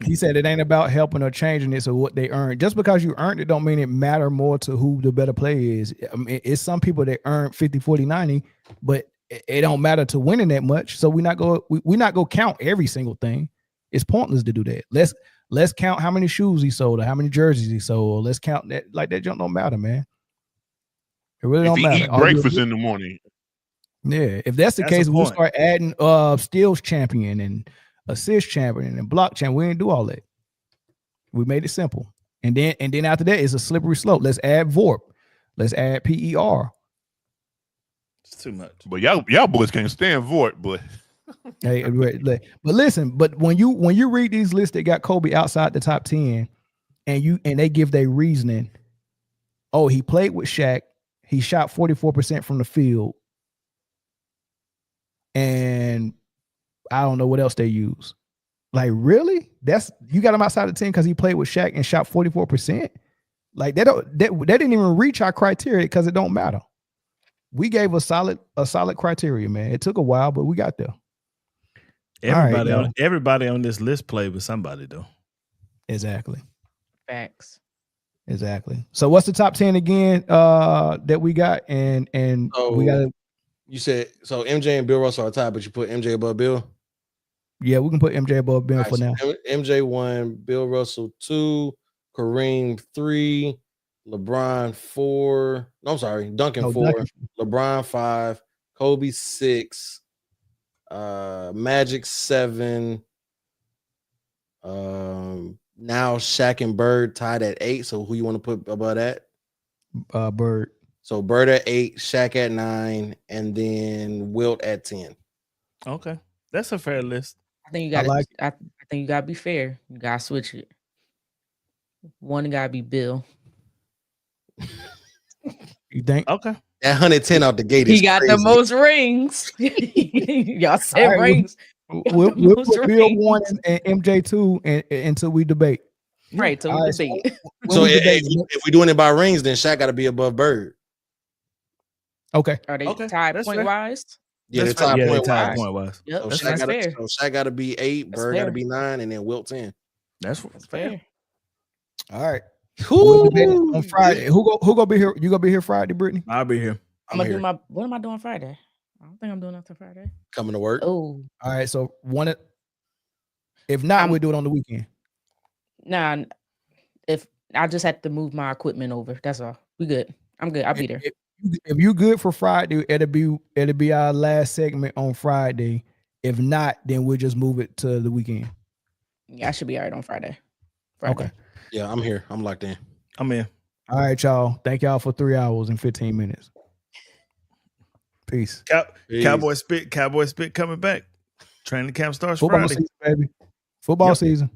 Speaker 1: He said it ain't about helping or changing it or what they earned. Just because you earned it don't mean it matter more to who the better player is. I mean, it's some people that earn 50, 40, 90, but it don't matter to winning that much. So we're not go count every single thing. It's pointless to do that. Let's count how many shoes he sold or how many jerseys he sold. Let's count that. Like that junk don't matter, man. It really don't matter.
Speaker 3: Eat breakfast in the morning.
Speaker 1: Yeah, if that's the case, we'll start adding steals champion and assist champion and block champion. We didn't do all that. We made it simple. And then after that, it's a slippery slope. Let's add VORP. Let's add PER.
Speaker 2: It's too much.
Speaker 3: But y'all boys can't stand VORP, boy.
Speaker 1: Hey, but listen, but when you read these lists that got Kobe outside the top 10 and they give their reasoning, oh, he played with Shaq, he shot 44% from the field, and I don't know what else they use. Like, really? You got him outside the 10 because he played with Shaq and shot 44%? Like, they didn't even reach our criteria because it don't matter. We gave a solid criteria, man. It took a while, but we got there.
Speaker 2: Everybody on this list played with somebody though.
Speaker 1: Exactly.
Speaker 6: Facts.
Speaker 1: Exactly. So what's the top 10 again that we got? And we got
Speaker 5: you said so MJ and Bill Russell are tied, but you put MJ above Bill?
Speaker 1: Yeah, we can put MJ above Bill for now.
Speaker 5: MJ 1, Bill Russell 2, Kareem 3, LeBron 4. No, I'm sorry, Duncan 4, LeBron 5, Kobe 6, Magic 7. Now Shaq and Bird tied at 8. So who you want to put above that?
Speaker 1: Bird.
Speaker 5: So Bird at 8, Shaq at 9, and then Wilt at 10.
Speaker 2: Okay, that's a fair list.
Speaker 6: I think you got. I think you gotta be fair. You gotta switch it. One gotta be Bill.
Speaker 1: You think?
Speaker 2: Okay.
Speaker 5: That 110 out the gate.
Speaker 6: He got the most rings. Y'all said right, rings.
Speaker 1: We'll put Bill 1 and MJ 2 until we debate.
Speaker 6: Right, till we debate.
Speaker 5: So if we're doing it by rings, then Shaq got to be above Bird.
Speaker 1: Okay.
Speaker 6: Are they tied point wise?
Speaker 5: Yeah, they're tied point
Speaker 2: wise.
Speaker 6: Yep,
Speaker 5: so
Speaker 6: that's fair.
Speaker 5: So Shaq got to be 8, Bird got to be 9, and then Wilt 10.
Speaker 2: That's fair.
Speaker 1: All right. We'll debate on Friday. Who gonna be here? You gonna be here Friday, Britne?
Speaker 2: I'll be here.
Speaker 6: I'm gonna do what am I doing Friday? I don't think I'm doing nothing Friday.
Speaker 5: Coming to work.
Speaker 6: Oh.
Speaker 1: All right. So if not, we'll do it on the weekend.
Speaker 6: Nah. If I just had to move my equipment over. That's all. We good. I'm good. I'll be there.
Speaker 1: If you good for Friday, it'll be our last segment on Friday. If not, then we'll just move it to the weekend.
Speaker 6: Yeah, I should be all right on Friday.
Speaker 1: Okay.
Speaker 5: Yeah, I'm here. I'm locked in.
Speaker 2: I'm in.
Speaker 1: All right, y'all. Thank y'all for 3 hours and 15 minutes. Peace.
Speaker 2: Peace. Cowboy Spit coming back. Training camp starts
Speaker 1: Football
Speaker 2: Friday.
Speaker 1: season, baby. Football season.